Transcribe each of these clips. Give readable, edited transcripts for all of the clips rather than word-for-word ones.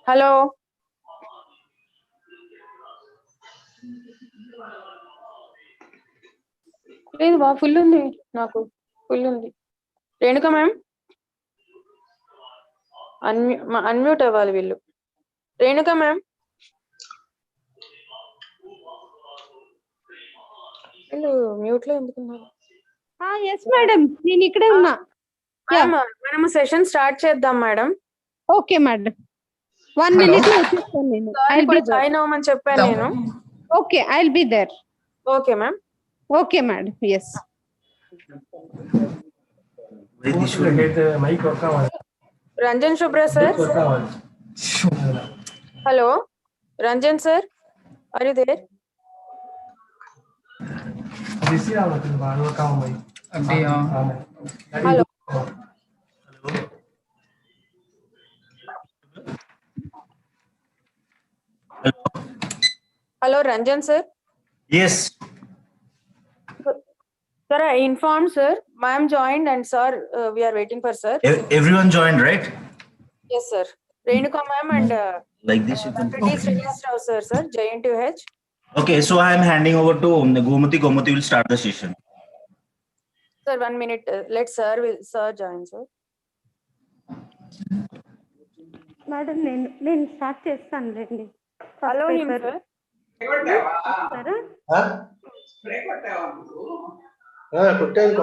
Hello లేదు బా full ఉంది నాకు ఫుల్ ఉంది రేణుక మ్యామ్ అన్మ్యూట్ అవ్వాలి వీళ్ళు రేణుక మ్యామ్ వీళ్ళు మ్యూట్ లో ఎందుకున్నారు ఎస్ మేడం నేను ఇక్కడే ఉన్నా మనం సెషన్ స్టార్ట్ చేద్దాం మేడం ఓకే మేడం 1 minute లో వచ్చేస్తాను నేను సార్ కూడా జాయిన్ అవ్వమని చెప్పాను నేను okay I will be there okay ma'am okay madam yes Ranjan Shubhra sir hello Ranjan sir are you there hello Hello, Ranjan sir. Yes. Sir, I informed sir. Ma'am joined and sir, we are waiting for sir. Everyone joined, right? Yes, sir. Renuka ma'am and like this you can. Please register sir. J&H. Okay, so I am handing over to Gomati. Gomati will start the session. Sir, 1 minute. Let sir join sir. Madam నేను start చేస్తాను రండి Hello him sir.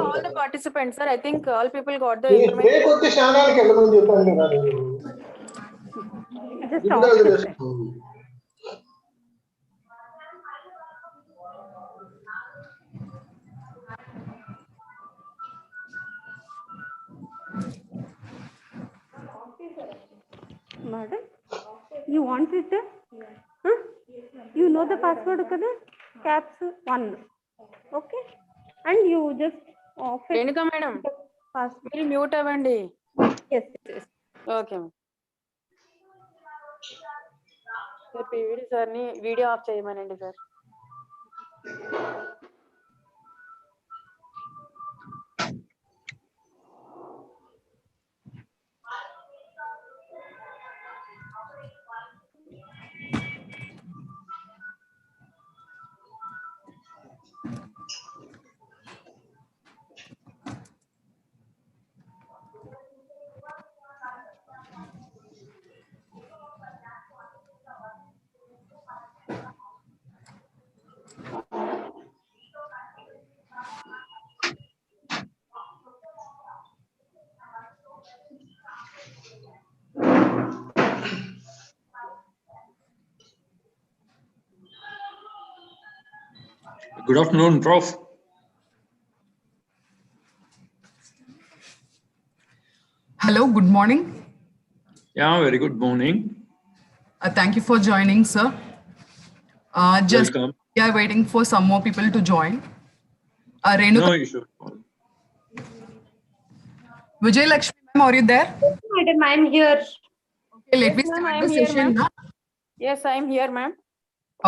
All the participants sir, I think all people got the Madam, you want it? Huh? You know the password, kada? Caps 1. Okay? And you just off it. Renuka madam, మీరు mute అవ్వండి. Yes. Okay sir PVD సార్ని video of చేయమనండి sir. Good afternoon, Prof. Hello, good morning. Yeah, very good morning. Thank you for joining, sir. Welcome. We are waiting for some more people to join. Renuka, No issue. Vijay Lakshmi, ma'am, are you there? Madam, I am here. Okay, let Yes, me ma'am, start I the am here, session ma'am. now. Yes, I am here ma'am.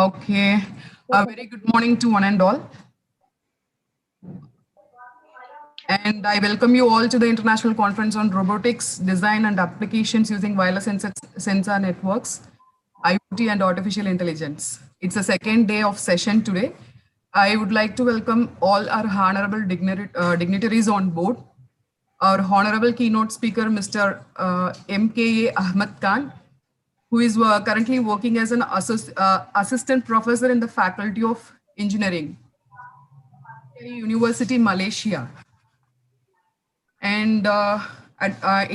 Okay. A very good morning to one and all. And I welcome you all to the International Conference on Robotics, Design and Applications using Wireless Sensor Networks, IoT and Artificial Intelligence. It's the second day of session today. I would like to welcome all our honorable dignitaries on board. Our honorable keynote speaker, Mr. MKA Ahmed Khan, who is currently working as an assistant professor in the Faculty of Engineering, University, Malaysia. And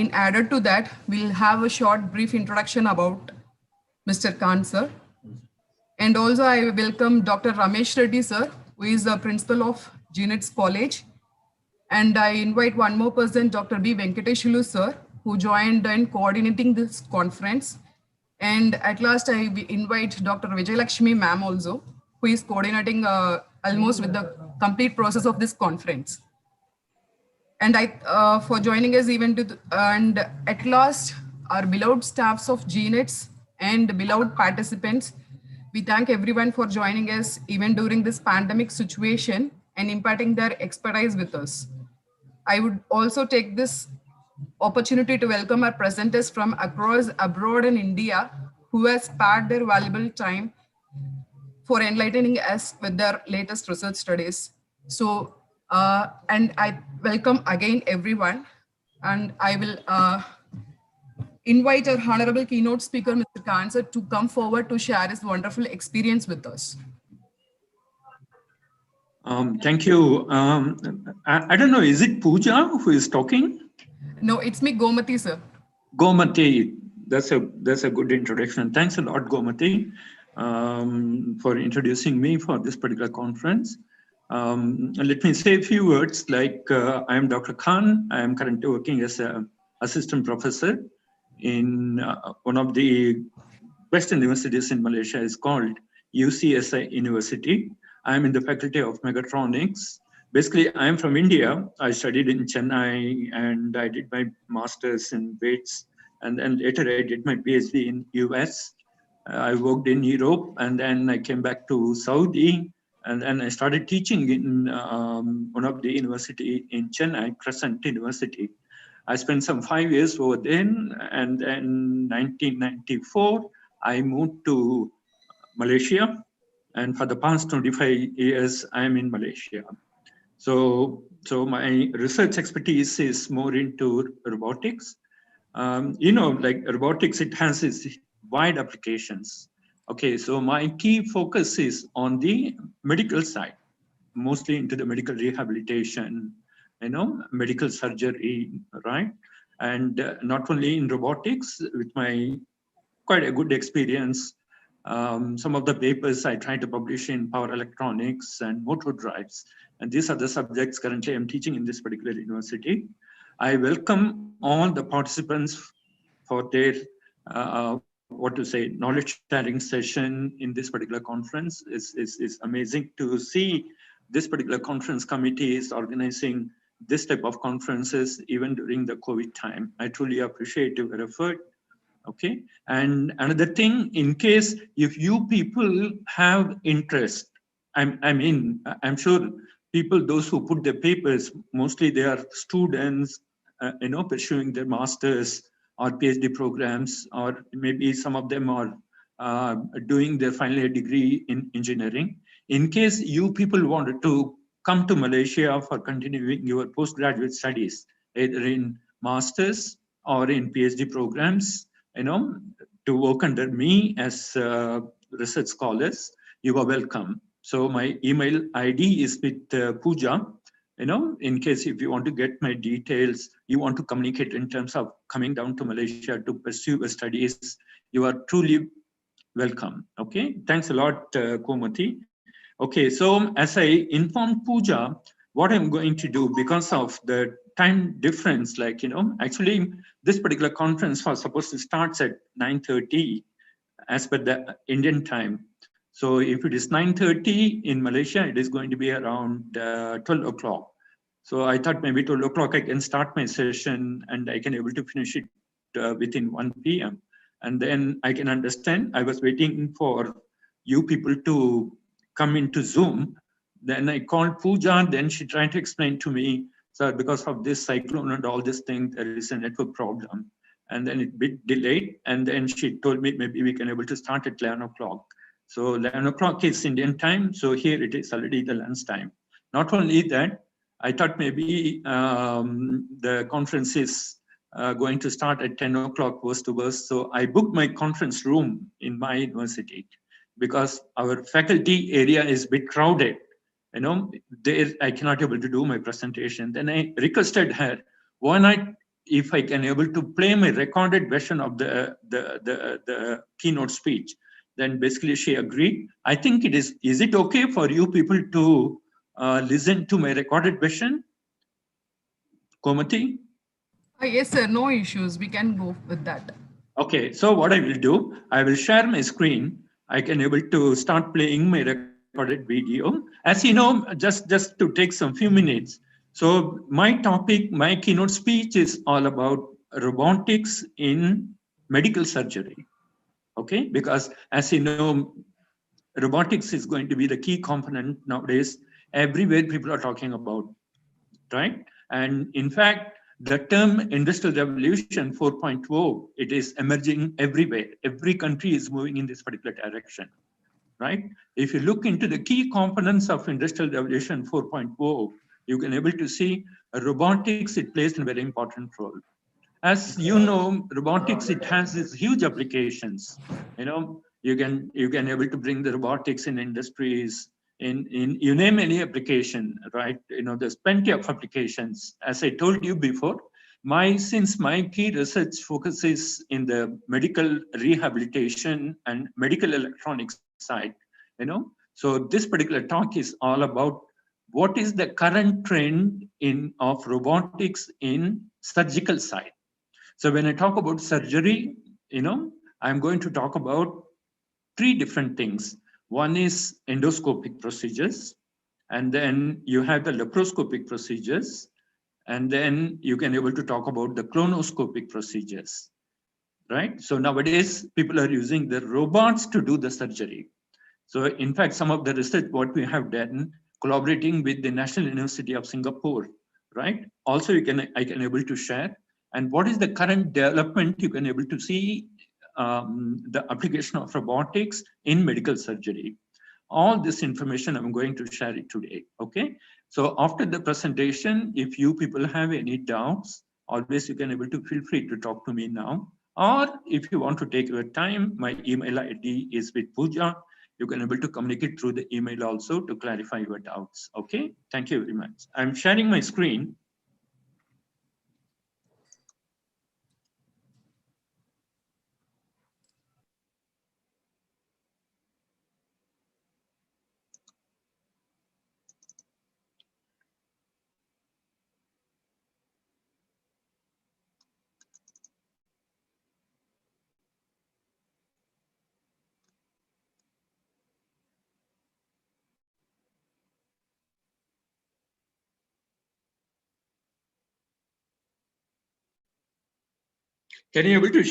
in added to that, we'll have a short brief introduction about Mr. Khan, sir. And also I welcome Dr. Ramesh Reddy, sir, who is the principal of GNETS College. And I invite one more person, Dr. B. Venkateshulu, sir, who joined in coordinating this conference. And at last, I invite Dr. Vijay Lakshmi, ma'am, also, who is coordinating almost with the complete process of this conference. And for joining us even to, and at last, our beloved staffs of GNETS and beloved participants, we thank everyone for joining us even during this pandemic situation and imparting their expertise with us. I would also take this opportunity to welcome our presenters from across abroad in India who has spared their valuable time for enlightening us with their latest research studies. So, and I welcome again everyone, and I will invite our honorable keynote speaker, Mr. Kanser, to come forward to share his wonderful experience with us. Thank you. I don't know, is it Pooja who is talking? No, it's me, Gomati, sir. Gomati, that's a good introduction. Thanks a lot, Gomati, for introducing me for this particular conference. Let me say a few words. Like I am Dr. Khan. I am currently working as an assistant professor in one of the best universities in Malaysia. Is called UCSI University. I am in the faculty of mechatronics. Basically, I am from India. I studied in Chennai and I did my master's in weights. And then later I did my PhD in US. I worked in Europe and then I came back to Saudi. And then I started teaching in one of the university in Chennai, Crescent University. I spent some 5 years over there. And then 1994, I moved to Malaysia. And for the past 25 years, I'm in Malaysia. So my research expertise is more into robotics. Like robotics, it has its wide applications. Okay, so my key focus is on the medical side, mostly into the medical rehabilitation, medical surgery, right? And not only in robotics, with my quite a good experience. Some of the papers I try to publish in power electronics and motor drives. And these are the subjects currently I'm teaching in this particular university. I welcome all the participants for their, knowledge sharing session in this particular conference. It's amazing to see this particular conference committee is organizing this type of conferences even during the COVID time. I truly appreciate your effort. Okay, and another thing, in case if you people have interest, I'm sure people, those who put their papers, mostly they are students, pursuing their masters or PhD programs, or maybe some of them are doing their final year degree in engineering. In case you people wanted to come to Malaysia for continuing your postgraduate studies, either in masters or in PhD programs, to work under me as research scholars, you are welcome. So my email ID is with Pooja. In case if you want to get my details, you want to communicate in terms of coming down to Malaysia to pursue your studies, you are truly welcome. Okay, thanks a lot, Komati. Okay, so as I informed Pooja, what I'm going to do, because of the time difference, actually this particular conference was supposed to start at 9:30 as per the Indian time. So if it is 9:30 in Malaysia, it is going to be around 12 o'clock. So I thought maybe 12 o'clock I can start my session and I can able to finish it within 1 p.m. And then I can understand. I was waiting for you people to come into Zoom. Then I called Pooja, then she tried to explain to me, sir, because of this cyclone and all this thing, there is a network problem. And then it bit delayed. And then she told me maybe we can able to start at 11 o'clock. So 11 o'clock is Indian time. So here it is already the lunch time. Not only that, I thought maybe the conference is going to start at 10 o'clock worst to worst. So I booked my conference room in my university because our faculty area is a bit crowded. There I cannot able to do my presentation. Then I requested her, why not, if I can able to play my recorded version of the keynote speech. Then basically she agreed. I think is it okay for you people to listen to my recorded version? Komati? Yes, sir, no issues. We can go with that. Okay, so what I will do, I will share my screen. I can able to start playing my recorded video. As you know, just to take some few minutes. So my topic, my keynote speech is all about robotics in medical surgery. Okay, because as you know, robotics is going to be the key component nowadays. Everywhere people are talking about, right? And in fact, the term Industrial Revolution 4.0, it is emerging everywhere. Every country is moving in this particular direction, right? If you look into the key components of Industrial Revolution 4.0, you can able to see robotics, it plays a very important role. As you know, robotics, it has these huge applications. You know, you can able to bring the robotics in industries, in you name any application, right? You know, there's plenty of applications. As I told you before, since my key research focuses in the medical rehabilitation and medical electronics side, you know, so this particular talk is all about what is the current trend of robotics in surgical side. So when I talk about surgery, you know, I'm going to talk about three different things. One is endoscopic procedures, and then you have the laparoscopic procedures, and then you can able to talk about the colonoscopic procedures, right? So nowadays, people are using the robots to do the surgery. So in fact, some of the research what we have done, collaborating with the National University of Singapore, right? Also, I can able to share. And what is the current development you can able to see the application of robotics in medical surgery. All this information I'm going to share it today, okay? So after the presentation, if you people have any doubts, always you can able to feel free to talk to me now. Or if you want to take your time, my email ID is with Pooja. You can able to communicate through the email also to clarify your doubts, okay? Thank you very much. I'm sharing my screen. Can you able to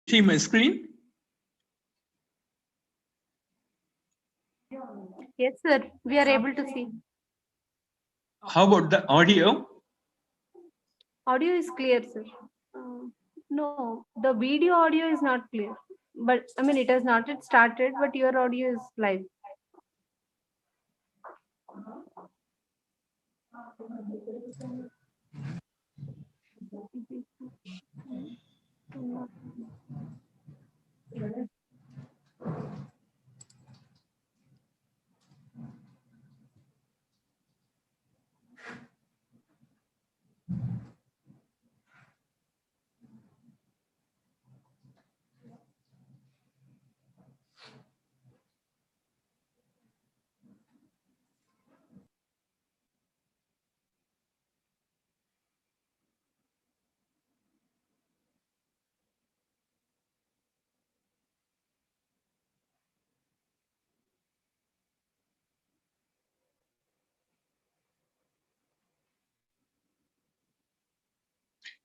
see my screen? Yes, sir. We are able to see. How about the audio? Audio is clear, sir. No, the video audio is not clear. But I mean, it has not yet started, but your audio is live.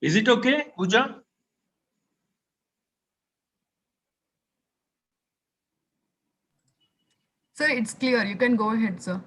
Is it okay, Pooja? Sir, it's clear. You can go ahead, sir.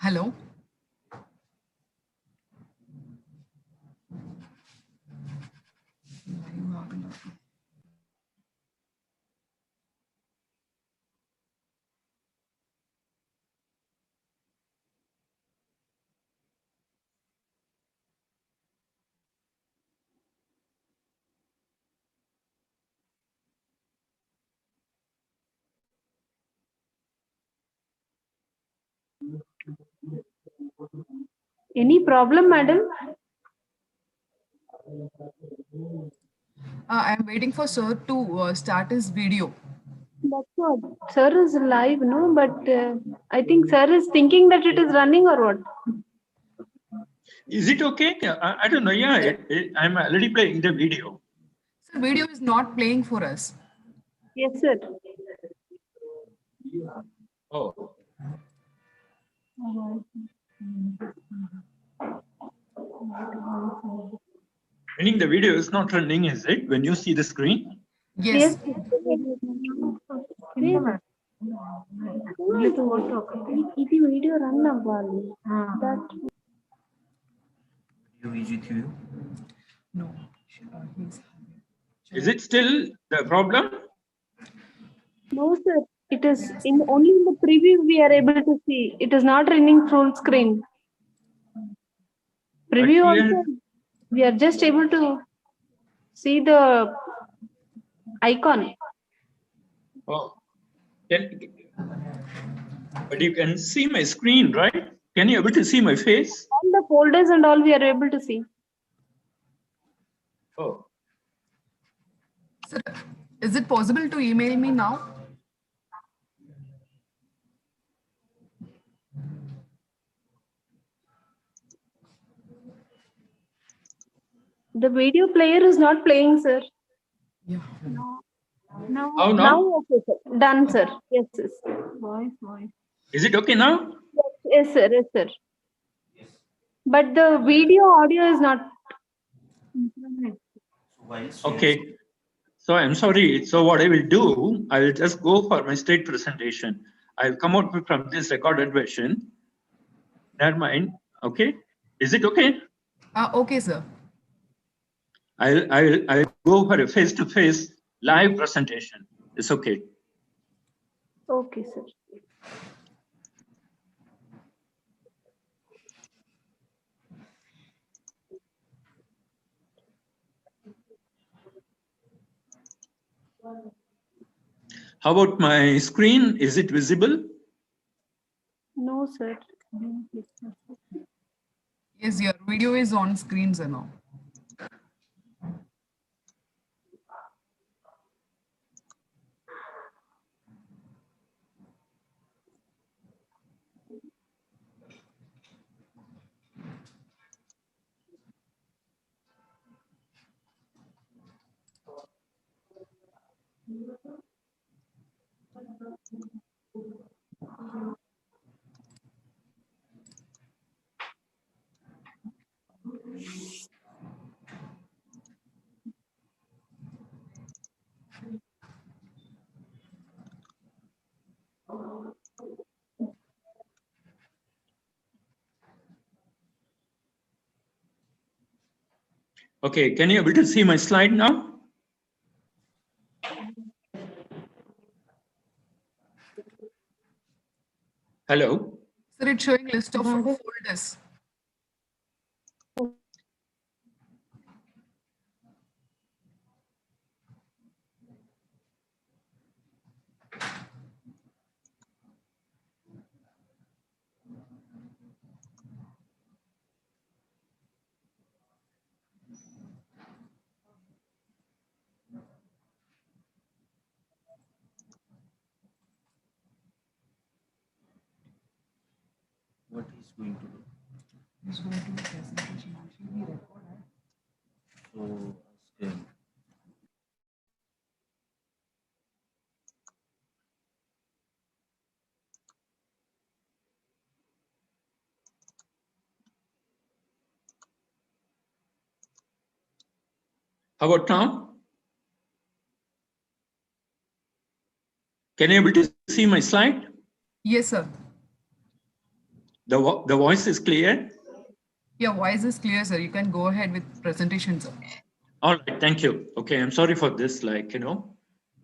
Hello. Any problem, madam? I'm waiting for sir to start his video. That's what. Sir is live, no? But I think sir is thinking that it is running or what? Is it okay? I don't know. Yeah, I'm already playing the video. Sir, video is not playing for us. Yes, sir. Oh. Meaning the video is not running, is it? When you see the screen? Yes. ఇది video run అవ్వాలి. No. Is it still the problem? No, sir. It is only in the preview we are able to see. It is not running full screen. Preview But here- also, we are just able to see the icon. Oh. But you can see my screen, right? Can you able to see my face? All the folders and all we are able to see. Oh. Sir, is it possible to email me now? The video player is not playing, sir. Yeah. How now? Now okay, sir. Done, sir. Yes, yes. Is it okay now? Yes, sir. Yes, sir. But the video audio is not. Okay. So I'm sorry. So what I will do, I will just go for my state presentation. I'll come out from this recorded version. Never mind. Okay. Is it okay? Okay, sir. I'll go for a face-to-face live presentation. It's okay. Okay, sir. How about my screen? Is it visible? No, sir. Yes, your video is on screen, sir, now. Okay, can you able to see my slide now? Hello? Sir, it's showing list of folders. What he's going to do? He's going to do presentation. Actually, we record it. So ask him. How about now? Can you able to see my slide? Yes, sir. The voice is clear? Your voice is clear, sir. You can go ahead with presentation, sir. All right, thank you. Okay, I'm sorry for this,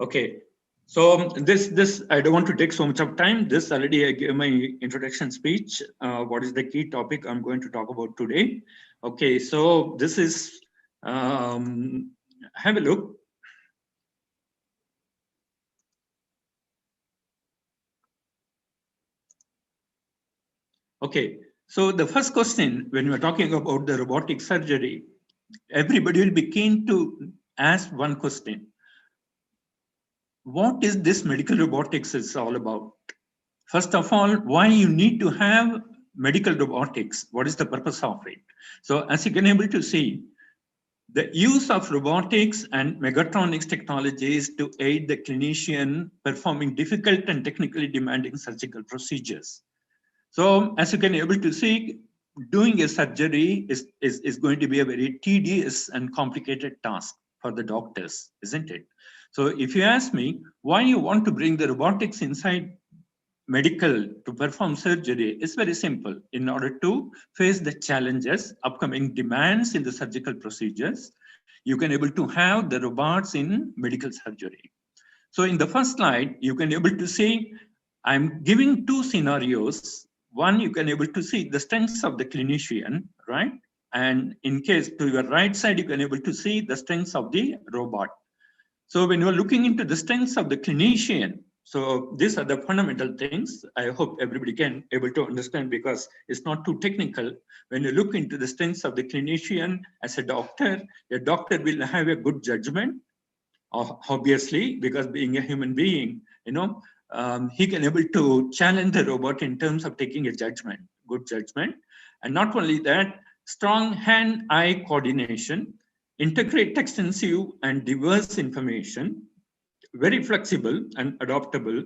Okay, so this I don't want to take so much of time. This already I gave my introduction speech. What is the key topic I'm going to talk about today? Okay, so this is, have a look. Okay, so the first question when we're talking about the robotic surgery, everybody will be keen to ask one question. What is this medical robotics is all about? First of all, why you need to have medical robotics? What is the purpose of it? So as you can able to see, the use of robotics and mechatronics technologies to aid the clinician performing difficult and technically demanding surgical procedures. So as you can able to see, doing a surgery is going to be a very tedious and complicated task for the doctors, isn't it? So if you ask me why you want to bring the robotics inside medical to perform surgery, is very simple. In order to face the challenges, upcoming demands in the surgical procedures, you can able to have the robots in medical surgery. So in the first slide, you can able to see, I'm giving two scenarios. One, you can able to see the strengths of the clinician, right? And in case to your right side, you can able to see the strengths of the robot. So when you're looking into the strengths of the clinician, so these are the fundamental things. I hope everybody can able to understand because it's not too technical. When you look into the strengths of the clinician as a doctor will have a good judgment, obviously, because being a human being, he can able to challenge the robot in terms of taking a judgment, good judgment. And not only that, strong hand-eye coordination, integrate extensive and diverse information, very flexible and adaptable,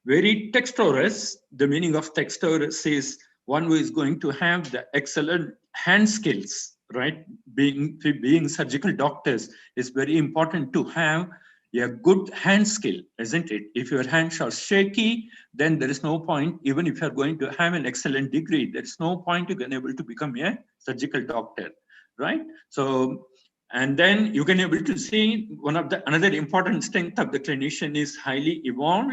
very texturous. The meaning of texturous is one who is going to have the excellent hand skills, right? Being surgical doctors, is very important to have a good hand skill, isn't it? If your hands are shaky, then there is no point. Even if you're going to have an excellent degree, there's no point you can able to become a surgical doctor, right? So, and then you can able to see another important strength of the clinician is highly evolved.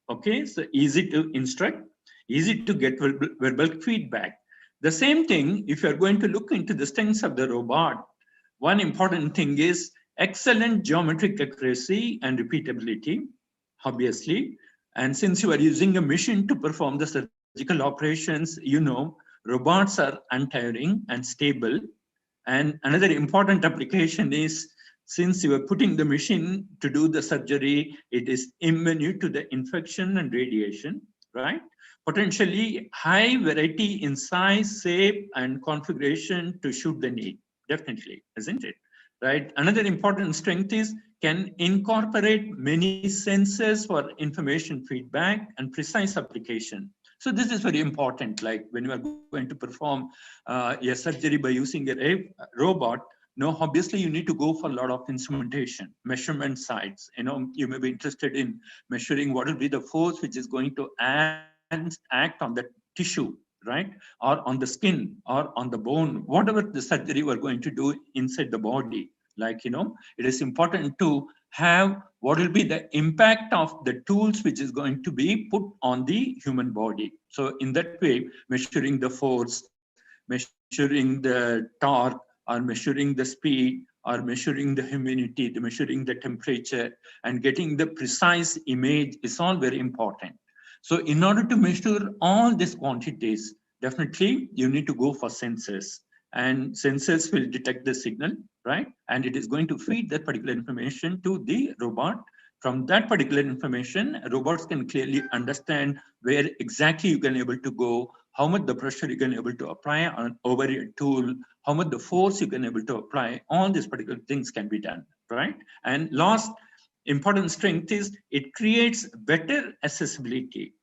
Okay, so easy to instruct, easy to get verbal feedback. The same thing, if you're going to look into the strengths of the robot, one important thing is excellent geometric accuracy and repeatability, obviously. And since you are using a machine to perform the surgical operations, robots are untiring and stable. And another important application is, since you are putting the machine to do the surgery, it is immune to the infection and radiation, right? Potentially high variety in size, shape, and configuration to suit the need, definitely, isn't it? Right? Another important strength is can incorporate many sensors for information feedback and precise application. So this is very important, like when you are going to perform a surgery by using a robot, obviously you need to go for a lot of instrumentation, measurement sites. You may be interested in measuring what will be the force which is going to act on the tissue, right? Or on the skin or on the bone, whatever the surgery we're going to do inside the body. Like, it is important to have what will be the impact of the tools which is going to be put on the human body. So in that way, measuring the force, measuring the torque, or measuring the speed, or measuring the humidity, measuring the temperature, and getting the precise image is all very important. So in order to measure all these quantities, definitely you need to go for sensors. And sensors will detect the signal, right? And it is going to feed that particular information to the robot. From that particular information, robots can clearly understand where exactly you can able to go, how much the pressure you can able to apply over a tool, how much the force you can able to apply. All these particular things can be done, right? And last important strength is it creates better accessibility,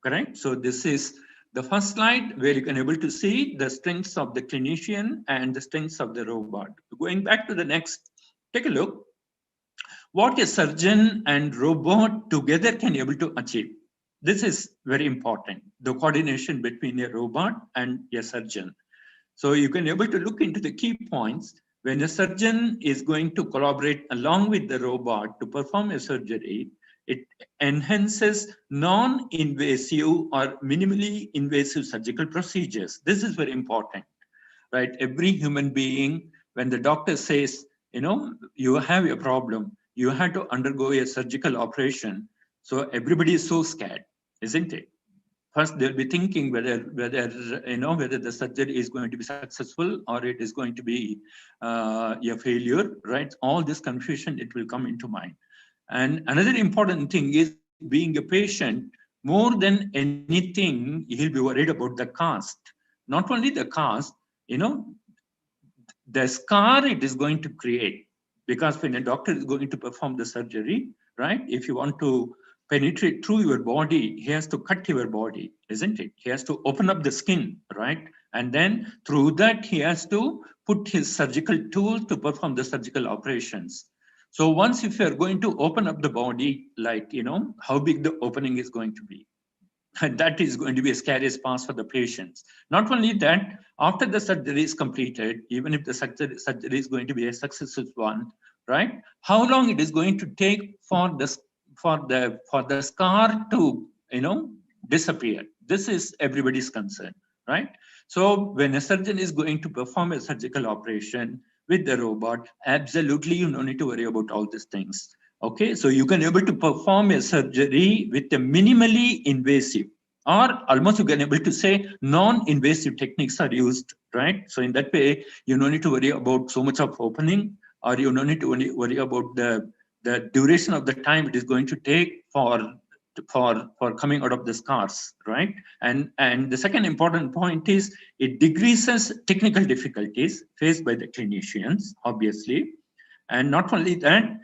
correct? So this is the first slide where you can able to see the strengths of the clinician and the strengths of the robot. Going back to the next, take a look. What a surgeon and robot together can able to achieve. this is very important, the coordination between a robot and a surgeon. So you can able to look into the key points. When a surgeon is going to collaborate along with the robot to perform a surgery, it enhances non-invasive or minimally invasive surgical procedures. This is very important, right? Every human being, when the doctor says, you know, you have a problem, you have to undergo a surgical operation. So everybody is so scared, isn't it? First, they'll be thinking whether the surgery is going to be successful or it is going to be a failure, right? All this confusion, it will come into mind. And another important thing is being a patient, more than anything, he'll be worried about the cost. Not only the cost, you know, the scar it is going to create. Because when a doctor is going to perform the surgery, right? If you want to penetrate through your body, he has to cut your body, isn't it? He has to open up the skin, right? And then through that, he has to put his surgical tool to perform the surgical operations. So once if you're going to open up the body, like, you know, how big the opening is going to be. And that is going to be a scariest part for the patients. Not only that, after the surgery is completed, even if the surgery is going to be a successful one, right? How long it is going to take for the scar to, you know, disappear? This is everybody's concern, right? So when a surgeon is going to perform a surgical operation with the robot, absolutely you don't need to worry about all these things. Okay, so you can able to perform a surgery with a minimally invasive, or almost you can able to say non-invasive techniques are used, right? So in that way, you don't need to worry about so much of opening, or you don't need to worry about the duration of the time it is going to take for coming out of the scars, right? And the second important point is it decreases technical difficulties faced by the clinicians, obviously. And not only that,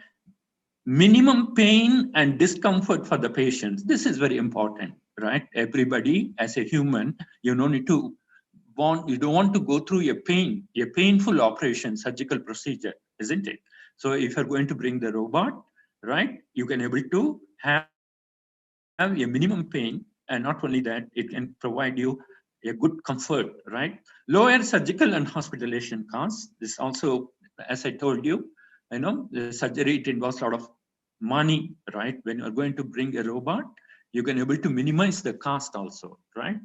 minimum pain and discomfort for the patients. This is very important, right? Everybody, as a human, you don't want to go through a painful operation, surgical procedure, isn't it? So if you're going to bring the robot, right, you can able to have a minimum pain, and not only that, it can provide you a good comfort, right? Lower surgical and hospitalization costs. This also, as I told you, you know, the surgery, it involves a lot of money, right? When you're going to bring a robot, you can able to minimize the cost also, right?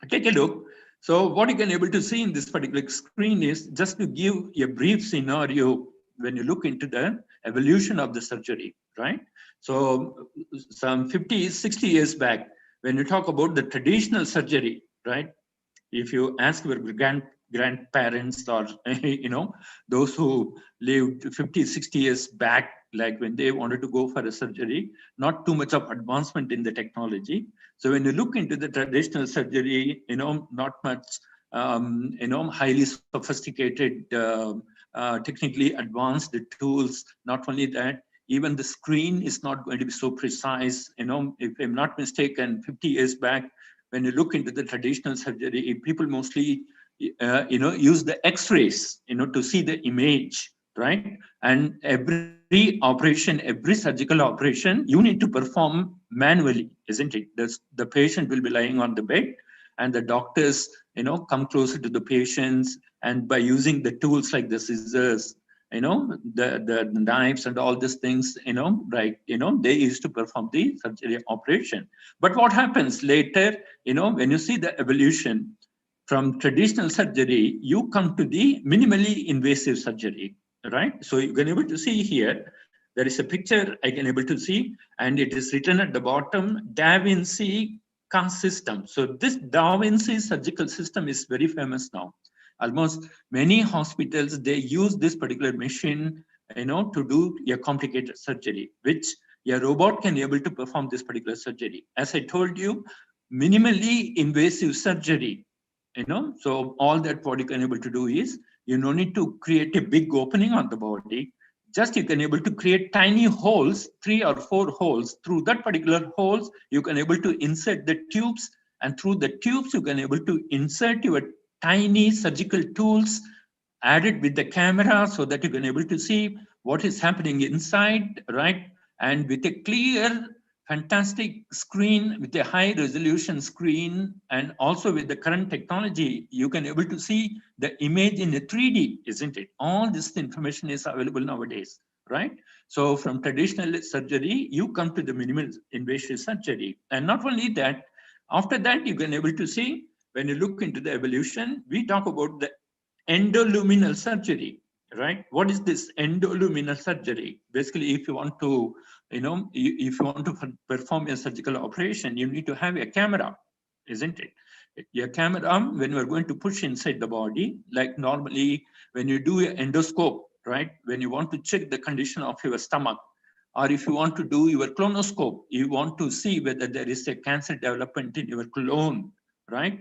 Take a look. So what you can able to see in this particular screen is just to give a brief scenario when you look into the evolution of the surgery, right? So some 50, 60 years back, when you talk about the traditional surgery, right? If you ask your grandparents or, you know, those who lived 50, 60 years back, like when they wanted to go for a surgery, not too much of advancement in the technology. So when you look into the traditional surgery, you know, not much, you know, highly sophisticated, technically advanced tools. Not only that, even the screen is not going to be so precise. You know, if I'm not mistaken, 50 years back, when you look into the traditional surgery, people mostly, you know, use the X-rays, you know, to see the image, right? And every operation, every surgical operation, you need to perform manually, isn't it? The patient will be lying on the bed, and the doctors, you know, come closer to the patients, and by using the tools like the scissors, you know, the knives and all these things, you know, right, you know, they used to perform the surgery operation. But what happens later, you know, when you see the evolution from traditional surgery, you come to the minimally invasive surgery, right? So you can able to see here, there is a picture I can able to see, and it is written at the bottom, Da Vinci CAS system. So this Da Vinci surgical system is very famous now. Almost many hospitals, they use this particular machine, you know, to do a complicated surgery, which a robot can be able to perform this particular surgery. As I told you, minimally invasive surgery, you know, so all that what you can able to do is, you don't need to create a big opening on the body. Just you can able to create tiny holes, 3 or 4 holes. Through that particular holes, you can able to insert the tubes, and through the tubes, you can able to insert your tiny surgical tools added with the camera, so that you can able to see what is happening inside, right? And with a clear fantastic screen with a high resolution screen, and also with the current technology, you can able to see the image in a 3D, isn't it? All this information is available nowadays, right? So from traditional surgery, you come to the minimal invasive surgery. And not only that, after that, you can able to see, when you look into the evolution, we talk about the endoluminal surgery, right? What is this endoluminal surgery? Basically, if you want to, if you want to perform a surgical operation, you need to have a camera, isn't it? Your camera, when you are going to push inside the body, like normally when you do an endoscope, right? When you want to check the condition of your stomach, or if you want to do your colonoscope, you want to see whether there is a cancer development in your colon, right?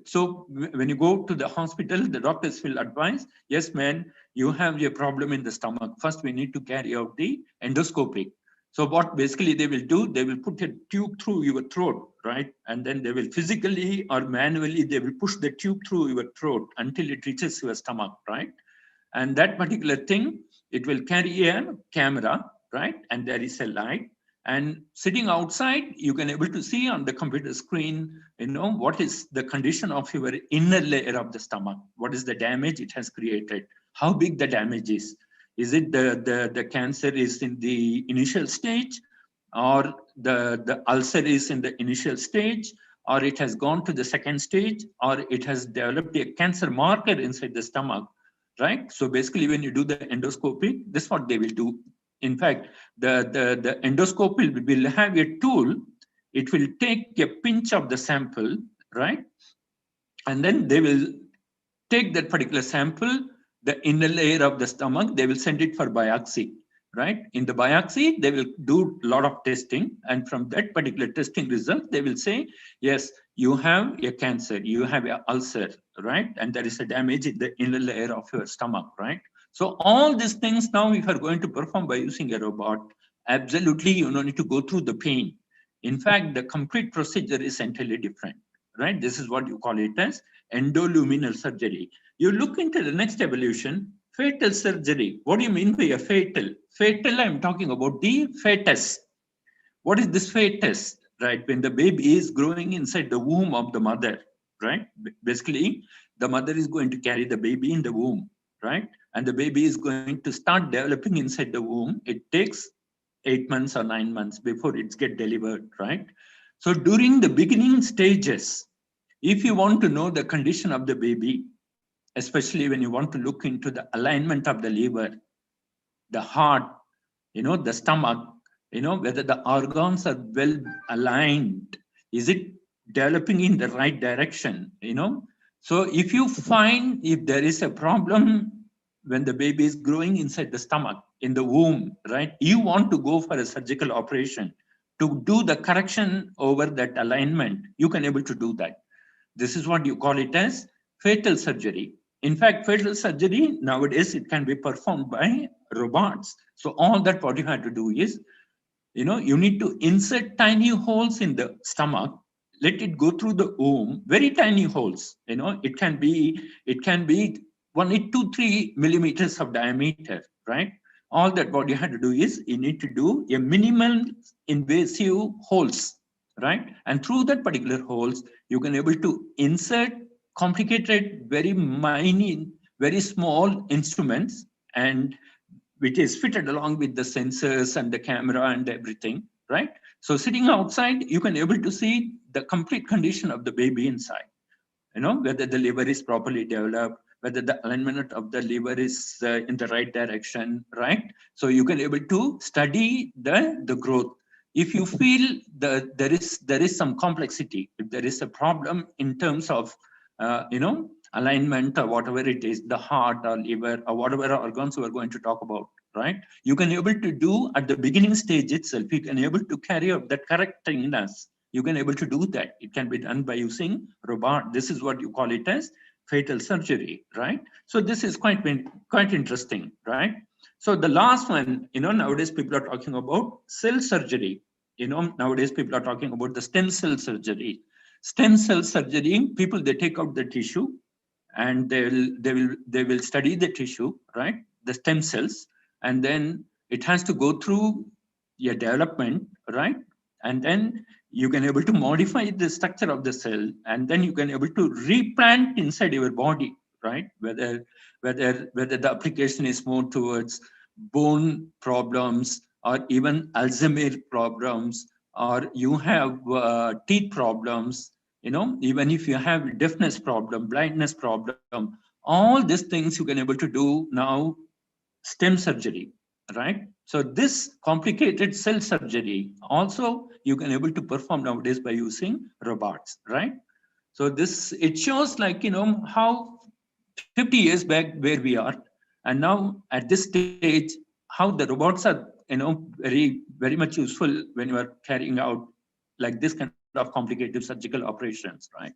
So when you go to the hospital, the doctors will advise, yes, man, you have a problem in the stomach. First, we need to carry out the endoscopy. So what basically they will do, they will put a tube through your throat, right? And then they will physically or manually, they will push the tube through your throat until it reaches your stomach, right? And that particular thing, it will carry a camera, right? And there is a light. And sitting outside, you can able to see on the computer screen, what is the condition of your inner layer of the stomach? What is the damage it has created? How big the damage is? Is it the cancer is in the initial stage, or the ulcer is in the initial stage, or it has gone to the second stage, or it has developed a cancer marker inside the stomach, right? So basically, when you do the endoscopy, this is what they will do. In fact, the endoscopy will have a tool. It will take a pinch of the sample, right? And then they will take that particular sample, the inner layer of the stomach, they will send it for biopsy, right? In the biopsy, they will do a lot of testing. And from that particular testing result, they will say, yes, you have a cancer, you have an ulcer, right? And there is a damage in the inner layer of your stomach, right? So all these things now, if you are going to perform by using a robot, absolutely, you don't need to go through the pain. In fact, the complete procedure is entirely different, right? This is what you call it as endoluminal surgery. You look into the next evolution, fetal surgery. What do you mean by a fetal? Fetal, I'm talking about the fetus. What is this fetus, right? When the baby is growing inside the womb of the mother, right? Basically, the mother is going to carry the baby in the womb, right? And the baby is going to start developing inside the womb. It takes 8 months or 9 months before it's get delivered, right? So during the beginning stages, if you want to know the condition of the baby, especially when you want to look into the alignment of the liver, the heart, the stomach, whether the organs are well aligned, is it developing in the right direction, So if you find if there is a problem when the baby is growing inside the stomach, in the womb, right, you want to go for a surgical operation to do the correction over that alignment, you can able to do that. This is what you call it as fetal surgery. In fact, fetal surgery nowadays, it can be performed by robots. So all that what you have to do is, you need to insert tiny holes in the stomach, let it go through the womb, very tiny holes. It can be only 2-3 millimeters of diameter, right? All that what you have to do is you need to do a minimal invasive holes, right? And through that particular holes, you can able to insert complicated, very minute, very small instruments, and which is fitted along with the sensors and the camera and everything, right? So sitting outside, you can able to see the complete condition of the baby inside, whether the liver is properly developed, whether the alignment of the liver is in the right direction, right? So you can able to study the growth. If you feel that there is some complexity, if there is a problem in terms of, alignment or whatever it is, the heart or liver or whatever organs we are going to talk about, right? You can able to do at the beginning stage itself, you can able to carry out that correctingness. You can able to do that. It can be done by using robot. This is what you call it as fetal surgery, right? So this is quite interesting, right? So the last one, nowadays people are talking about cell surgery. Nowadays people are talking about the stem cell surgery. Stem cell surgery, people, they take out the tissue and they will study the tissue, right? The stem cells, and then it has to go through a development, right? And then you can able to modify the structure of the cell, and then you can able to replant inside your body, right? Whether the application is more towards bone problems or even Alzheimer's problems, or you have teeth problems, even if you have deafness problem, blindness problem, all these things you can able to do now stem surgery, right? So this complicated cell surgery also you can able to perform nowadays by using robots, right? So this, it shows like, how 50 years back where we are, and now at this stage, how the robots are, very, very much useful when you are carrying out like this kind of complicated surgical operations, right?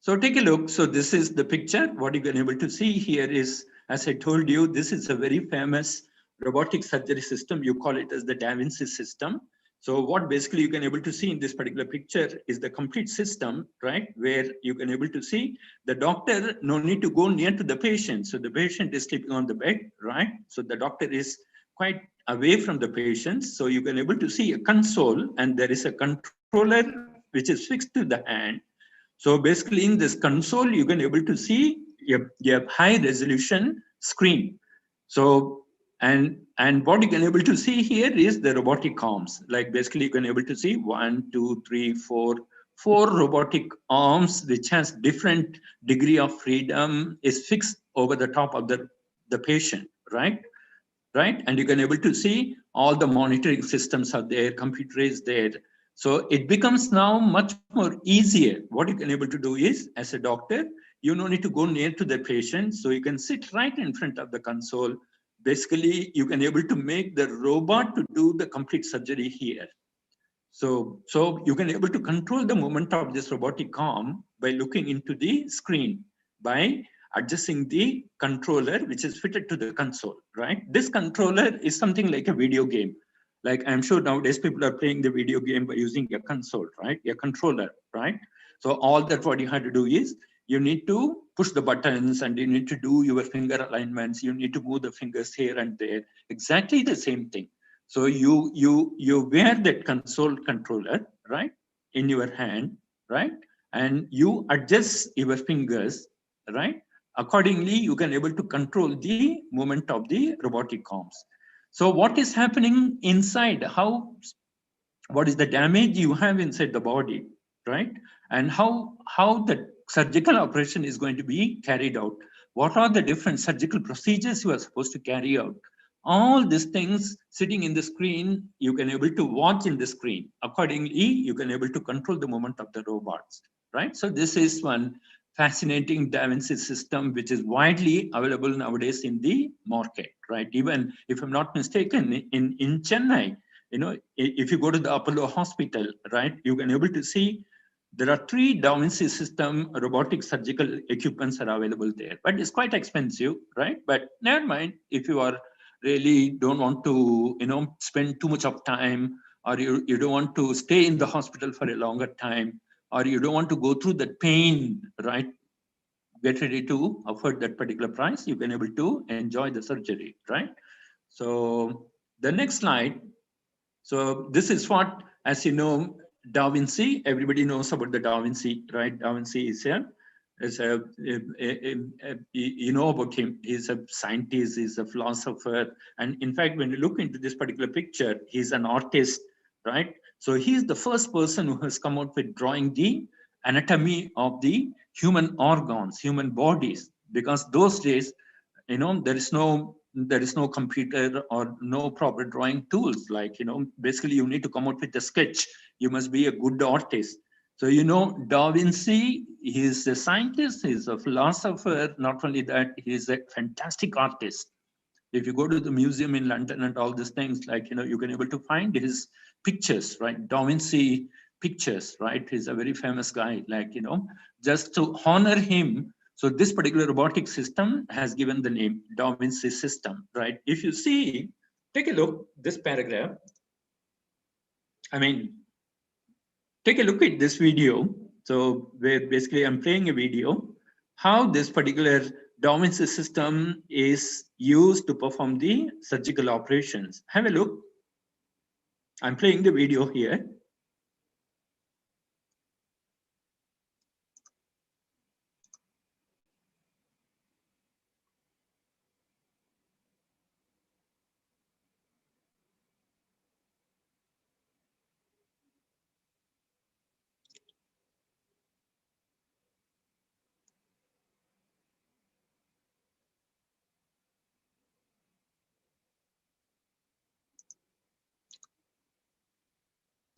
So take a look. So this is the picture. What you can able to see here is, as I told you, this is a very famous robotic surgery system. You call it as the Da Vinci system. So what basically you can able to see in this particular picture is the complete system, right? Where you can able to see the doctor no need to go near to the patient. So the patient is sleeping on the bed, right? So the doctor is quite away from the patient. So you can able to see a console, and there is a controller which is fixed to the hand. So basically in this console, you can able to see a high resolution screen. So, and what you can able to see here is the robotic arms. Like basically you can able to see 1, 2, 3, 4 robotic arms, which has different degree of freedom, is fixed over the top of the patient, right? Right? And you can able to see all the monitoring systems are there, computer is there. So it becomes now much more easier. What you can able to do is, as a doctor, you don't need to go near to the patient. So you can sit right in front of the console. Basically, you can able to make the robot to do the complete surgery here. So you can able to control the movement of this robotic arm by looking into the screen, by adjusting the controller, which is fitted to the console, right? This controller is something like a video game. Like I'm sure nowadays people are playing the video game by using a console, right? A controller, right? So all that what you have to do is you need to push the buttons and you need to do your finger alignments. You need to move the fingers here and there. Exactly the same thing. So you wear that console controller, right, in your hand, right? And you adjust your fingers, right? Accordingly, you can able to control the movement of the robotic arms. So what is happening inside? What is the damage you have inside the body, right? And how the surgical operation is going to be carried out? What are the different surgical procedures you are supposed to carry out? All these things sitting in the screen, you can able to watch in the screen. Accordingly, you can able to control the movement of the robots, right? So this is one fascinating Da Vinci system, which is widely available nowadays in the market, right? Even if I'm not mistaken, in Chennai, if you go to the Apollo Hospital, right, you can able to see there are 3 Da Vinci system robotic surgical equipments are available there, but it's quite expensive, right? But never mind, if you are really don't want to, spend too much of time, or you don't want to stay in the hospital for a longer time, or you don't want to go through that pain, right? Get ready to afford that particular price. You can able to enjoy the surgery, right? So the next slide. So this is what, as you know, Da Vinci, everybody knows about the Da Vinci, right? Da Vinci is you know about him. He's a scientist, he's a philosopher. And in fact, when you look into this particular picture, he's an artist, right? So he's the first person who has come out with drawing the anatomy of the human organs, human bodies, because those days, there is no computer or no proper drawing tools. Like, basically you need to come out with a sketch. You must be a good artist. So, Da Vinci, he's a scientist, he's a philosopher. Not only that, he's a fantastic artist. If you go to the museum in London and all these things, like, you can able to find his pictures, right? Da Vinci pictures, right? He's a very famous guy, like, just to honor him. So this particular robotic system has given the name Da Vinci system, right? If you see, take a look, this paragraph. I mean, take a look at this video. So where basically I'm playing a video, how this particular Da Vinci system is used to perform the surgical operations. Have a look. I'm playing the video here.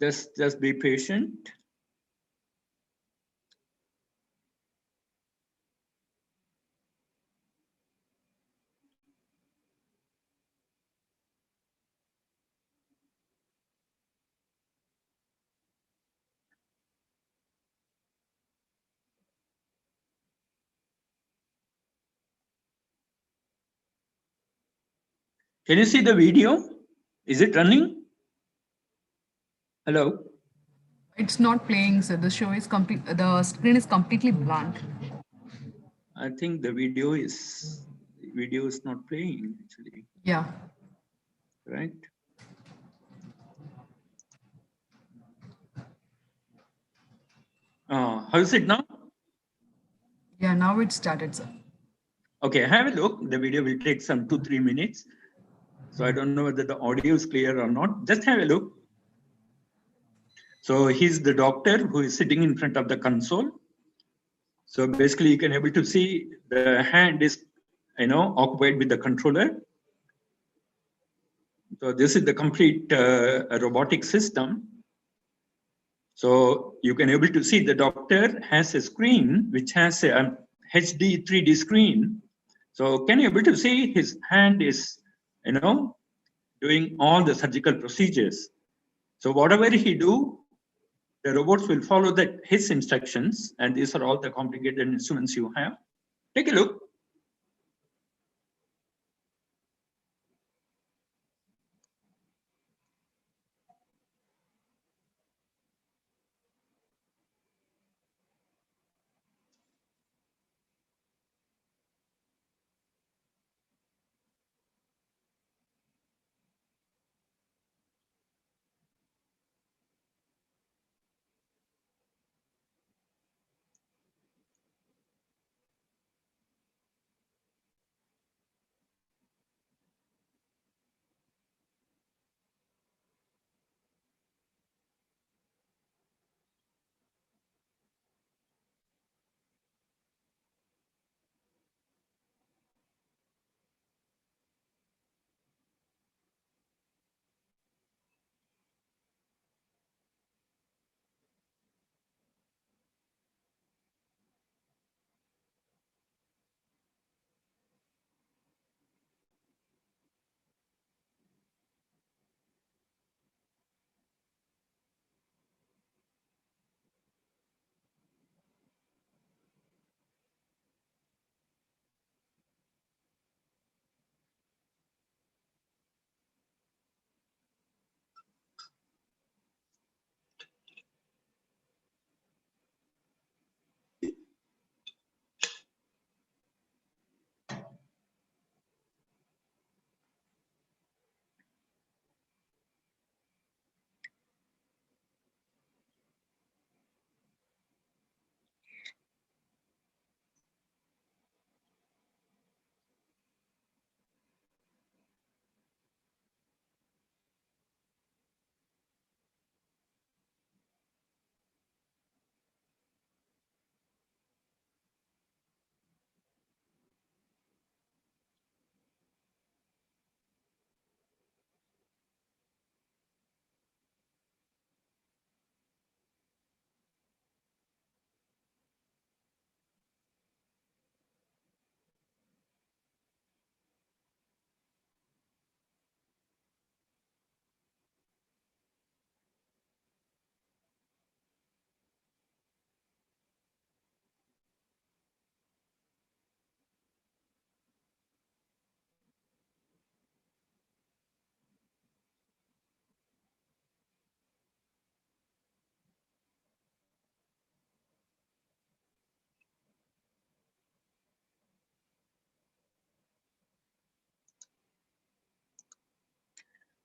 Just be patient. Can you see the video? Is it running? Hello? It's not playing, sir. The show is complete. The screen is completely blank. I think the video is not playing actually, Yeah. right? How is it now? Yeah, now it started, sir. Okay, have a look. The video will take some 2-3 minutes. So I don't know whether the audio is clear or not. Just have a look. So he's the doctor who is sitting in front of the console. So basically you can able to see the hand is, occupied with the controller. So this is the complete robotic system. So you can able to see the doctor has a screen which has a HD 3D screen. So can you able to see his hand is, doing all the surgical procedures. So whatever he do, the robots will follow his instructions, and these are all the complicated instruments you have. Take a look.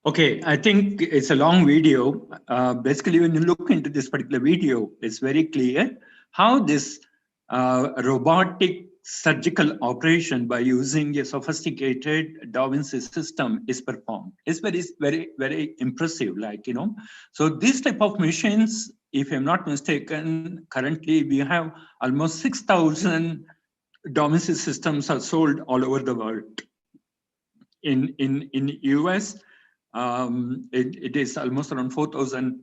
Okay, I think it's a long video. Basically, when you look into this particular video, it's very clear how this robotic surgical operation by using a sophisticated Da Vinci system is performed. It's very impressive, like, you know. So this type of machines, if I'm not mistaken, currently we have almost 6,000 Da Vinci systems are sold all over the world. In US, it is almost around 4,000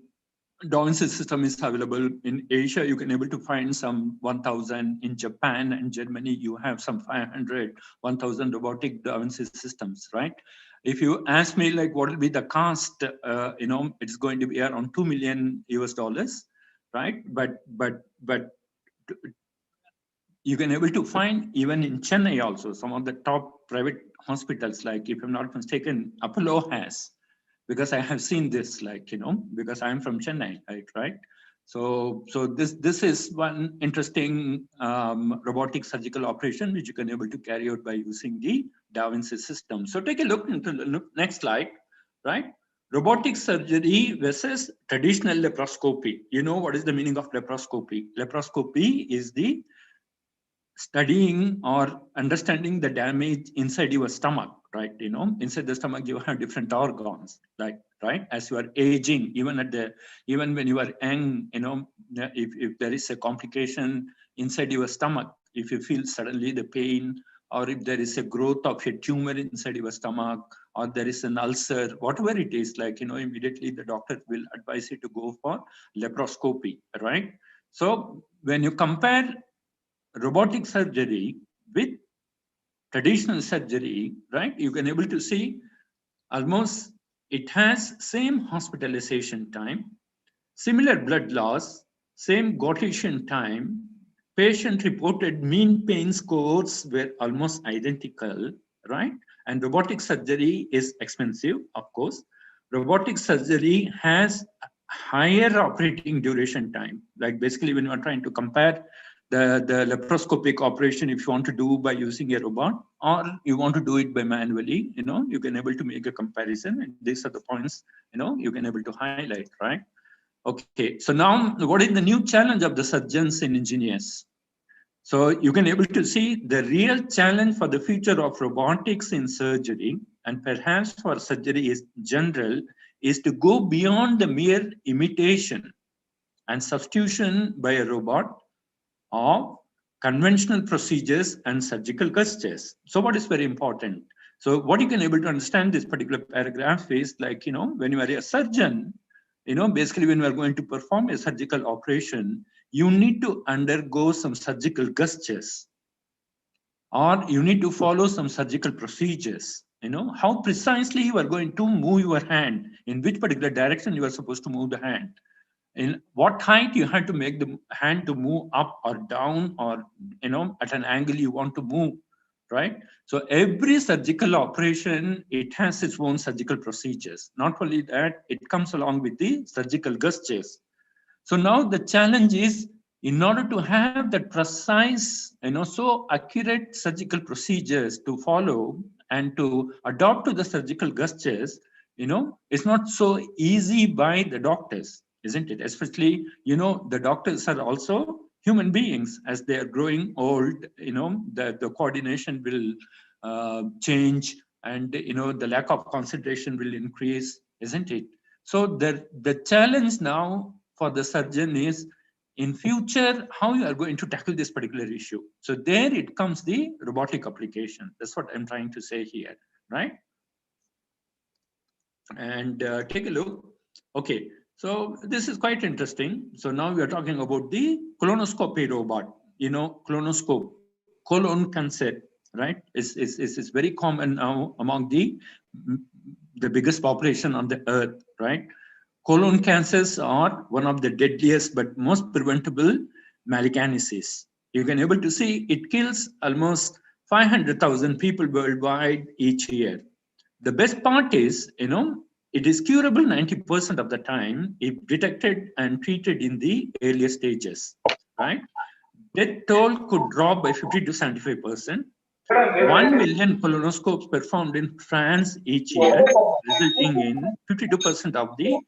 Da Vinci system is available. In Asia, you can able to find some 1,000. In Japan and Germany, you have some 500, 1,000 robotic Da Vinci systems, right? If you ask me, like, what will be the cost, you know, it's going to be around $2 million US, right? But you can able to find even in Chennai also, some of the top private hospitals, like, if I'm not mistaken, Apollo has, because I have seen this, like, you know, because I'm from Chennai, right? So this is one interesting robotic surgical operation which you can able to carry out by using the Da Vinci system. So take a look into the next slide, right? Robotic surgery versus traditional laparoscopy. You know what is the meaning of laparoscopy? Laparoscopy is the studying or understanding the damage inside your stomach, right? You know, inside the stomach you have different organs, like, right? As you are aging, even when you are young, you know, if there is a complication inside your stomach, if you feel suddenly the pain, or if there is a growth of a tumor inside your stomach, or there is an ulcer, whatever it is, like, you know, immediately the doctor will advise you to go for laparoscopy, right? So when you compare robotic surgery with traditional surgery, right, you can able to see almost it has same hospitalization time, similar blood loss, same Gaussian time, patient reported mean pain scores were almost identical, right? And robotic surgery is expensive, of course. Robotic surgery has higher operating duration time. Like, basically, when you are trying to compare the laparoscopic operation, if you want to do by using a robot, or you want to do it by manually, you know, you can able to make a comparison. And these are the points, you know, you can able to highlight, right? Okay, so now what is the new challenge of the surgeons and engineers? So you can able to see the real challenge for the future of robotics in surgery, and perhaps for surgery is general, is to go beyond the mere imitation and substitution by a robot of conventional procedures and surgical gestures. So what is very important? So what you can able to understand this particular paragraph is, like, you know, when you are a surgeon, you know, basically when you are going to perform a surgical operation, you need to undergo some surgical gestures, or you need to follow some surgical procedures. You know, how precisely you are going to move your hand, in which particular direction you are supposed to move the hand, in what height you have to make the hand to move up or down, or, you know, at an angle you want to move, right? So every surgical operation, it has its own surgical procedures. Not only that, it comes along with the surgical gestures. So now the challenge is, in order to have that precise, you know, so accurate surgical procedures to follow and to adopt to the surgical gestures, you know, it's not so easy by the doctors, isn't it? Especially, you know, the doctors are also human beings. As they are growing old, you know, the coordination will change, and, you know, the lack of concentration will increase, isn't it? So the challenge now for the surgeon is, in future, how you are going to tackle this particular issue. So there it comes the robotic application. That's what I'm trying to say here, right? And take a look. Okay, so this is quite interesting. So now we are talking about the colonoscopy robot. You know, colonoscope, colon cancer, right? Is very common now among the biggest population on the earth, right? Colon cancers are one of the deadliest but most preventable malignancies. You can able to see it kills almost 500,000 people worldwide each year. The best part is, you know, it is curable 90% of the time if detected and treated in the earlier stages, right? Death toll could drop by 50 to 75%. 1 million colonoscopes performed in France each year, resulting in 52% of the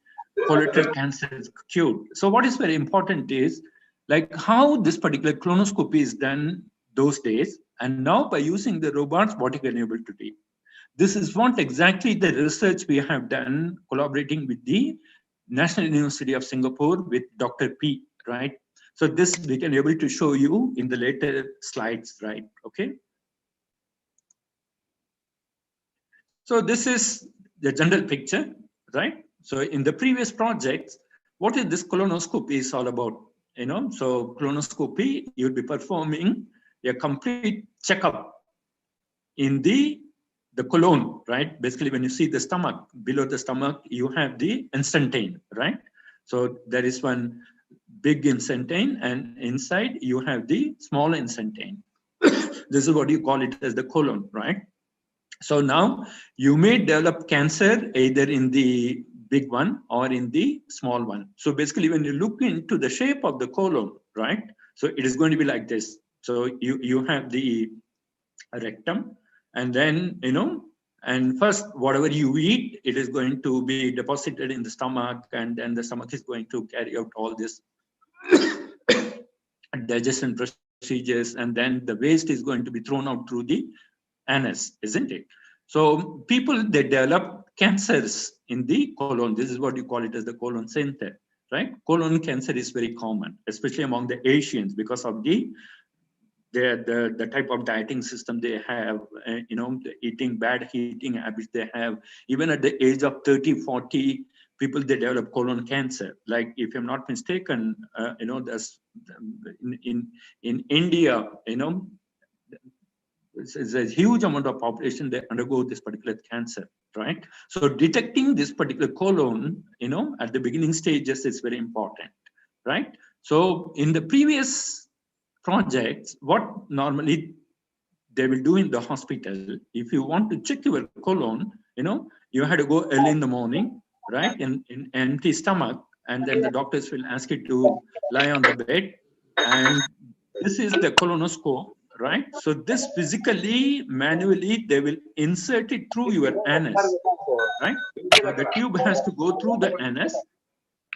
colorectal cancers cured. So what is very important is like how this particular colonoscopy is done those days, and now by using the robots, what you can able to do. This is what exactly the research we have done collaborating with the National University of Singapore with Dr. P, right? So this we can able to show you in the later slides, right? Okay. So this is the general picture, right? So in the previous projects, what is this colonoscopy is all about? You know, so colonoscopy, you'll be performing a complete checkup in the colon, right? Basically, when you see the stomach, below the stomach, you have the instantine, right? So there is one big instantine, and inside you have the small instantine. This is what you call it as the colon, right? So now you may develop cancer either in the big one or in the small one. So basically, when you look into the shape of the colon, right? So it is going to be like this. So you have the rectum, and then, you know, and first, whatever you eat, it is going to be deposited in the stomach, and then the stomach is going to carry out all this digestion procedures, and then the waste is going to be thrown out through the anus, isn't it? So people, they develop cancers in the colon. This is what you call it as the colon center, right? Colon cancer is very common, especially among the Asians, because of the type of dieting system they have, you know, the eating, bad eating habits they have. Even at the age of 30, 40, people, they develop colon cancer. Like, if I'm not mistaken, you know, there's in India, you know, there's a huge amount of population that undergo this particular cancer, right? So detecting this particular colon, you know, at the beginning stages is very important, right? So in the previous projects, what normally they will do in the hospital, if you want to check your colon, you know, you had to go early in the morning, right, in empty stomach, and then the doctors will ask you to lie on the bed, and this is the colonoscope, right? So this physically, manually, they will insert it through your anus, right? So the tube has to go through the anus,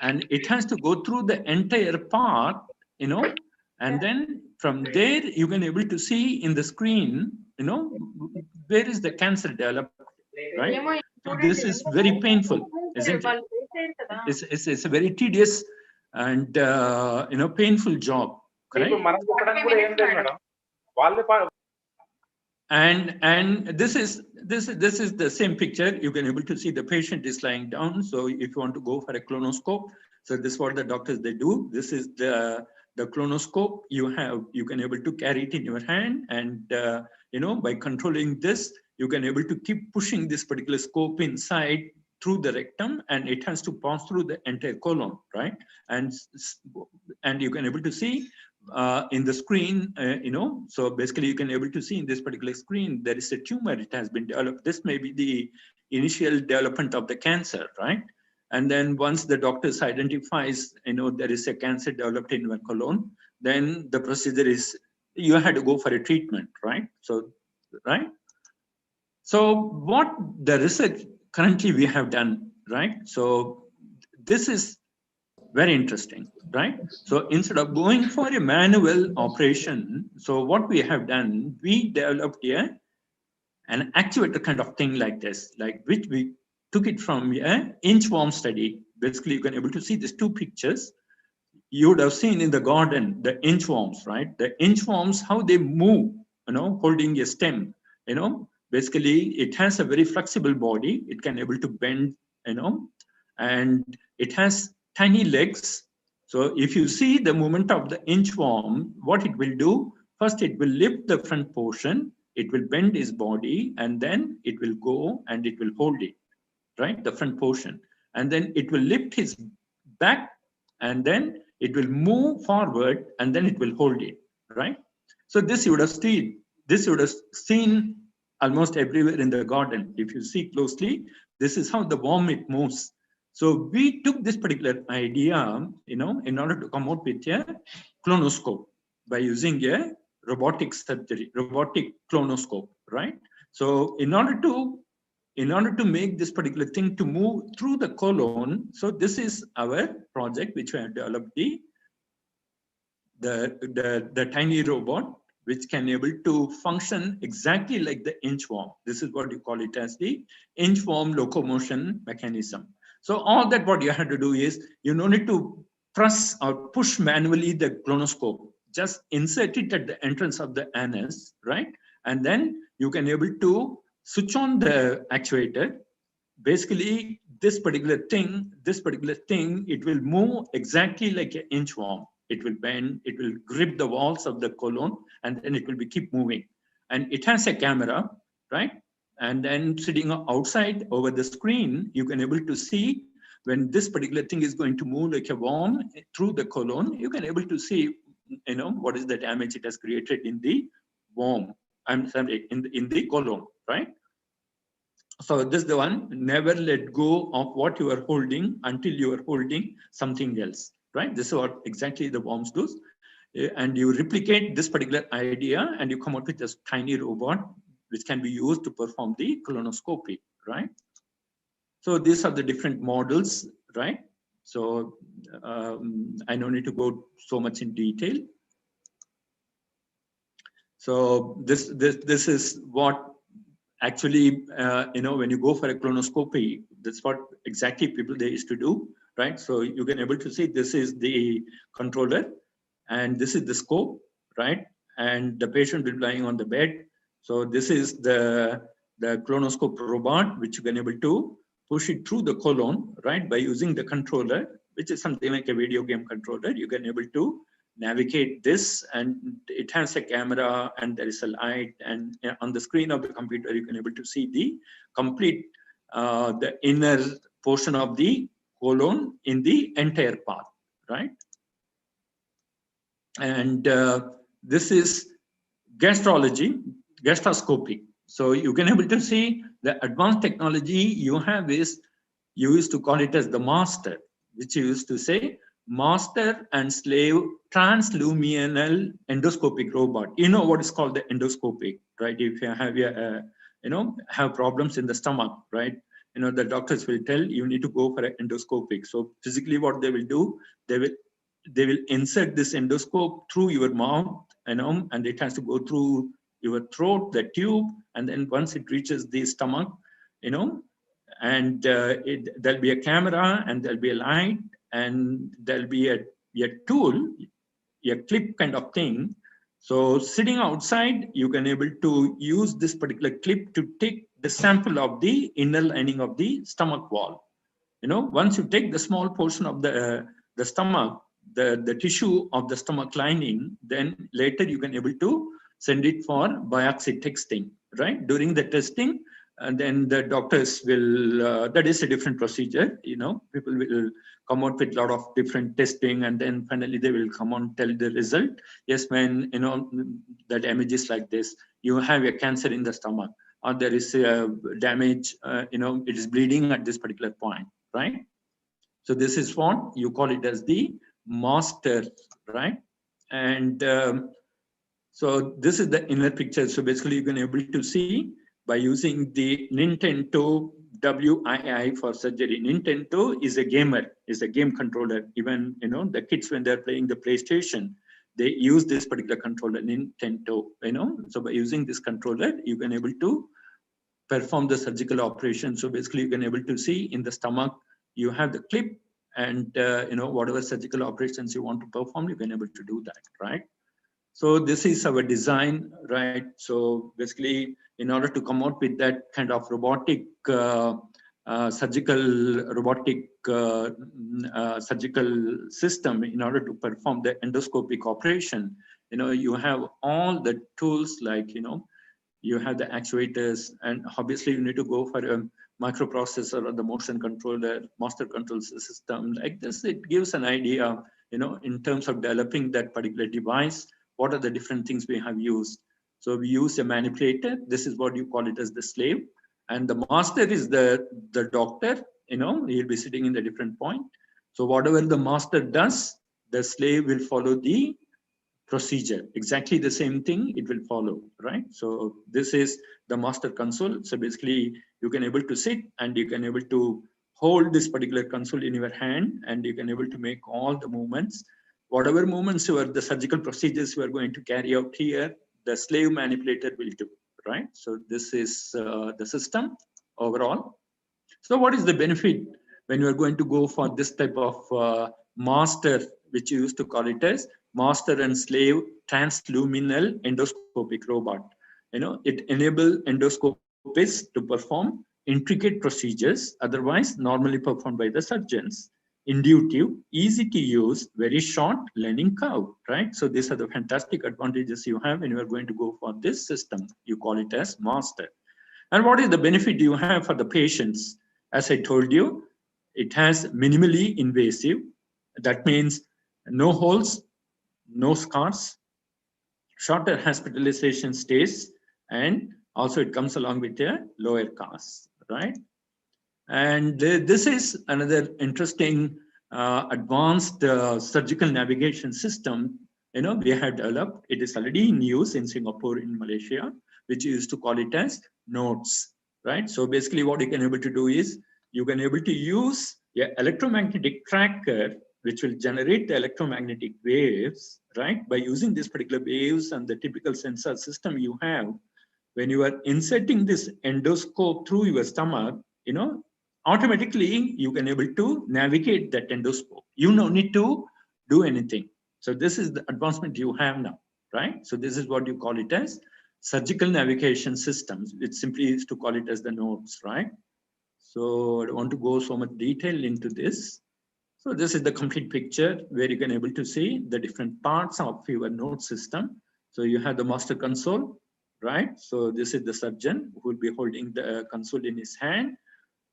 and it has to go through the entire part, you know, and then from there you can able to see in the screen, you know, where is the cancer developed, right? So this is very painful, isn't it? It's a very tedious and you know, painful job, correct? And this is the same picture. You can able to see the patient is lying down. So if you want to go for a colonoscope, so this is what the doctors they do. This is the colonoscope. You can able to carry it in your hand, and you know, by controlling this, you can able to keep pushing this particular scope inside through the rectum, and it has to pass through the entire colon, right? And you can able to see in the screen, you know, so basically you can able to see in this particular screen, there is a tumor, it has been developed. This may be the initial development of the cancer, right? And then once the doctors identifies, you know, there is a cancer developed in your colon, then the procedure is, you had to go for a treatment, right? So, right? So what the research currently we have done, right? So this is very interesting, right? So instead of going for a manual operation, so what we have done, we developed an actuator kind of thing like this, like which we took it from a inchworm study. Basically, you can able to see these two pictures. You would have seen in the garden, the inchworms, right? The inchworms, how they move, you know, holding a stem, you know, basically it has a very flexible body. It can able to bend, you know, and it has tiny legs. So if you see the movement of the inchworm, what it will do, first it will lift the front portion, it will bend his body, and then it will go and it will hold it, right? The front portion. And then it will lift his back, and then it will move forward, and then it will hold it, right? So this you would have seen almost everywhere in the garden. If you see closely, this is how the worm it moves. So we took this particular idea, you know, in order to come out with a colonoscope by using a robotic surgery, robotic colonoscope, right? So in order to make this particular thing to move through the colon, so this is our project which we have developed, the tiny robot which can able to function exactly like the inchworm. This is what you call it as the inchworm locomotion mechanism. So all that what you have to do is you don't need to press or push manually the colonoscope. Just insert it at the entrance of the anus, right? And then you can able to switch on the actuator. Basically, this particular thing, it will move exactly like an inchworm. It will bend, it will grip the walls of the colon, and then it will keep moving. And it has a camera, right? And then sitting outside over the screen, you can able to see when this particular thing is going to move like a worm through the colon, you can able to see, what is the damage it has created in the worm. I'm sorry, in the colon, right? So this is the one, never let go of what you are holding until you are holding something else, right? This is what exactly the worms do. And you replicate this particular idea and you come out with this tiny robot which can be used to perform the colonoscopy, right? So these are the different models, right? So I don't need to go so much in detail. So this is what actually, when you go for a colonoscopy, that's what exactly people they used to do, right? So you can able to see this is the controller and this is the scope, right? And the patient will be lying on the bed. So this is the colonoscope robot, which you can able to push it through the colon, right? By using the controller, which is something like a video game controller. You can able to navigate this, and it has a camera and there is a light, and on the screen of the computer you can able to see the complete the inner portion of the colon in the entire path, right? And this is gastroscopy. So you can able to see the advanced technology you have is, you used to call it as the master, which you used to say master and slave transluminal endoscopic robot. You know what is called the endoscopic, right? If you have have problems in the stomach, right? The doctors will tell you need to go for an endoscopic. So physically what they will do, they will insert this endoscope through your mouth, and it has to go through your throat, the tube, and then once it reaches the stomach, and there'll be a camera and there'll be a light and there'll be a tool, a clip kind of thing. So sitting outside, you can able to use this particular clip to take the sample of the inner lining of the stomach wall. Once you take the small portion of the stomach, the tissue of the stomach lining, then later you can able to send it for biopsy testing, right? During the testing, and then the doctors will, that is a different procedure, people will come out with a lot of different testing, and then finally they will come on tell the result. Yes, when, that image is like this, you have a cancer in the stomach, or there is a damage, it is bleeding at this particular point, right? So this is what you call it as the master, right? And so this is the inner picture. So basically you can able to see by using the Nintendo WII for surgery. Nintendo is a gamer, is a game controller. Even the kids, when they're playing the PlayStation, they use this particular controller, Nintendo. So by using this controller, you can able to perform the surgical operation. So basically, you can able to see in the stomach, you have the clip, and whatever surgical operations you want to perform, you can able to do that, right? So this is our design, right? So basically, in order to come out with that kind of robotic surgical system, in order to perform the endoscopic operation, you have all the tools, like you have the actuators, and obviously you need to go for a microprocessor or the motion controller, master control system like this. It gives an idea, in terms of developing that particular device, what are the different things we have used. So we use a manipulator. This is what you call it as the slave. And the master is the doctor, he'll be sitting in the different point. So whatever the master does, the slave will follow the procedure. Exactly the same thing it will follow, right? So this is the master console. So basically you can able to sit and you can able to hold this particular console in your hand, and you can able to make all the movements. Whatever movements the surgical procedures you are going to carry out here, the slave manipulator will do, right? So this is the system overall. So what is the benefit when you are going to go for this type of master, which you used to call it as master and slave transluminal endoscopic robot? It enables endoscopists to perform intricate procedures otherwise normally performed by the surgeons. Intuitive, easy to use, very short learning curve, right? So these are the fantastic advantages you have when you are going to go for this system. You call it as master. And what is the benefit you have for the patients? As I told you, it has minimally invasive. That means no holes, no scars, shorter hospitalization stays, and also it comes along with a lower cost, right? And this is another interesting advanced surgical navigation system we have developed. It is already in use in Singapore, in Malaysia, which you used to call it as nodes, right? So basically what you can able to do is you can able to use an electromagnetic tracker which will generate the electromagnetic waves, right? By using this particular waves and the typical sensor system you have, when you are inserting this endoscope through your stomach, automatically you can able to navigate that endoscope. You don't need to do anything. So this is the advancement you have now, right? So this is what you call it as surgical navigation systems. It simply is to call it as the nodes, right? So I don't want to go so much detail into this. So this is the complete picture where you can able to see the different parts of your node system. So you have the master console, right? So this is the surgeon who will be holding the console in his hand.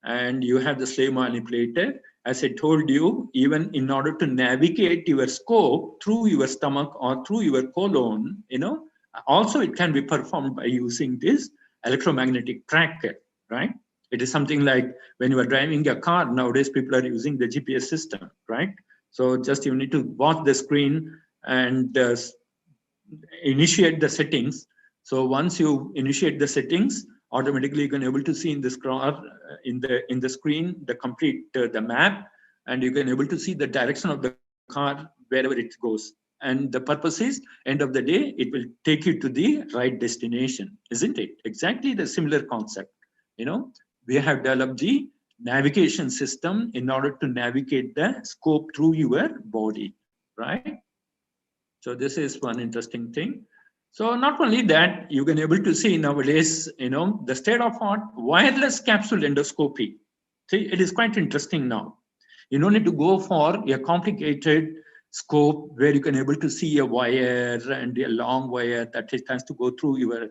And you have the slave manipulator. As I told you, even in order to navigate your scope through your stomach or through your colon, also it can be performed by using this electromagnetic tracker, right? It is something like when you are driving a car, nowadays people are using the GPS system, right? So just you need to watch the screen and initiate the settings. So once you initiate the settings, automatically you can able to see in this in the screen the complete the map, and you can able to see the direction of the car wherever it goes. And the purpose is, end of the day, it will take you to the right destination, isn't it? Exactly the similar concept. We have developed the navigation system in order to navigate the scope through your body, right? So this is one interesting thing. So not only that, you can able to see nowadays, the state of art wireless capsule endoscopy. See, it is quite interesting now. You don't need to go for a complicated scope where you can able to see a wire and a long wire that it has to go through your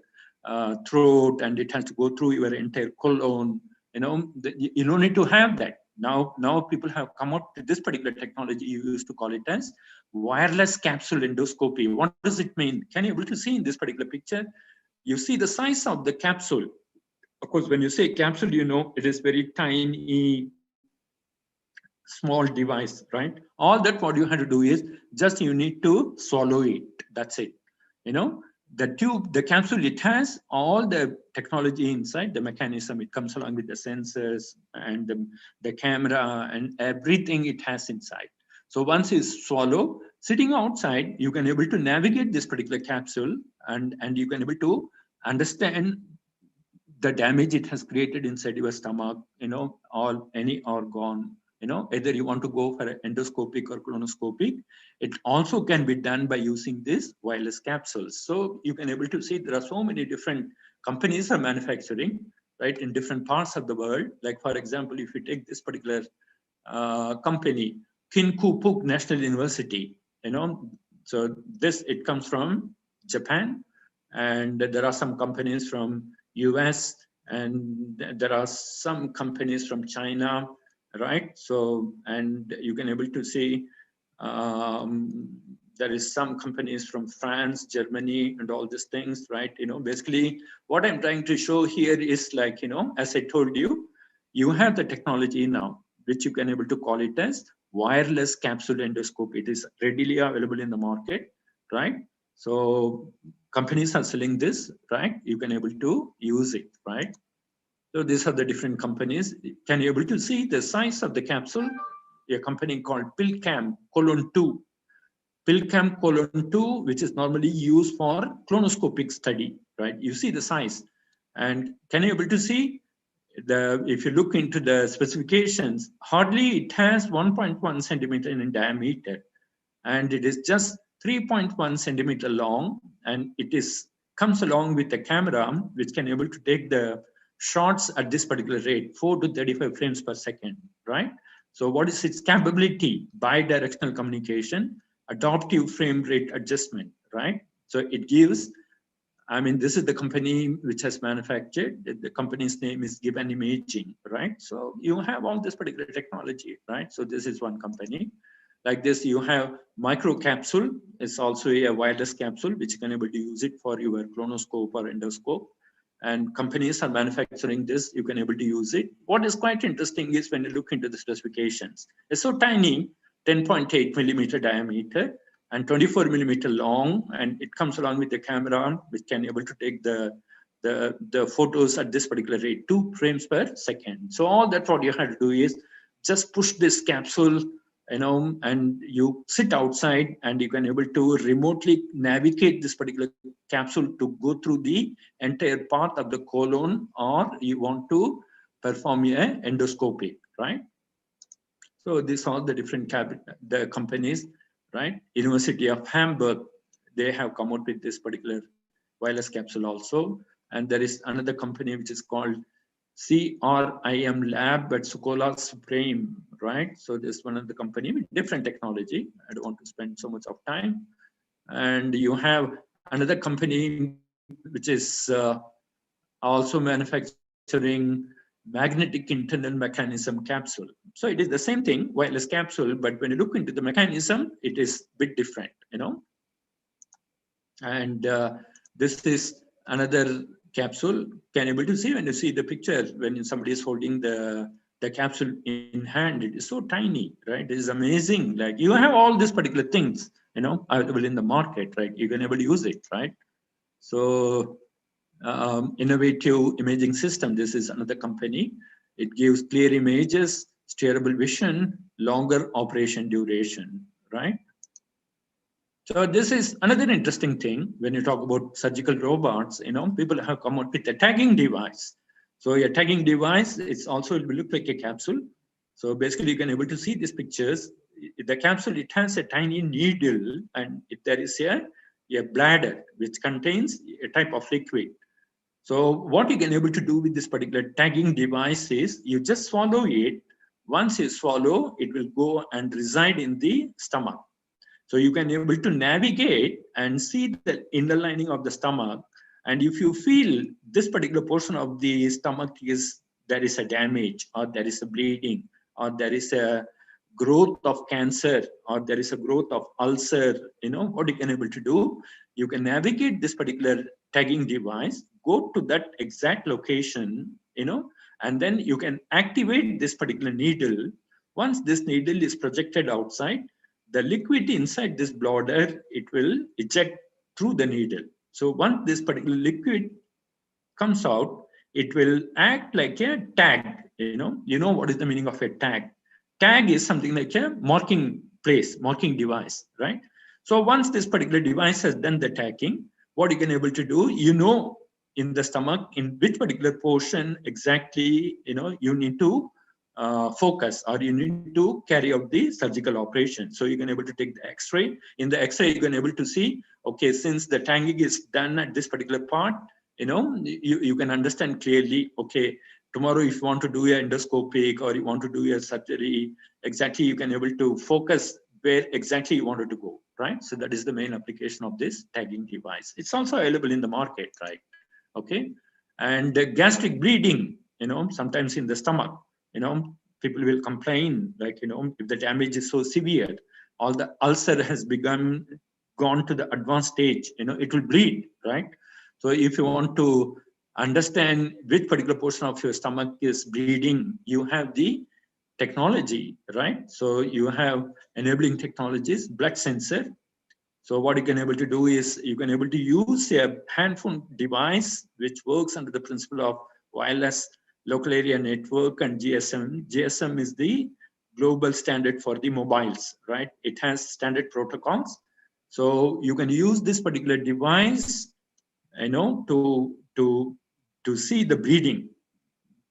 throat and it has to go through your entire colon. You don't need to have that. Now people have come up with this particular technology. You used to call it as wireless capsule endoscopy. What does it mean? Can you able to see in this particular picture? You see the size of the capsule. Of course, when you say capsule, it is very tiny, small device, right? All that what you have to do is just you need to swallow it. That's it. The tube, the capsule, it has all the technology inside, the mechanism. It comes along with the sensors and the camera and everything it has inside. So once you swallow, sitting outside, you can able to navigate this particular capsule and you can able to understand the damage it has created inside your stomach, or any organ. Either you want to go for endoscopic or colonoscopic, it also can be done by using this wireless capsules. So you can able to see there are so many different companies are manufacturing, right, in different parts of the world. Like for example, if you take this particular company, Kinkoopuk National University, so it comes from Japan, and there are some companies from US, and there are some companies from China, right? So, and you can able to see there is some companies from France, Germany, and all these things, right? Basically what I'm trying to show here is like, as I told you, you have the technology now, which you can able to call it as wireless capsule endoscopy. It is readily available in the market, right? So companies are selling this, right? You can able to use it, right? So these are the different companies. Can you able to see the size of the capsule? A company called PillCam colon 2. PillCam colon 2, which is normally used for colonoscopic study, right? You see the size. And can you able to see if you look into the specifications, hardly it has 1.1 centimeter in diameter, and it is just 3.1 centimeter long, and it comes along with a camera which can able to take the shots at this particular rate, 4 to 35 frames per second, right? So what is its capability? Bi-directional communication, adaptive frame rate adjustment, right? So it gives, I mean, this is the company which has manufactured. The company's name is Given Imaging, right? So you have all this particular technology, right? So this is one company. Like this, you have microcapsule. It's also a wireless capsule, which you can able to use it for your colonoscope or endoscope. And companies are manufacturing this. You can able to use it. What is quite interesting is when you look into the specifications, it's so tiny, 10.8 millimeter diameter and 24 millimeter long, and it comes along with the camera, which can able to take the photos at this particular rate, 2 frames per second. So all that what you have to do is just push this capsule, you know, and you sit outside and you can able to remotely navigate this particular capsule to go through the entire part of the colon, or you want to perform a endoscopy, right? So these are the different the companies, right? University of Hamburg, they have come out with this particular wireless capsule also. And there is another company which is called CRIM Lab at Sukola Supreme, right? So this is one of the company with different technology. I don't want to spend so much of time. And you have another company which is also manufacturing magnetic internal mechanism capsule. So it is the same thing, wireless capsule, but when you look into the mechanism, it is a bit different, you know. And this is another capsule. Can you able to see when you see the picture, when somebody is holding the capsule in hand, it is so tiny, right? It is amazing. Like you have all these particular things, you know, available in the market, right? You can able to use it, right? So innovative imaging system, this is another company. It gives clear images, steerable vision, longer operation duration, right? So this is another interesting thing when you talk about surgical robots. You know, people have come out with a tagging device. So a tagging device, it's also, it will look like a capsule. So basically you can able to see these pictures. The capsule, it has a tiny needle, and there is a bladder which contains a type of liquid. So what you can able to do with this particular tagging device is you just swallow it. Once you swallow, it will go and reside in the stomach. So you can able to navigate and see the inner lining of the stomach. And if you feel this particular portion of the stomach there is a damage, or there is a bleeding, or there is a growth of cancer, or there is a growth of ulcer, you know, what you can able to do, you can navigate this particular tagging device, go to that exact location, you know, and then you can activate this particular needle. Once this needle is projected outside, the liquid inside this bladder, it will eject through the needle. So once this particular liquid comes out, it will act like a tag. You know what is the meaning of a tag? Tag is something like a marking place, marking device, right? So once this particular device has done the tagging, what you can able to do, you know, in the stomach, in which particular portion exactly, you know, you need to focus, or you need to carry out the surgical operation. So you can able to take the X-ray. In the X-ray, you can able to see, okay, since the tagging is done at this particular part, you know, you can understand clearly, okay, tomorrow if you want to do an endoscopic or you want to do a surgery, exactly you can able to focus where exactly you wanted to go, right? So that is the main application of this tagging device. It's also available in the market, right? Okay. And gastric bleeding, you know, sometimes in the stomach, you know, people will complain, like, you know, if the damage is so severe, all the ulcer has gone to the advanced stage, you know, it will bleed, right? So if you want to understand which particular portion of your stomach is bleeding, you have the technology, right? So you have enabling technologies, blood sensor, So what you can able to do is you can able to use a handphone device which works under the principle of wireless local area network and GSM. GSM is the global standard for the mobiles, right? It has standard protocols. So you can use this particular device, to see the bleeding.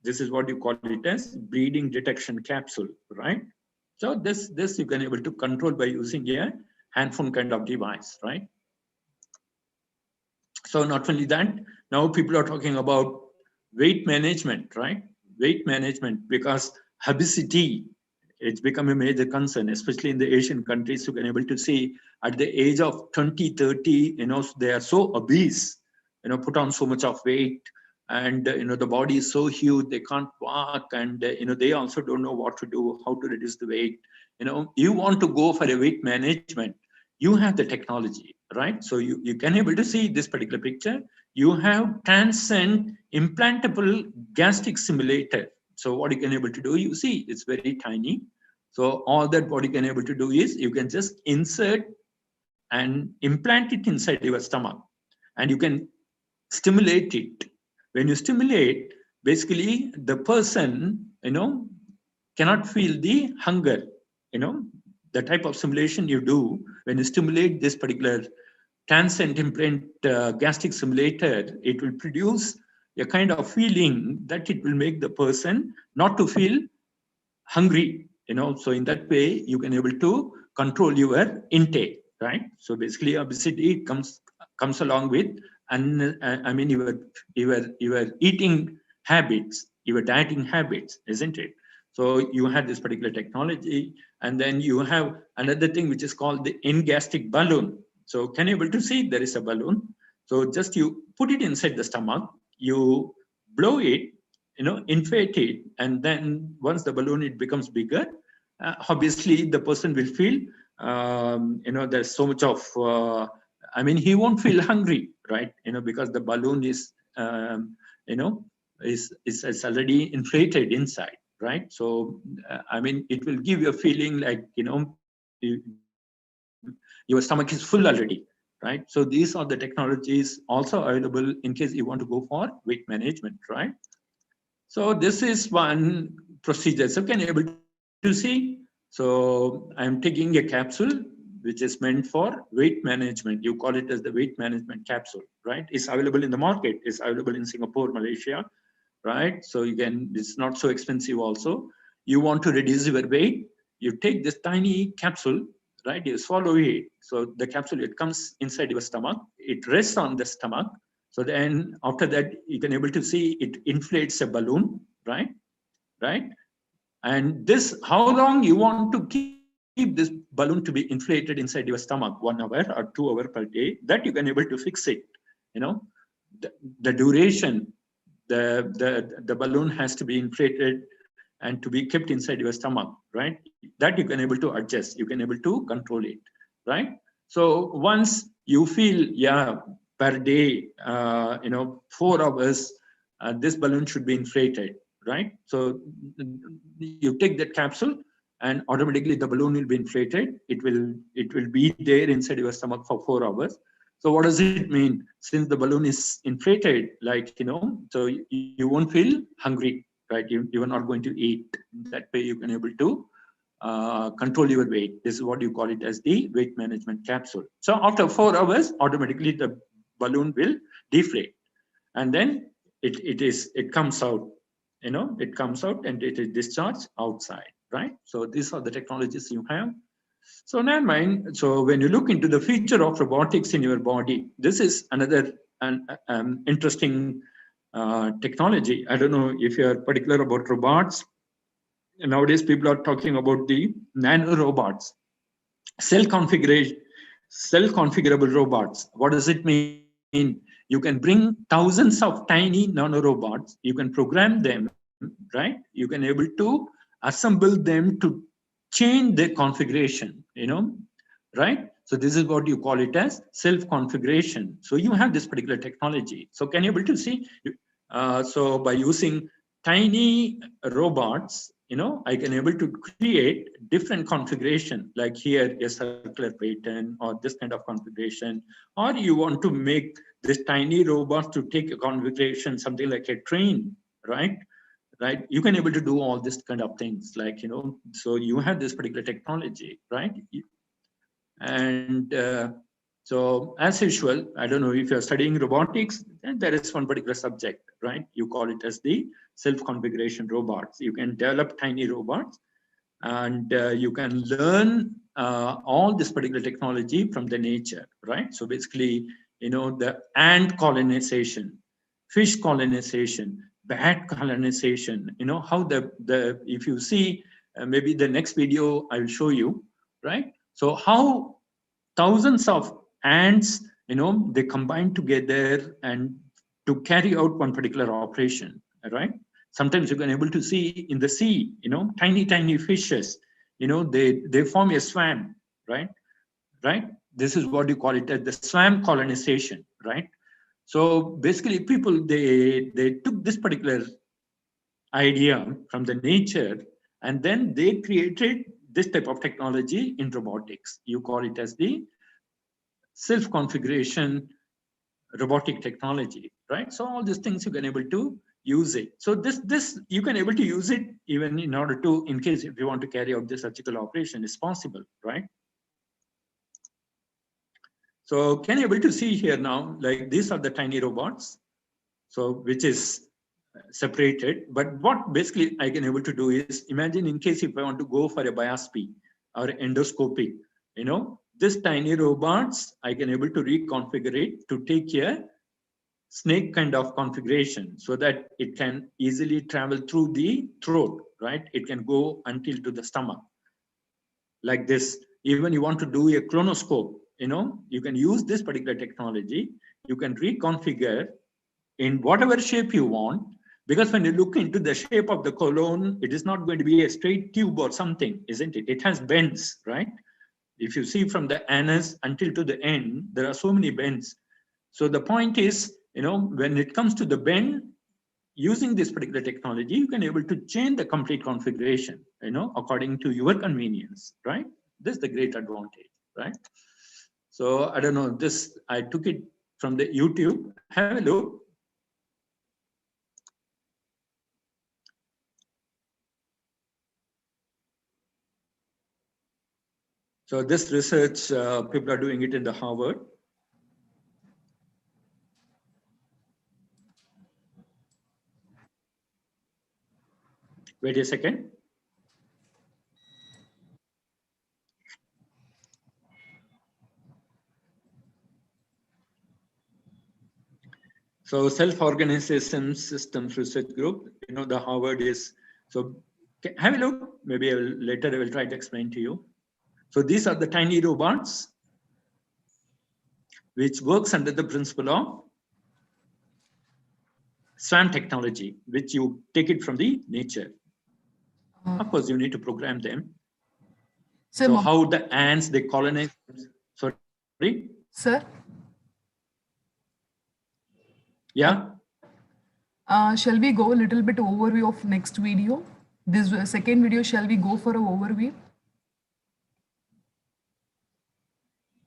This is what you call it as bleeding detection capsule, right? So this you can able to control by using a handphone kind of device, right? So not only that, now people are talking about weight management, right? Weight management, because obesity, it's become a major concern, especially in the Asian countries. You can able to see at the age of 20, 30, they are so obese, put on so much of weight, and the body is so huge they can't walk, and they also don't know what to do, how to reduce the weight. You want to go for a weight management, you have the technology, right? So you can able to see this particular picture. You have Transcend implantable gastric simulator. So what you can able to do, you see it's very tiny. So all that what you can able to do is you can just insert and implant it inside your stomach, and you can stimulate it. When you stimulate, basically the person, cannot feel the hunger. The type of stimulation you do when you stimulate this particular Transcend implant gastric simulator, it will produce a kind of feeling that it will make the person not to feel hungry. So in that way you can able to control your intake, right? So basically obesity comes along with, and your eating habits, your dieting habits, isn't it? So you have this particular technology, and then you have another thing which is called the in-gastric balloon. So can you able to see there is a balloon? So just you put it inside the stomach, you blow it, inflate it, and then once the balloon it becomes bigger, obviously the person will feel, there's so much of, he won't feel hungry, right? Because the balloon is, is already inflated inside, right? So, it will give you a feeling like, your stomach is full already, right? So these are the technologies also available in case you want to go for weight management, right? So this is one procedure. So can you able to see? So I'm taking a capsule which is meant for weight management. You call it as the weight management capsule, right? It's available in the market. It's available in Singapore, Malaysia, right? So you can, it's not so expensive also. You want to reduce your weight, you take this tiny capsule, right? You swallow it. So the capsule, it comes inside your stomach. It rests on the stomach. So then after that, you can able to see it inflates a balloon, right? Right? And this, how long you want to keep this balloon to be inflated inside your stomach, 1 hour or 2 hours per day, that you can able to fix it. The duration, the balloon has to be inflated and to be kept inside your stomach, right? That you can able to adjust, you can able to control it, right? So once you feel, yeah, per day, 4 hours, this balloon should be inflated, right? So you take that capsule and automatically the balloon will be inflated. It will be there inside your stomach for 4 hours. So what does it mean? Since the balloon is inflated, like, so you won't feel hungry, right? You are not going to eat. That way you can able to control your weight. This is what you call it as the weight management capsule. So after 4 hours, automatically the balloon will deflate. And then it comes out, it comes out and it is discharged outside, right? So these are the technologies you have. So never mind. So when you look into the future of robotics in your body, this is another interesting technology. I don't know if you are particular about robots. Nowadays, people are talking about the nano robots, self-configurable robots. What does it mean? You can bring thousands of tiny nano robots. You can program them, right? You can able to assemble them to change their configuration, right? So this is what you call it as self-configuration. So you have this particular technology. So can you able to see? So by using tiny robots, I can able to create different configuration, like here a circular pattern or this kind of configuration, or you want to make this tiny robot to take a configuration, something like a train, right? Right? You can able to do all this kind of things, like, so you have this particular technology, right? And so as usual, I don't know if you're studying robotics, then there is one particular subject, right? You call it as the self-configuration robots. You can develop tiny robots, and you can learn all this particular technology from the nature, right? So basically, the ant colonization, fish colonization, bat colonization, how if you see, maybe the next video I'll show you, right? So how thousands of ants, they combine together and to carry out one particular operation, right? Sometimes you can able to see in the sea, tiny fishes, they form a swarm, right? Right? This is what you call it as the swarm colonization, right? So basically people, they took this particular idea from the nature, and then they created this type of technology in robotics. You call it as the self-configuration robotic technology, right? So all these things you can able to use it. So this you can able to use it even in order to, in case if you want to carry out the surgical operation, is possible, right? So can you able to see here now, like these are the tiny robots, so which is separated. But what basically I can able to do is, imagine in case if I want to go for a biopsy or endoscopy, this tiny robots, I can able to reconfigure it to take a snake kind of configuration, so that it can easily travel through the throat, right? It can go until to the stomach, like this. Even you want to do a colonoscope, you can use this particular technology. You can reconfigure in whatever shape you want, because when you look into the shape of the colon, it is not going to be a straight tube or something, isn't it? It has bends, right? If you see from the anus until to the end, there are so many bends. So the point is, when it comes to the bend, using this particular technology, you can able to change the complete configuration, according to your convenience, right? This is the great advantage, right? So I don't know, this, I took it from the YouTube. Have a look. So this research, people are doing it in the Harvard. Wait a second. So self-organization systems research group, the Harvard is, so have a look. Maybe later I will try to explain to you. So these are the tiny robots, which works under the principle of swarm technology, which you take it from the nature. Of course, you need to program them. So how the ants, they colonize, sorry? Sir? Yeah? Shall we go a little bit overview of next video? This second video, shall we go for an overview?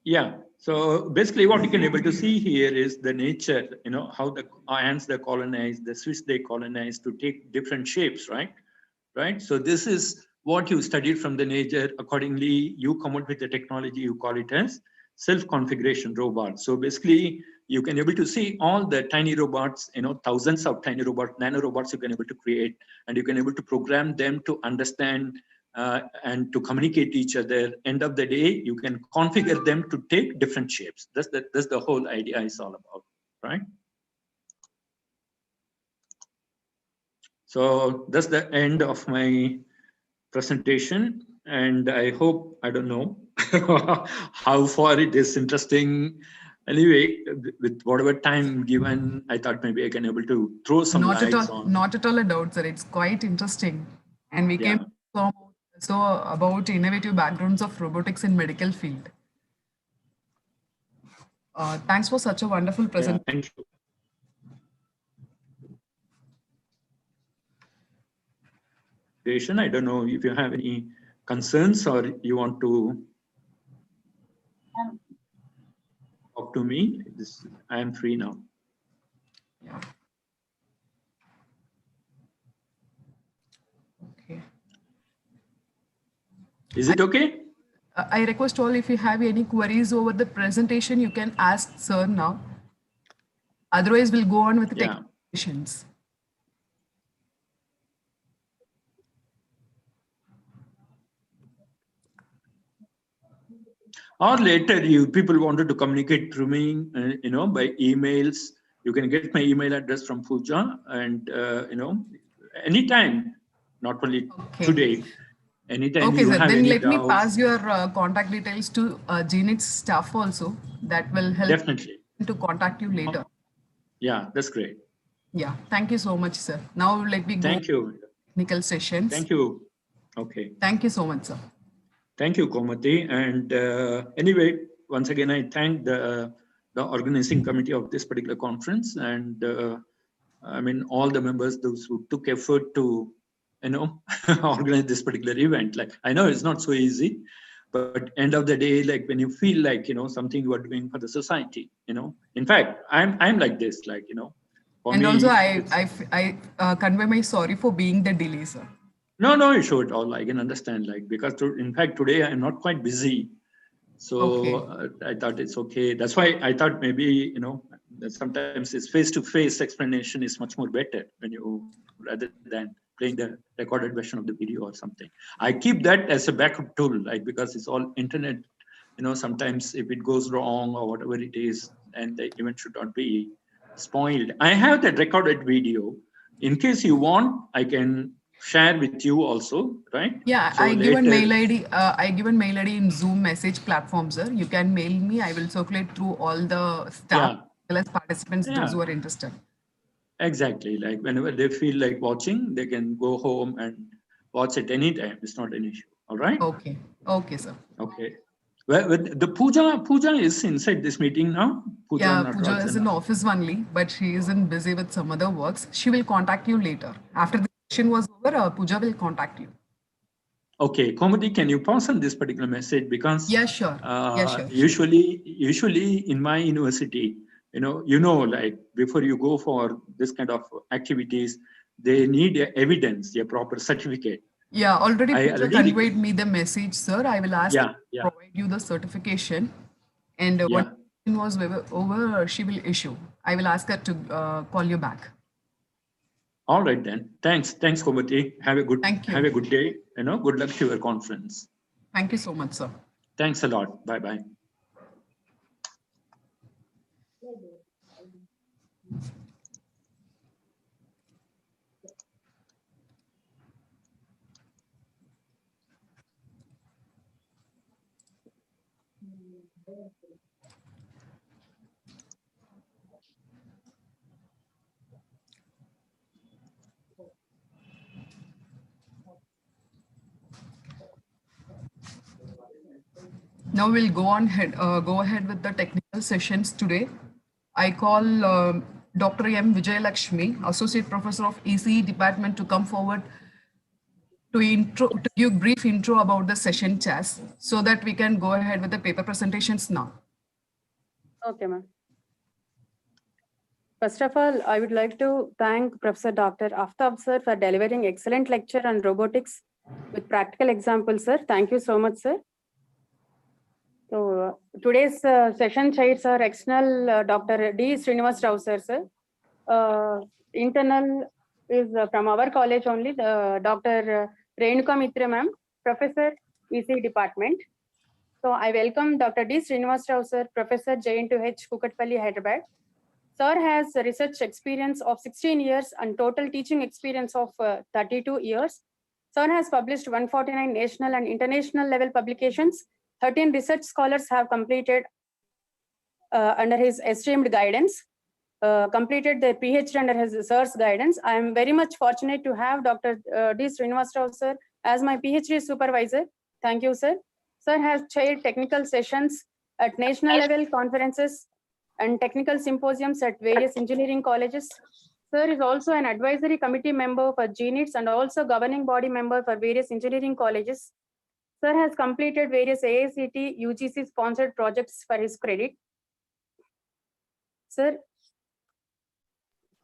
Yeah. So basically what you can able to see here is the nature, how the ants they colonize, the Swiss they colonize to take different shapes, right? Right. So this is what you studied from the nature. Accordingly, you come out with the technology, you call it as self-configuration robot. So basically you can able to see all the tiny robots, thousands of tiny robots, nano robots you can able to create, and you can able to program them to understand and to communicate each other. End of the day, you can configure them to take different shapes. That's the whole idea is all about, right? So that's the end of my presentation, and I hope, I don't know how far it is interesting. Anyway, with whatever time given, I thought maybe I can able to throw some lights on. Not at all a doubt, sir. It's quite interesting. And we came so about innovative backgrounds of robotics in medical field. Thanks for such a wonderful presentation. Yeah, thank you. situation. I don't know if you have any concerns or you want to talk to me. I am free now. Yeah. Okay. Is it okay? I request all, if you have any queries over the presentation, you can ask sir now. Otherwise, we'll go on with the Yeah. technical questions. Or later, you people wanted to communicate through me, by emails. You can get my email address from Pooja, and anytime, not only Okay. today. Anytime Okay, you sir. have Then any let me doubts, pass your contact details to GNIT's staff also. That will help definitely. to contact you later. Yeah, that's great. Yeah. Thank you so much, sir. Now let me go Thank you. technical sessions. Thank you. Okay. Thank you so much, sir. Thank you, Komati. And anyway, once again, I thank the organizing committee of this particular conference, and all the members, those who took effort to, organize this particular event. Like, I know it's not so easy, but end of the day, like when you feel like, something you are doing for the society, in fact, I'm like this, like, for And me, also, I convey my sorry for being the delay, sir. No issue at all. I can understand, like, because in fact, today I'm not quite busy. So Okay. I thought it's okay. That's why I thought maybe, that sometimes this face-to-face explanation is much more better rather than playing the recorded version of the video or something. I keep that as a backup tool, like, because it's all internet, sometimes if it goes wrong or whatever it is, and the event should not be spoiled. I have that recorded video. In case you want, I can share with you also, right? Yeah, So I given later, mail ID. I given mail ID in Zoom message platform, sir. You can mail me. I will circulate through all the staff yeah, as well as participants, those yeah. who are interested. Exactly. Like whenever they feel like watching, they can go home and watch at any time. It's not an issue. All right. Okay. Okay, sir. Okay. Well, the Pooja is inside this meeting now. Yeah, Pooja is in Natarajana. office only, but she isn't busy with some other works. She will contact you later. After the session was over, Pooja will contact you. Okay, Komati, can you pass on this particular message? Because Yeah, sure. Yeah, sure. usually in my university, like before you go for this kind of activities, they need evidence, a proper certificate. Yeah, already I Pooja already, conveyed me the message, sir. I will ask her yeah, to provide you the certification. And yeah. once the session was over, she will issue. I will ask her to call you back. All right then. Thanks, Komati. Thank you. Have a good day. Good luck to your conference. Thank you so much, sir. Thanks a lot. Bye bye. Now we'll go ahead with the technical sessions today. I call Dr. M. Vijay Lakshmi, Associate Professor of ECE Department, to come forward to give brief intro about the session chairs so that we can go ahead with the paper presentations now. Okay, ma'am. First of all, I would like to thank Professor Dr. Aftab sir for delivering excellent lecture on robotics with practical examples, sir. Thank you so much, sir. So today's session chairs are external Dr. D. Srinivas Rao sir. Internal is from our college only, the Dr. Renuka Mitra ma'am, Professor EC Department. So I welcome Dr. D. Srinivas Rao sir, Professor J&H Kukatpalli, Hyderabad. Sir has research experience of 16 years and total teaching experience of 32 years. Sir has published 149 national and international level publications. 13 research scholars have completed under his esteemed guidance, completed their PhD under his sir's guidance. I am very much fortunate to have Dr. D. Srinivas Rao sir as my PhD supervisor. Thank you, sir. Sir has chaired technical sessions at national level conferences and technical symposiums at various engineering colleges. Sir is also an advisory committee member for GNITS and also governing body member for various engineering colleges. Sir has completed various AICT UGC sponsored projects for his credit. Sir,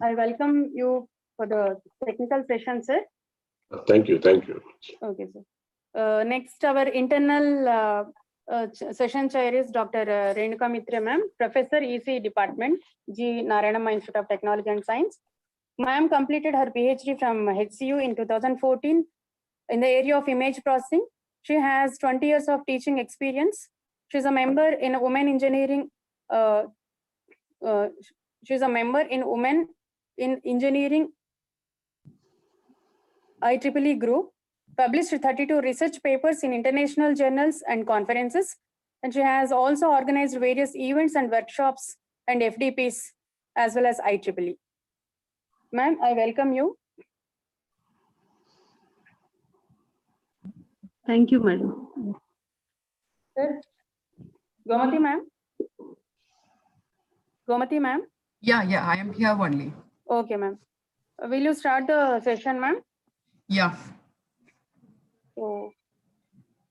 I welcome you for the technical session, sir. Thank you. Thank you. Okay, sir. Next, our internal session chair is Dr. Renuka Mitra, ma'am, Professor EC Department, G. Narayanamma Institute of Technology and Science. Ma'am completed her PhD from HCU in 2014 in the area of image processing. She has 20 years of teaching experience. She's a member in Women Engineering. She's a member in Women in Engineering IEEE group, published 32 research papers in international journals and conferences. And she has also organized various events and workshops and FDPs as well as IEEE. Ma'am, I welcome you. Thank you, madam. Sir, Gomati ma'am. Gomati ma'am. Yeah, I am here only. Okay, ma'am. Will you start the session, ma'am? Yeah. So,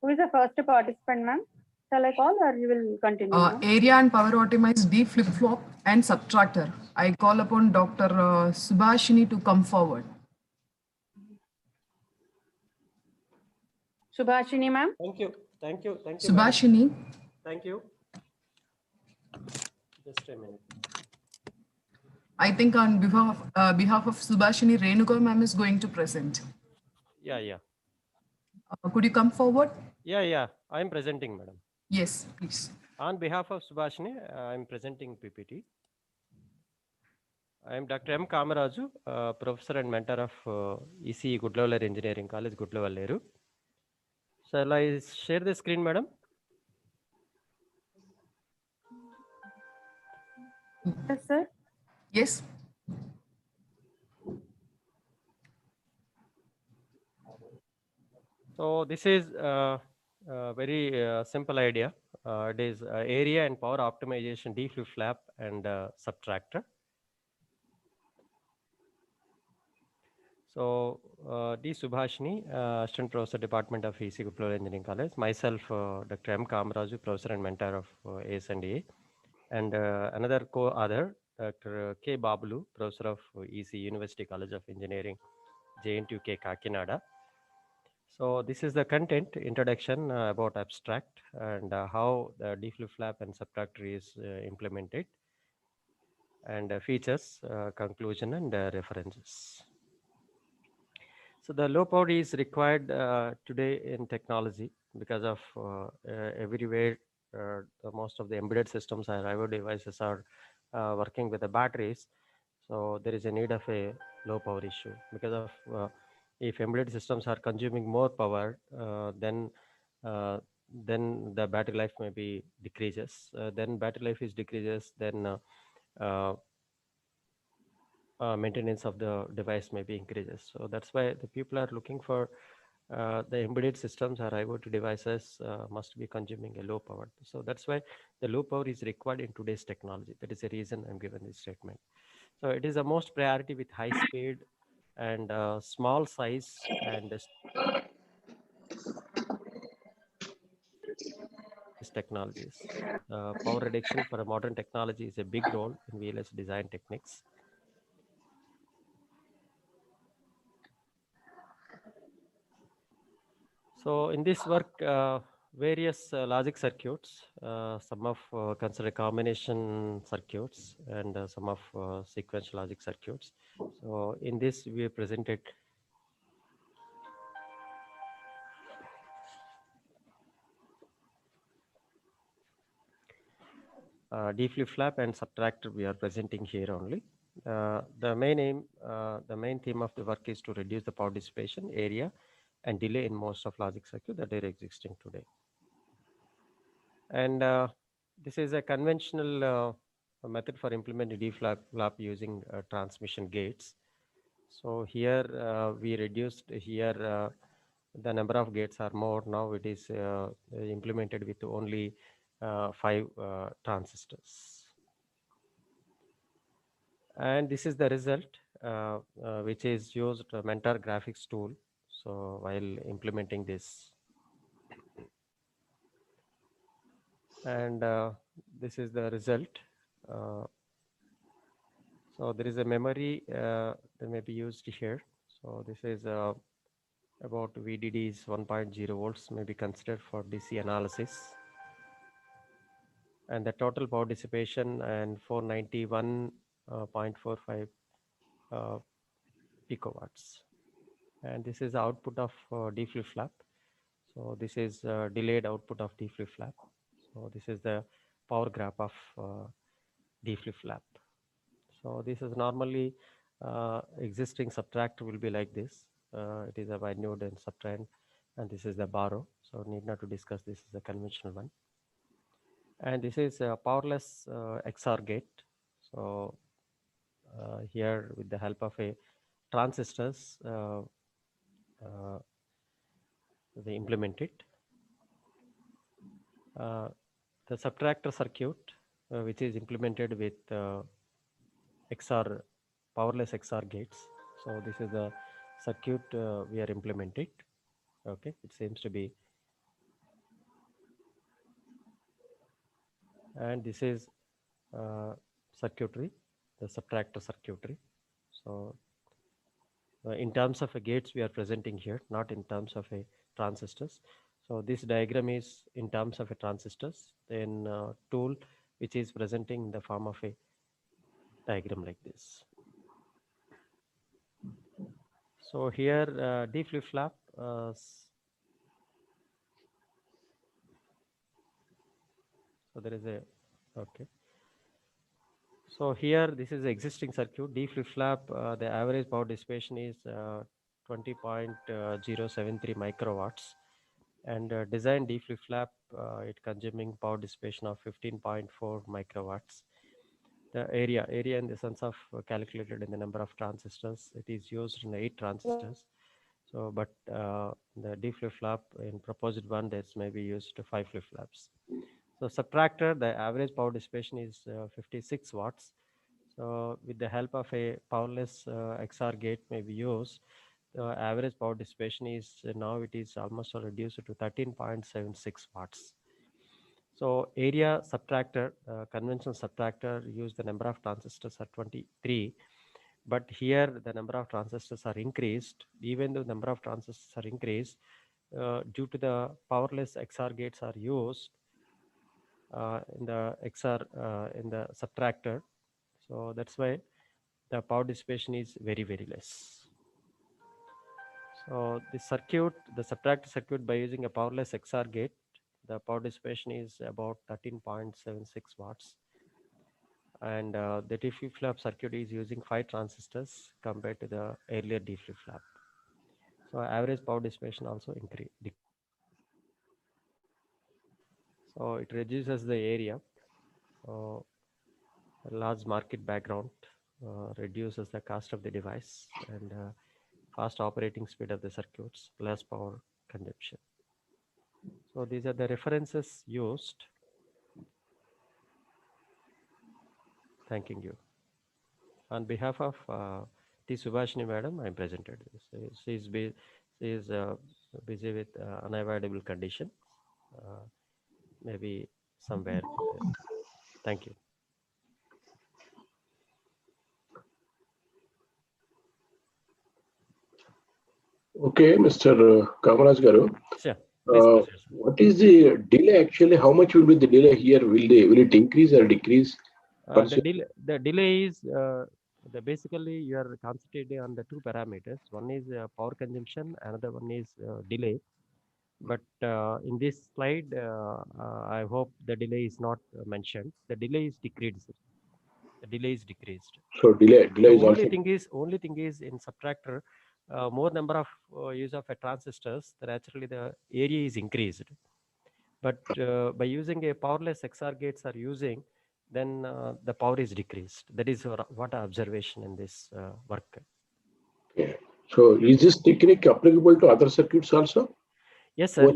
who is the first participant, ma'am? Shall I call or you will continue? ma'am? Area and power optimized D flip-flop and subtractor. I call upon Dr. Subhashini to come forward. Subhashini, ma'am. Thank you. Thank you. Thank you. Subhashini. Madam. Thank you. Just a minute. I think on behalf of Subhashini, Renuka ma'am is going to present. Yeah. Could you come forward? Yeah. I am presenting, madam. Yes, please. On behalf of Subhashini, I am presenting PPT. I am Dr. M. Kamaraju, professor and mentor of ECE Gudlavalleru Engineering College, Gudlavalleru. Shall I share the screen, madam? Yes, sir. Yes. So this is a very simple idea. It is area and power optimization, D flip-flap and subtractor. So D. Subhashini, Assistant Professor, Department of EC Gudlavalleru Engineering College. Myself, Dr. M. Kamaraju, Professor and Mentor of AS&A. And another co-author, Dr. K. Babulu, Professor of EC, University College of Engineering, JNTUK, Kakinada. So this is the content introduction about abstract and how the D flip-flap and subtractor is implemented, and features, conclusion, and references. So the low power is required today in technology because of everywhere most of the embedded systems or IO devices are working with the batteries. So there is a need of a low power issue because of if embedded systems are consuming more power, then the battery life may be decreases. Then battery life is decreases, then maintenance of the device may be increases. So that's why the people are looking for the embedded systems or IoT devices must be consuming a low power. So that's why the low power is required in today's technology. That is the reason I'm given this statement. So it is the most priority with high speed and small size and technologies. Power reduction for a modern technology is a big role in VLS design techniques. So in this work, various logic circuits, some of consider combination circuits and some of sequential logic circuits. So in this we have presented D flip-flap and subtractor we are presenting here only. The main theme of the work is to reduce the power dissipation, area, and delay in most of logic circuit that are existing today. And this is a conventional method for implementing D flip-flap using transmission gates. So here we reduced here the number of gates are more. Now it is implemented with only 5 transistors. And this is the result. which is used Mentor graphics tool. So while implementing this, and this is the result. So there is a memory that may be used here. So this is about VDD is 1.0 volts may be considered for DC analysis. And the total power dissipation and 491.45 picowatts. And this is the output of D flip-flop. So this is delayed output of D flip-flop. So this is the power graph of D flip-flop. So this is normally existing subtractor will be like this. It is a binode and subtrahend, and this is the borrow. So need not to discuss. This is the conventional one. And this is a powerless XOR gate. So here with the help of a transistors, they implement it. The subtractor circuit, which is implemented with XOR, powerless XOR gates. So this is the circuit we are implementing. Okay, it seems to be. And this is circuitry, the subtractor circuitry. So in terms of a gates we are presenting here, not in terms of a transistors. So this diagram is in terms of a transistors, then tool which is presenting in the form of a diagram like this. So here D flip-flop, so there is a, okay. So here this is the existing circuit. D flip-flop, the average power dissipation is 20.073 microwatts. And design D flip-flop, it consuming power dissipation of 15.4 microwatts. The area in the sense of calculated in the number of transistors, it is used in 8 transistors. So, but the D flip-flop in proposed one, that's maybe used to 5 flip-flops. So subtractor, the average power dissipation is 56 watts. So with the help of a powerless XOR gate may be used, the average power dissipation is now it is almost reduced to 13.76 watts. So area subtractor, conventional subtractor use the number of transistors are 23, but here the number of transistors are increased. Even though the number of transistors are increased, due to the powerless XOR gates are used in the XOR in the subtractor. So that's why the power dissipation is very, very less. So the circuit, the subtractor circuit by using a powerless XOR gate, the power dissipation is about 13.76 watts. And the D flip-flop circuit is using 5 transistors compared to the earlier D flip-flop. So average power dissipation also increase. So it reduces the area. So large market background reduces the cost of the device, and fast operating speed of the circuits, less power consumption. So these are the references used. Thanking you. On behalf of T. Subhashini Madam, I presented this. She is busy with unavoidable condition, maybe somewhere. Thank you. Okay, Mr. Kamaraj Garu. Sure. What is the delay actually? How much will be the delay here? Will it increase or decrease? The delay is basically you are concentrating on the 2 parameters. One is power consumption, another one is delay. But in this slide, I hope the delay is not mentioned. The delay is decreased. The delay is decreased. So delay the is only thing is in subtractor, more number of use of a transistors, then actually the area is increased. But by using a powerless XOR gates are using, then the power is decreased. That is what observation in this work. Okay. So is this technique applicable to other circuits also? Yes, sir.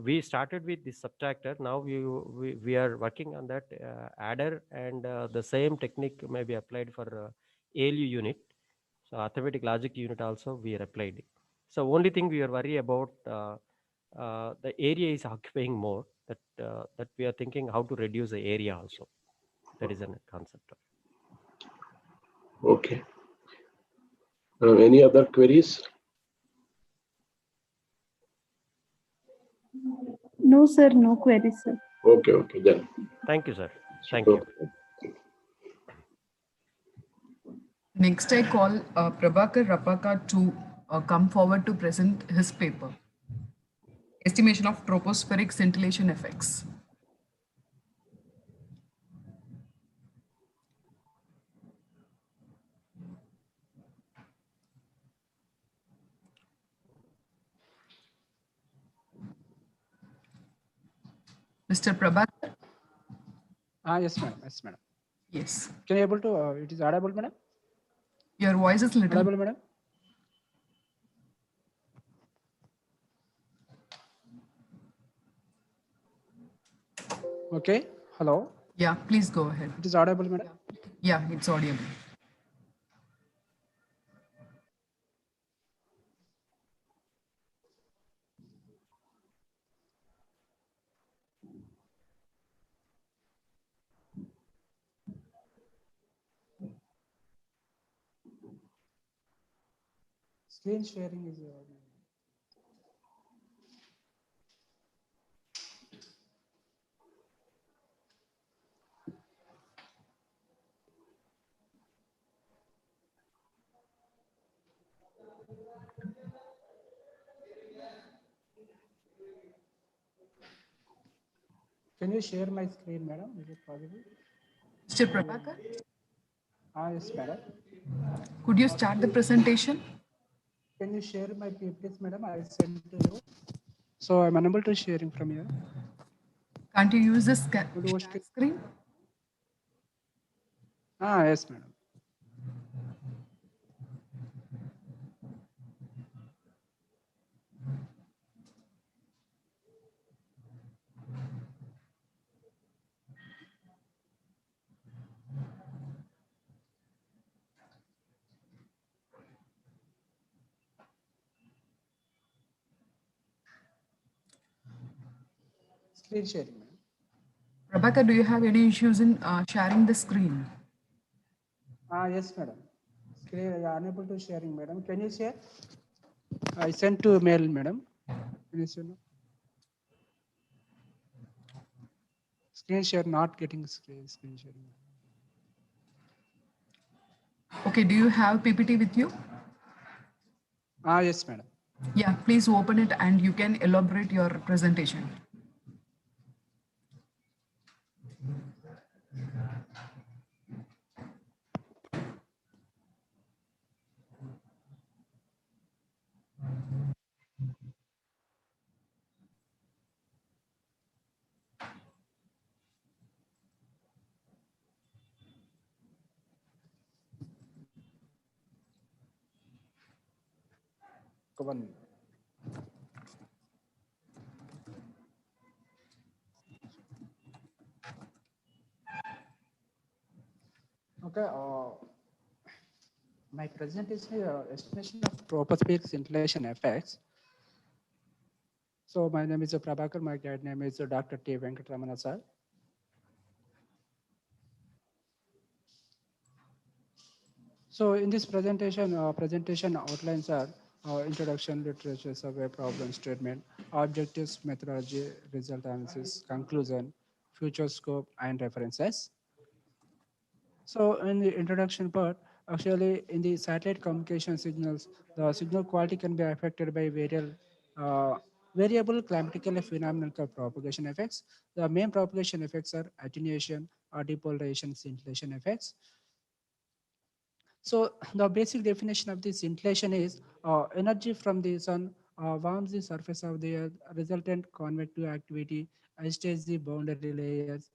We started with the subtractor. Now we are working on that adder, and the same technique may be applied for ALU unit. So arithmetic logic unit also we are applied. So only thing we are worried about the area is occupying more. That we are thinking how to reduce the area also. That is a concept. Okay. Any other queries? No, sir. No queries, sir. Okay, okay, then. Thank you, sir. Thank you. Next, I call Prabhakar Rapaka to come forward to present his paper. Estimation of tropospheric scintillation effects. Mr. Prabhakar? Yes, madam. Yes, madam. Yes. Can you able to, it is audible, madam? Your voice is little. Audible, madam? Okay. Hello. Yeah, please go ahead. It is audible, madam? Yeah, it's audible. Screen sharing is. Can you share my screen, madam? Is it possible? Mr. Prabhakar, Yes, madam. could you start the presentation? Can you share my PPTs, madam? I sent to you. So I'm unable to sharing from here. Can't you use this Would share screen? Yes, madam. Screen sharing, madam. Prabhakar, do you have any issues in sharing the screen? Yes, madam. Screen, unable to sharing, madam. Can you share? I sent to mail, madam. Can you share? Screen share not getting screen sharing. Okay, do you have PPT with you? Yes, madam. Yeah, please open it and you can elaborate your presentation. One. Okay. My presentation estimation of tropospheric scintillation effects. So my name is Prabhakar. My guide name is Dr. T. Venkatramana sir. So in this presentation outlines are introduction, literature, survey, problem statement, objectives, methodology, result analysis, conclusion, future scope, and references. So in the introduction part, actually in the satellite communication signals, the signal quality can be affected by variable climatically phenomenal propagation effects. The main propagation effects are attenuation, or depolarization, scintillation effects. So the basic definition of this scintillation is energy from the sun warms the surface of the earth, resultant convective activity agitates the boundary layers,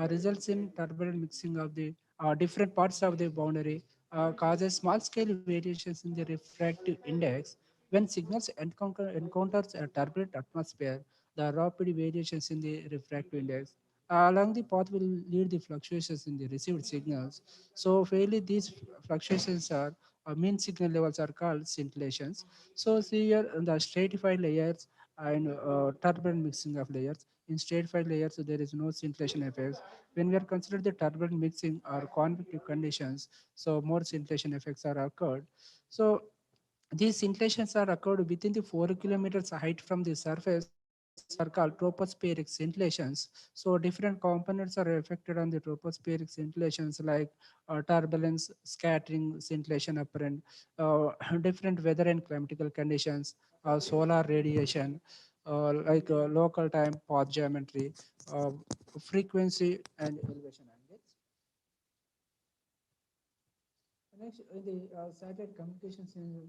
results in turbulent mixing of the different parts of the boundary, causes small-scale variations in the refractive index. When signals encounters a turbulent atmosphere, the rapid variations in the refractive index along the path will lead the fluctuations in the received signals. So fairly these fluctuations are mean signal levels are called scintillations. So see here the stratified layers and turbulent mixing of layers. In stratified layers, there is no scintillation effects. When we are considering the turbulent mixing or convective conditions, so more scintillation effects are occurred. So these scintillations are occurred within the 4 kilometers height from the surface are called tropospheric scintillations. So different components are affected on the tropospheric scintillations like turbulence, scattering, scintillation apparent, different weather and climatical conditions, solar radiation, local time path geometry, uh, frequency and elevation angles. Next, the satellite communications in,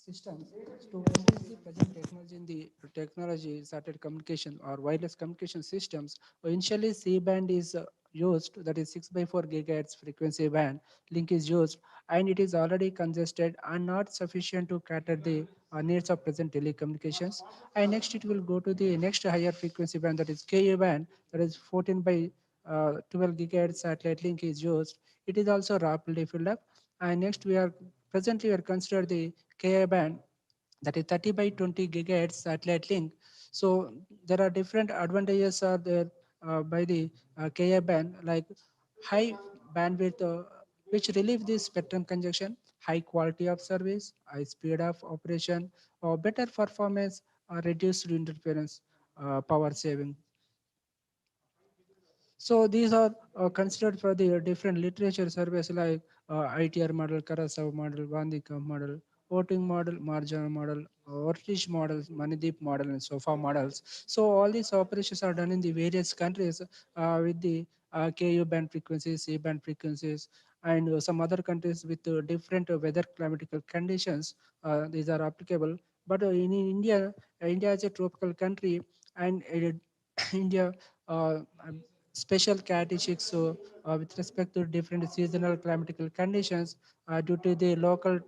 systems. To increase the present technology in the technology satellite communication or wireless communication systems, initially C-band is used, that is 6 by 4 gigahertz frequency band link is used, and it is already congested and not sufficient to cater the needs of present telecommunications. And next it will go to the next higher frequency band, that is Ka band, that is 14 by 12 gigahertz satellite link is used. It is also rapidly filled up. And next we are presently we are consider the Ka band, that is 30 by 20 gigahertz satellite link. So there are different advantages are there by the Ka band, like high bandwidth, which relieve the spectrum congestion, high quality of service, high speed of operation, or better performance, reduced interference, power saving. So these are considered for the different literature surveys like ITR model, Karasov model, Vandika model, voting model, Marjan model, Ortiz models, Manideep model, and SOFA models. So all these operations are done in the various countries with the KU band frequencies, C band frequencies, and some other countries with different weather climatical conditions. These are applicable. But in India, India is a tropical country, and India uh, special characteristics with respect to different seasonal climatical conditions due to the local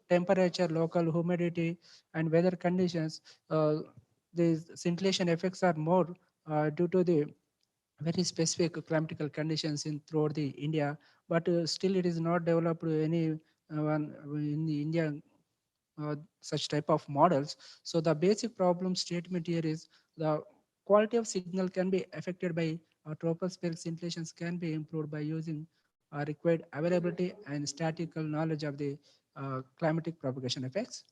temperature, local humidity, and weather conditions. Uh, these scintillation effects are more due to the very specific climatical conditions in throughout the India, but still it is not developed any one in the India such type of models. So the basic problem statement here is the quality of signal can be affected by tropospheric scintillations can be improved by using required availability and statistical knowledge of the climatic propagation effects.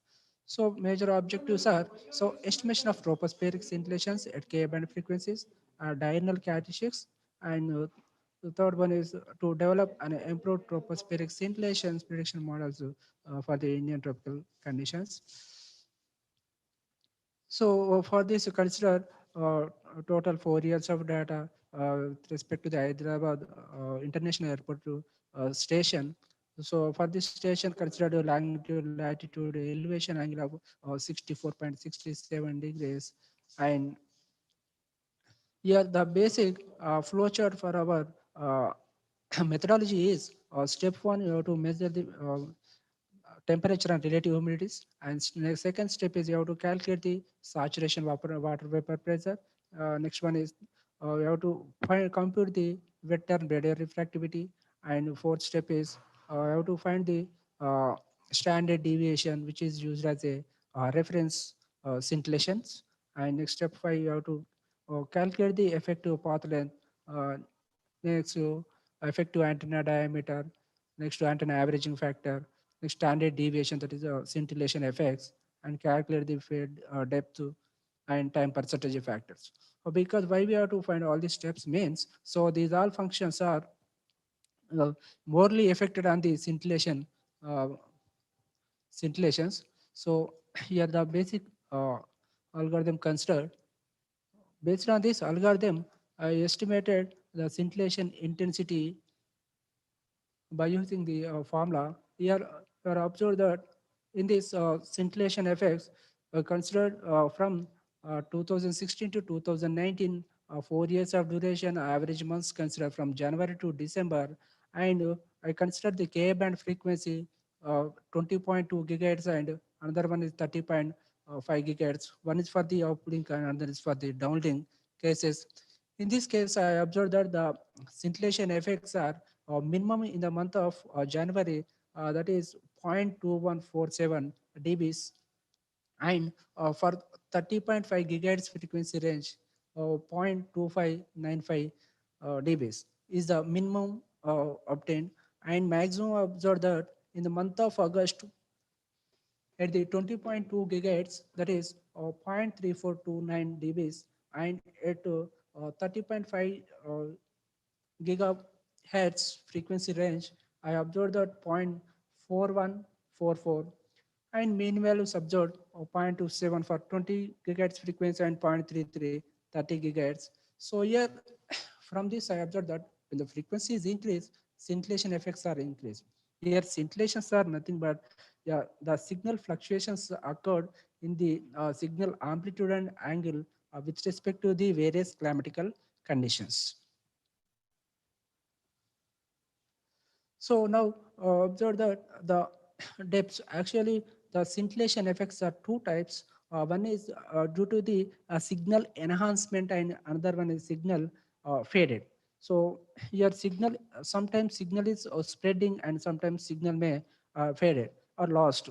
So major objectives are so estimation of tropospheric scintillations at K band frequencies, diurnal characteristics, and the third one is to develop and improve tropospheric scintillations prediction models for the Indian tropical conditions. So for this, you consider total 4 years of data with respect to the Hyderabad International Airport station. So for this station, consider the longitude, latitude, elevation angle of 64.67 degrees, and here the basic flowchart for our methodology is step one, you have to measure the temperature and relative humidities. And next, second step is you have to calculate the saturation water vapor pressure. Next one is you have to compute the wet term radial refractivity. And fourth step is you have to find the uh, standard deviation, which is used as a reference scintillations. And next step five, you have to calculate the effective path length. Next to effective antenna diameter. Next to antenna averaging factor. Next standard deviation, that is scintillation effects, and calculate the fade depth and time percentage factors. Because why we have to find all these steps means, so these all functions are morely affected on the uh, scintillations. So here the basic algorithm considered. Based on this algorithm, I estimated the scintillation intensity by using the formula. Here, we are observed that in this scintillation effects, considered from 2016 to 2019, 4 years of duration, average months considered from January to December, and I considered the Ka band frequency 20.2 gigahertz, and another one is 30.5 gigahertz. One is for the uplink and another is for the downlink cases. In this case, I observed that the scintillation effects are minimum in the month of January, that is 0.2147 dBs, and for 30.5 gigahertz frequency range, 0.2595 dBs is the minimum obtained, and maximum observed that in the month of August at the 20.2 gigahertz, that is 0.3429 dBs, and at 30.5 gigahertz frequency range, I observed that 0.4144, and mean values observed 0.27 for 20 gigahertz frequency and 0.33 30 gigahertz. So here from this I observed that when the frequency is increased, scintillation effects are increased. Here scintillations are nothing but, yeah, the signal fluctuations occurred in the signal amplitude and angle with respect to the various climatical conditions. So now observe that the depths, actually the scintillation effects are two types. One is due to the signal enhancement, and another one is signal faded. So your signal, sometimes signal is spreading and sometimes signal may faded or lost.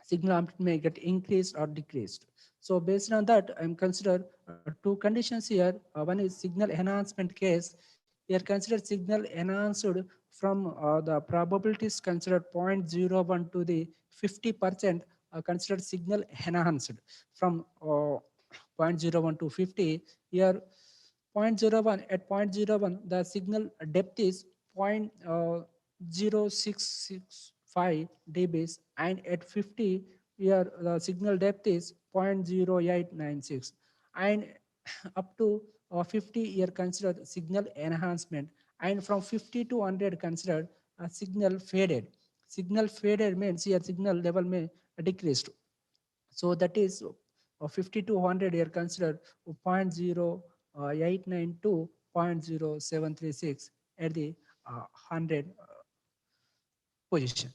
Signal amplitude may get increased or decreased. So based on that, I'm consider two conditions here. One is signal enhancement case. Here consider signal enhanced from the probabilities considered 0.01 to the 50%, considered signal enhanced from 0.01 to 50. Here 0.01, at 0.01 the signal depth is 0.0665 dBs, and at 50 here the signal depth is 0.0896, and up to 50 here considered signal enhancement, and from 50 to 100 considered signal faded. Signal faded means here signal level may decreased. So that is 50 to 100 here considered 0.0892 to 0.0736 at the 100 position.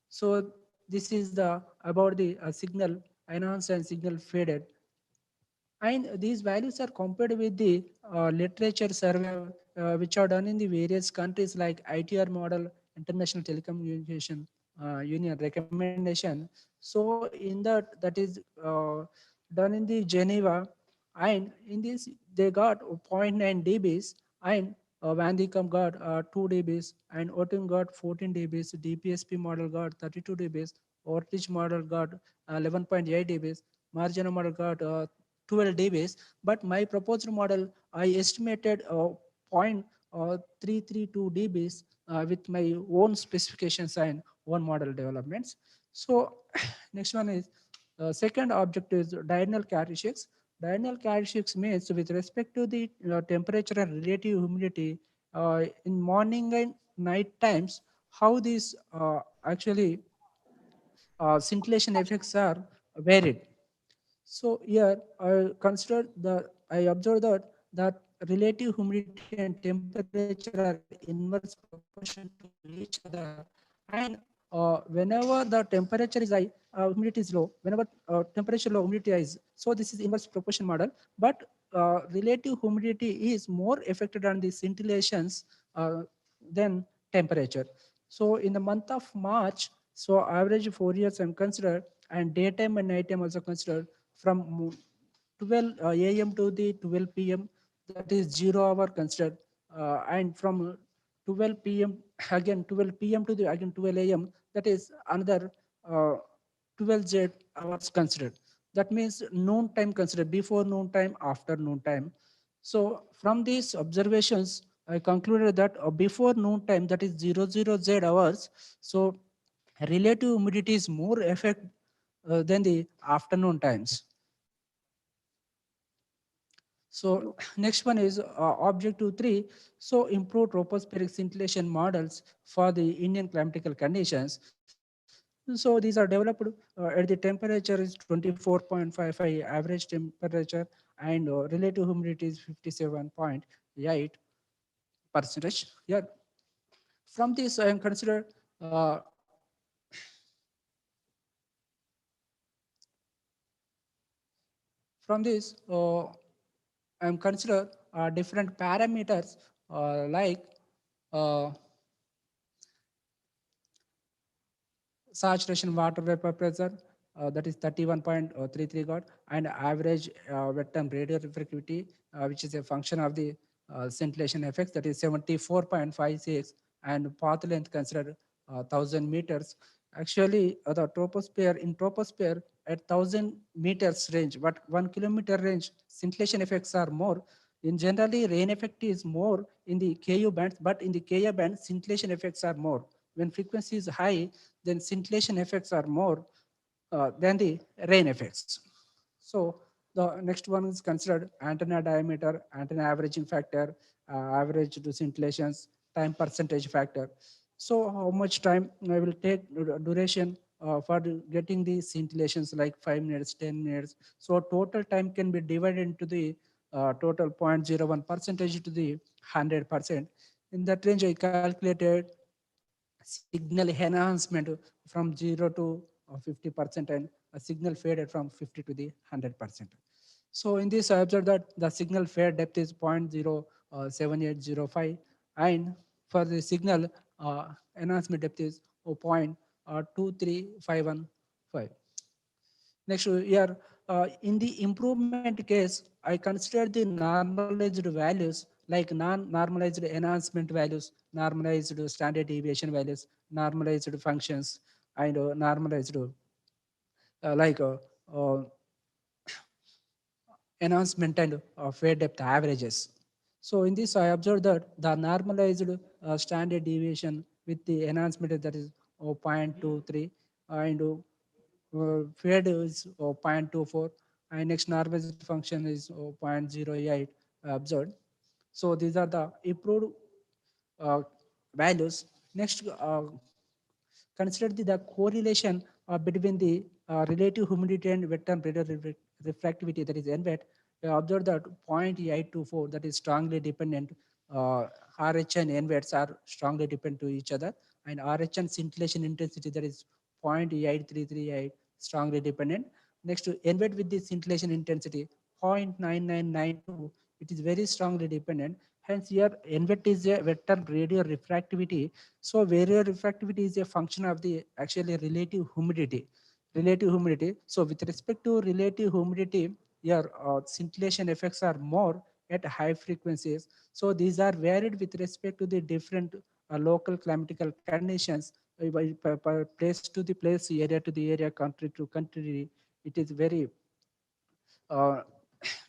So this is the about the signal enhanced and signal faded, and these values are compared with the literature survey which are done in the various countries like ITR model, International Telecommunication Union recommendation. So in that is done in the Geneva, and in this they got zero point 0.9 dBs, and Vandicom got 2 dBs, and Otin got 14 dBs, DPSP model got 32 dBs, Ortich model got 11.8 dBs, Marjano model got 12 dBs, but my proposed model, I estimated 0.332 dBs with my own specifications and own model developments. So next one is second objective is diurnal characteristics. Diurnal characteristics means with respect to the temperature and relative humidity in morning and night times, how these actually scintillation effects are varied. So here I consider the I observe that relative humidity and temperature are inverse proportion to each other, and whenever the temperature is high, humidity is low. Whenever temperature low, humidity is. So this is inverse proportion model, but relative humidity is more affected on the scintillations than temperature. So in the month of March, so average 4 years I'm considered, and daytime and nighttime also considered, from 12 a.m. to the 12 p.m. that is 0 hour considered, and from 12 p.m. again 12 p.m. to the again 12 a.m. that is another 12 Z hours considered. That means noon time considered, before noon time, after noon time. So from these observations, I concluded that before noon time, that is 00Z hours, so relative humidity is more effect than the afternoon times. So next one is objective 3. So improved tropospheric scintillation models for the Indian climatical conditions. So these are developed at the temperature is 24.55 average temperature, and relative humidity is 57.8 percentage. Yeah. From this, I am considered from this I am considered different parameters like uh, saturation water vapor pressure, that is 31.33 God, and average wet and radial refractivity, which is a function of the scintillation effects, that is 74.56, and path length considered 1000 meters. Actually, the troposphere at 1000 meters range, but 1 kilometer range, scintillation effects are more. In generally, rain effect is more in the KU bands, but in the KA band, scintillation effects are more. When frequency is high, then scintillation effects are more than the rain effects. So the next one is considered antenna diameter, antenna averaging factor, average to scintillations, time percentage factor. So how much time I will take duration for getting the scintillations, like 5 minutes, 10 minutes. So total time can be divided into the total 0.01 percentage to the 100%. In that range, I calculated signal enhancement from 0 to 50%, and a signal faded from 50 to the 100%. So in this, I observed that the signal fade depth is 0.07805, and for the signal enhancement depth is 0.23515. Next, here in the improvement case, I consider the normalized values like non-normalized enhancement values, normalized standard deviation values, normalized functions, and normalized like enhancement and fade depth averages. So in this, I observed that the normalized standard deviation with the enhancement, that is 0.23, and fade is 0.24, and next normalized function is 0.08 observed. So these are the improved uh, values. Next, consider the correlation between the relative humidity and wet and radial refractivity, that is NVET. Observe that 0.824, that is strongly dependent. RH and NVETs are strongly dependent to each other, and RH and scintillation intensity, that is 0.8338, strongly dependent. Next to NVET with the scintillation intensity 0.9992, it is very strongly dependent. Hence here NVET is a vector radial refractivity. So radial refractivity is a function of the actually relative humidity. Relative humidity. So with respect to relative humidity, your scintillation effects are more at high frequencies. So these are varied with respect to the different local climatical conditions, place to the place, area to the area, country to country. It is very uh,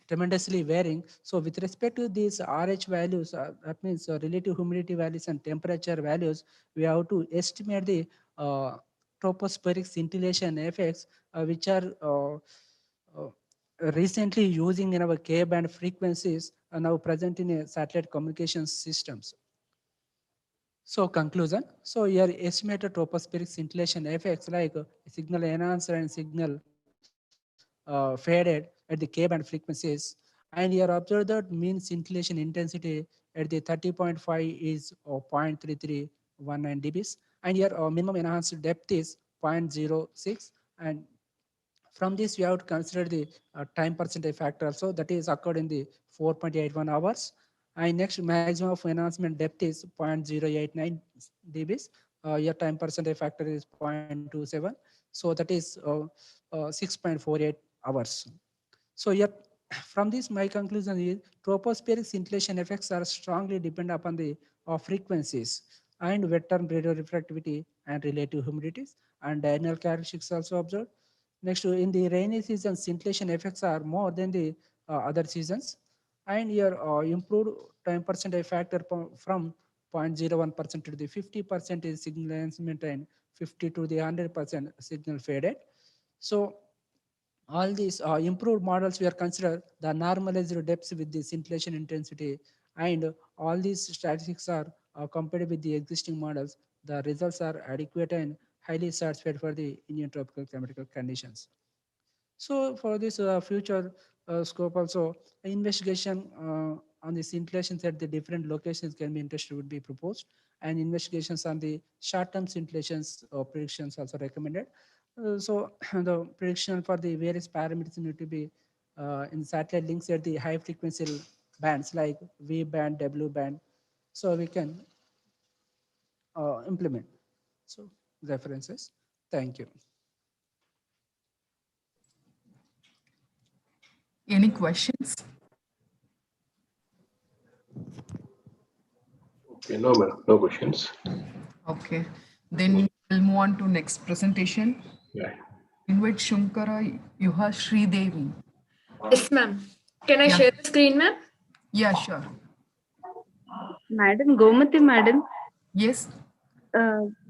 tremendously varying. So with respect to these RH values, that means relative humidity values and temperature values, we have to estimate the tropospheric scintillation effects, which are uh, recently using in our K-band frequencies are now present in a satellite communication systems. So conclusion. So here estimated tropospheric scintillation effects like signal enhancer and signal faded at the K-band frequencies. And here observe that mean scintillation intensity at the 30.5 is 0.3319 dBs. And here minimum enhanced depth is 0.06. And from this, we have to consider the time percentage factor also, that is occurred in the 4.81 hours. And next, maximum of enhancement depth is 0.089 dBs. Your time percentage factor is 0.27. So that is 6.48 hours. So yet, from this, my conclusion is tropospheric scintillation effects are strongly dependent upon the frequencies and wet term radial refractivity and relative humidities, and diurnal characteristics also observed. Next, in the rainy season, scintillation effects are more than the other seasons. And your improved time percentage factor from 0.01% to the 50% is signal enhancement, and 50 to the 100% signal faded. So all these improved models we are considered the normalized depths with the scintillation intensity, and all these statistics are compared with the existing models. The results are adequate and highly satisfied for the Indian tropical climatical conditions. So for this future scope also, investigation on the scintillations at the different locations can be interested would be proposed, and investigations on the short-term scintillations predictions also recommended. So the prediction for the various parameters need to be in satellite links at the high frequency bands like V band, W band, so we can implement. So references. Thank you. Any questions? Okay, no, madam, no questions. Okay, then we'll move on to next presentation. Yeah. Invite Shankara Yuha Sridevi. Yes, ma'am. Can I Yeah. share the screen, ma'am? Yeah, sure. Madam, Gomati madam, Yes.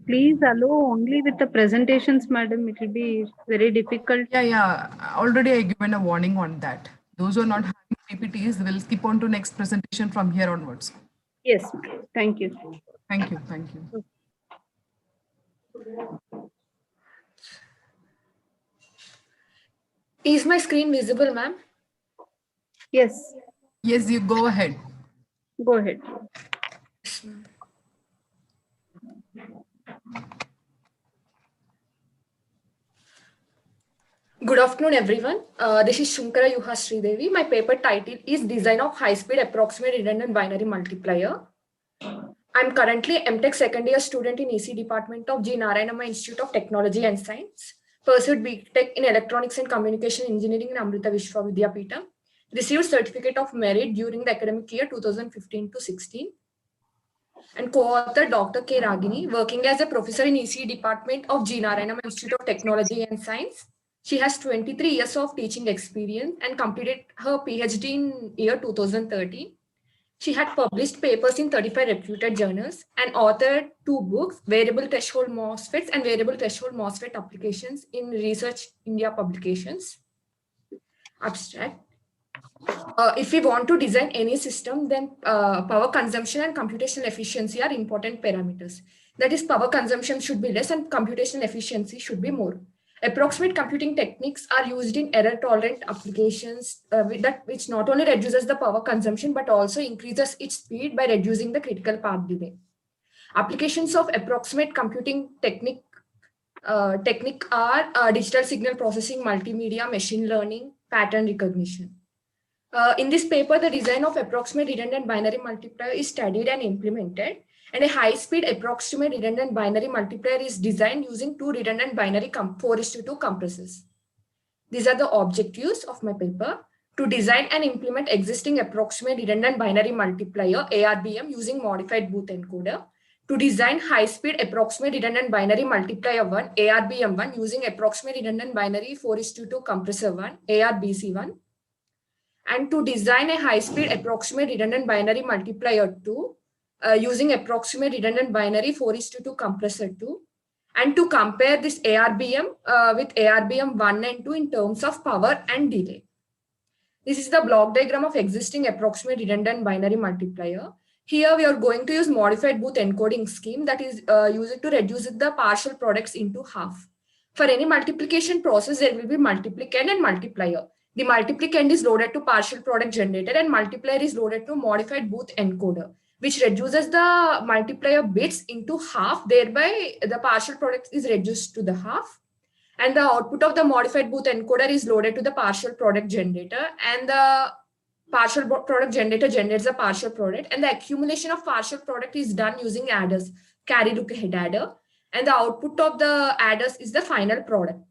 please allow only with the presentations, madam. It will be very difficult. Yeah. Already I given a warning on that. Those who are not having PPTs will skip on to next presentation from here onwards. Yes, thank you. Thank you. Thank you. Is my screen visible, ma'am? Yes, Yes, you go ahead. go ahead. Yes, ma'am. Good afternoon, everyone. This is Shankara Yuha Sridevi. My paper title is Design of High-Speed Approximate Redundant Binary Multiplier. I'm currently a MTech second year student in EC Department of G. Narayanamma Institute of Technology and Science. Pursued BTech in Electronics and Communication Engineering in Amrita Vishwa Vidyapeetham. Received Certificate of Merit during the academic year 2015 to 16. And co-author Dr. K. Ragini, working as a professor in EC Department of G. Narayanamma Institute of Technology and Science. She has 23 years of teaching experience and completed her PhD in year 2013. She had published papers in 35 reputed journals and authored 2 books, Variable Threshold MOSFETs and Variable Threshold MOSFET Applications in Research India Publications. Abstract. If we want to design any system, then power consumption and computational efficiency are important parameters. That is, power consumption should be less and computational efficiency should be more. Approximate computing techniques are used in error-tolerant applications which not only reduces the power consumption, but also increases its speed by reducing the critical path delay. Applications of approximate computing technique are digital signal processing, multimedia, machine learning, pattern recognition. In this paper, the design of approximate redundant binary multiplier is studied and implemented, and a high-speed approximate redundant binary multiplier is designed using 2 redundant binary 4:2 compressors. These are the objectives of my paper: to design and implement existing approximate redundant binary multiplier ARBM using modified Booth encoder, to design high-speed approximate redundant binary multiplier 1 ARBM1 using approximate redundant binary 4:2 compressor 1 ARBC1, and to design a high-speed approximate redundant binary multiplier 2 using approximate redundant binary 4:2 compressor 2, and to compare this ARBM with ARBM 1 and 2 in terms of power and delay. This is the block diagram of existing approximate redundant binary multiplier. Here we are going to use modified Booth encoding scheme that is used to reduce the partial products into half. For any multiplication process, there will be multiplicand and multiplier. The multiplicand is loaded to partial product generator and multiplier is loaded to modified Booth encoder, which reduces the multiplier bits into half. Thereby, the partial product is reduced to the half. And the output of the modified Booth encoder is loaded to the partial product generator, and the partial product generator generates the partial product, and the accumulation of partial product is done using adders, carry look ahead adder, and the output of the adders is the final product.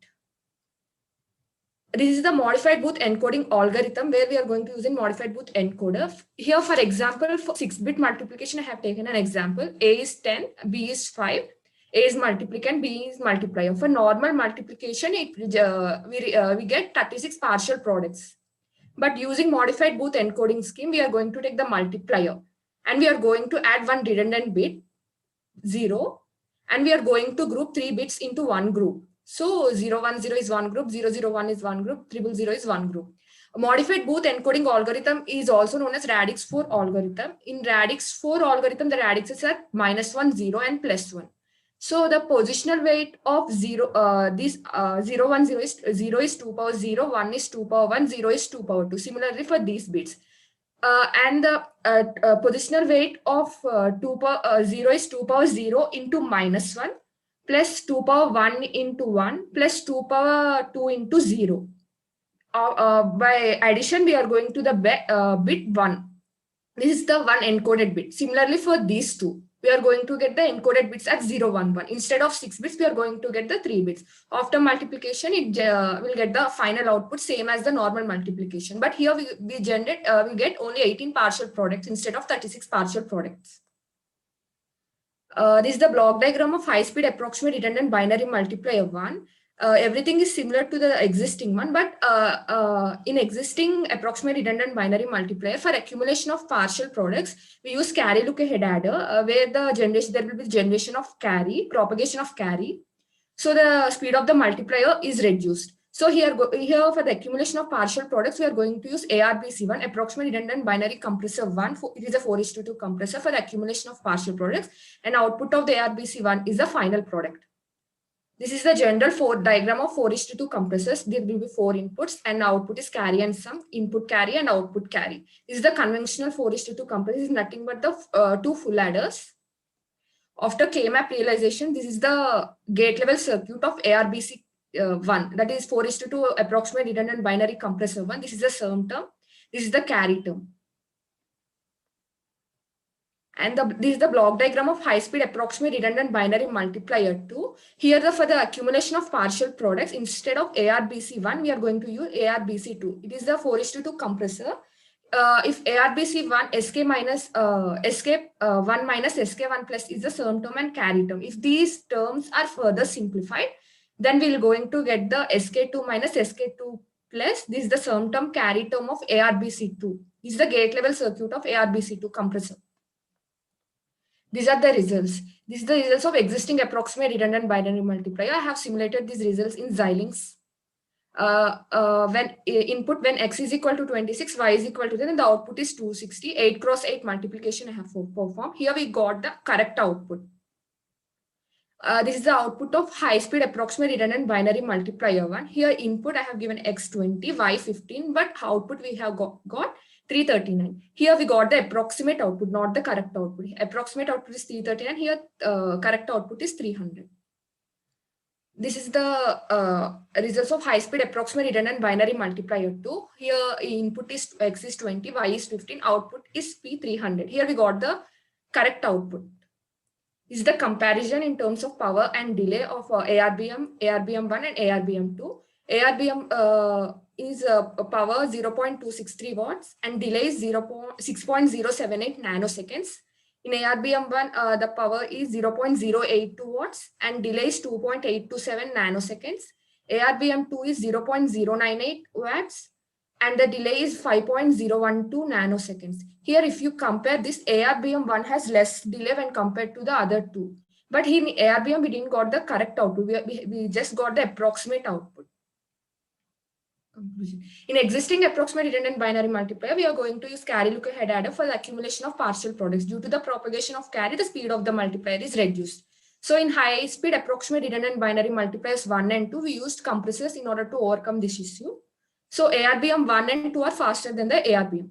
This is the modified Booth encoding algorithm where we are going to use in modified Booth encoder. Here, for example, for 6-bit multiplication, I have taken an example. A is 10, B is 5. A is multiplicand, B is multiplier. For normal multiplication, we get 36 partial products. But using modified Booth encoding scheme, we are going to take the multiplier and we are going to add one redundant bit, 0, and we are going to group 3 bits into one group. So 010 is one group, 001 is one group, 000 is one group. A modified Booth encoding algorithm is also known as radix 4 algorithm. In radix 4 algorithm, the radixes are -1, 0, and +1. So the positional weight of 0, 010 is 0 is 2 power 0, 1 is 2 power 1, 0 is 2 power 2. Similarly for these bits. And the positional weight of 0 is 2 power 0 into -1 plus 2 power 1 into 1 plus 2 power 2 into 0. By addition, we are going to the bit 1. This is the one encoded bit. Similarly for these two. we are going to get the encoded bits at 0, 1, 1. Instead of 6 bits, we are going to get the 3 bits. After multiplication, it will get the final output same as the normal multiplication. But here we get only 18 partial products instead of 36 partial products. This is the block diagram of high-speed approximate redundant binary multiplier 1. Everything is similar to the existing one, but in existing approximate redundant binary multiplier, for accumulation of partial products, we use carry look ahead adder, where there will be generation of carry, propagation of carry. So the speed of the multiplier is reduced. So here for the accumulation of partial products, we are going to use ARBC1, approximate redundant binary compressor 1. It is a 4:2 compressor for the accumulation of partial products, and output of the ARBC1 is the final product. This is the general diagram of 4:2 compressors. There will be 4 inputs, and output is carry and sum, input carry and output carry. This is the conventional 4:2 compressor. This is nothing but the 2 full adders. After K-map realization, this is the gate level circuit of ARBC1, that is 4:2 approximate redundant binary compressor 1. This is the sum term. This is the carry term. And this is the block diagram of high-speed approximate redundant binary multiplier 2. Here, for the accumulation of partial products, instead of ARBC1, we are going to use ARBC2. It is the 4:2 compressor. If ARBC1 SK1 minus SK1 plus is the sum term and carry term. If these terms are further simplified, then we're going to get the SK2 minus SK2 plus. This is the sum term carry term of ARBC2. This is the gate level circuit of ARBC2 compressor. These are the results. This is the results of existing approximate redundant binary multiplier. I have simulated these results in Xilinx. When X is equal to 26, Y is equal to 10, and the output is 260. 8 cross 8 multiplication I have performed. Here we got the correct output. This is the output of high-speed approximate redundant binary multiplier 1. Here input I have given X20, Y15, but output we have got 339. Here we got the approximate output, not the correct output. Approximate output is 339. Here correct output is 300. This is the results of high-speed approximate redundant binary multiplier 2. Here input is X is 20, Y is 15, output is P300. Here we got the correct output. This is the comparison in terms of power and delay of ARBM, ARBM1 and ARBM2. ARBM is power 0.263 watts and delay is 6.078 nanoseconds. In ARBM1, the power is 0.082 watts and delay is 2.827 nanoseconds. ARBM2 is 0.098 watts and the delay is 5.012 nanoseconds. Here, if you compare this, ARBM1 has less delay when compared to the other two. But in ARBM, we didn't got the correct output. We just got the approximate output. In existing approximate redundant binary multiplier, we are going to use carry look ahead adder for the accumulation of partial products. Due to the propagation of carry, the speed of the multiplier is reduced. So in high speed approximate redundant binary multipliers 1 and 2, we used compressors in order to overcome this issue. So ARBM 1 and 2 are faster than the ARBM.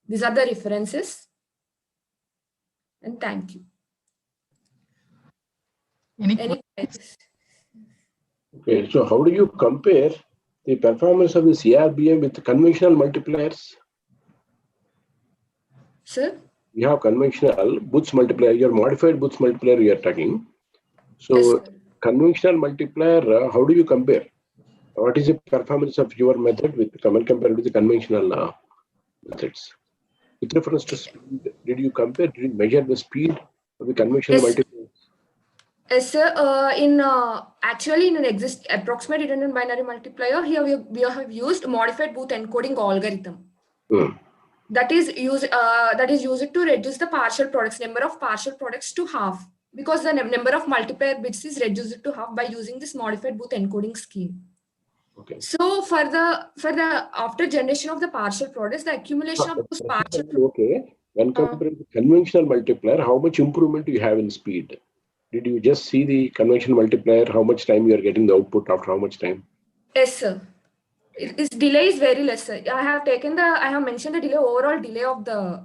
These are the references. And thank you. Any questions? Okay, so how do you compare the performance of this ARBM with the conventional multipliers? Sir? You have conventional Booth multiplier, your modified Booth multiplier you are talking. So Yes, conventional multiplier, how do you compare? What is the performance of your method with compared with the conventional methods? With reference to speed, did you compare, did you measure the speed of the conventional multiplier? Yes, sir. Actually, in an approximate redundant binary multiplier, here we have used modified Booth encoding algorithm. That is used to reduce the partial products, number of partial products to half, because the number of multiplier bits is reduced to half by using this modified Booth encoding scheme. Okay. So for the after generation of the partial products, the accumulation of those partial. Okay. When comparing the conventional multiplier, how much improvement do you have in speed? Did you just see the conventional multiplier? How much time you are getting the output after how much time? Yes, sir. Its delay is very less, sir. I have mentioned the delay, overall delay of the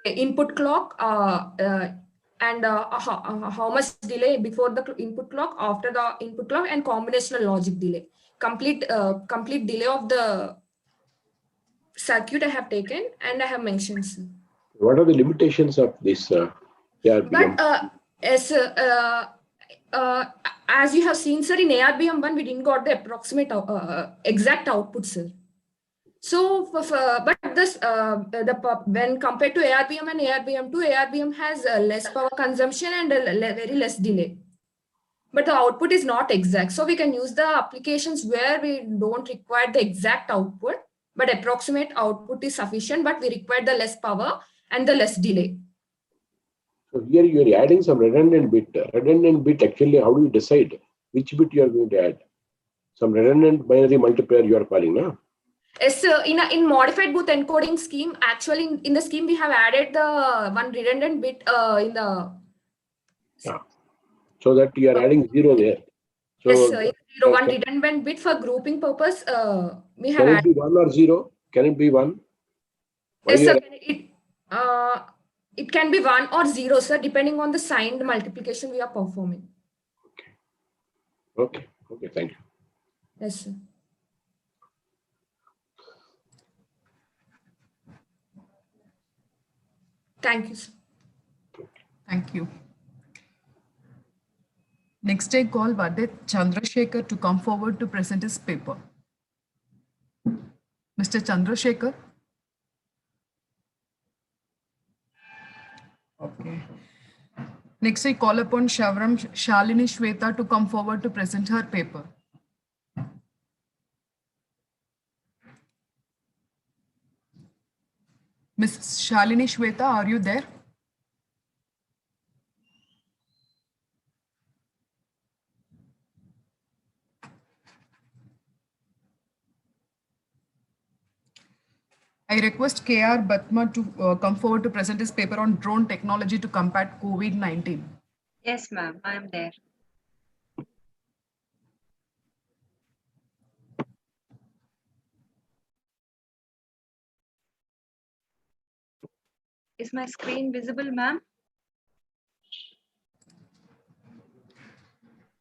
input clock and how much delay before the input clock, after the input clock, and combinational logic delay. Complete delay of the circuit I have taken and I have mentioned, sir. What are the limitations of this ARBM. But as you have seen, sir, in ARBM1, we didn't got the approximate exact output, sir. So, but this when compared to ARBM and ARBM2, ARBM has less power consumption and very less delay. But the output is not exact. So we can use the applications where we don't require the exact output, but approximate output is sufficient, but we require the less power and the less delay. So here you are adding some redundant bit. Redundant bit, actually, how do you decide which bit you are going to add? Some redundant binary multiplier you are calling, no? Yes, in modified booth encoding scheme, actually in the scheme we have added the one redundant bit in the. Yeah. So that you are adding 0 there. So Yes, sir. 0, one redundant bit for grouping purpose. We have. Can it be 1 or 0? Can it be 1? Yes, sir. It can be 1 or 0, sir, depending on the signed multiplication we are performing. Okay. Okay. Thank you. Yes, sir. Thank you, sir. Thank you. Next, I call Vadet Chandrasekhar to come forward to present his paper. Mr. Chandrasekhar. Okay. Next, I call upon Shalini Shweta to come forward to present her paper. Ms. Shalini Shweta, are you there? I request K.R. Batma to come forward to present his paper on drone technology to combat COVID-19. Yes, ma'am, I am there. Is my screen visible, ma'am?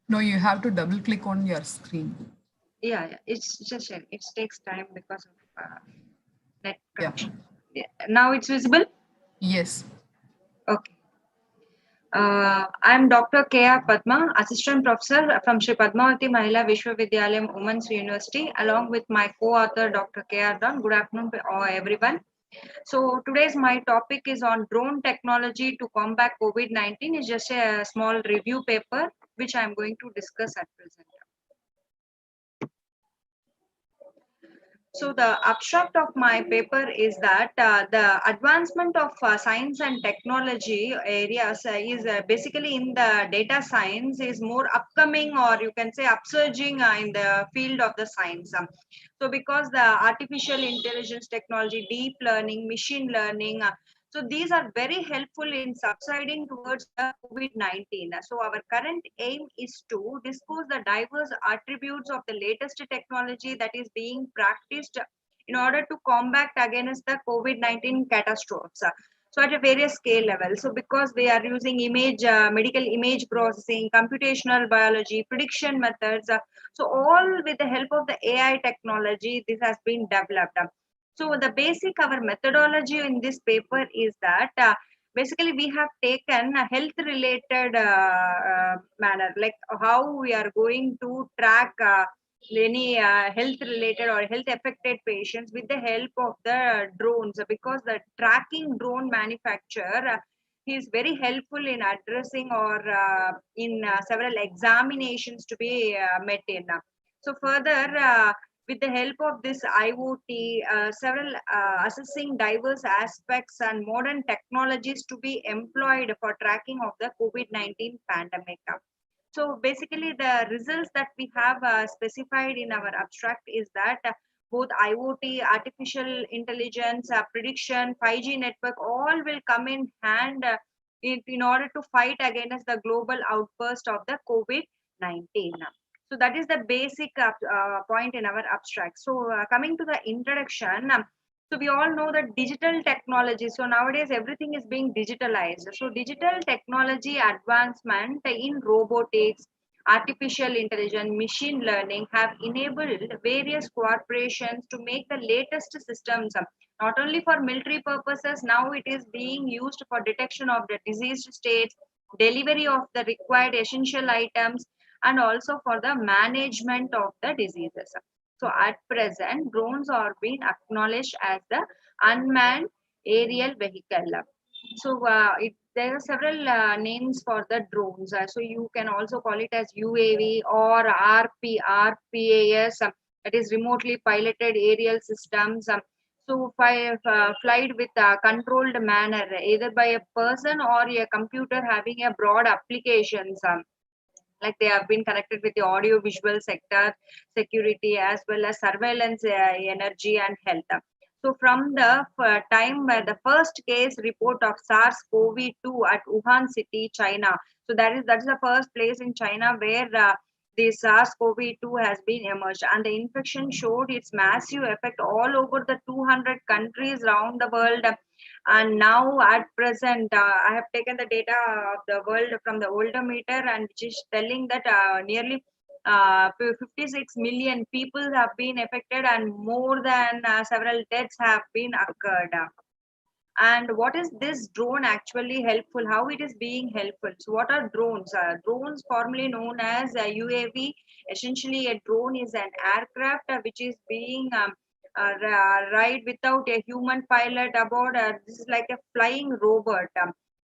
No, you have to double click on your screen. Yeah, it's just it takes time because of net connection. Yeah. Now it's visible? Yes. Okay. I'm Dr. K.R. Padma, Assistant Professor from Sri Padmavati Mahila Vishwavidyalayam Women's University, along with my co-author Dr. K.R. Don. Good afternoon to everyone. So today's my topic is on drone technology to combat COVID-19. It's just a small review paper which I'm going to discuss at present. So the abstract of my paper is that the advancement of science and technology areas is basically in the data science is more upcoming, or you can say upsurging in the field of the science. So because the artificial intelligence technology, deep learning, machine learning, so these are very helpful in subsiding towards the COVID-19. So our current aim is to discuss the diverse attributes of the latest technology that is being practiced in order to combat against the COVID-19 catastrophes. So at a various scale level. So because they are using medical image processing, computational biology, prediction methods. So all with the help of the AI technology, this has been developed. So the basic our methodology in this paper is that basically we have taken a health related manner, like how we are going to track any health related or health affected patients with the help of the drones, because the tracking drone manufacturer is very helpful in addressing or in several examinations to be met in. So further, with the help of this IoT, several assessing diverse aspects and modern technologies to be employed for tracking of the COVID-19 pandemic. So basically the results that we have specified in our abstract is that both IoT, artificial intelligence, prediction, 5G network, all will come in hand in order to fight against the global outburst of the COVID-19. So that is the basic point in our abstract. So coming to the introduction, so we all know that digital technology, so nowadays everything is being digitalized. So digital technology advancement in robotics, artificial intelligence, machine learning have enabled various corporations to make the latest systems Not only for military purposes, now it is being used for detection of the diseased states, delivery of the required essential items, and also for the management of the diseases. So at present, drones are being acknowledged as the unmanned aerial vehicle. So there are several names for the drones. So you can also call it as UAV or RPAS, that is remotely piloted aerial systems. Flight with a controlled manner, either by a person or a computer having a broad applications. Like they have been connected with the audio visual sector, security, as well as surveillance, energy and health. So from the time where the first case report of SARS-CoV-2 at Wuhan city, China. So that is the first place in China where the SARS-CoV-2 has been emerged, and the infection showed its massive effect all over the 200 countries around the world. And now at present, I have taken the data of the world from the older meter, and which is telling that nearly 56 million people have been affected, and more than several deaths have been occurred. And what is this drone actually helpful? How it is being helpful? So what are drones? Drones, formerly known as UAV. Essentially, a drone is an aircraft which is being ride without a human pilot aboard. This is like a flying robot.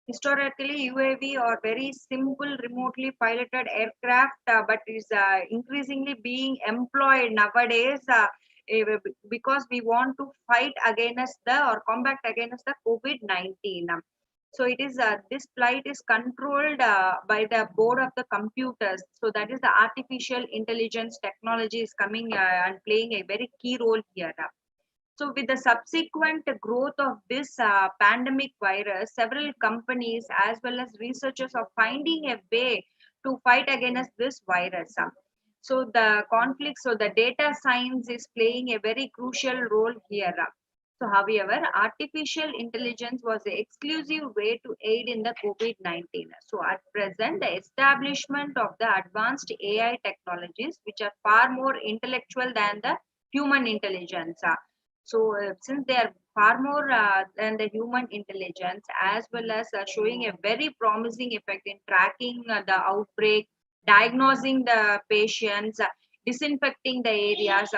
Historically, UAV are very simple, remotely piloted aircraft, but is increasingly being employed nowadays. Because we want to fight against the or combat against the COVID-19. So it is this flight is controlled by the board of the computers. So that is the artificial intelligence technology is coming and playing a very key role here. So with the subsequent growth of this pandemic virus, several companies as well as researchers are finding a way to fight against this virus. So the conflict, so the data science is playing a very crucial role here. So however, artificial intelligence was the exclusive way to aid in the COVID-19. So at present, the establishment of the advanced AI technologies, which are far more intellectual than the human intelligence. So since they are far more than the human intelligence, as well as showing a very promising effect in tracking the outbreak, diagnosing the patients, disinfecting the areas,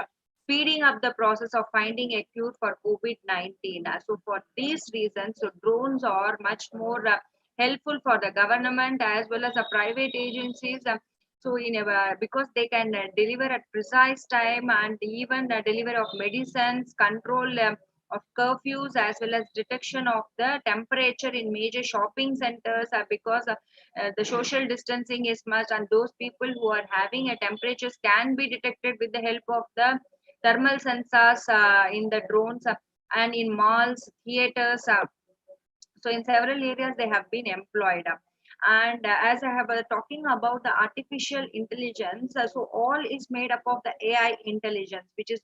speeding up the process of finding a cure for COVID-19. So for these reasons, so drones are much more helpful for the government as well as the private agencies. So in a, because they can deliver at precise time, and even the delivery of medicines, control of curfews, as well as detection of the temperature in major shopping centers, because the social distancing is much, and those people who are having a temperatures can be detected with the help of the thermal sensors in the drones, and in malls, theaters. So in several areas they have been employed. And as I have talking about the artificial intelligence, so all is made up of the AI intelligence, which is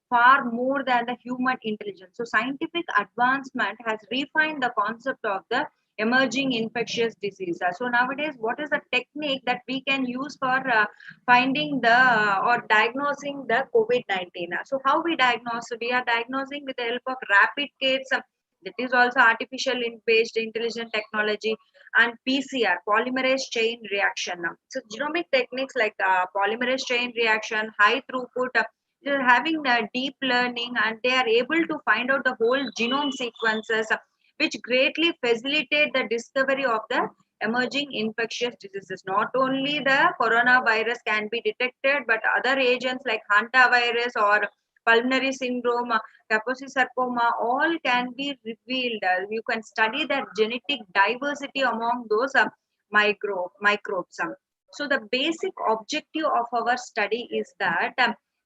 far more than the human intelligence. So scientific advancement has refined the concept of the emerging infectious disease. So nowadays, what is the technique that we can use for finding the or diagnosing the COVID-19? So how we diagnose? We are diagnosing with the help of rapid kits. That is also artificial based intelligent technology, and PCR, polymerase chain reaction. So genomic techniques like polymerase chain reaction, high throughput, they're having the deep learning, and they are able to find out the whole genome sequences, which greatly facilitate the discovery of the emerging infectious diseases. Not only the coronavirus can be detected, but other agents like hantavirus or pulmonary syndrome, Kaposi sarcoma, all can be revealed. You can study the genetic diversity among those microbes. So the basic objective of our study is that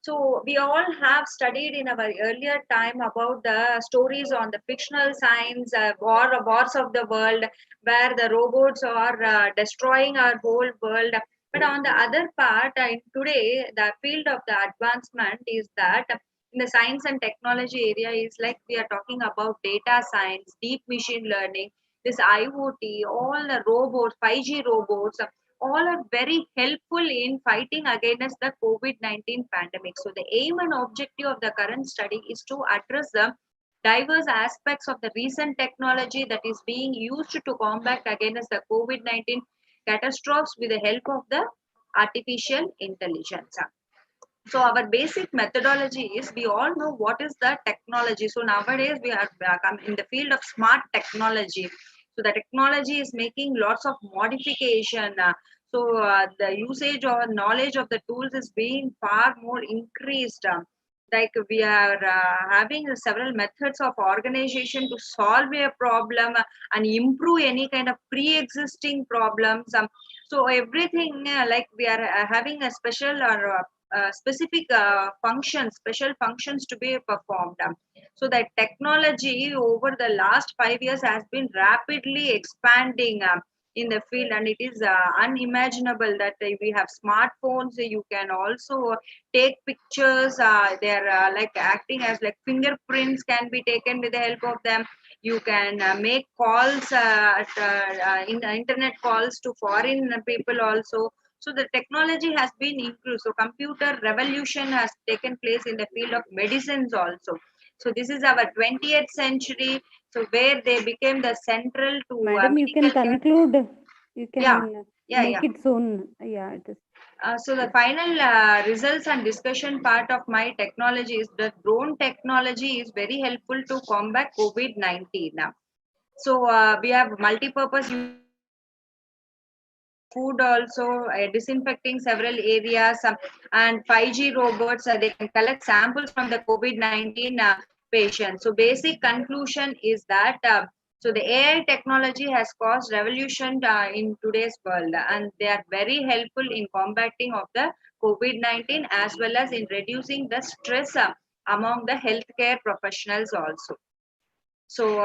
so we all have studied in our earlier time about the stories on the fictional science, wars of the world, where the robots are destroying our whole world. But on the other part, in today, the field of the advancement is that in the science and technology area is like we are talking about data science, deep machine learning, this IoT, all the robots, 5G robots, all are very helpful in fighting against the COVID-19 pandemic. So the aim and objective of the current study is to address the diverse aspects of the recent technology that is being used to combat against the COVID-19 catastrophes with the help of the artificial intelligence. So our basic methodology is, we all know what is the technology. So nowadays we are in the field of smart technology. So the technology is making lots of modification. The usage or knowledge of the tools is being far more increased. Like we are having several methods of organization to solve a problem and improve any kind of pre-existing problems. So everything like we are having a special or specific special functions to be performed. So that technology over the last 5 years has been rapidly expanding in the field, and it is unimaginable that we have smartphones. You can also take pictures. They're like acting as like fingerprints can be taken with the help of them. You can make calls in internet calls to foreign people also. So the technology has been improved. So computer revolution has taken place in the field of medicines also. So this is our 20th century. So where they became the central to Madam, you can medical care. conclude. You can Yeah. make it soon. Yeah, it is. So the final results and discussion part of my technology is that drone technology is very helpful to combat COVID-19. So we have multi-purpose food also, disinfecting several areas, and 5G robots, they can collect samples from the COVID-19 patients. So basic conclusion is that so the AI technology has caused revolution in today's world, and they are very helpful in combating of the COVID-19 as well as in reducing the stress among the healthcare professionals also. So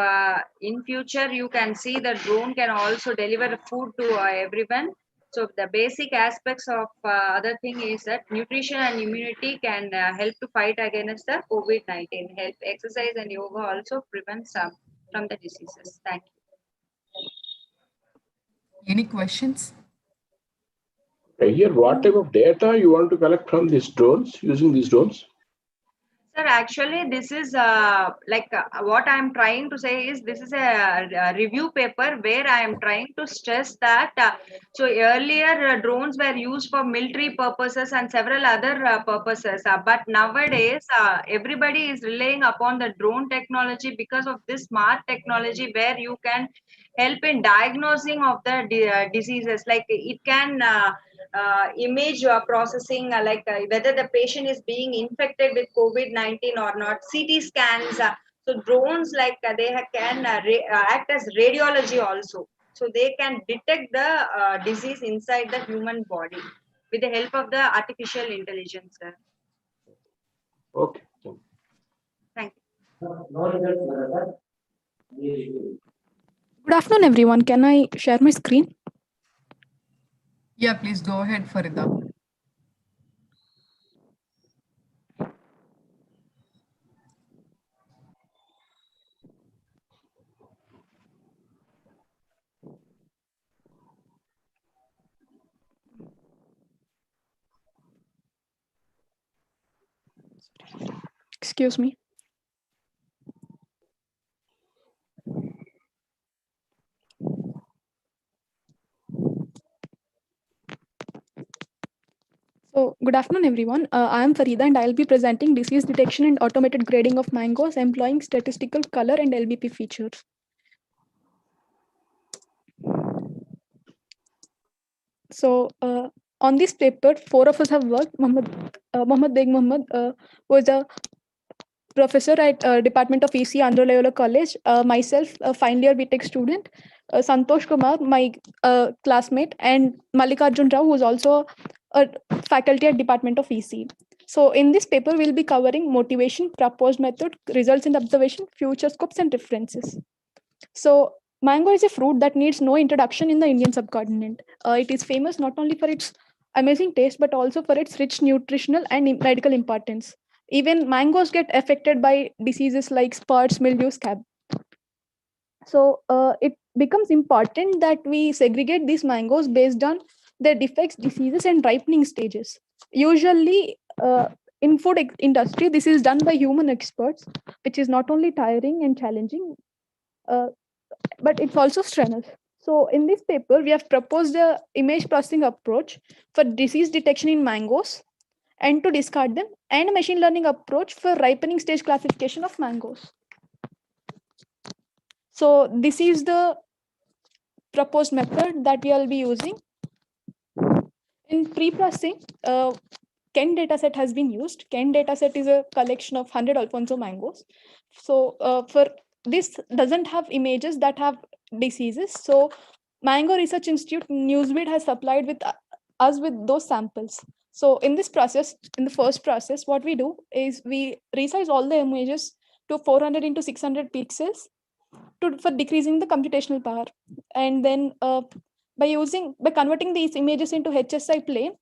in future, you can see the drone can also deliver food to everyone. So the basic aspects of other thing is that nutrition and immunity can help to fight against the COVID-19. Help exercise and yoga also prevents from the diseases. Thank you. Any questions? Here, what type of data you want to collect from these drones, using these drones? Sir, actually, this is what I am trying to say is, this is a review paper where I am trying to stress that so earlier drones were used for military purposes and several other purposes, but nowadays everybody is relying upon the drone technology because of this smart technology where you can help in diagnosing of the diseases. Like it can image processing, whether the patient is being infected with COVID-19 or not, CT scans. So drones can act as radiology also. So they can detect the disease inside the human body with the help of the artificial intelligence. Okay. Thank you. Good afternoon, everyone. Can I share my screen? Yeah, please go ahead, Farida. Excuse me. So, good afternoon, everyone. I am Farida, and I'll be presenting disease detection and automated grading of mangoes employing statistical color and LBP features. So, on this paper, 4 of us have worked. Mohammad Beg Mohammad was a professor at Department of EC, Andhra Loyola College. Myself, a final year BTech student. Santosh Kumar, my classmate, and Mallikarjun Rao, who is also a faculty at Department of EC. So in this paper, we'll be covering motivation, proposed method, results in observation, future scopes, and references. So mango is a fruit that needs no introduction in the Indian subcontinent. It is famous not only for its amazing taste, but also for its rich nutritional and medical importance. Even mangoes get affected by diseases like spots, mildew, scab. So it becomes important that we segregate these mangoes based on their defects, diseases, and ripening stages. Usually, in food industry, this is done by human experts, which is not only tiring and challenging, but it's also strenuous. So in this paper, we have proposed a image processing approach for disease detection in mangoes and to discard them, and a machine learning approach for ripening stage classification of mangoes. So this is the proposed method that we will be using. In pre-processing, Ken dataset has been used. Ken dataset is a collection of 100 Alfonso mangoes. So for this doesn't have images that have diseases. So Mango Research Institute, Newsweed has supplied with us with those samples. So in this process, in the first process, what we do is we resize all the images to 400 into 600 pixels for decreasing the computational power. And then by converting these images into HSI plane,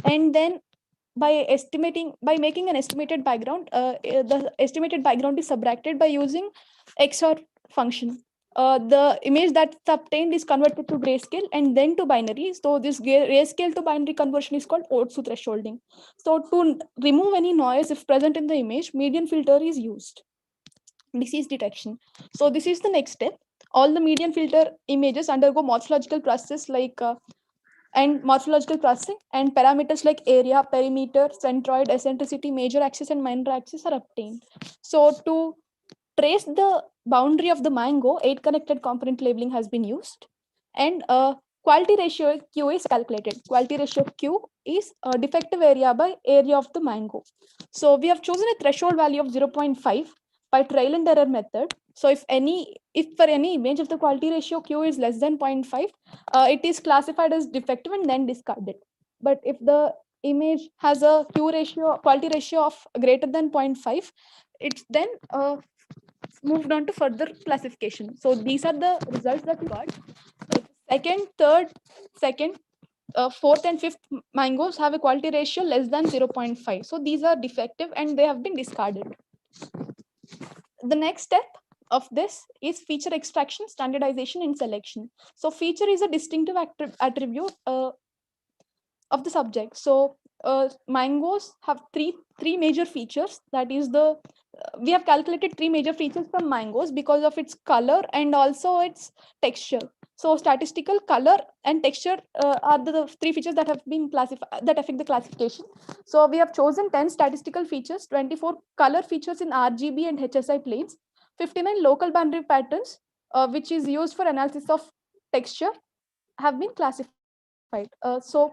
and then by making an estimated background, the estimated background is subtracted by using XOR function. The image that's obtained is converted to grayscale and then to binary. So this grayscale to binary conversion is called Otsu thresholding. So to remove any noise if present in the image, median filter is used. Disease detection. So this is the next step. All the median filter images undergo morphological process and morphological processing, and parameters like area, perimeter, centroid, eccentricity, major axis and minor axis are obtained. So to trace the boundary of the mango, 8 connected component labeling has been used, and quality ratio Q is calculated. Quality ratio Q is defective area by area of the mango. So we have chosen a threshold value of 0.5 by trial and error method. So if for any image, if the quality ratio Q is less than 0.5, it is classified as defective and then discarded. But if the image has a quality ratio of greater than 0.5, it's then moved on to further classification. So these are the results that we got. Second, fourth and fifth mangoes have a quality ratio less than 0.5. So these are defective and they have been discarded. The next step of this is feature extraction, standardization, and selection. So feature is a distinctive attribute of the subject. So mangoes have three major features. That is we have calculated 3 major features from mangoes because of its color and also its texture. So statistical, color, and texture are the 3 features that have been classified that affect the classification. So we have chosen 10 statistical features, 24 color features in RGB and HSI planes, 59 local boundary patterns, which is used for analysis of texture, have been classified. So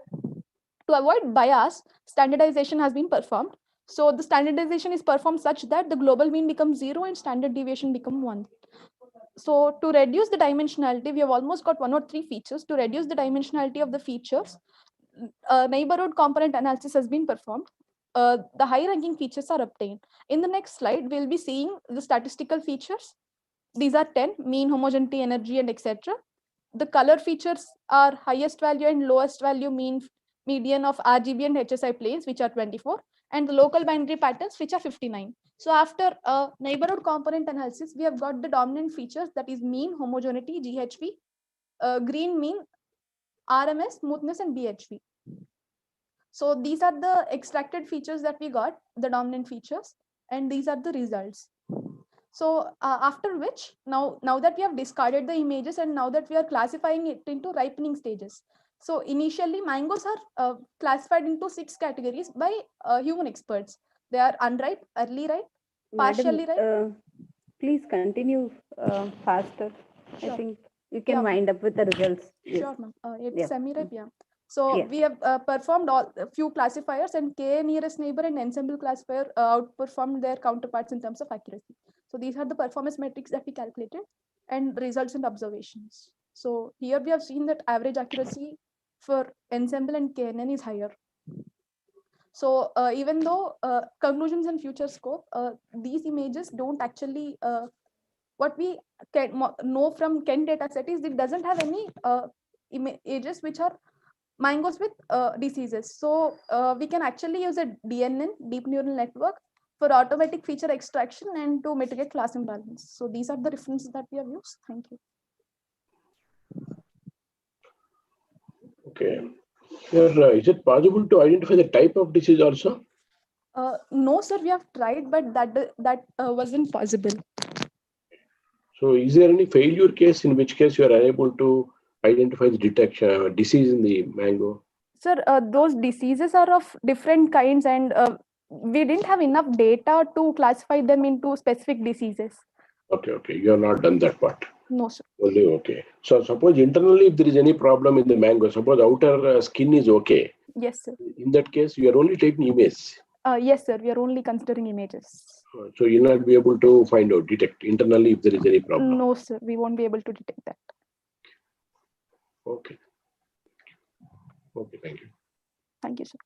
to avoid bias, standardization has been performed. So the standardization is performed such that the global mean becomes 0 and standard deviation becomes 1. So to reduce the dimensionality, we have almost got 1 or 3 features. To reduce the dimensionality of the features, neighborhood component analysis has been performed. The high ranking features are obtained. In the next slide, we'll be seeing the statistical features. These are 10: mean, homogeneity, energy, and etc. The color features are highest value and lowest value median of RGB and HSI planes, which are 24, and the local binary patterns, which are 59. So after neighborhood component analysis, we have got the dominant features, that is mean, homogeneity, GHV, green mean, RMS, smoothness, and BHV. So these are the extracted features that we got, the dominant features, and these are the results. So after which, now that we have discarded the images and now that we are classifying it into ripening stages. So initially, mangoes are classified into 6 categories by human experts. They are unripe, early ripe, partially ripe. Please continue faster. Sure. I think you can wind up with the results. Sure, ma'am. It's semi-ripe, yeah. So we have performed a few classifiers, and K nearest neighbor and ensemble classifier outperformed their counterparts in terms of accuracy. So these are the performance metrics that we calculated and results and observations. So here we have seen that average accuracy for ensemble and KNN is higher. So even though conclusions and future scope, these images don't actually, what we can know from Ken dataset is it doesn't have any images which are mangoes with diseases. So we can actually use a DNN, deep neural network, for automatic feature extraction and to mitigate class imbalance. So these are the references that we have used. Thank you. Okay. Here, is it possible to identify the type of disease also? No, sir, we have tried, but that wasn't possible. So is there any failure case in which case you are unable to identify the detection disease in the mango? Sir, those diseases are of different kinds, and we didn't have enough data to classify them into specific diseases. Okay. You have not done that part. No, sir. Only okay. So suppose internally, if there is any problem in the mango, suppose outer skin is okay. Yes, sir. In that case, you are only taking image. Yes, sir. We are only considering images. So you'll not be able to detect internally if there is any problem. No, sir. We won't be able to detect that. Okay. Thank you. Thank you, sir.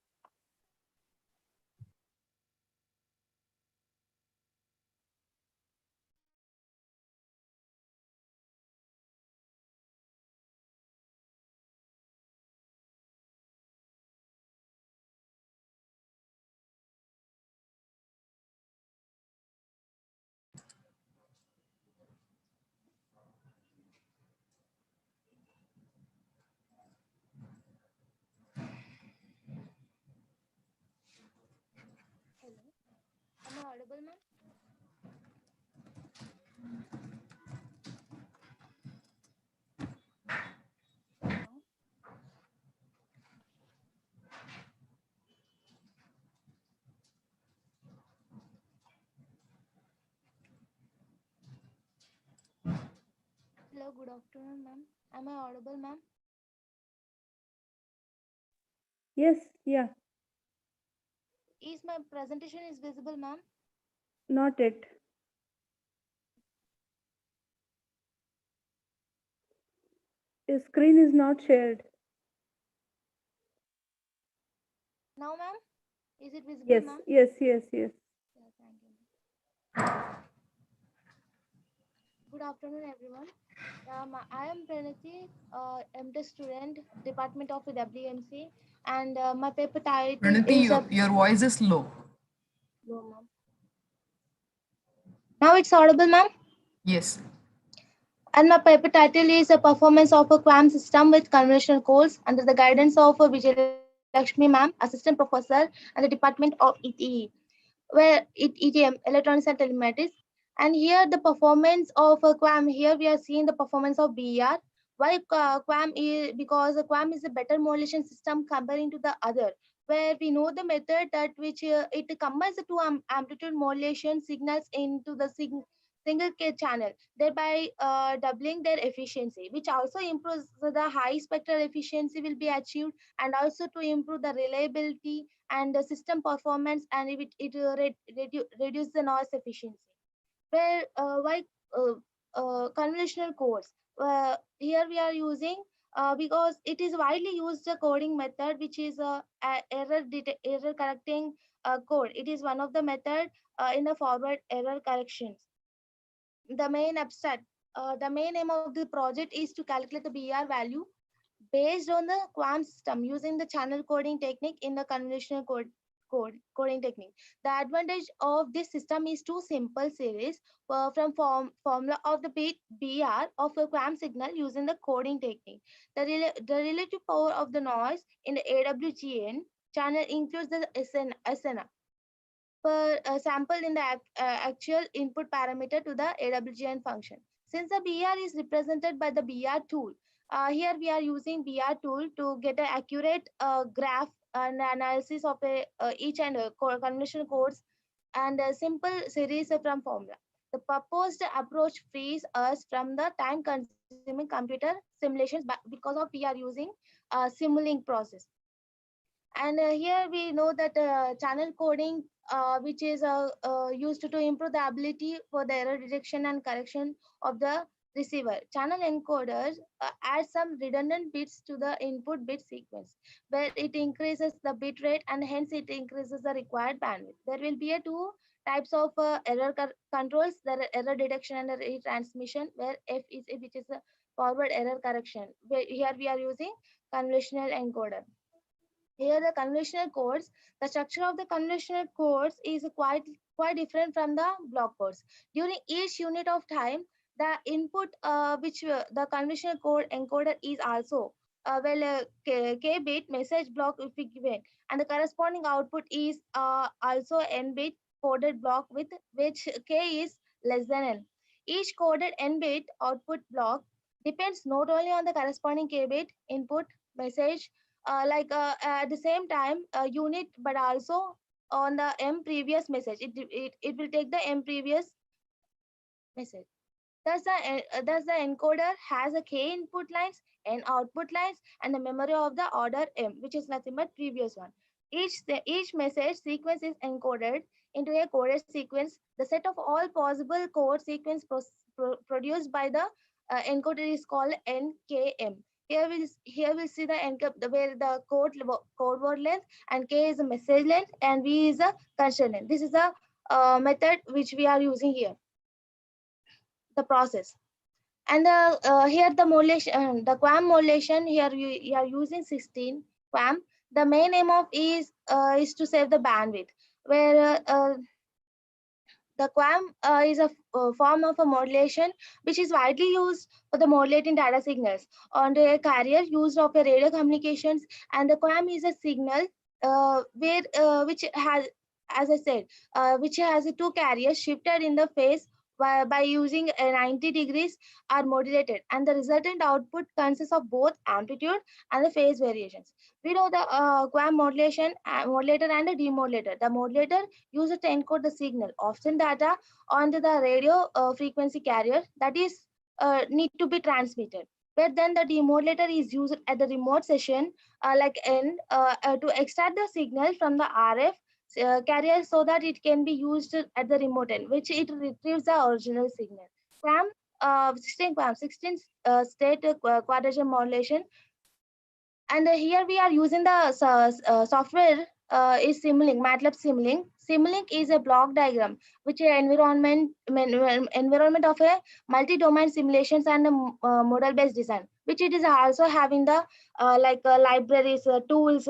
Am I audible, ma'am? Hello, good afternoon, ma'am. Am I audible, ma'am? Yes, yeah, Is my presentation is visible, ma'am? not yet. Your screen is not shared. Now, ma'am? Is it visible, Yes, ma'am? yes. Yeah, thank you. Good afternoon, everyone. I am Pranati, MTech student, Department of WMC, and my paper title Pranati, is your voice is low. No, ma'am. Now it's audible, ma'am? Yes. And my paper title is a performance of a QAM system with conventional codes under the guidance of Vijay Lakshmi ma'am, assistant professor at the Department of ETE, where ETM, Electronics and Telematics. And here the performance of a QAM, here we are seeing the performance of BER. Why QAM is, because the QAM is a better modulation system comparing to the other, where we know the method that which it combines the two amplitude modulation signals into the single K channel, thereby doubling their efficiency, which also improves the high spectral efficiency will be achieved, and also to improve the reliability and the system performance, and reduce the noise efficiency. Where why conventional codes? Here we are using because it is widely used a coding method, which is error correcting code. It is one of the method in the forward error corrections. The main abstract, the main aim of the project is to calculate the BR value based on the QAM system using the channel coding technique in the conventional coding technique. The advantage of this system is two simple series from formula of the bit BR of a QAM signal using the coding technique. The relative power of the noise in the AWGN channel includes the SNR per sample in the actual input parameter to the AWGN function. Since the BR is represented by the BR tool, here we are using BR tool to get an accurate graph and analysis of each and conventional codes and a simple series from formula. The proposed approach frees us from the time-consuming computer simulations because of we are using Simulink process. And here we know that channel coding, which is used to improve the ability for the error detection and correction of the receiver. Channel encoders add some redundant bits to the input bit sequence, where it increases the bit rate and hence it increases the required bandwidth. There will be two types of error controls: the error detection and the retransmission, where F is which is a forward error correction. Here we are using conventional encoder. Here the conventional codes, the structure of the conventional codes is quite different from the block codes. During each unit of time, the input which the conventional code encoder is also K bit message block will be given, and the corresponding output is also n bit coded block with which K is less than n. Each coded n bit output block depends not only on the corresponding K bit input message at the same time unit, but also on the m previous message. It will take the m previous message. Thus, the encoder has a k input lines, n output lines, and the memory of the order m, which is nothing but previous one. Each message sequence is encoded into a coded sequence. The set of all possible code sequence produced by the encoder is called NKM. Here we'll see where the code word length, and K is the message length, and V is the constraint length. This is the method which we are using here, the process. And here the modulation, the QAM modulation, here you are using 16 QAM. The main aim of is to save the bandwidth, where the QAM is a form of a modulation which is widely used for the modulating data signals on the carrier used of a radio communications. And the QAM is a signal which has, as I said, which has two carriers shifted in the phase by using 90 degrees are modulated, and the resultant output consists of both amplitude and the phase variations. We know the QAM modulator and the demodulator. The modulator uses to encode the signal, often data, onto the radio frequency carrier that is need to be transmitted. But then the demodulator is used at the remote session to extract the signal from the RF carrier so that it can be used at the remote end, which it retrieves the original signal. QAM, 16 state quadrature modulation. And here we are using the software is Simulink, MATLAB Simulink. Simulink is a block diagram, which is environment of a multi-domain simulations and a model-based design, which it is also having the libraries, tools,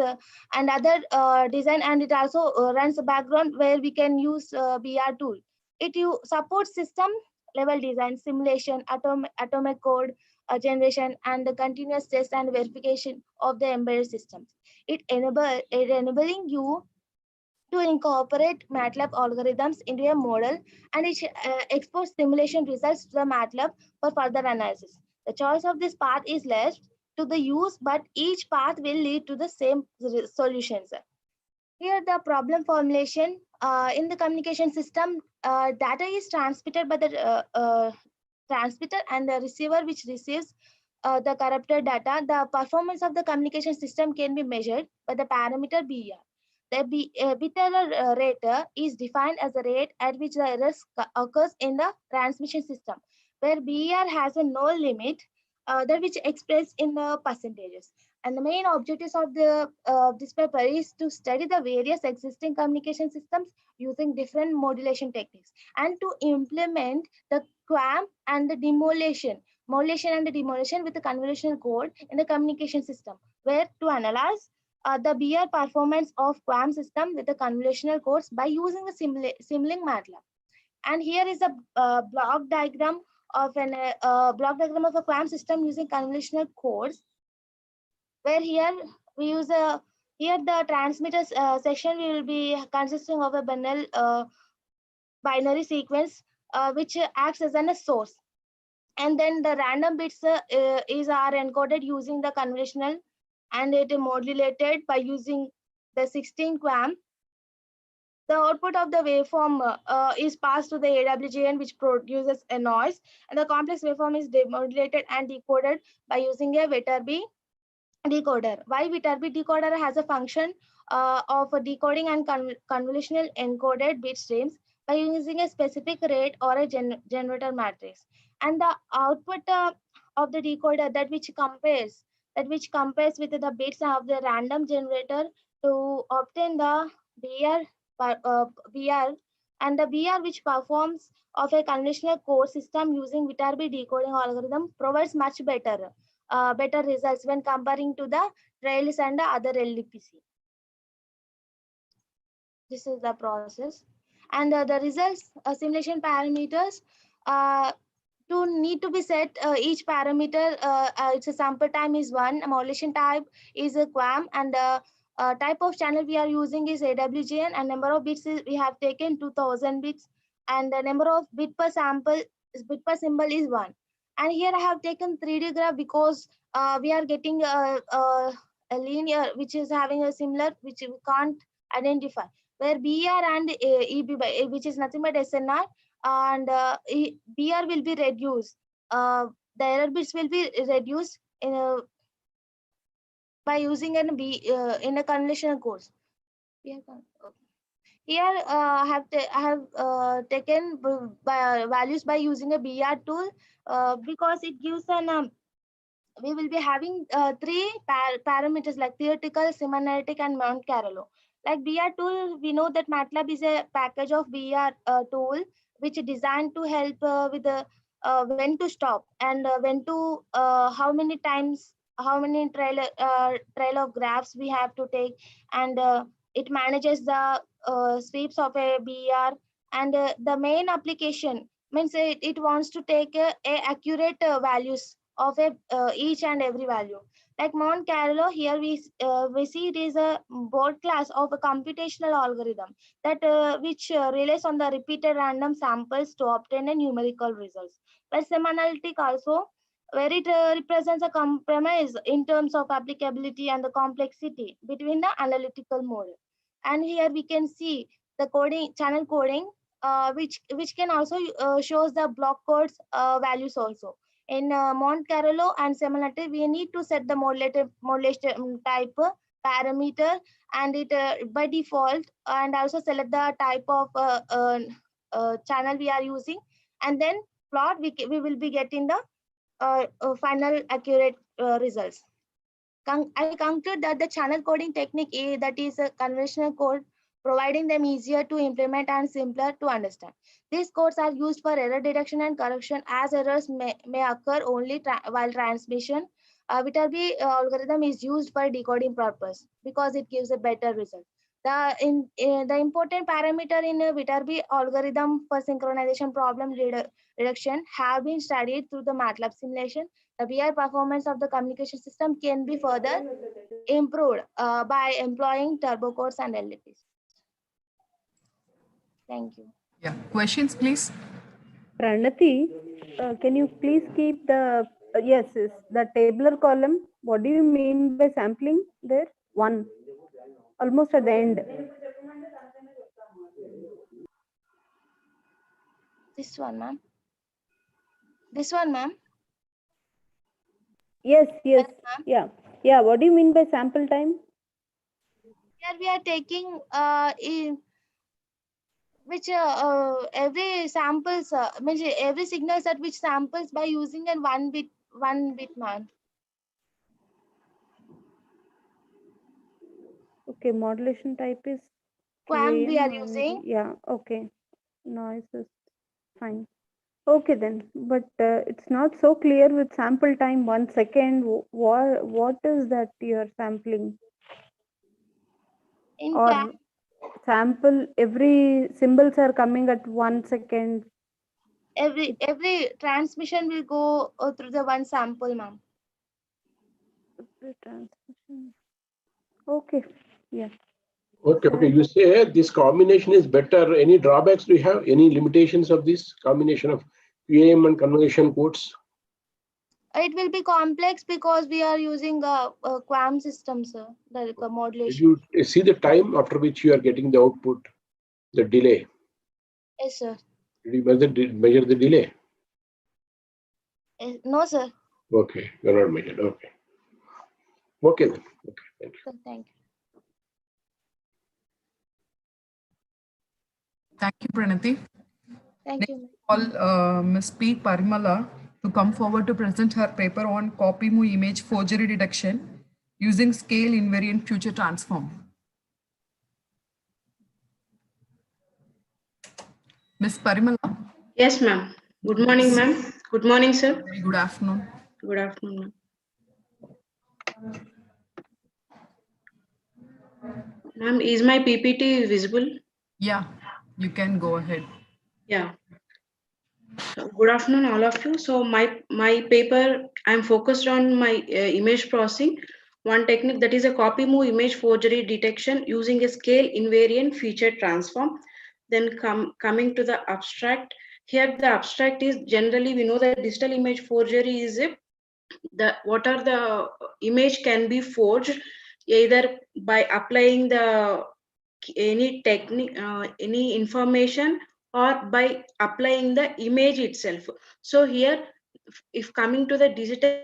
and other design, and it also runs a background where we can use BR tool. It supports system level design, simulation, atomic code, generation, and the continuous test and verification of the embedded systems. It enabling you to incorporate MATLAB algorithms into a model, and it exports simulation results to the MATLAB for further analysis. The choice of this path is left to the use, but each path will lead to the same solutions. Here the problem formulation in the communication system, data is transmitted by the transmitter and the receiver which receives the corrupted data. The performance of the communication system can be measured by the parameter BR. The bit error rate is defined as the rate at which the errors occurs in the transmission system, where BR has a no limit that which expressed in the percentages. And the main objectives of this paper is to study the various existing communication systems using different modulation techniques, and to implement the QAM and the modulation and the demolition with the convolutional code in the communication system, where to analyze the BR performance of QAM system with the convolutional codes by using the Simulink MATLAB. And here is a block diagram of a QAM system using convolutional codes, where here we use here the transmitter section will be consisting of a binary sequence which acts as a source, and then the random bits are encoded using the conventional, and it is modulated by using the 16 QAM. The output of the waveform is passed to the AWGN, which produces a noise, and the complex waveform is demodulated and decoded by using a Viterbi decoder. Why Viterbi decoder has a function of decoding and convolutional encoded bit streams by using a specific rate or a generator matrix. And the output of the decoder that which compares with the bits of the random generator to obtain the BR, and the BR which performs of a conventional core system using Viterbi decoding algorithm provides much better results when comparing to the trails and the other LDPC. This is the process, and the results simulation parameters. need to be set each parameter. It's a sample time is 1, modulation type is a QAM, and type of channel we are using is AWGN, and number of bits is, we have taken 2000 bits, and the number of bit per sample bit per symbol is 1. And here I have taken 3D graph because we are getting a linear which is having a similar which we can't identify, where BR and EB by which is nothing but SNR, and BR will be reduced. The error bits will be reduced in by using an in a convolutional course. Here I have taken values by using a BR tool because it gives an we will be having 3 parameters like theoretical, semi-analytic, and Mount Carlo. Like BR tool, we know that MATLAB is a package of BR tool which is designed to help with the when to stop and when to how many times, how many trail of graphs we have to take, and it manages the sweeps of a BR, and the main application means it wants to take a accurate values of each and every value. Like Monte Carlo, here we see it is a board class of a computational algorithm that which relies on the repeated random samples to obtain a numerical results. But semi-analytic also, where it represents a compromise in terms of applicability and the complexity between the analytical model. And here we can see the coding, channel coding, which can also shows the block codes values also. In Monte Carlo and semi-analytic, we need to set the modulation type parameter, and it by default, and also select the type of channel we are using, and then plot. We will be getting the final accurate results. I conclude that the channel coding technique that is a conventional code, providing them easier to implement and simpler to understand. These codes are used for error detection and correction, as errors may occur only while transmission. Viterbi algorithm is used for decoding purpose because it gives a better result. The important parameter in a Viterbi algorithm for synchronization problem reduction have been studied through the MATLAB simulation. The BI performance of the communication system can be further improved by employing turbo codes and LLPs. Thank you. Yeah, questions, please. Pranati, can you please keep the yes, the tabular column? What do you mean by sampling there? 1, almost at the end. This one, ma'am. This one, ma'am. Yes, yeah. What do you mean by sample time? Here we are taking which every samples means every signal set which samples by using an 1 bit man. Okay, modulation type is QAM we are using. Yeah, okay. Noise is fine. Okay then, but it's not so clear with sample time 1 second. What is that you're sampling? In Or QAM, sample, every symbols are coming at 1 second. every transmission will go through the 1 sample, ma'am. Every transmission. Okay, yeah. Okay. You say this combination is better. Any drawbacks do you have? Any limitations of this combination of QAM and convolution codes? It will be complex because we are using a QAM system, sir, the Did modulation. you see the time after which you are getting the output, the delay? Yes, sir. Did you measure the delay? No, sir. Okay, you're not measured. Okay. Okay then. Okay, thank you. Sir, thank you. Thank you, Pranati. Thank you. Call Ms. P. Parimala to come forward to present her paper on copy-mu image forgery detection using scale invariant future transform. Ms. Parimala. Yes, ma'am. Good morning, ma'am. Good morning, sir. Very good afternoon. Good afternoon. Ma'am, is my PPT visible? Yeah, you can go ahead. Yeah. So, Good afternoon, all of you. So my paper, I'm focused on my image processing. One technique, that is a copy move image forgery detection using a scale invariant feature transform. Then coming to the abstract. Here the abstract is generally, we know that digital image forgery is what are the image can be forged either by applying the any technique, any information, or by applying the image itself. So here, if coming to the digital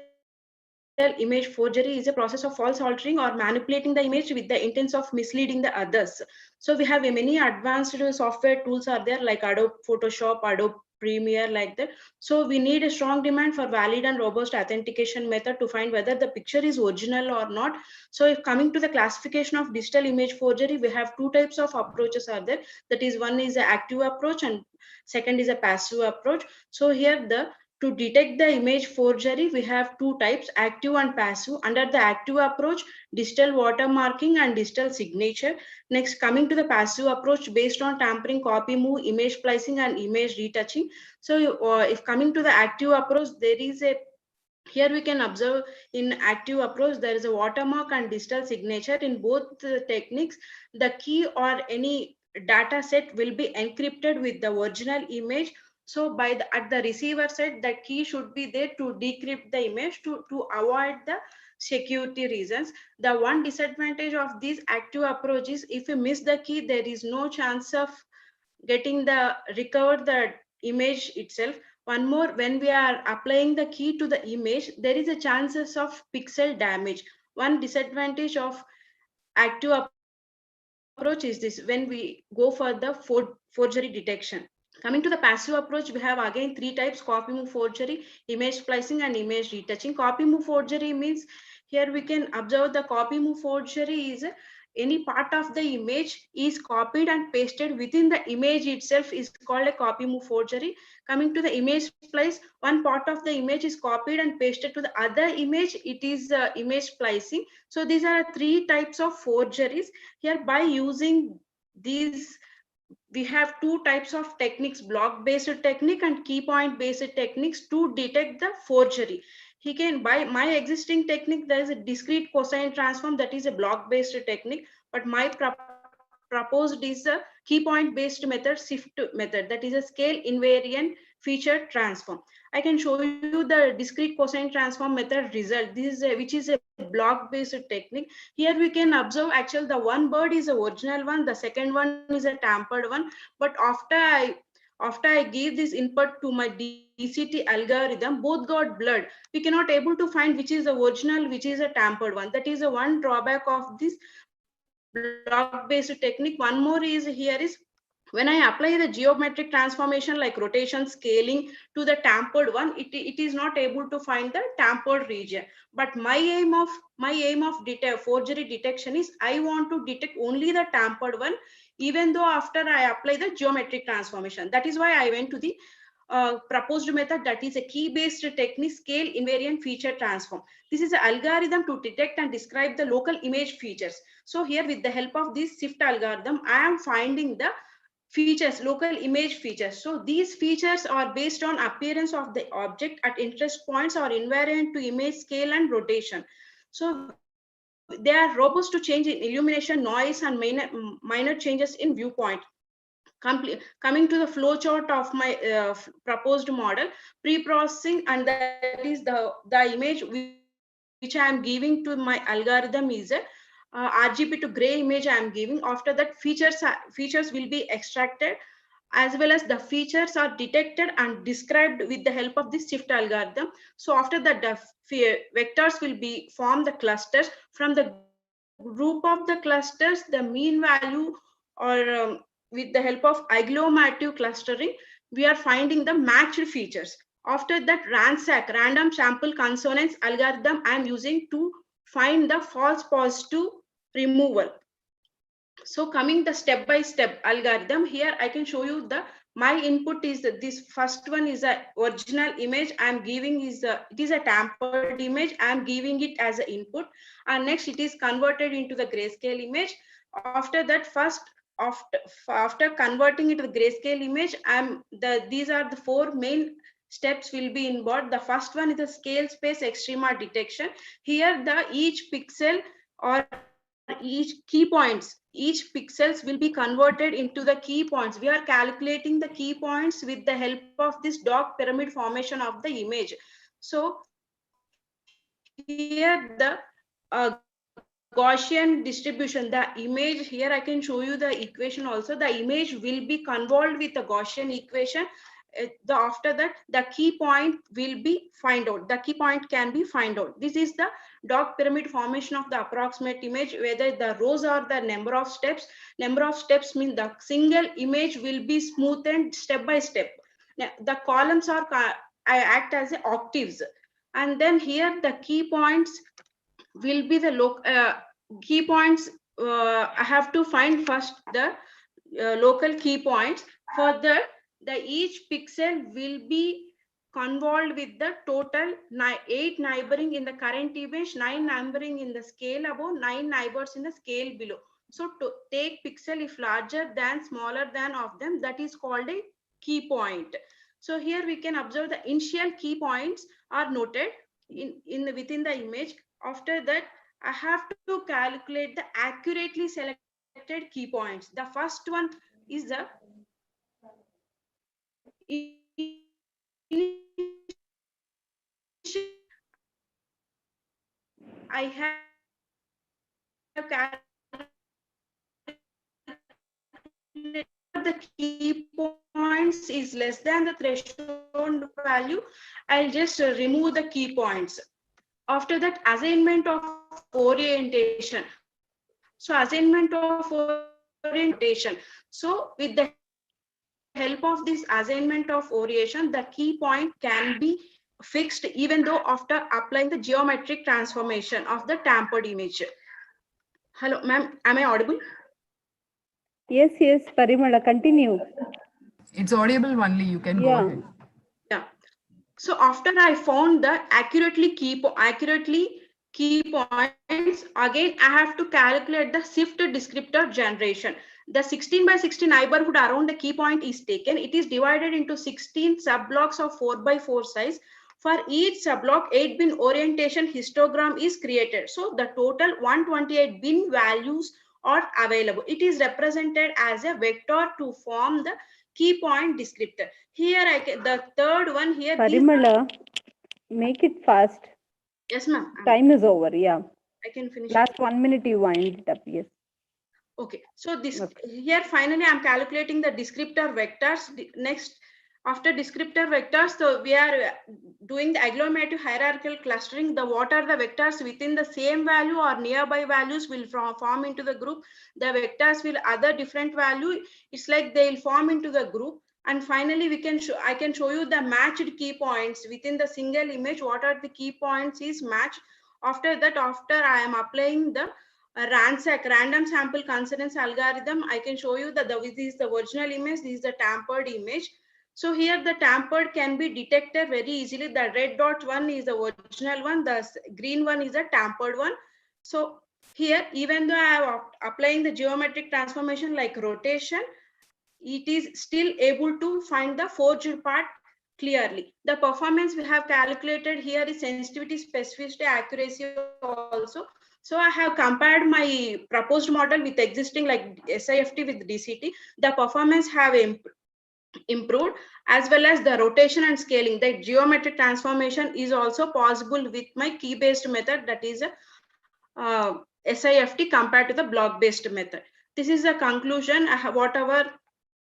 image forgery, is a process of false altering or manipulating the image with the intents of misleading the others. So we have many advanced software tools are there, like Adobe Photoshop, Adobe Premiere, like that. So we need a strong demand for valid and robust authentication method to find whether the picture is original or not. So if coming to the classification of digital image forgery, we have two types of approaches are there. That is, one is an active approach and second is a passive approach. So here to detect the image forgery, we have two types, active and passive. Under the active approach, digital watermarking and digital signature. Next, coming to the passive approach, based on tampering, copy move, image splicing, and image retouching. So if coming to the active approach, there is here we can observe in active approach, there is a watermark and digital signature. In both the techniques, the key or any data set will be encrypted with the original image. So at the receiver side, the key should be there to decrypt the image to avoid the security reasons. The one disadvantage of this active approach is if you miss the key, there is no chance of getting recover the image itself. One more, when we are applying the key to the image, there is a chances of pixel damage. One disadvantage of active approach is this, when we go for the forgery detection. Coming to the passive approach, we have again three types: copy move forgery, image splicing, and image retouching. Copy move forgery means, here we can observe the copy move forgery is any part of the image is copied and pasted within the image itself is called a copy move forgery. Coming to the image splice, one part of the image is copied and pasted to the other image, it is image splicing. So these are three types of forgeries. Here, by using these, we have two types of techniques: block based technique and key point based techniques to detect the forgery. He can, by my existing technique, there is a discrete cosine transform, that is a block based technique, but my proposed is a key point based method, shift method, that is a scale invariant feature transform. I can show you the discrete cosine transform method result. This is which is a block based technique. Here we can observe actually the one bird is the original one, the second one is a tampered one. But after I give this input to my DCT algorithm, both got blurred. We cannot able to find which is the original, which is a tampered one. That is a one drawback of this block based technique. One more is here is, when I apply the geometric transformation like rotation, scaling to the tampered one, it is not able to find the tampered region. But my aim of forgery detection is, I want to detect only the tampered one, even though after I apply the geometric transformation. That is why I went to the proposed method, that is a key-based technique, scale invariant feature transform. This is an algorithm to detect and describe the local image features. So here, with the help of this shift algorithm, I am finding the features, local image features. So these features are based on appearance of the object at interest points or invariant to image scale and rotation. So they are robust to change in illumination, noise, and minor changes in viewpoint. Coming to the flow chart of my proposed model, pre-processing, and that is the image which I am giving to my algorithm is a RGB to gray image I am giving. After that, features will be extracted, as well as the features are detected and described with the help of this shift algorithm. So after that, the vectors will be form the clusters. From the group of the clusters, the mean value, or with the help of agglomerative clustering, we are finding the matched features. After that, ransack, random sample consonance algorithm I am using to find the false positive removal. So coming the step-by-step algorithm, here I can show you my input is this first one is a original image I am giving it is a tampered image I am giving it as an input, and next it is converted into the grayscale image. After that, after converting it to the grayscale image, these are the four main steps will be involved. The first one is the scale space extrema detection. Here the each pixel or each key points, each pixels will be converted into the key points. We are calculating the key points with the help of this dot pyramid formation of the image. So here the Gaussian distribution, the image here I can show you the equation also. The image will be convolved with the Gaussian equation. After that, the key point will be find out. The key point can be find out. This is the dot pyramid formation of the approximate image, whether the rows are the number of steps. Number of steps mean the single image will be smoothened step by step. Now, the columns are act as octaves. And then here the key points will be the key points. I have to find first the local key points. For that, each pixel will be convolved with the total 8 neighboring in the current image, 9 neighboring in the scale above, 9 neighbors in the scale below. So to take pixel if larger than, smaller than of them, that is called a key point. So here we can observe the initial key points are noted within the image. After that, I have to calculate the accurately selected key points. The first one is the I have the key points is less than the threshold value. I'll just remove the key points. After that, assignment of orientation. So assignment of orientation. So with the help of this assignment of orientation, the key point can be fixed even though after applying the geometric transformation of the tampered image. Hello, ma'am, am I audible? Yes, Parimala, continue. It's audible only, you can go ahead. Yeah. So after I found the accurately key points, again I have to calculate the shift descriptor generation. The 16 by 16 neighborhood around the key point is taken. It is divided into 16 subblocks of 4 by 4 size. For each subblock, 8-bin orientation histogram is created. So the total 128 bin values are available. It is represented as a vector to form the key point descriptor. Here the third one here. Parimala, make it fast. Yes, ma'am. Time is over. Yeah. I can finish. Last 1 minute you wind it up. Yes. Okay. So this here finally I'm calculating the descriptor vectors. Next, after descriptor vectors, so we are doing the agglomerative hierarchical clustering. What are the vectors within the same value or nearby values will form into the group. The vectors will other different value. It's like they'll form into the group. And finally, I can show you the matched key points within the single image. What are the key points is matched. After that, after I am applying the random sample concurrence algorithm, I can show you that this is the original image, this is the tampered image. So here the tampered can be detected very easily. The red dot one is the original one, the green one is a tampered one. So here, even though I am applying the geometric transformation like rotation, it is still able to find the forged part clearly. The performance we have calculated here is sensitivity, specificity, accuracy also. So I have compared my proposed model with existing like SIFT with DCT. The performance have improved, as well as the rotation and scaling. The geometric transformation is also possible with my key-based method, that is SIFT compared to the block-based method. This is a conclusion. Whatever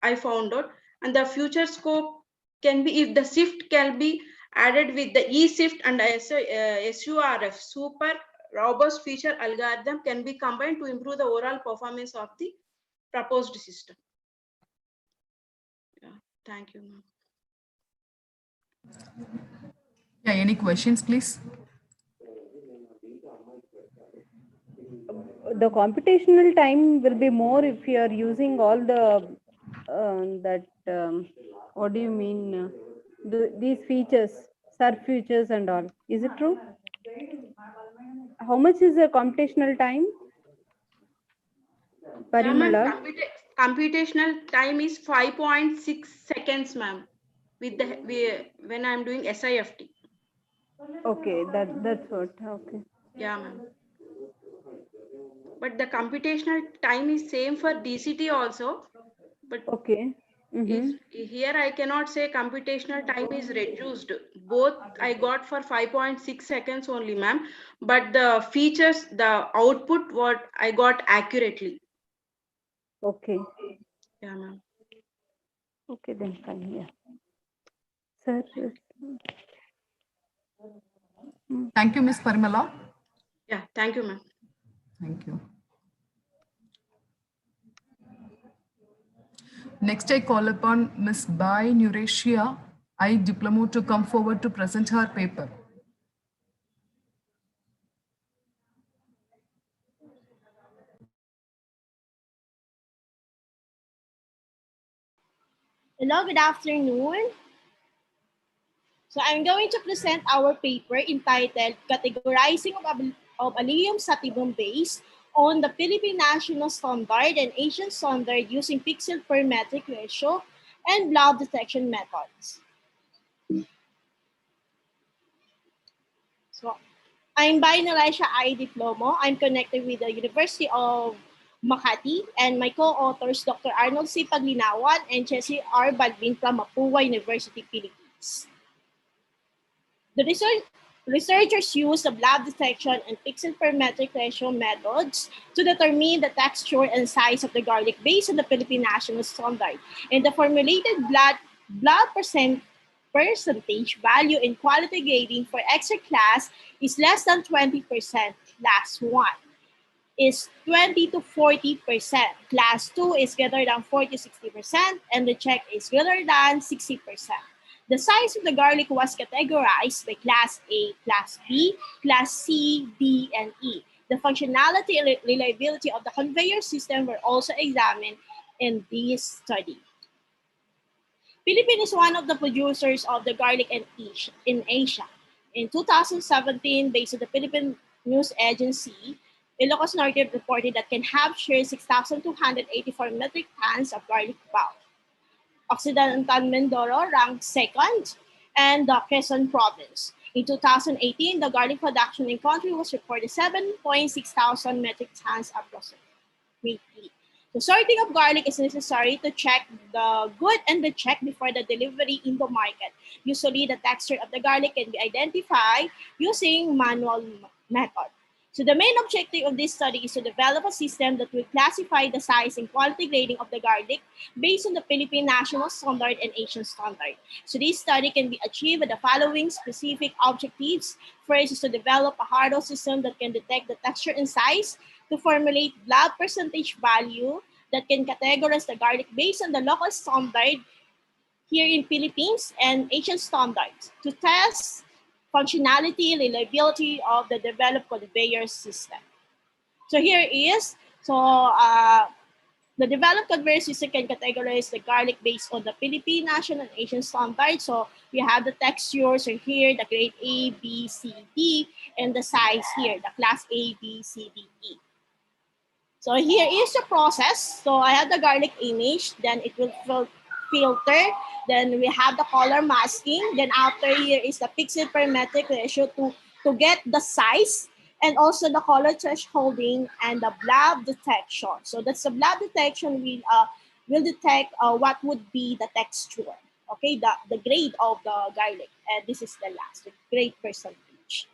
I found out, and the future scope can be if the shift can be added with the E-shift and SURF, super robust feature algorithm can be combined to improve the overall performance of the proposed system. Yeah, thank you, ma'am. Yeah, any questions, please? The computational time will be more if you are using all the what do you mean? These features, surf features and all. Is it true? How much is the computational time? Parimala? Computational time is 5.6 seconds, ma'am. with when I'm doing SIFT. Okay, that's what. Okay. Yeah, ma'am. But the computational time is same for DCT also. But Okay. is Mm-hmm. here I cannot say computational time is reduced. Both I got for 5.6 seconds only, ma'am. But the features, the output, what I got accurately. Okay. Yeah, ma'am. Okay, then fine. Yeah. Sir. Thank you, Ms. Parimala. Yeah, thank you, ma'am. Thank you. Next, I call upon Ms. Bai Nuretia, I Diploma, to come forward to present her paper. Hello, good afternoon. So I'm going to present our paper entitled Categorizing of Allium Sativum Base on the Philippine National Standard and Asian Standard using pixel per metric ratio and blood detection methods. So I'm Bai Nuretia I Diploma. I'm connected with the University of Makati, and my co-authors Dr. Arnold C. Paglinawan and Jessie R. Balvin from Mapua University, Philippines. The researchers use the blood detection and pixel per metric ratio methods to determine the texture and size of the garlic based on the Philippine National Standard. And the formulated blood percentage value in quality grading for extra class is less than 20%. Class 1 is 20 to 40%. Class 2 is greater than 40 to 60%, and the check is greater than 60%. The size of the garlic was categorized by Class A, Class B, Class C, D, and E. The functionality and reliability of the conveyor system were also examined in this study. Philippines is one of the producers of the garlic in Asia. In 2017, based on the Philippine News Agency, Ilocos Norte reported that can have shared 6,284 metric tons of garlic bulk. Occidental Mindoro ranked second, and the Quezon Province. In 2018, the garlic production in country was reported 7.6 thousand metric tons approximately. The sorting of garlic is necessary to check the good and the check before the delivery in the market. Usually, the texture of the garlic can be identified using manual method. So the main objective of this study is to develop a system that will classify the size and quality grading of the garlic based on the Philippine National Standard and Asian Standard. So this study can be achieved with the following specific objectives. First is to develop a hardware system that can detect the texture and size, to formulate blood percentage value that can categorize the garlic based on the local standard here in Philippines and Asian standards, to test functionality, reliability of the developed conveyor system. So here is, the developed conveyor system can categorize the garlic based on the Philippine National and Asian standards. So we have the textures are here, the grade A, B, C, D, and the size here, the class A, B, C, D, E. So here is the process. So I have the garlic image, then it will filter. Then we have the color masking. Then after here is the pixel per metric ratio to get the size, and also the color thresholding and the blob detection. So that's the blob detection will detect what would be the texture. Okay, the grade of the garlic. And this is the last, the grade percentage.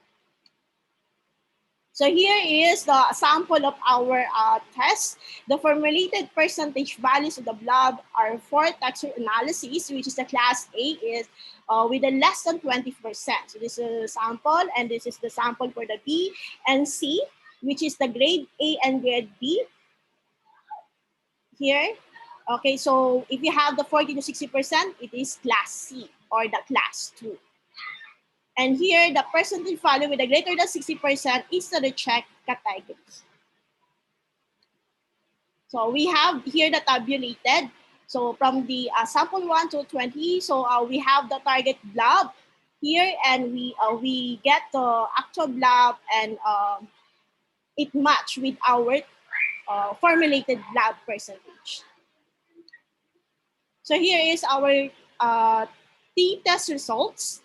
So here is the sample of our test. The formulated percentage values of the blob are for texture analysis, which is the class A is with a less than 20%. So this is a sample, and this is the sample for the B and C, which is the grade A and grade B here. Okay, so if you have the 40 to 60%, it is class C or the class 2. And here, the percentage value with a greater than 60% is the check categories. So we have here the tabulated. So from the sample 1 to 20, so we have the target blob here, and we get the actual blob, and it match with our formulated blob percentage. So here is our t-test results.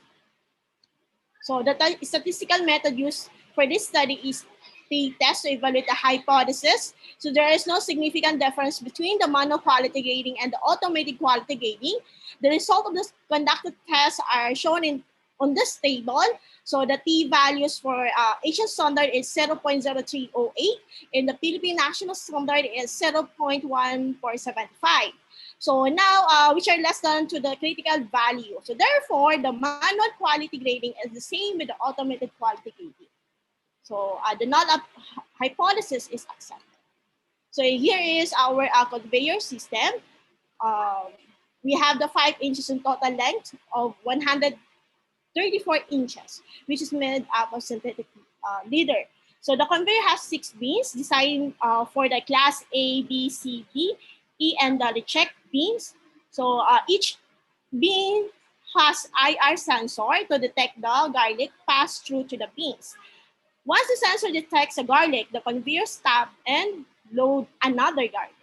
So the statistical method used for this study is t-test to evaluate the hypothesis. So there is no significant difference between the manual quality grading and the automated quality grading. The result of the conducted tests are shown on this table. So the t-values for Asian standard is 0.0308 and the Philippine national standard is 0.1475. So now, which are less than to the critical value. So therefore, the manual quality grading is the same with the automated quality grading. So the null hypothesis is accepted. So here is our conveyor system. We have the 5 inches in total length of 134 inches, which is made up of synthetic leather. So the conveyor has 6 beams designed for the class A, B, C, D, E, and the check beams. So each beam has IR sensor to detect the garlic pass through to the beams. Once the sensor detects a garlic, the conveyor stops and load another garlic.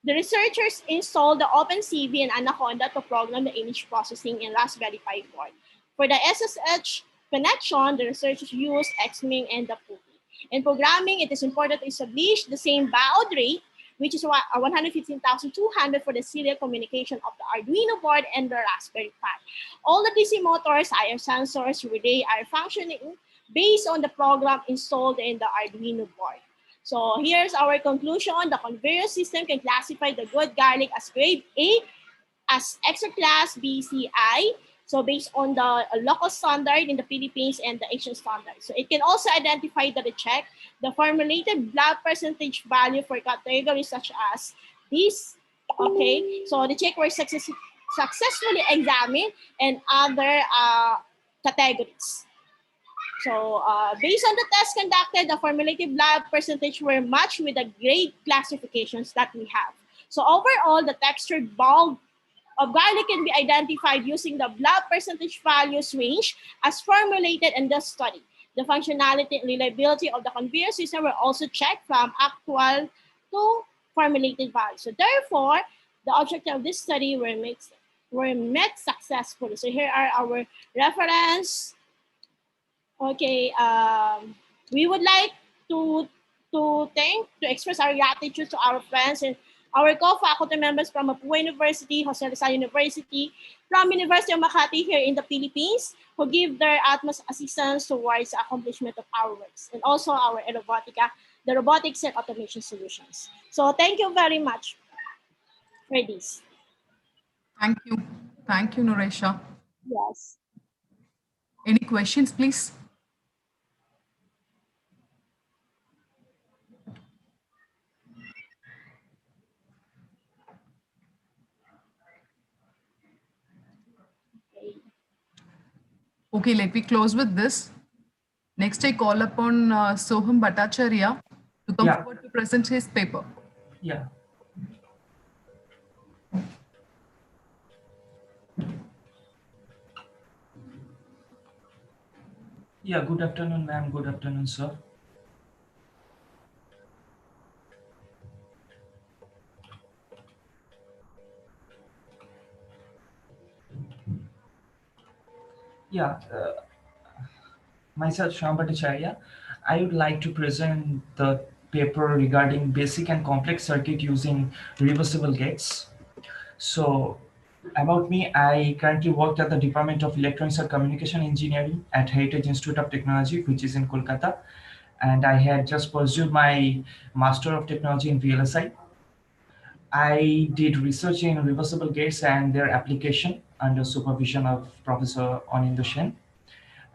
The researchers installed the OpenCV and Anaconda to program the image processing in Raspberry Pi board. For the SSH connection, the researchers used XMing and the PuTTY. In programming, it is important to establish the same baud rate, which is 115,200 for the serial communication of the Arduino board and the Raspberry Pi. All the DC motors, IR sensors, relay are functioning based on the program installed in the Arduino board. So here's our conclusion. The conveyor system can classify the good garlic as grade A, as extra class B, C, I. So based on the local standard in the Philippines and the Asian standard. So it can also identify the check, the formulated blood percentage value for categories such as these. Okay, so the check were successfully examined and other categories. So based on the test conducted, the formulated blood percentage were matched with the grade classifications that we have. So overall, the textured bulb of garlic can be identified using the blood percentage values range as formulated in the study. The functionality and reliability of the conveyor system were also checked from actual to formulated values. So therefore, the objective of this study were met successfully. So here are our reference. Okay, we would like to express our gratitude to our friends and our co-faculty members from Mapua University, Jose Rizal University, from University of Makati here in the Philippines, who give their utmost assistance towards the accomplishment of our works, and also our Robotica, the robotics and automation solutions. So thank you very much for this. Thank you. Thank you, Nuresha. Yes. Any questions, please? Okay, let me close with this. Next, I call upon Soham Bhattacharya to come forward to present his paper. Yeah. Yeah, good afternoon, ma'am. Good afternoon, sir. Yeah, myself, Shyam Bhattacharya. I would like to present the paper regarding basic and complex circuit using reversible gates. So, about me, I currently worked at the Department of Electronics and Communication Engineering at Heritage Institute of Technology, which is in Kolkata. And I had just pursued my Master of Technology in VLSI. I did research in reversible gates and their application under supervision of Professor Anindo Sen.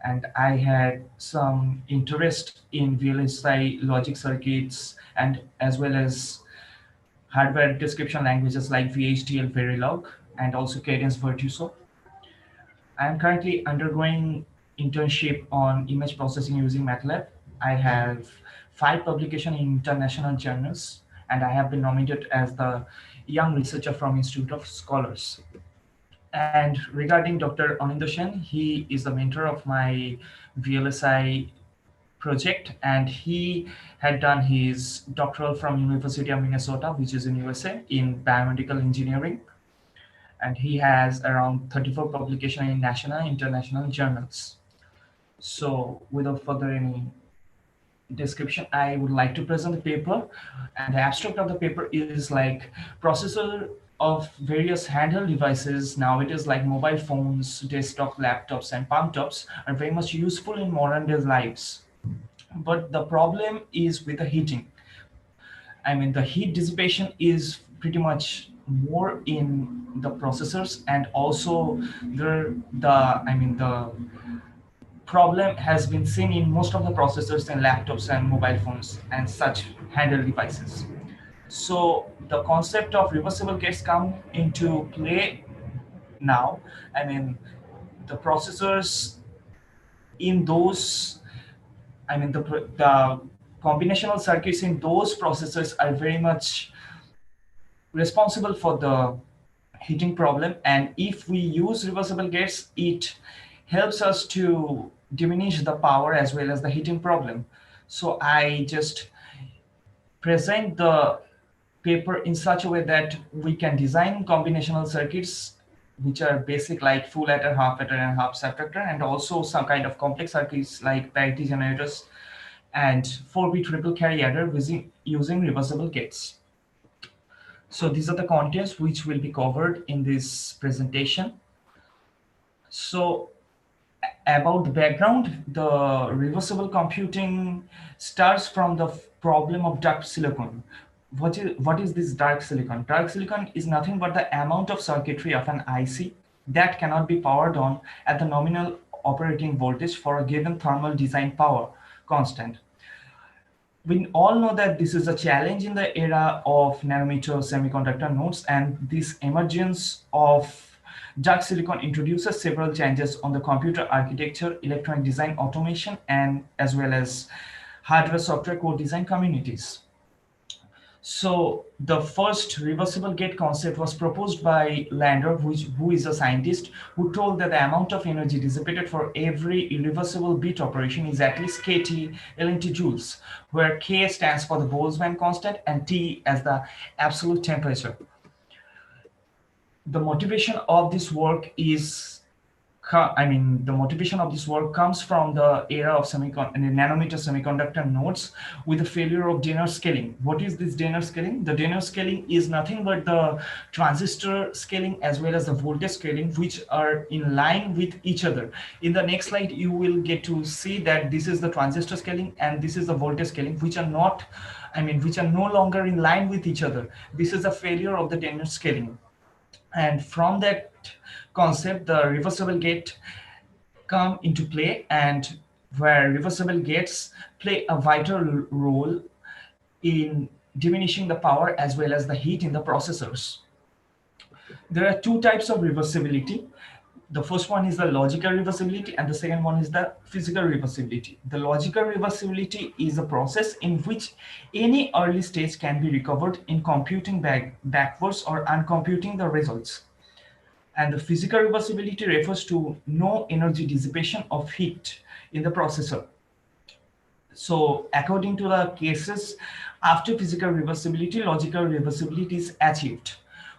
And I had some interest in VLSI logic circuits and as well as hardware description languages like VHDL Verilog and also Cadence Virtuoso. I am currently undergoing internship on image processing using MATLAB. I have 5 publications in international journals, and I have been nominated as the Young Researcher from Institute of Scholars. And regarding Dr. Anindo Sen, he is the mentor of my VLSI project, and he had done his doctoral from University of Minnesota, which is in USA, in biomedical engineering. and he has around 34 publications in national and international journals. So without further any description, I would like to present the paper, and the abstract of the paper is like processor of various handheld devices nowadays, like mobile phones, desktop laptops, and palm tops, are very much useful in modern day lives. But the problem is with the heating. I mean, the heat dissipation is pretty much more in the processors, and also the problem has been seen in most of the processors in laptops and mobile phones and such handheld devices. So the concept of reversible gates come into play now. I mean, the processors in those, the combinational circuits in those processors are very much responsible for the heating problem. And if we use reversible gates, it helps us to diminish the power as well as the heating problem. So I just present the paper in such a way that we can design combinational circuits which are basic, like full adder, half adder, and half subtractor, and also some kind of complex circuits like parity generators and 4-bit triple carry adder using reversible gates. So these are the contents which will be covered in this presentation. So about the background, the reversible computing starts from the problem of dark silicon. What is this dark silicon? Dark silicon is nothing but the amount of circuitry of an IC that cannot be powered on at the nominal operating voltage for a given thermal design power constant. We all know that this is a challenge in the era of nanometer semiconductor nodes, and this emergence of dark silicon introduces several changes on the computer architecture, electronic design, automation, and as well as hardware software core design communities. So the first reversible gate concept was proposed by Lander, who is a scientist, who told that the amount of energy dissipated for every irreversible bit operation is at least kT LNT joules, where K stands for the Boltzmann constant and T as the absolute temperature. The motivation of this work comes from the era of nanometer semiconductor nodes with the failure of Dehner scaling. What is this Dehner scaling? The Dehner scaling is nothing but the transistor scaling as well as the voltage scaling, which are in line with each other. In the next slide, you will get to see that this is the transistor scaling and this is the voltage scaling, which are no longer in line with each other. This is a failure of the Dehner scaling. And from that concept, the reversible gate come into play, and where reversible gates play a vital role in diminishing the power as well as the heat in the processors. There are two types of reversibility. The first one is the logical reversibility, and the second one is the physical reversibility. The logical reversibility is a process in which any early stage can be recovered in computing backwards or uncomputing the results. And the physical reversibility refers to no energy dissipation of heat in the processor. So according to the cases, after physical reversibility, logical reversibility is achieved.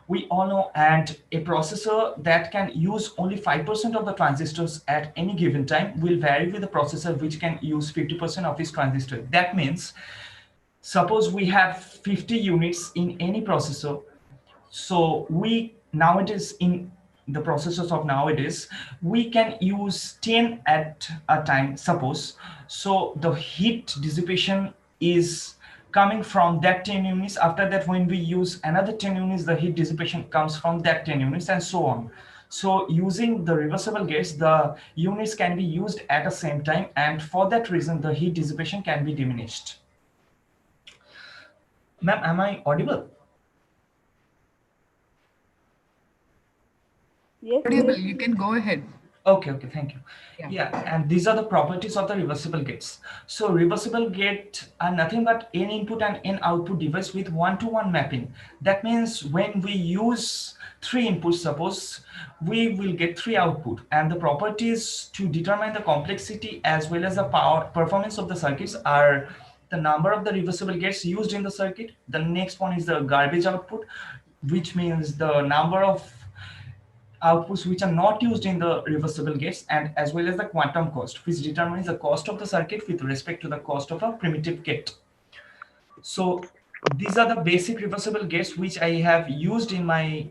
We all know, and a processor that can use only 5% of the transistors at any given time will vary with a processor which can use 50% of its transistor. That means, suppose we have 50 units in any processor. So nowadays, in the processors of nowadays, we can use 10 at a time, suppose. So the heat dissipation is coming from that 10 units. After that, when we use another 10 units, the heat dissipation comes from that 10 units, and so on. So using the reversible gates, the units can be used at the same time, and for that reason, the heat dissipation can be diminished. Ma'am, am I audible? Yes. Audible, you can go ahead. Okay, thank you. Yeah, and these are the properties of the reversible gates. So reversible gate are nothing but n input and n output device with one-to-one mapping. That means when we use 3 inputs, suppose, we will get 3 output, and the properties to determine the complexity as well as the performance of the circuits are the number of the reversible gates used in the circuit. The next one is the garbage output, which means the number of outputs which are not used in the reversible gates, and as well as the quantum cost, which determines the cost of the circuit with respect to the cost of a primitive gate. So these are the basic reversible gates which I have used in my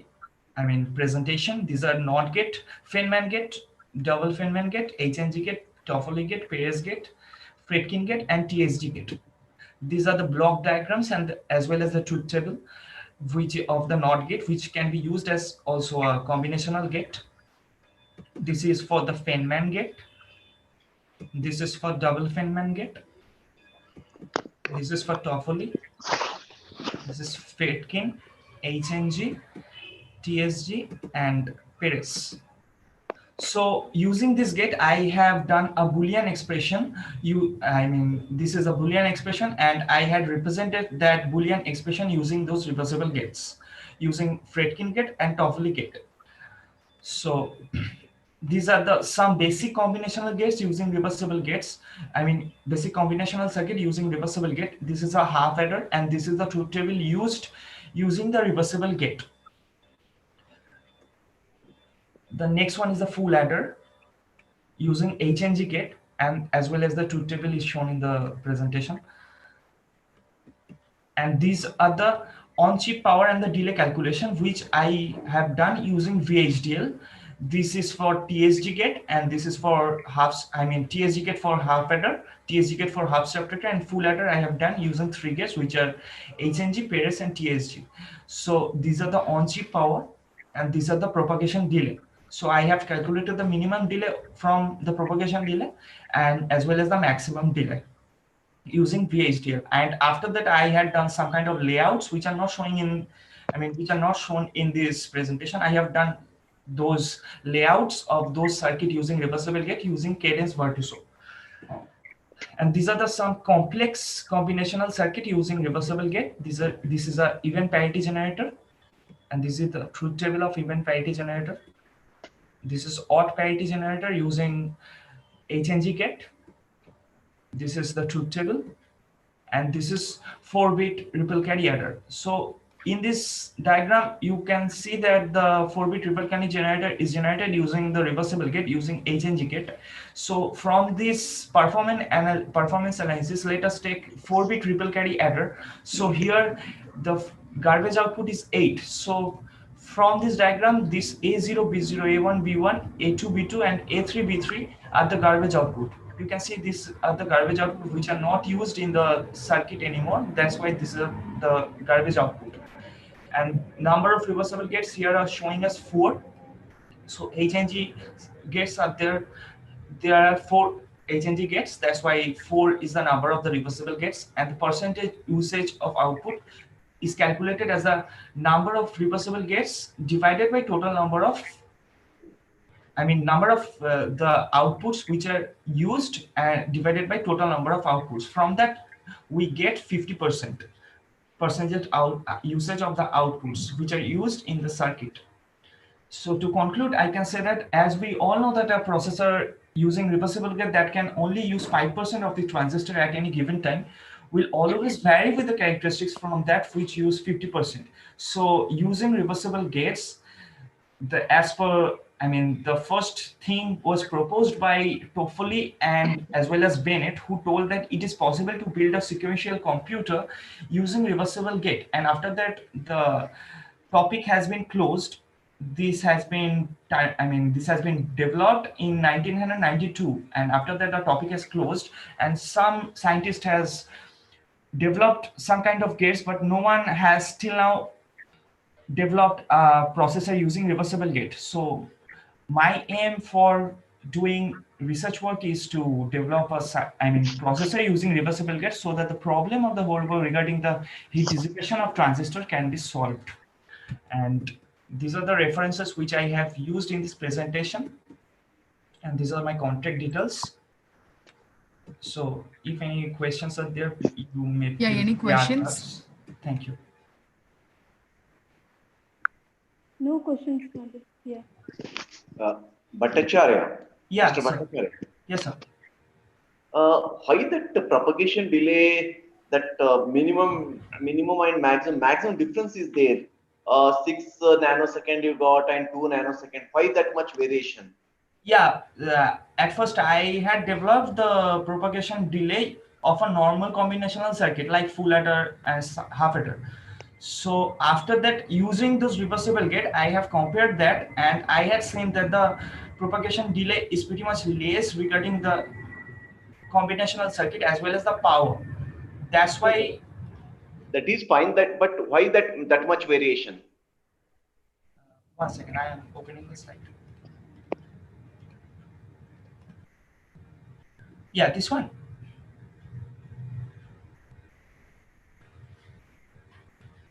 presentation. These are NOT gate, Feynman gate, double Feynman gate, HNG gate, Toffoli gate, Perez gate, Fredkin gate, and TSG gate. These are the block diagrams and as well as the truth table which of the NOT gate, which can be used as also a combinational gate. This is for the Feynman gate. This is for double Feynman gate. This is for Toffoli. This is Fredkin, HNG, TSG, and Perez. So using this gate, I have done a Boolean expression. This is a Boolean expression, and I had represented that Boolean expression using those reversible gates, using Fredkin gate and Toffoli gate. So these are some basic combinational gates using reversible gates. Basic combinational circuit using reversible gate. This is a half adder, and this is the truth table used using the reversible gate. The next one is the full adder using HNG gate, and as well as the truth table is shown in the presentation. And these are the on-chip power and the delay calculation which I have done using VHDL. This is for TSG gate, and this is for TSG gate for half adder, TSG gate for half subtractor, and full adder I have done using 3 gates which are HNG, Perez, and TSG. So these are the on-chip power and these are the propagation delay. So I have calculated the minimum delay from the propagation delay and as well as the maximum delay using VHDL. And after that, I had done some kind of layouts which are not showing in, which are not shown in this presentation. I have done those layouts of those circuit using reversible gate using Cadence Virtuoso. And these are some complex combinational circuit using reversible gate. This is a event parity generator, and this is the truth table of event parity generator. This is odd parity generator using HNG gate. This is the truth table, and this is 4-bit ripple carry adder. So in this diagram, you can see that the 4-bit ripple carry generator is generated using the reversible gate using HNG gate. So from this performance analysis, let us take 4-bit ripple carry adder. So here the garbage output is 8. So from this diagram, this A0, B0, A1, B1, A2, B2, and A3, B3 are the garbage output. You can see these are the garbage output which are not used in the circuit anymore. That's why this is the garbage output. And number of reversible gates here are showing us 4. So HNG gates are there. There are 4 HNG gates. That's why 4 is the number of the reversible gates. And the percentage usage of output is calculated as the number of reversible gates divided by total number of the outputs which are used and divided by total number of outputs. From that, we get 50% percentage usage of the outputs which are used in the circuit. So to conclude, I can say that as we all know that a processor using reversible gate that can only use 5% of the transistor at any given time will always vary with the characteristics from that which use 50%. So using reversible gates, the first thing was proposed by Toffoli and as well as Bennett, who told that it is possible to build a sequential computer using reversible gate. And after that, the topic has been closed. This has been developed in 1992, and after that the topic is closed, and some scientist has developed some kind of gates, but no one has till now developed a processor using reversible gate. So my aim for doing research work is to develop a processor using reversible gate so that the problem of the whole world regarding the heat dissipation of transistor can be solved. And these are the references which I have used in this presentation, and these are my contact details. So if any questions are there, you may any questions? Thank you. No questions. Yeah. Bhattacharya. Yeah, Mr. sir. Bhattacharya. Yes, sir. Why that propagation delay, that minimum and maximum difference is there? 6 nanosecond you got and 2 nanosecond. Why that much variation? Yeah, at first I had developed the propagation delay of a normal combinational circuit like full adder and half adder. So after that, using this reversible gate, I have compared that, and I had seen that the propagation delay is pretty much less regarding the combinational circuit as well as the power. That's why. That is fine. That, but why that much variation? One second, I am opening the slide. Yeah, this one.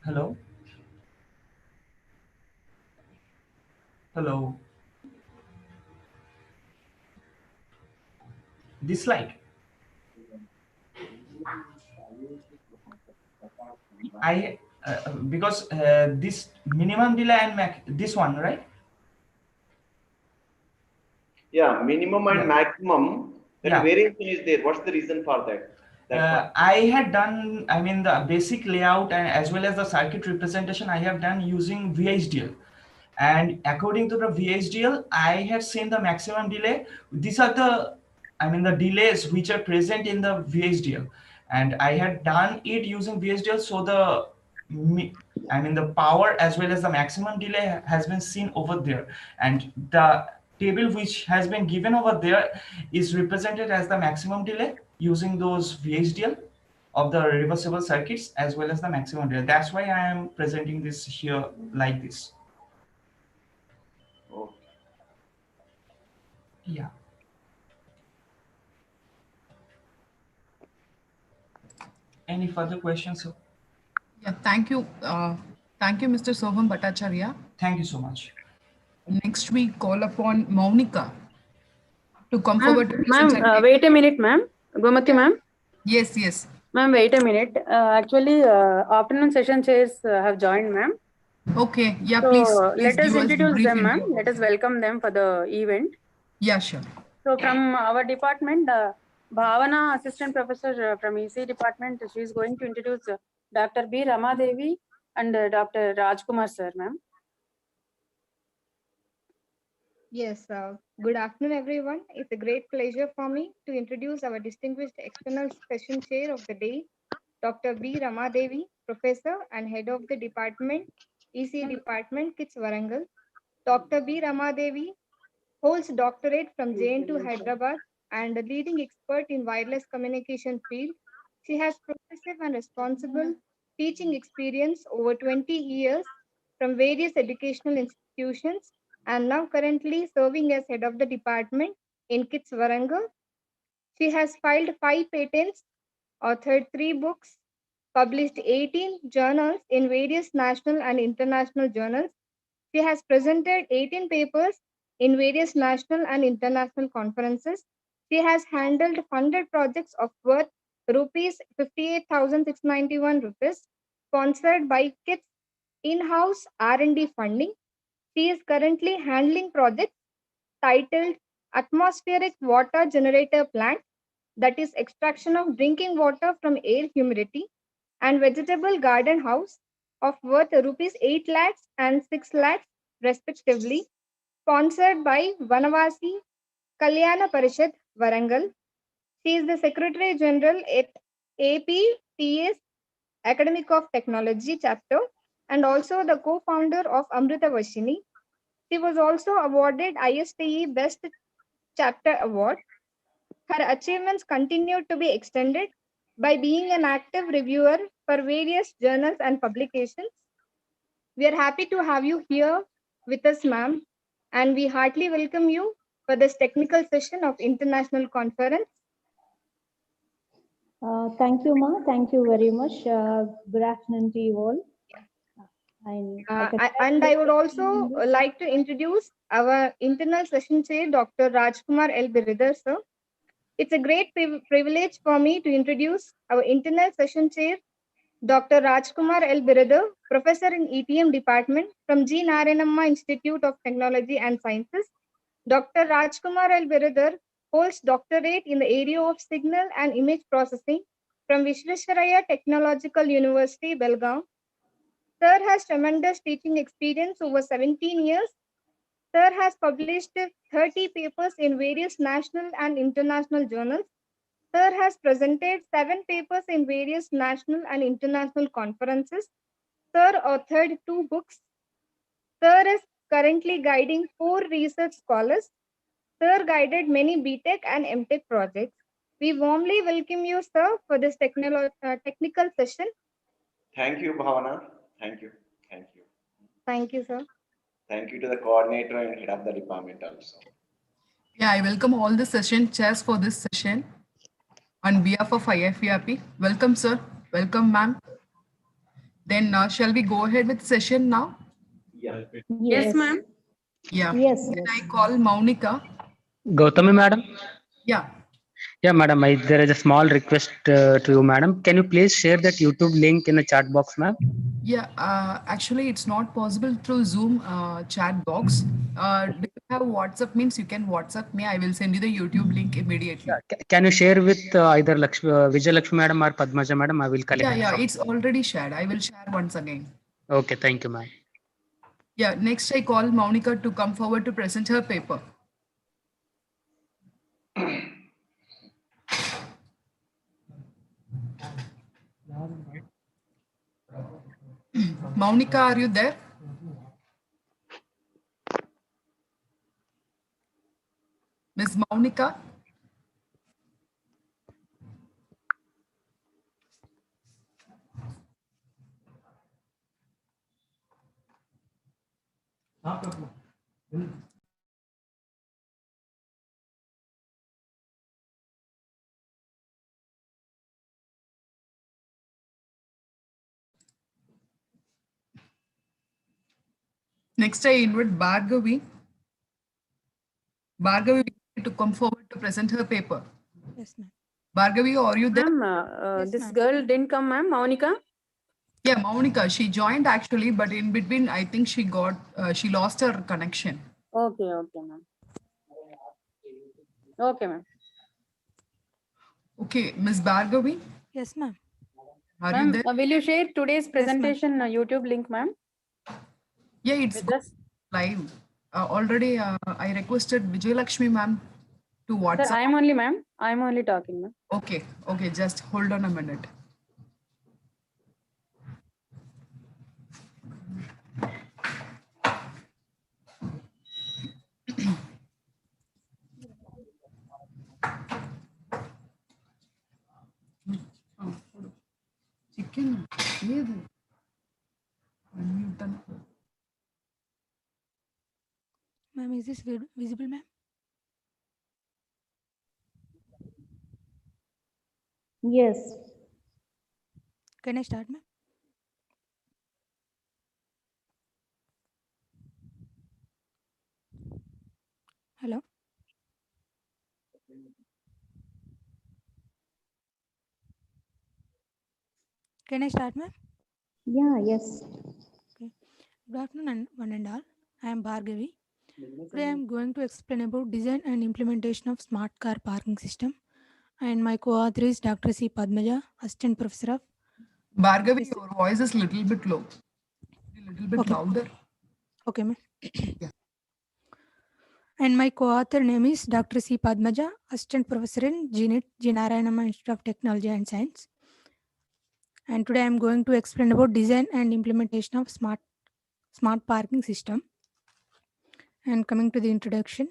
Hello. Hello. This slide. I because this minimum delay and this one, right? Yeah, minimum and maximum. That Yeah. variation is there. What's the reason for that? I had done, I mean, the basic layout and as well as the circuit representation I have done using VHDL. And according to the VHDL, I had seen the maximum delay. These are the, I mean, the delays which are present in the VHDL. And I had done it using VHDL, so the, I mean, the power as well as the maximum delay has been seen over there. And the table which has been given over there is represented as the maximum delay using those VHDL of the reversible circuits as well as the maximum delay. That's why I am presenting this here like this. Okay. Yeah. Any further questions, sir? Yeah, thank you. Thank you, Mr. Soham Bhattacharya. Thank you so much. Next we call upon Maunika to come forward to present. Ma'am, wait a minute, ma'am. Gomati, ma'am. Yes, yes. Ma'am, wait a minute. Actually, afternoon session chairs have joined, ma'am. Okay, yeah, So please let us give us introduce brief them, ma'am. intro. Let us welcome them for the event. Yeah, sure. So from our department, Bhavana, Assistant Professor from EC Department, she is going to introduce Dr. B. Ramadevi and Dr. Rajkumar, sir, ma'am. Yes, good afternoon, everyone. It's a great pleasure for me to introduce our distinguished external session chair of the day, Dr. B. Ramadevi, Professor and Head of the Department, EC Department, Kits Warangal. Dr. B. Ramadevi holds doctorate from Day-2 Hyderabad and a leading expert in wireless communication field. She has progressive and responsible teaching experience over 20 years from various educational institutions and now currently serving as head of the department in Kits Warangal. She has filed 5 patents, authored 3 books, published 18 journals in various national and international journals. She has presented 18 papers in various national and international conferences. She has handled funded projects of worth rupees 58,691 rupees, sponsored by KITS in-house R&D funding. She is currently handling projects titled Atmospheric Water Generator Plant, that is extraction of drinking water from air humidity, and Vegetable Garden House of worth rupees 8 lakhs and 6 lakhs respectively, sponsored by Vanavasi Kalyana Parishad, Warangal. She is the Secretary General at APTS Academic of Technology chapter and also the co-founder of Amrita Vashini. She was also awarded ISTE Best Chapter Award. Her achievements continue to be extended by being an active reviewer for various journals and publications. We are happy to have you here with us, ma'am, and we heartily welcome you for this technical session of International Conference. Thank you, Ma. Thank you very much. Good afternoon to you all. And I would also like to introduce our internal session chair, Dr. Rajkumar L. Biridhar, sir. It's a great privilege for me to introduce our internal session chair, Dr. Rajkumar L. Biridhar, Professor in ETM Department from G. Narayanamma Institute of Technology and Sciences. Dr. Rajkumar L. Biridhar holds doctorate in the area of signal and image processing from Visvesvaraya Technological University, Belgaum. Sir has tremendous teaching experience over 17 years. Sir has published 30 papers in various national and international journals. Sir has presented 7 papers in various national and international conferences. Sir authored 2 books. Sir is currently guiding 4 research scholars. Sir guided many BTech and MTech projects. We warmly welcome you, sir, for this technical session. Thank you, Bhavana. Thank you. Thank you. Thank you, sir. Thank you to the coordinator and head of the department also. Yeah, I welcome all the session chairs for this session on behalf of IFERP. Welcome, sir. Welcome, ma'am. Then shall we go ahead with session now? Yeah. Yes, ma'am. Yeah. Yes, Then yes. I call Maunika. Gautami, madam. Yeah. Yeah, madam. There is a small request to you, madam. Can you please share that YouTube link in the chat box, ma'am? Yeah, actually, it's not possible through Zoom chat box. Do you have WhatsApp? Means you can WhatsApp me. I will send you the YouTube link immediately. Can you share with either Vijay Lakshmi madam or Padmaja madam? I will collect. Yeah, it's already shared. I will share once again. Okay, thank you, ma'am. Yeah, next I call Maunika to come forward to present her paper. Maunika, are you there? Miss Maunika? Next, I invite Bhargavi. Bhargavi to come forward to present her paper. Yes, ma'am. Bhargavi, are you there? Yes, This ma'am. girl didn't come, ma'am. Maunika? Yeah, Maunika, she joined actually, but in between, I think she lost her connection. Okay, ma'am. Okay, ma'am. Okay, Miss Bhargavi, Yes, ma'am. are you Ma'am, there? will you share today's ma'am. presentation YouTube link, ma'am? Yeah, it's With us? live. Already, I requested Vijay Lakshmi ma'am to Sir, WhatsApp. I'm only talking, ma'am. Okay, just hold on a minute. Chicken. Ma'am, is this visible, ma'am? Yes. Can I start, ma'am? Hello? Can I start, ma'am? Yeah, yes. Okay. Good afternoon, one and all. I am Bhargavi. Today I am going to explain about design and implementation of smart car parking system. And my co-author is Dr. C. Padmaja, Assistant Professor of... Bhargavi, your voice is little bit low. A little bit louder. Okay, ma'am. And my co-author name is Dr. C. Padmaja, Assistant Professor in GNIT, G. Narayanama Institute of Technology and Science. And today I am going to explain about design and implementation of smart parking system. And coming to the introduction.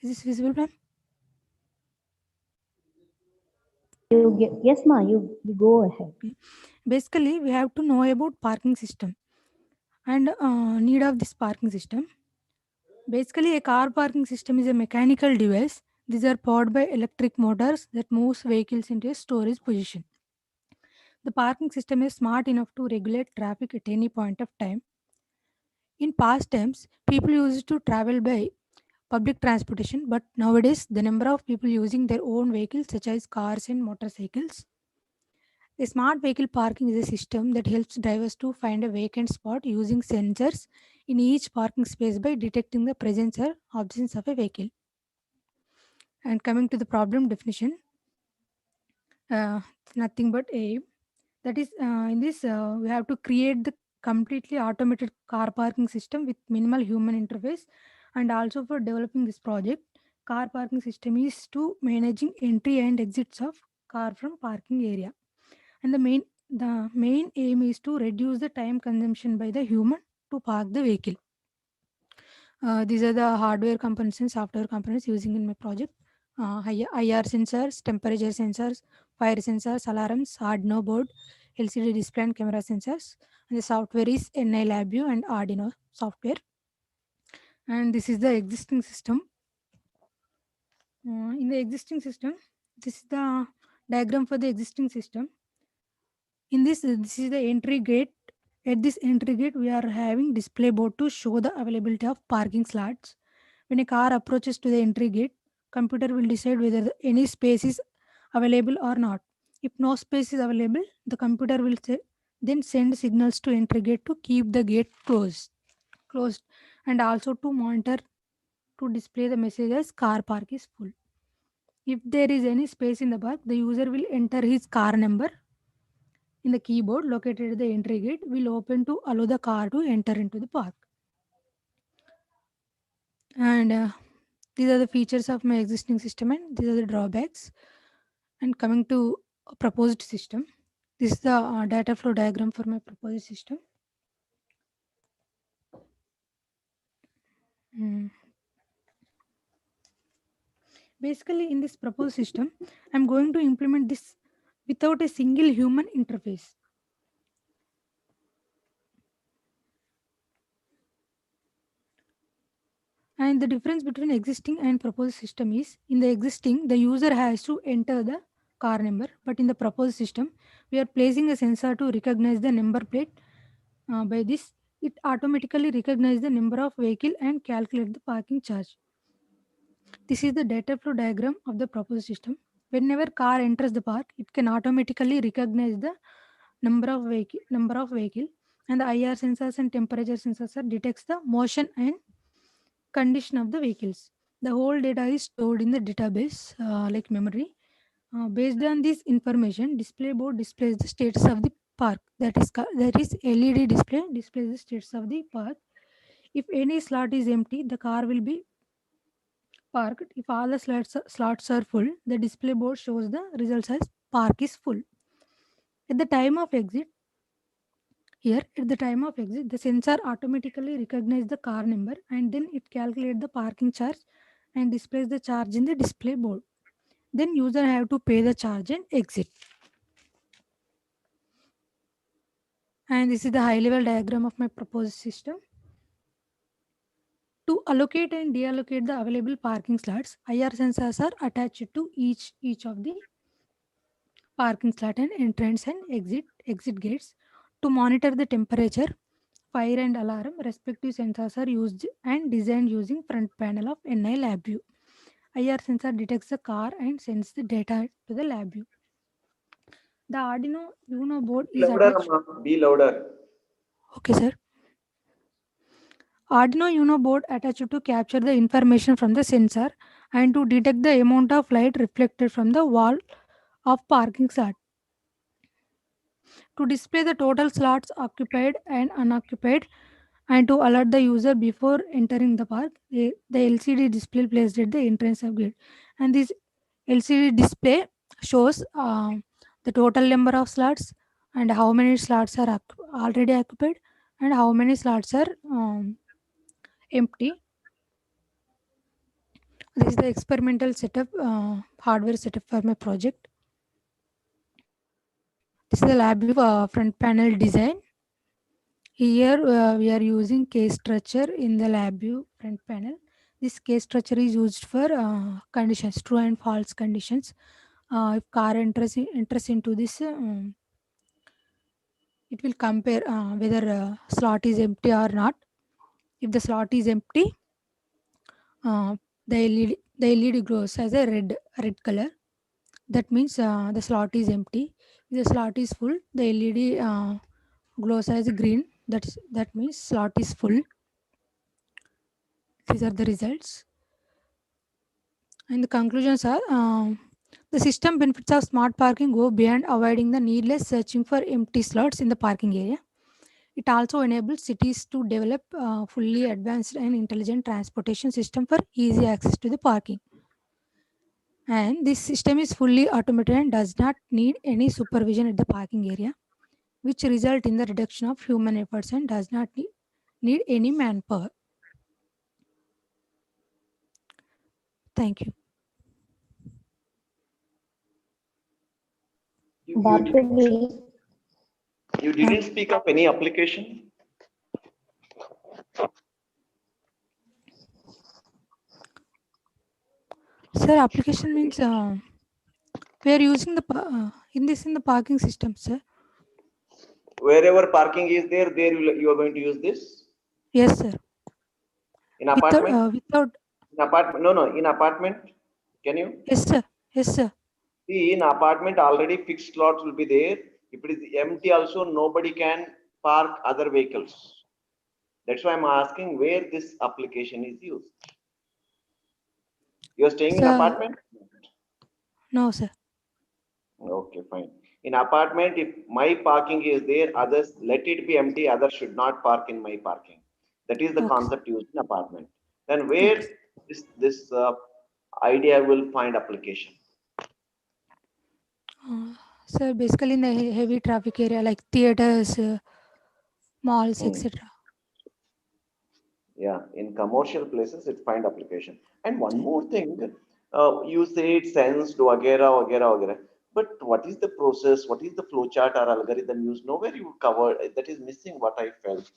Is this visible, ma'am? Yes, ma, you go ahead. Okay. Basically, we have to know about parking system and need of this parking system. Basically, a car parking system is a mechanical device. These are powered by electric motors that moves vehicles into a storage position. The parking system is smart enough to regulate traffic at any point of time. In past times, people used to travel by public transportation, but nowadays the number of people using their own vehicles such as cars and motorcycles. A smart vehicle parking is a system that helps drivers to find a vacant spot using sensors in each parking space by detecting the presence or absence of a vehicle. And coming to the problem definition, nothing but aim. That is, in this, we have to create the completely automated car parking system with minimal human interface. And also for developing this project, car parking system is to managing entry and exits of car from parking area. And the main aim is to reduce the time consumption by the human to park the vehicle. These are the hardware components and software components using in my project. IR sensors, temperature sensors, fire sensors, alarms, Arduino board, LCD display and camera sensors. And the software is NI LabVIEW and Arduino software. And this is the existing system. In the existing system, this is the diagram for the existing system. In this is the entry gate. At this entry gate, we are having display board to show the availability of parking slots. When a car approaches to the entry gate, computer will decide whether any space is available or not. If no space is available, the computer will then send signals to entry gate to keep the gate closed, and also to monitor to display the message as car park is full. If there is any space in the park, the user will enter his car number in the keyboard located at the entry gate will open to allow the car to enter into the park. And these are the features of my existing system and these are the drawbacks. And coming to a proposed system, this is the data flow diagram for my proposed system. Basically, in this proposed system, I'm going to implement this without a single human interface. And the difference between existing and proposed system is, in the existing, the user has to enter the car number, but in the proposed system, we are placing a sensor to recognize the number plate. By this, it automatically recognizes the number of vehicle and calculate the parking charge. This is the data flow diagram of the proposed system. Whenever car enters the park, it can automatically recognize the number of vehicle, and the IR sensors and temperature sensors detects the motion and condition of the vehicles. The whole data is stored in the database like memory. Based on this information, display board displays the status of the park. That is LED display displays the status of the park. If any slot is empty, the car will be parked. If all the slots are full, the display board shows the results as park is full. At the time of exit, the sensor automatically recognizes the car number and then it calculates the parking charge and displays the charge in the display board. Then user have to pay the charge and exit. And this is the high level diagram of my proposed system. To allocate and deallocate the available parking slots, IR sensors are attached to each of the parking slot and entrance and exit gates. To monitor the temperature, fire and alarm, respective sensors are used and designed using front panel of NI LabVIEW. IR sensor detects the car and sends the data to the LabVIEW. The Arduino Uno board is attached. Be louder. Okay, sir. Arduino Uno board attached to capture the information from the sensor and to detect the amount of light reflected from the wall of parking slot. To display the total slots occupied and unoccupied and to alert the user before entering the park, the LCD display placed at the entrance of gate. And this LCD display shows the total number of slots and how many slots are already occupied and how many slots are empty. This is the experimental setup, hardware setup for my project. This is the LabVIEW front panel design. Here we are using case structure in the LabVIEW front panel. This case structure is used for conditions, true and false conditions. If car enters into this, it will compare whether slot is empty or not. If the slot is empty, the LED glows as a red color. That means the slot is empty. If the slot is full, the LED glows as green. That means slot is full. These are the results. And the conclusions are the system benefits of smart parking go beyond avoiding the needless searching for empty slots in the parking area. It also enables cities to develop fully advanced and intelligent transportation system for easy access to the parking. And this system is fully automated and does not need any supervision at the parking area, which result in the reduction of human efforts and does not need any manpower. Thank you. You didn't speak of any application? Sir, application means we are using the in the parking system, sir. Wherever parking is there, you are going to use this? Yes, sir. In apartment? Without. In apartment? No, in apartment. Can you? Yes, sir. Yes, sir. See, in apartment already fixed slots will be there. If it is empty, also nobody can park other vehicles. That's why I'm asking where this application is used. You're staying in apartment? No, sir. Okay, fine. In apartment, if my parking is there, others let it be empty, others should not park in my parking. That is the concept used in apartment. Then where this idea will find application? Sir, basically in the heavy traffic area like theaters, malls, etc. Yeah, in commercial places, it find application. And one more thing, you say it sensed, vagera, vagera, vagera. But what is the process? What is the flowchart or algorithm used? Nowhere you cover. That is missing what I felt.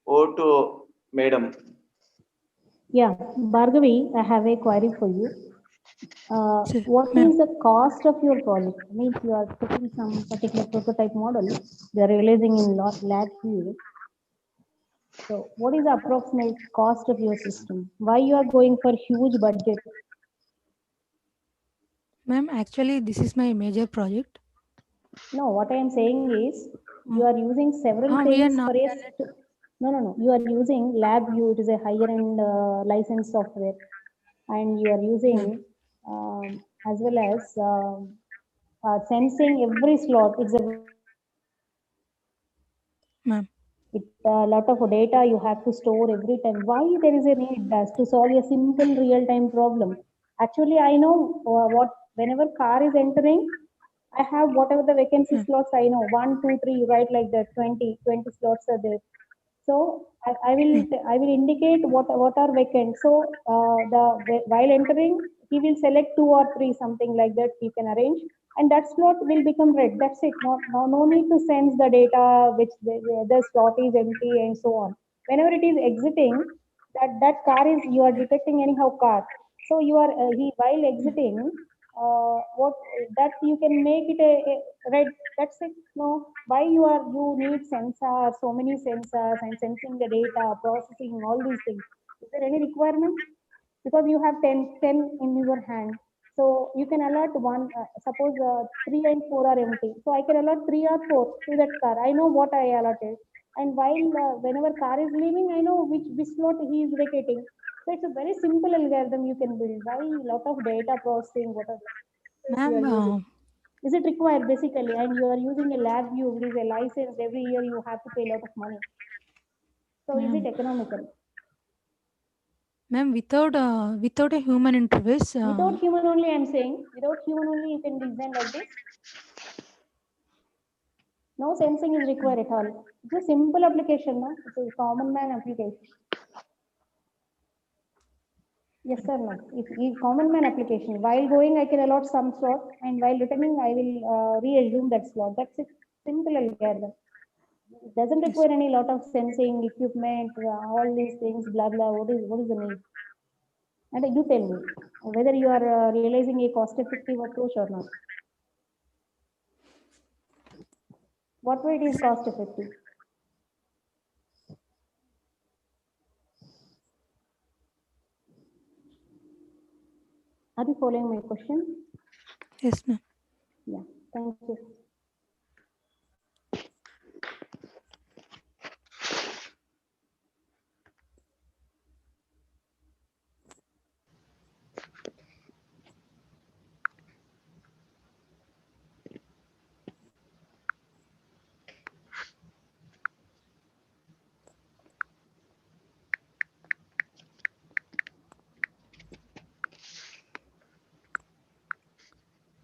Over to Madam. Yeah, Bhargavi, I have a query for you. What is the cost of your project? Means you are putting some particular prototype model, you are realizing in lab view. So what is the approximate cost of your system? Why you are going for huge budget? Ma'am, actually this is my major project. No, what I am saying is you are using several things for a no. You are using LabVIEW. It is a higher end licensed software, and you are using as well as sensing every slot. It's a lot of data you have to store every time. Why there is a need to solve a simple real time problem? Actually, I know what whenever car is entering, I have whatever the vacancy slots I know, 1, 2, 3, right, like that, 20 slots are there. So I will indicate what are vacant. So while entering, he will select 2 or 3, something like that. He can arrange, and that slot will become red. That's it. No need to sense the data which the slot is empty and so on. Whenever it is exiting, that car is you are detecting anyhow car. So you are while exiting. What that you can make it a red. That's it. No, why you need sensors, so many sensors, and sensing the data, processing all these things. Is there any requirement? Because you have 10 in your hand, so you can alert one. Suppose 3 and 4 are empty, so I can alert 3 or 4 to that car. I know what I allotted, and while whenever car is leaving, I know which slot he is vacating. So it's a very simple algorithm you can build. Why lot of data processing? What are you are using? Is it required basically? And you are using a lab view, it is a license. Every year you have to pay a lot of money. So is it economical? Ma'am, without a human interface. Without human only, I'm saying. Without human only, you can design like this. No sensing is required at all. It's a simple application, no? It's a common man application. Yes or no? It's common man application. While going, I can allot some slot, and while returning, I will reassume that slot. That's it. Simple algorithm. It doesn't require any lot of sensing equipment, all these things, blah blah. What is the need? And you tell me whether you are realizing a cost-effective approach or not. What way it is cost-effective? Are you following my question? Yes, ma'am. Yeah. Thank you.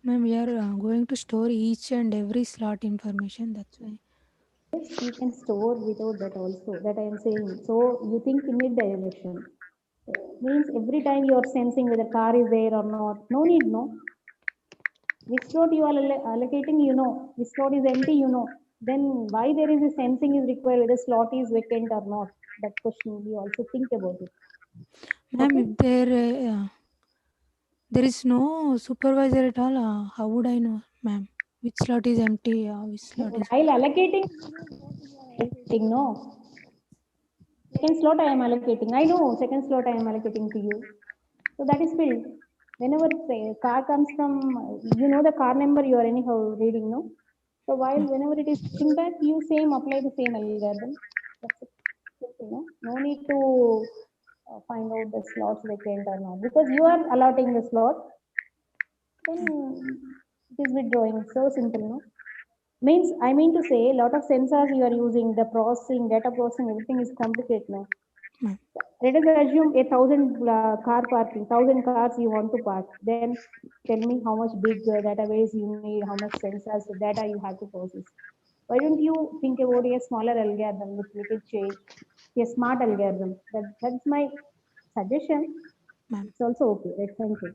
Ma'am, we are going to store each and every slot information. That's why. Yes, you can store without that also. That I am saying. So you think in a direction. Means every time you are sensing whether car is there or not. No need, no. Which slot you are allocating, you know. Which slot is empty, you know. Then why there is a sensing is required whether slot is vacant or not. That question we also think about it. Ma'am, Okay. if there is no supervisor at all, how would I know, ma'am? Which slot is empty? Which slot is? While allocating, no. Second slot I am allocating. I know second slot I am allocating to you. So that is filled. Whenever car comes from, you know the car number you are anyhow reading, no? So while whenever it is coming back, you same apply the same algorithm. That's it. Okay, no? No need to find out the slots vacant or not because you are allotting the slot. Then it is withdrawing. So simple, no? Means I mean to say, a lot of sensors you are using, the processing, data processing, everything is complicated now. Let us assume 1,000 car parking, 1,000 cars you want to park. Then tell me how much big database you need, how much sensors data you have to process. Why don't you think about a smaller algorithm with little change, a smart algorithm? That's my suggestion. It's also okay. Right? Thank you.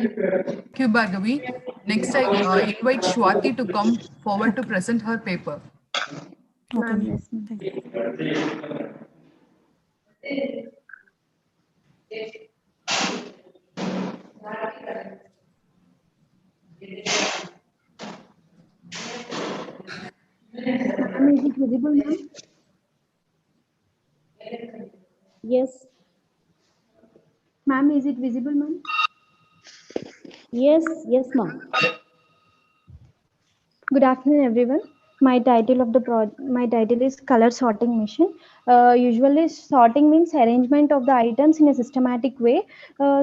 Thank you, Bhargavi. Next, I invite Swati to come forward to present her paper. Okay, ma'am. Yes, Thank you. Ma'am, is it visible, ma'am? Yes. Ma'am, is it visible, ma'am? Yes, yes, ma'am. Good afternoon, everyone. My title is color sorting machine. Usually, sorting means arrangement of the items in a systematic way.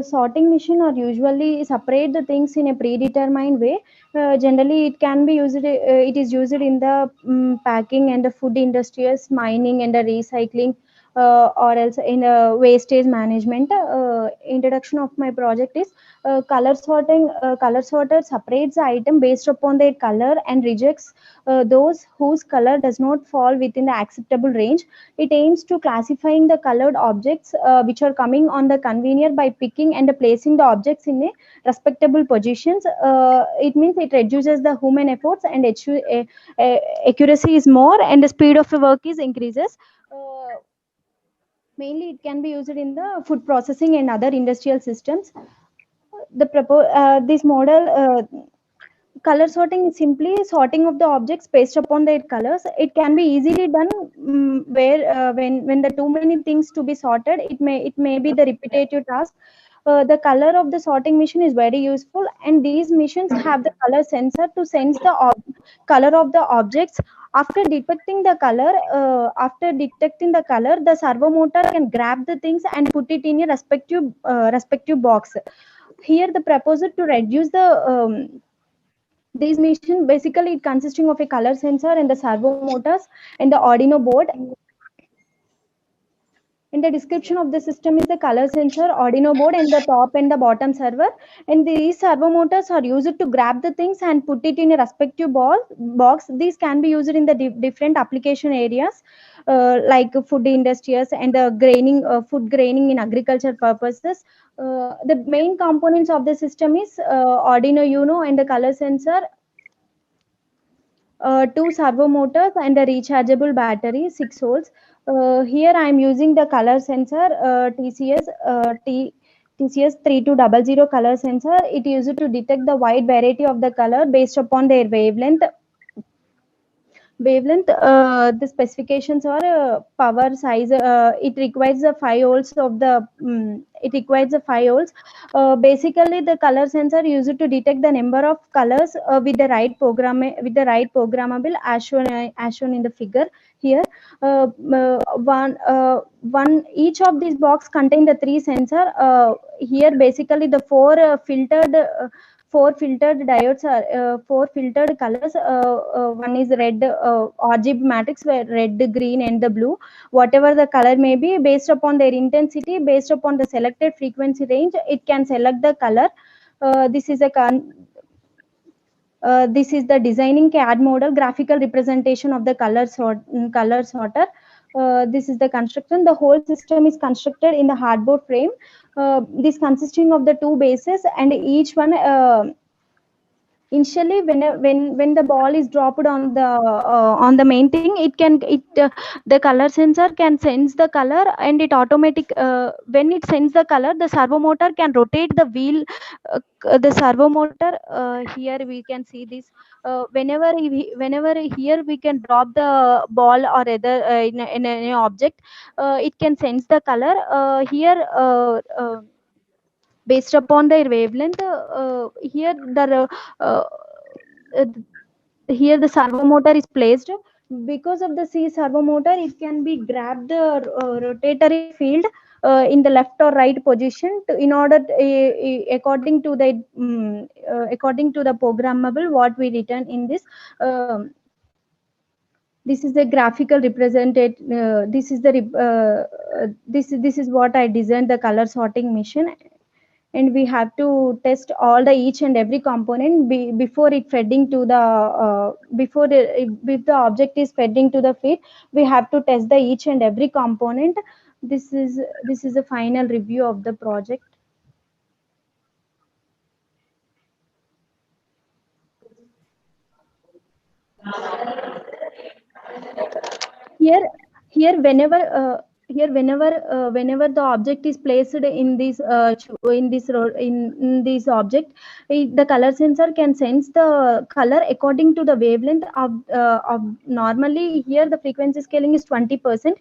Sorting machine are usually separate the things in a predetermined way. Generally, it can be used. It is used in the packing and the food industries, mining and the recycling. Or else in wastage management. Introduction of my project is color sorting. Color sorter separates the item based upon their color and rejects those whose color does not fall within the acceptable range. It aims to classifying the colored objects which are coming on the conveyor by picking and placing the objects in a respectable positions. It means it reduces the human efforts and accuracy is more and the speed of the work is increases. Mainly, it can be used in the food processing and other industrial systems. This model color sorting is simply sorting of the objects based upon their colors. It can be easily done where when the too many things to be sorted, it may be the repetitive task. The color of the sorting machine is very useful, and these machines have the color sensor to sense the color of the objects. After detecting the color, the servo motor can grab the things and put it in a respective box. Here, the proposal to reduce the these machine basically it consisting of a color sensor and the servo motors and the Arduino board. In the description of the system is the color sensor, Arduino board, and the top and the bottom server. And these servo motors are used to grab the things and put it in a respective box. These can be used in the different application areas like food industries and the food graining in agriculture purposes. The main components of the system is Arduino Uno and the color sensor, two servo motors and a rechargeable battery, 6 volts. Here I am using the color sensor TCS 3200 color sensor. It is used to detect the wide variety of the color based upon their wavelength. Wavelength, the specifications are power, size. It requires the 5 volts of the. It requires the 5 volts. Basically, the color sensor used to detect the number of colors with the right programmable as shown in the figure here. One each of these box contain the 3 sensor. Here, basically, the 4 filtered diodes are 4 filtered colors. One is red, RGB matrix, where red, green, and the blue. Whatever the color may be, based upon their intensity, based upon the selected frequency range, it can select the color. This is the designing CAD model, graphical representation of the color sorter. This is the construction. The whole system is constructed in the hardboard frame. This consisting of the 2 bases, and each one. Initially, when the ball is dropped on the main thing, the color sensor can sense the color, and it automatic when it sends the color, the servo motor can rotate the wheel. The servo motor, here we can see this. Whenever here we can drop the ball or other in an object, it can sense the color. Here based upon their wavelength, uh, uh, here the servo motor is placed. Because of the C servo motor, it can be grabbed the rotatory field in the left or right position in order according to the programmable what we written in this. This is the graphical represented. This is what I designed, the color sorting machine. And we have to test all the each and every component before it feeding to the if the object is feeding to the feed, we have to test the each and every component. This is a final review of the project. Here whenever the object is placed in this in this object, the color sensor can sense the color according to the wavelength of normally here the frequency scaling is 20%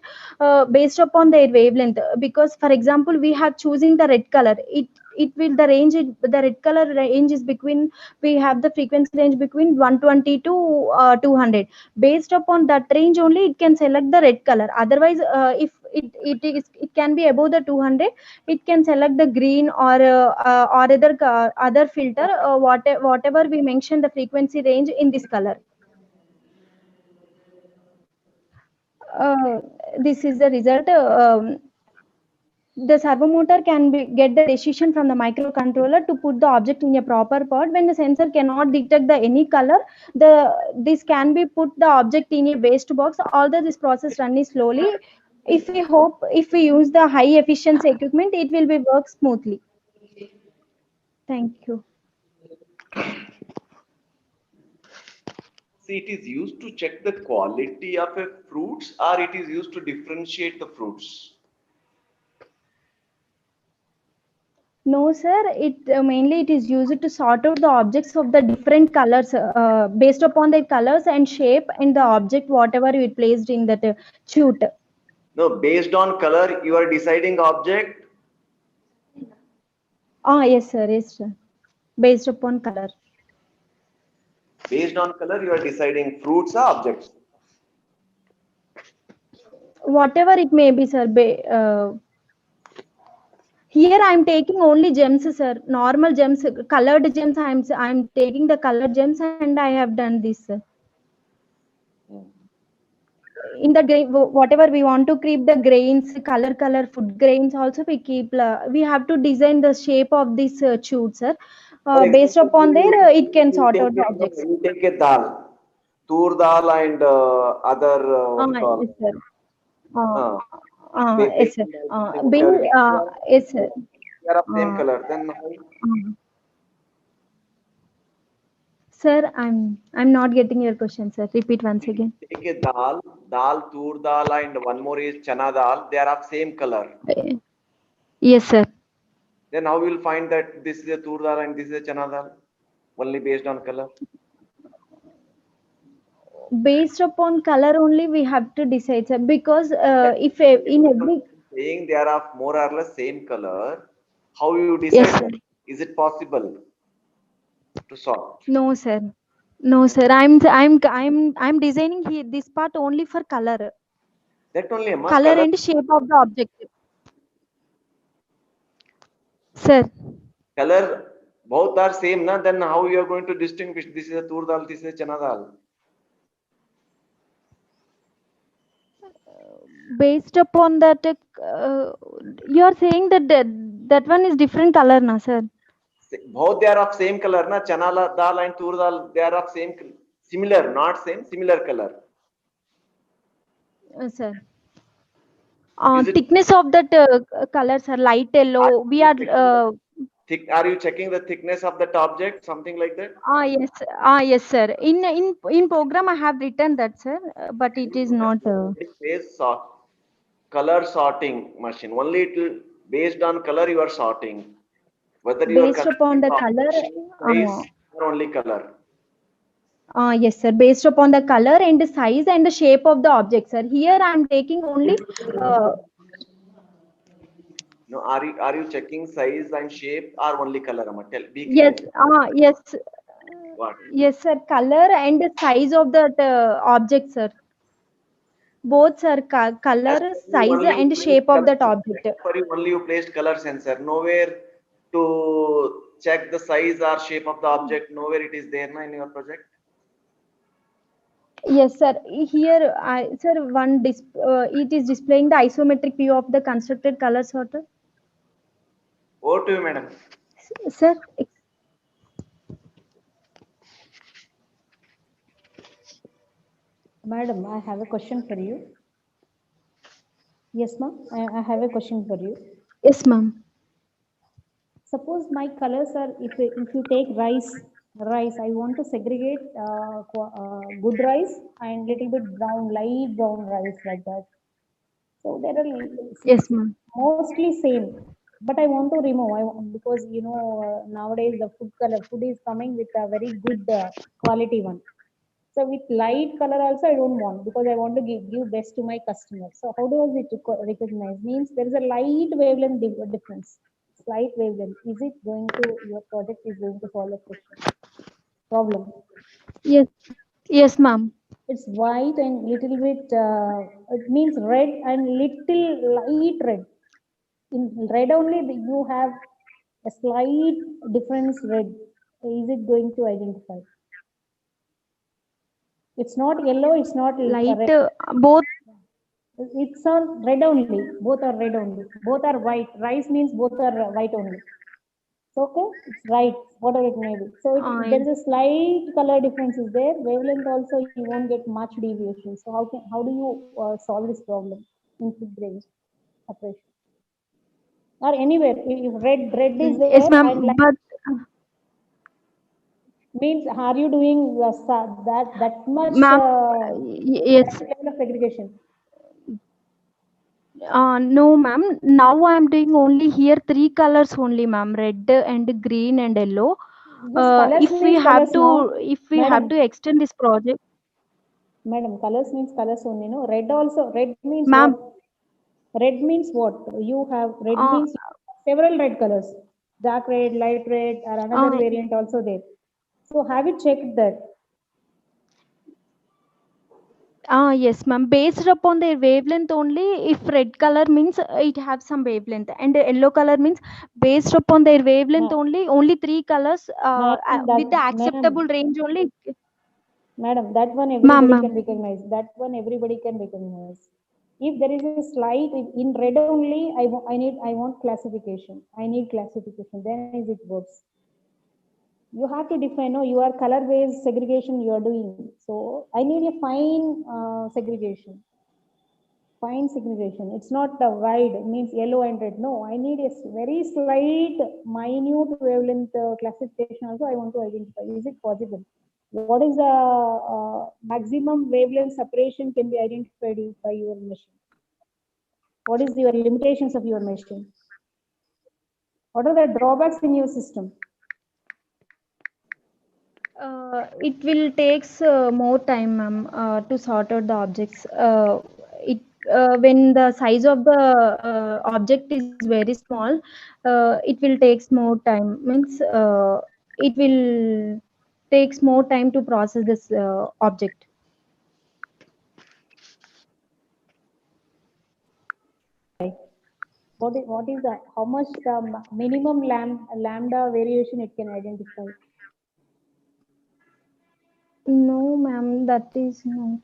based upon their wavelength. Because for example, we have choosing the red color, it will the red color range is between, we have the frequency range between 120 to 200. Based upon that range only, it can select the red color. Otherwise, if it can be above the 200, it can select the green or other filter, whatever we mention the frequency range in this color. This is the result. The servo motor can get the decision from the microcontroller to put the object in a proper pot. When the sensor cannot detect any color, this can be put the object in a waste box. Although this process runs slowly, if we use the high efficiency equipment, it will be work smoothly. Thank you. See, it is used to check the quality of a fruits, or it is used to differentiate the fruits? No, sir. Mainly it is used to sort out the objects of the different colors based upon their colors and shape and the object whatever you placed in that chute. No, based on color, you are deciding object. Yes, sir. Yes, sir. Based upon color. Based on color, you are deciding fruits or objects. Whatever it may be, sir. Here I am taking only gems, sir. Normal gems, colored gems. I am taking the colored gems and I have done this, sir. In the grain, whatever we want to keep the grains, color food grains also we keep. We have to design the shape of this chute, sir. Based upon there, it can sort out the objects. You take a dal, tur dal and other what you call. Yes, sir. Yes, sir. Yes, sir. They are of same color. Then sir, I'm not getting your question, sir. Repeat once again. take a dal, tur dal, and one more is chana dal. They are of same color. Yes, sir. Then how we will find that this is a tur dal and this is a chana dal? Only based on color. based upon color only we have to decide, sir, because if in every saying they are of more or less same color, how you decide? yes, sir. Is it possible to sort? No, sir. No, sir. I'm designing here this part only for color. That only a Color and shape of the object. Sir. Color both are same, na? Then how you are going to distinguish? This is a tur dal, this is a chana dal. Based upon that, you are saying that that one is different color, na, sir? Both they are of same color, na? Chana dal and tur dal, they are of same, similar, not same, similar color. Sir. Thickness of that colors are light yellow. We are. Are you checking the thickness of that object? Something like that? Yes. Yes, sir. In program I have written that, sir, but it is not. It says color sorting machine. Only it will, based on color you are sorting. Whether you are Based upon the color. size or only color. Yes, sir. Based upon the color and the size and the shape of the object, sir. Here I am taking only. No, are you checking size and shape or only color? Tell, be Yes. clear. Yes. What? Yes, sir. Color and the size of that object, sir. Both, sir. Color, size, and shape of that object. For you, only you placed color sensor. Nowhere to check the size or shape of the object. Nowhere it is there, na, in your project. Yes, sir. Here, sir, it is displaying the isometric view of the constructed color sorter. Over to you, madam. Sir. Madam, I have a question for you. Yes, ma'am. I have a question for you. Yes, ma'am. Suppose my colors are, if you take rice, I want to segregate good rice and little bit brown, light brown rice like that. So there are yes, ma'am. Mostly same, but I want to remove. Because nowadays the food is coming with a very good quality one. So with light color also I don't want, because I want to give best to my customer. So how does it recognize? Means there is a light wavelength difference. Slight wavelength. Is it going to, your project is going to solve a question? Problem? Yes. Yes, ma'am. It's white and little bit, it means red and little light red. In red only you have a slight difference red. Is it going to identify? It's not yellow, it's not light, red. Both. It's on red only. Both are red only. Both are white. Rice means both are white only. So, okay, it's right, whatever it may be. So there is a slight color difference is there. Wavelength also you won't get much deviation. So how do you solve this problem in food grain separation? Or anywhere, if red is there, yes, ma'am. and But means are you doing that much yes, level of segregation? no, ma'am. Now I am doing only here 3 colors only, ma'am. Red and green and yellow. If we have to extend this project, madam, colors means colors only. No, red also. Red means ma'am. what? Red means what? You have red means several red colors. Dark red, light red, or another variant also there. So have you checked that? Yes, ma'am. Based upon their wavelength only, if red color means it have some wavelength, and yellow color means based upon their wavelength only 3 colors with the acceptable range only. Madam, that one everybody can recognize. That one everybody can recognize. If there is a slight in red only, I want classification. I need classification. Then is it works. You have to define. No, you are color-based segregation you are doing. So I need a fine segregation. Fine segregation. It's not wide. It means yellow and red. No, I need a very slight, minute wavelength classification. Also, I want to identify. Is it possible? What is the maximum wavelength separation can be identified by your machine? What is your limitations of your machine? What are the drawbacks in your system? It will takes more time, ma'am, to sort out the objects. It When the size of the object is very small, it will takes more time. Means it will takes more time to process this object. What is that? How much the minimum lambda variation it can identify? No, ma'am, that is not.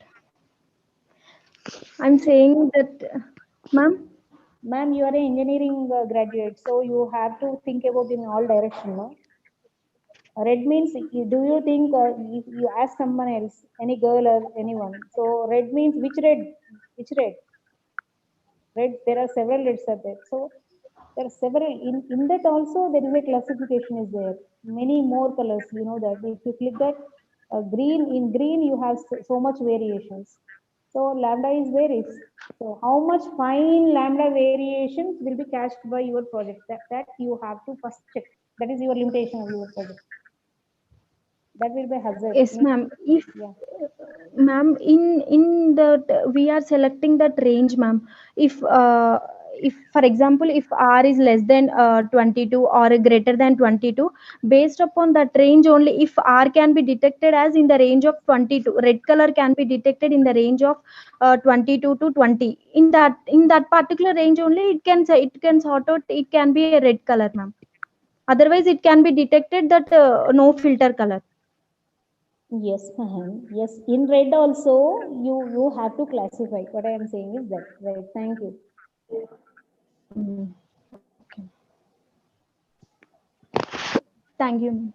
I'm saying that, ma'am. Ma'am, you are an engineering graduate, so you have to think about in all direction, no? Red means, do you think if you ask someone else, any girl or anyone, so red means which red? Which red? Red, there are several reds are there. So there are several, in that also there is a classification is there. Many more colors, you know that. If you click that in green you have so much variations. So lambda is varies. So how much fine lambda variations will be cached by your project? That you have to first check. That is your limitation of your project. That will be hazard. Yes, ma'am. If Yeah. ma'am, in that we are selecting that range, ma'am. If for example, if R is less than 22 or greater than 22, based upon that range only, if R can be detected as in the range of 22, red color can be detected in the range of 22 to 20. In that particular range only, it can sort out. It can be a red color, ma'am. Otherwise, it can be detected that no filter color. Yes, ma'am. Yes, in red also you have to classify. What I am saying is that, right? Thank you. Okay. Thank you, ma'am.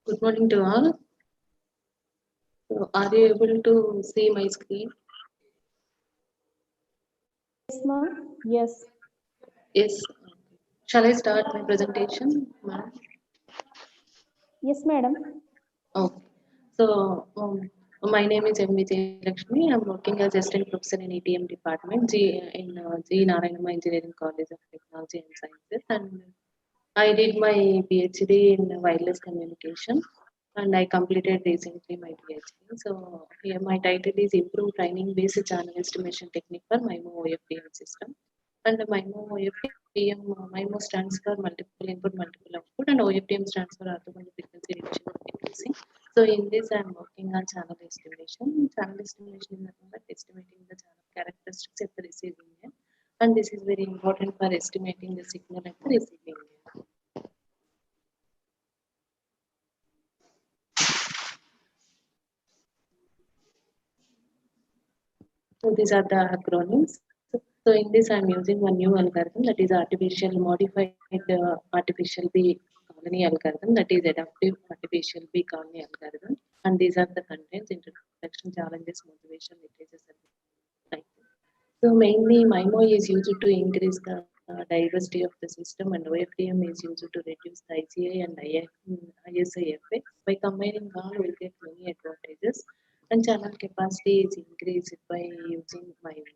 Good morning to all. So are you able to see my screen? Yes, ma'am. Yes. Yes. Shall I start my presentation, ma'am? Yes, madam. Okay. So my name is M. Lakshmi. I'm working as assistant professor in ETM department in G. Narayanama Engineering College of Technology and Sciences, and I did my PhD in wireless communication, and I completed recently my PhD. So here my title is Improved Training Based Channel Estimation Technique for MIMO OFDM System. And the MIMO OFDM, MIMO stands for Multiple Input, Multiple Output, and OFDM stands for Orthogonal Frequency Division Frequency. So in this, I'm working on channel estimation. Channel estimation is nothing but estimating the channel characteristics at the receiving end, and this is very important for estimating the signal at the receiving end. So these are the acronyms. So in this, I'm using one new algorithm, that is modified artificial bee colony algorithm, that is adaptive artificial bee colony algorithm. And these are the contents: introduction, challenges, motivation, literature, like that. So mainly MIMO is used to increase the diversity of the system, and OFDM is used to reduce the ICI and ISI effects. By combining all, we'll get many advantages, and channel capacity is increased by using MIMO,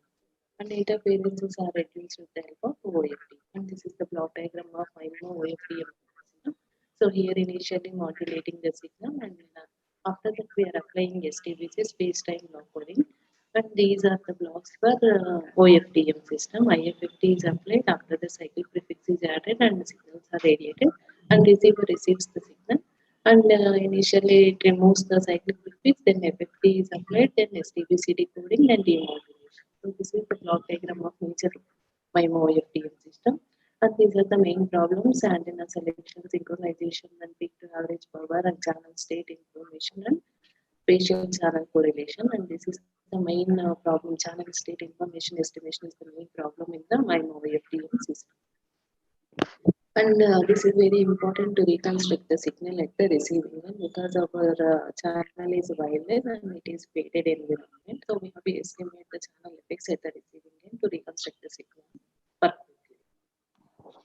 and interferences are reduced with the help of OFD. And this is the block diagram of MIMO OFDM system. So here initially modulating the signal, and after that we are applying ST, which is space-time law coding. And these are the blocks for OFDM system. IFFT is applied after the cycle prefix is added and the signals are radiated, and receiver receives the signal. And initially it removes the cyclic prefix, then FFT is applied, then STBC decoding and demodulation. So this is the block diagram of major MIMO OFDM system. And these are the main problems: antenna selection, synchronization, and peak to average power and channel state information and spatial channel correlation. And this is the main problem. Channel state information estimation is the main problem in the MIMO FDM system. And this is very important to reconstruct the signal at the receiving end because our channel is wireless and it is faded environment. So we have to estimate the channel effects at the receiving end to reconstruct the signal perfectly.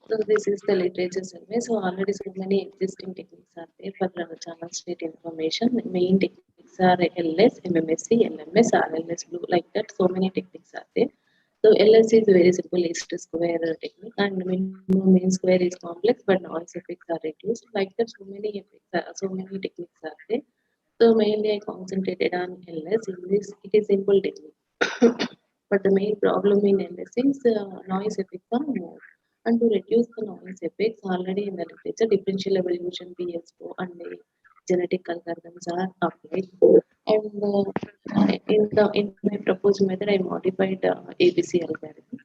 So this is the literature survey. So already so many existing techniques are there for channel state information. The main techniques are LS, MMSC, LMS, RLS, Blue, like that. So many techniques are there. So LS is very simple least square technique, and minimum mean square is complex, but noise effects are reduced. Like that, so many techniques are there. So mainly I concentrated on LS. In this, it is simple technique, but the main problem in LS is noise effects are more. And to reduce the noise effects, already in the literature, differential evolution, PSO, and genetic algorithms are applied. And in my proposed method, I modified ABC algorithm.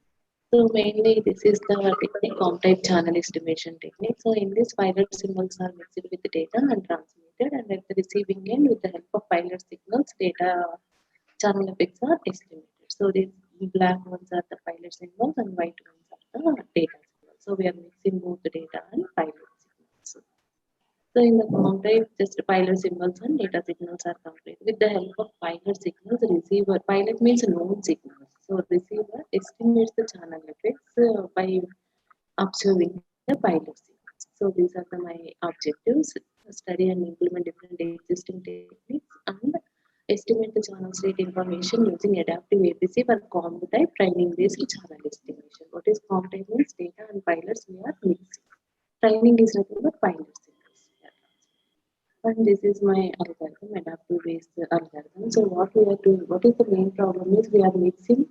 So mainly this is the technique of type channel estimation technique. So in this, pilot symbols are mixed with the data and transmitted, and at the receiving end, with the help of pilot signals, data channel effects are estimated. So these black ones are the pilot symbols and white ones are the data signals. So we are mixing both the data and pilot signals. So in the form type, just pilot symbols and data signals are complete. With the help of pilot signals, receiver, pilot means known signals. So receiver estimates the channel effects by observing the pilot signals. So these are my objectives: study and implement different existing techniques and estimate the channel state information using adaptive ABC for comb type training based channel estimation. What is comb type means data and pilots we are mixing. Training is nothing but pilot signals. And this is my algorithm, adaptive based algorithm. So what we are doing, what is the main problem is we are mixing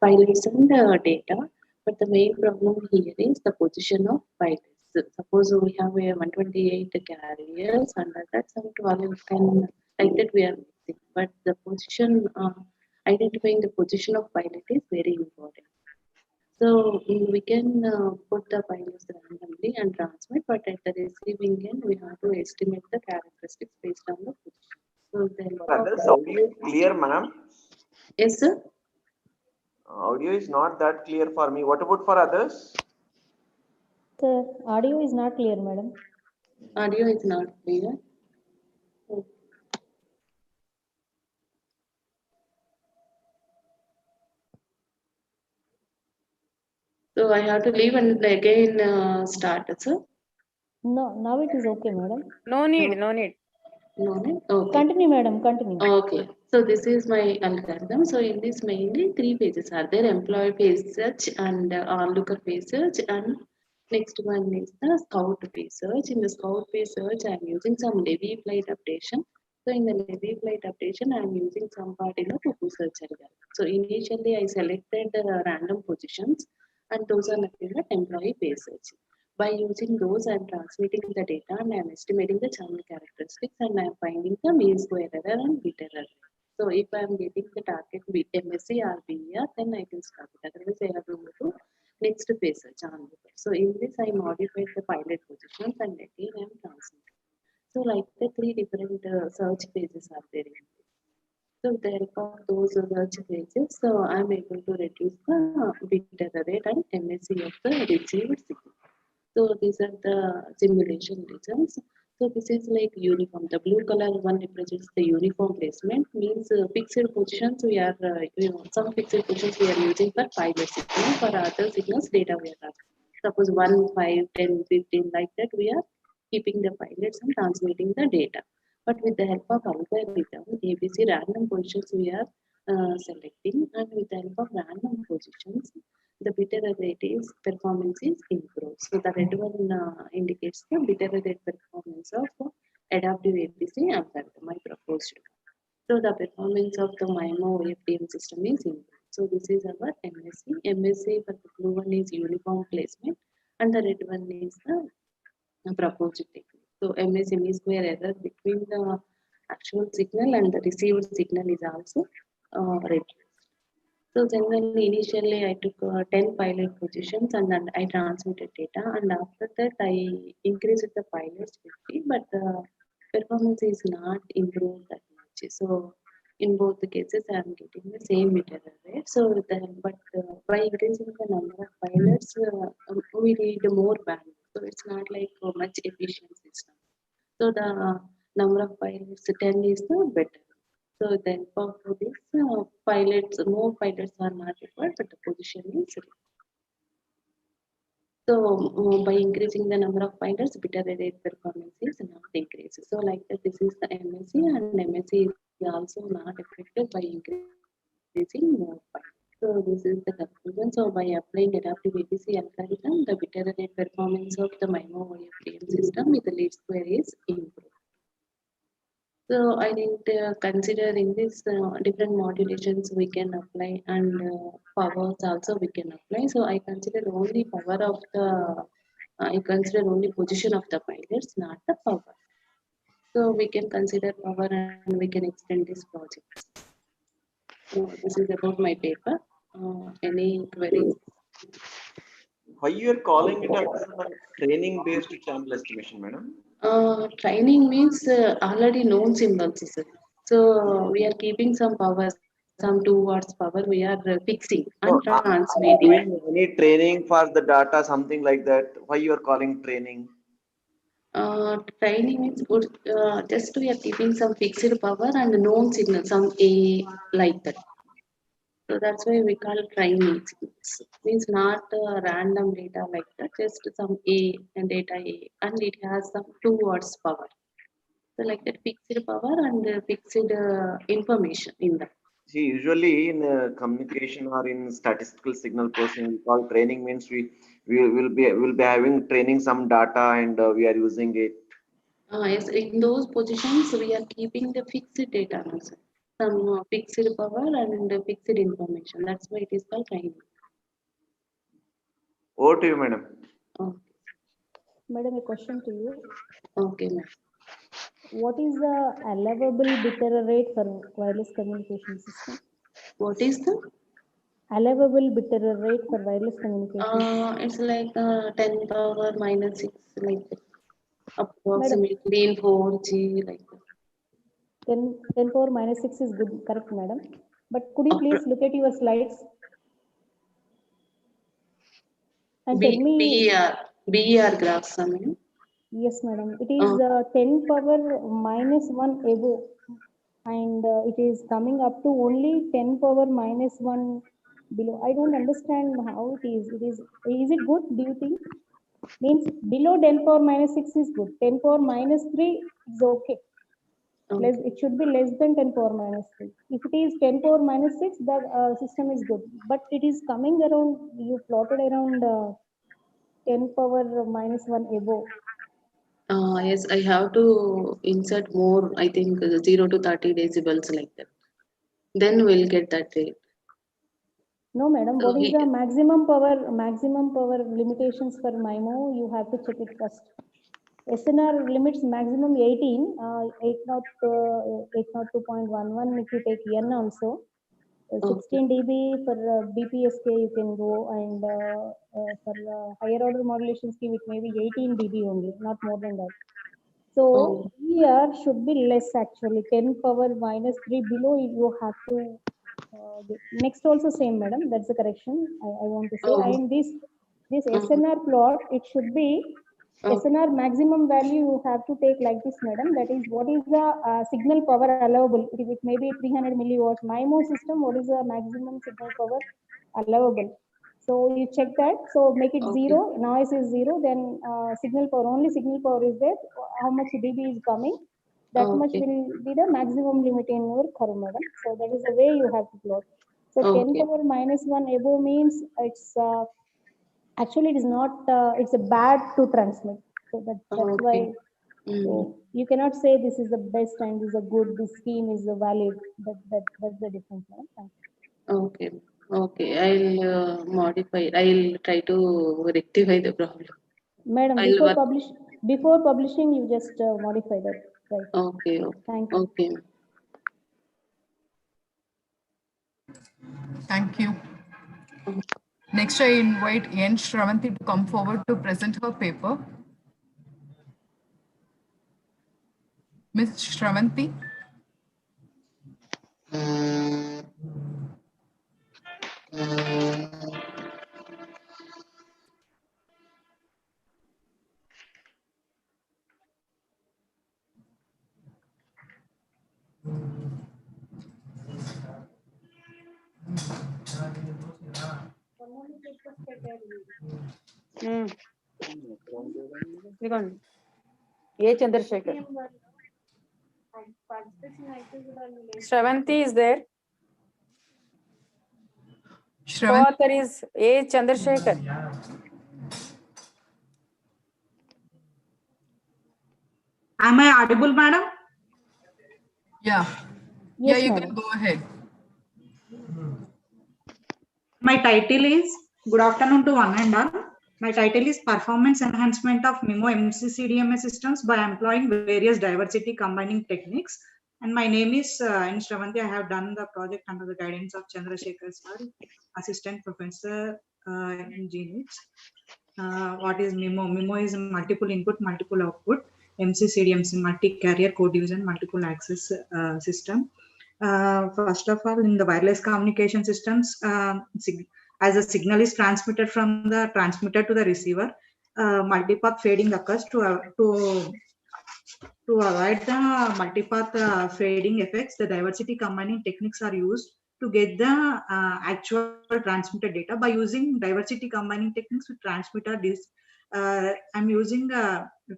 pilots and data, but the main problem here is the position of pilots. Suppose we have a 128 carriers, under that some 12 can, like that we are mixing, but the position, identifying the position of pilot is very important. So we can put the pilots randomly and transmit, but at the receiving end, we have to estimate the characteristics based on the position. So then, Others, audio is clear, ma'am. Yes, sir. Audio is not that clear for me. What about for others? Sir, audio is not clear, madam. Audio is not clear. So I have to leave and again start, sir. No, now it is okay, madam. No need, no need. No need? Okay. Continue, madam, continue. Okay. So this is my algorithm. So in this mainly 3 phases are there: employee phase search and onlooker phase search, and next one is the scout phase search. In the scout phase search, I am using some Levy flight updation. So in the Levy flight updation, I am using some part in the cuckoo search algorithm. So initially I selected random positions, and those are nothing but employee phase search. By using those, I am transmitting the data and I am estimating the channel characteristics, and I am finding the mean square error and bit error. So if I am getting the target with MSC or BER, then I can stop it. Otherwise, I have to go to next phase channel. So in this, I modified the pilot positions and again I am transmitting. So like the 3 different search phases are there in this. So with the help of those search phases, so I am able to reduce the bit error rate and MSC of the received signal. So these are the simulation results. So this is like uniform. The blue color one represents the uniform placement, means fixed positions we are, some fixed positions we are using for pilot signal. For other signals, data we are asking. Suppose 1, 5, 10, 15, like that, we are keeping the pilots and transmitting the data. But with the help of algorithm, ABC random positions we are selecting, and with the help of random positions, the bit error rate is performance is improved. So the red one indicates the bit error rate performance of adaptive ABC algorithm I proposed. So the performance of the MIMO FDM system is improved. So this is our MSC. MSC for the blue one is uniform placement, and the red one is the proposed technique. So MSC mean square error between the actual signal and the received signal is also reduced. So generally, initially I took 10 pilot positions and then I transmitted data, and after that I increased the pilots 50, but the performance is not improved that much. So in both the cases, I am getting the same bit error rate. So then, but by increasing the number of pilots, we need more bandwidth. So it's not like much efficient system. So the number of pilots 10 is the better. So therefore, for this pilots, more pilots are not required, but the position is required. So by increasing the number of pilots, beta rate performance is not increased. So like that, this is the MSc, and MSc is also not affected by increasing more pilots. So this is the conclusion. So by applying adaptive APC algorithm, the beta rate performance of the MIMO OFDM system with the least square is improved. So I think considering this different modulations we can apply, and powers also we can apply. So I consider only power of the, I consider only position of the pilots, not the power. So we can consider power and we can extend this project. So this is about my paper. Any queries? Why you are calling it as a training-based channel estimation, madam? Training means already known symbols, sir. So we are keeping some power, some 2 watts power we are fixing and No, are you transmitting. doing any training for the data, something like that? Why you are calling training? Training means good, just we are keeping some fixed power and known signal, some A like that. So that's why we call training. Means not random data like that, just some A and data A, and it has some 2 watts power. So like that fixed power and fixed information in that. See, usually in communication or in statistical signal processing, we call training means we will be having training some data and we are using it. Yes, in those positions we are keeping the fixed data also. Some fixed power and fixed information. That's why it is called training. Over to you, madam. Okay. Madam, a question to you. Okay, ma'am. What is the allowable bit error rate for wireless communication system? What is the allowable bit error rate for wireless communication? It's like 10 power minus 6, like that. Approximately in 4G, like that. 10 power minus 6 is good, correct, madam? But could you please look at your slides and tell me. BER graphs, I mean. Yes, madam. It is 10 power minus 1 above, and it is coming up to only 10 power minus 1 below. I don't understand how it is. Is it good, do you think? Means below 10 power minus 6 is good. 10 power minus 3 is okay. It should be less than 10 power minus 3. If it is 10 power minus 6, the system is good. But it is coming around, you plotted around 10 power minus 1 above. Yes, I have to insert more, I think 0 to 30 decibels like that. Then we'll get that rate. No, madam. What is the maximum power limitations for MIMO? You have to check it first. SNR limits maximum 18, 802.11 if you take N also. 16 dB for BPSK you can go, and for higher order modulation scheme it may be 18 dB only, not more than that. So here should be less actually, 10 power minus 3 below you have to next also same, madam, that's the correction I want to say. And this SNR plot, it should be SNR maximum value you have to take like this, madam. That is, what is the signal power allowable? It may be 300 milliwatts. MIMO system, what is the maximum signal power allowable? So you check that. So make it 0. Noise is 0. Then signal power, only signal power is there. How much dB is coming? That much will be the maximum limit in your curve, madam. So that is the way you have to plot. So 10 power minus 1 above means it's actually it is not, it's a bad to transmit. So that's why. So you cannot say this is the best and this is a good, this scheme is a valid. That's the difference, madam. Thank you. Okay, I'll modify. I'll try to rectify the problem. Madam, before publishing, you just modify that, right? Okay. Thank you. Okay. Thank you. Next, I invite N. Shravanti to come forward to present her paper. Ms. Shravanti. A. Chandrasekhar. Shravanti is there. Co-author is A. Chandrasekhar. Am I audible, madam? Yeah. Yes, Yeah, you madam. can go ahead. My title is, good afternoon to one and all. My title is Performance Enhancement of MIMO MCCDMA Systems by Employing Various Diversity Combining Techniques. And my name is N. Shravanti. I have done the project under the guidance of Chandrasekhar sir, Assistant Professor in GNITS. What is MIMO? MIMO is multiple input, multiple output. MCCDMC, multi-carrier code division, multiple access system. First of all, in the wireless communication systems, as a signal is transmitted from the transmitter to the receiver, multipath fading occurs to avoid the multipath fading effects. The diversity combining techniques are used to get the actual transmitted data by using diversity combining techniques with transmitter. I'm using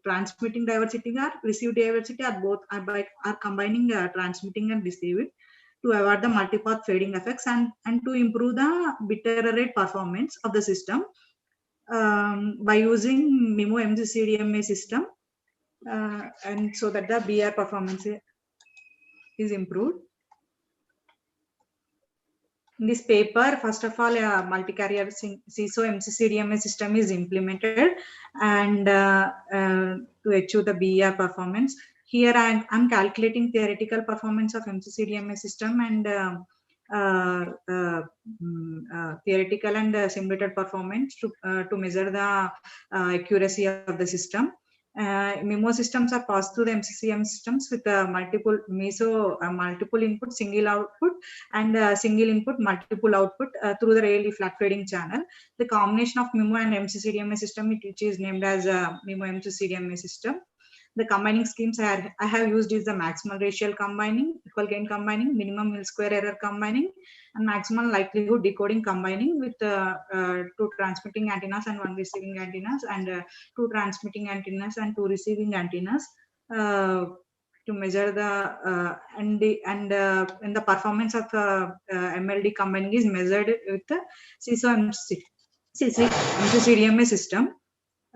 transmitting diversity or receive diversity, or both are combining transmitting and receiving to avoid the multipath fading effects and to improve the bit error rate performance of the system by using MIMO MCCDMA system, and so that the BR performance is improved. In this paper, first of all, a multi-carrier CISO MCCDMA system is implemented and to achieve the BER performance. Here I'm calculating theoretical performance of MCCDMA system and theoretical and simulated performance to measure the accuracy of the system. MIMO systems are passed through the MCCM systems with multiple multiple input, single output, and single input, multiple output through the really flat fading channel. The combination of MIMO and MCCDMA system, which is named as MIMO MCCDMA system. The combining schemes I have used is the maximal racial combining, equal gain combining, minimum mill square error combining, and maximum likelihood decoding combining with 2 transmitting antennas and 1 receiving antennas, and 2 transmitting antennas and 2 receiving antennas to measure the and the performance of MLD combining is measured with the CISO MCCDMA system.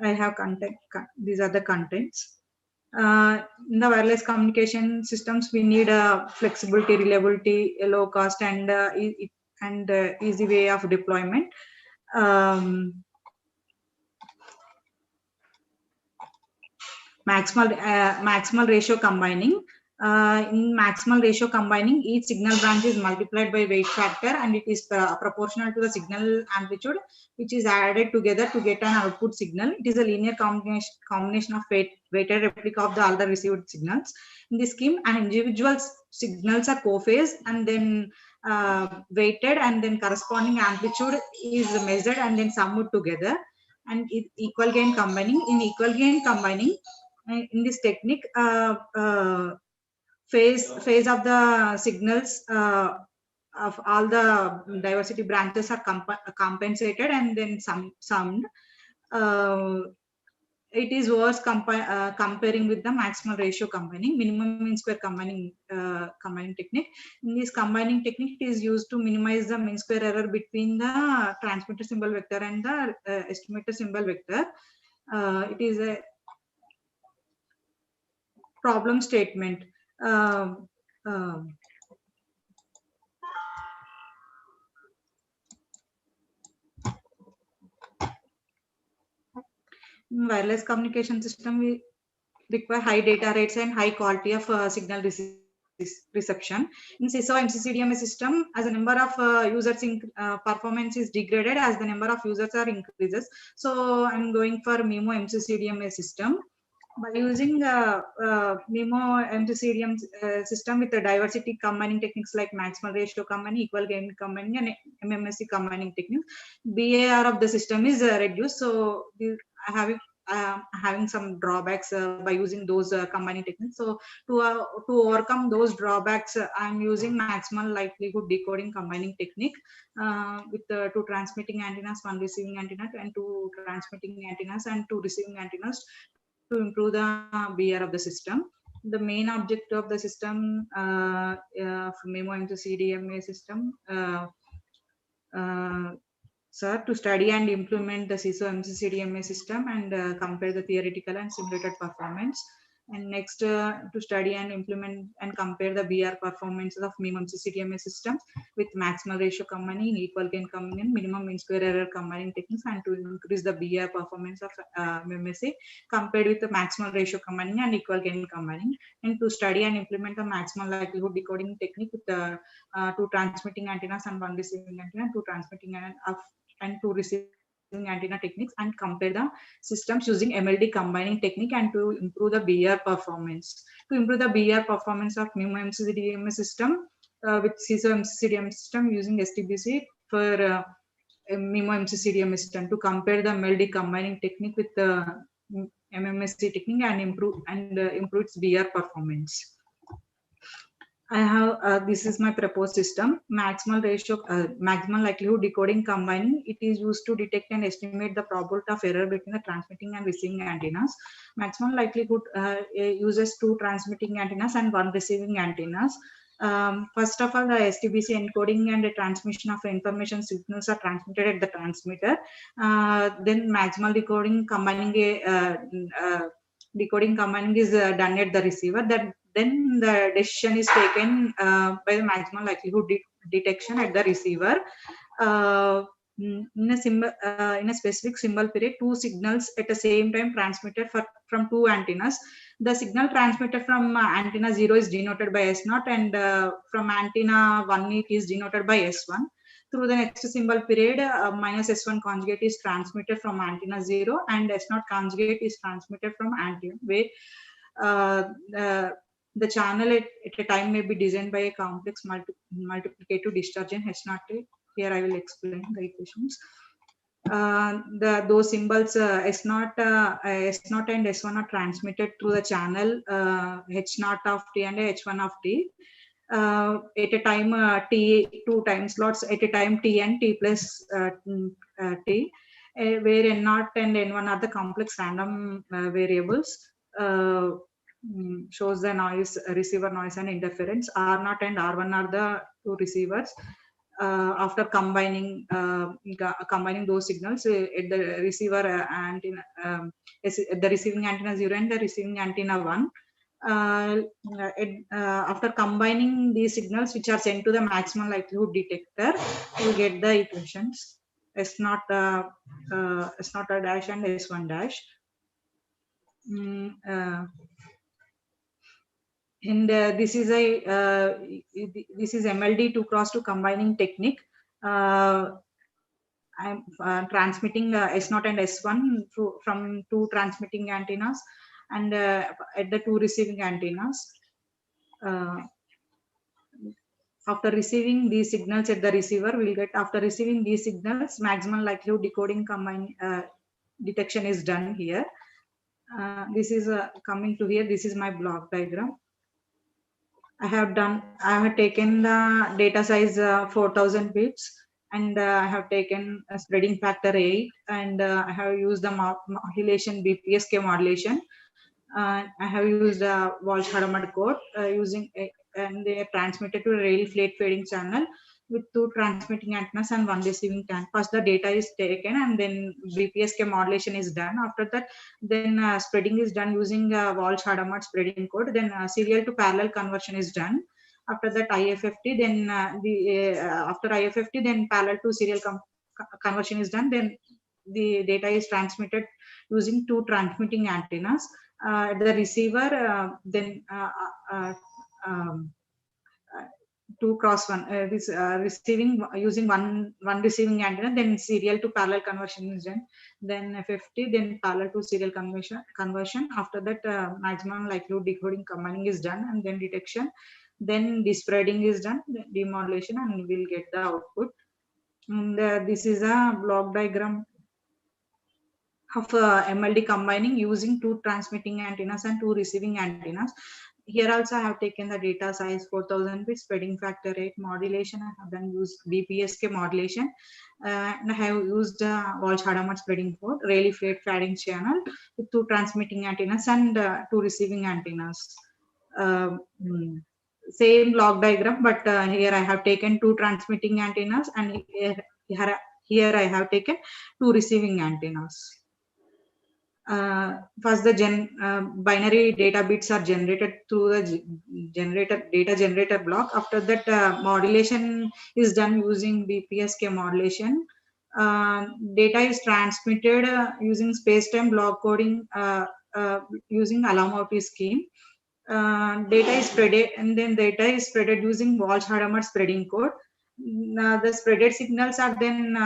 I have content. These are the contents. In the wireless communication systems, we need flexibility, reliability, low cost, and easy way of deployment. Maximal ratio combining. In maximal ratio combining, each signal branch is multiplied by weight factor, and it is proportional to the signal amplitude, which is added together to get an output signal. It is a linear combination of weighted replica of all the received signals. In this scheme, an individual signals are co-phase and then weighted, and then corresponding amplitude is measured and then summed together, and equal gain combining. In equal gain combining, in this technique, phase of the signals of all the diversity branches are compensated and then summed. It is worth comparing with the maximal ratio combining, minimum mean square combining technique. In this combining technique, it is used to minimize the mean square error between the transmitter symbol vector and the estimator symbol vector. It is a problem statement. Wireless communication system, we require high data rates and high quality of signal receiving. reception. In CISO MCCDMA system, as a number of users performance is degraded as the number of users are increases. So I'm going for MIMO MCCDMA system. By using MIMO MCCDM system with the diversity combining techniques like maximal ratio combining, equal gain combining, and MMSC combining techniques, BAR of the system is reduced. So having some drawbacks by using those combining techniques. So to overcome those drawbacks, I'm using maximal likelihood decoding combining technique with two transmitting antennas, one receiving antenna, and two transmitting antennas and two receiving antennas to improve the BR of the system. The main object of the system from MIMO into CDMA system, sir, to study and implement the CISO MCCDMA system and compare the theoretical and simulated performance. And next, to study and implement and compare the BR performances of MIMO MCCDMA systems with maximal ratio combining, equal gain combining, minimum mean square error combining techniques, and to increase the BR performance of MMSA compared with the maximal ratio combining and equal gain combining, and to study and implement the maximal likelihood decoding technique with the two transmitting antennas and one receiving antenna, two transmitting and two receiving antenna techniques, and compare the systems using MLD combining technique and to improve the BR performance. To improve the BR performance of MIMO MCCDMA system with CISO MCCDMA system using STBC for MIMO MCCDMA system, to compare the MLD combining technique with the MMSC technique and improve its BR performance. I have this is my proposed system. Maximal ratio, maximal likelihood decoding combining. It is used to detect and estimate the probability of error between the transmitting and receiving antennas. Maximal likelihood uses two transmitting antennas and one receiving antennas. First of all, the STBC encoding and the transmission of information signals are transmitted at the transmitter. Then maximal decoding combining is done at the receiver. Then the decision is taken by the maximal likelihood detection at the receiver. In a specific symbol period, two signals at the same time transmitted from two antennas. The signal transmitted from antenna 0 is denoted by S0, and from antenna 1 it is denoted by S1. Through the next symbol period, minus S1 conjugate is transmitted from antenna 0, and S0 conjugate is transmitted from antenna, where the channel at a time may be designed by a complex multiplicative distortion H0. Here I will explain the equations. Those symbols S0 and S1 are transmitted through the channel H0 of T and H1 of T at a time T, two time slots at a time T and T plus T, where N0 and N1 are the complex random variables. Shows the noise, receiver noise and interference. R0 and R1 are the two receivers. After combining those signals at the receiver antenna, at the receiving antenna 0 and the receiving antenna 1, after combining these signals which are sent to the maximal likelihood detector, you get the equations S0 dash and S1 dash. And this is MLD 2x2 combining technique. I'm transmitting S0 and S1 from two transmitting antennas and at the two receiving antennas. After receiving these signals at the receiver, we'll get, after receiving these signals, maximal likelihood decoding detection is done here. This is coming to here. This is my block diagram. I have taken the data size 4000 bits, and I have taken a spreading factor 8, and I have used the modulation BPSK modulation. I have used a Walsh-Hadamard code and they are transmitted to a rail plate fading channel with two transmitting antennas and one receiving antenna. First the data is taken and then BPSK modulation is done. After that, then spreading is done using Walsh-Hadamard spreading code. Then serial to parallel conversion is done. After that IFFT, then after IFFT, then parallel to serial conversion is done. Then the data is transmitted using two transmitting antennas. The receiver then 2x1 this receiving using one receiving antenna, then serial to parallel conversion is done, then FFT, then parallel to serial conversion. After that maximum likelihood decoding combining is done, and then detection, then despreading is done, demodulation, and we'll get the output. And this is a block diagram of MLD combining using 2 transmitting antennas and 2 receiving antennas. Here also I have taken the data size 4000 bits, spreading factor 8, modulation. I have then used BPSK modulation, and I have used Walsh-Hadamard spreading port, Rayleigh flat fading channel with 2 transmitting antennas and 2 receiving antennas. Same block diagram, but here I have taken 2 transmitting antennas, and here I have taken 2 receiving antennas. First, the binary data bits are generated through the data generator block. After that, modulation is done using BPSK modulation. Data is transmitted using space-time block coding using Alamouti scheme. Data is spreaded, and then data is spreaded using Walsh-Hadamard spreading code. The spreaded signals are then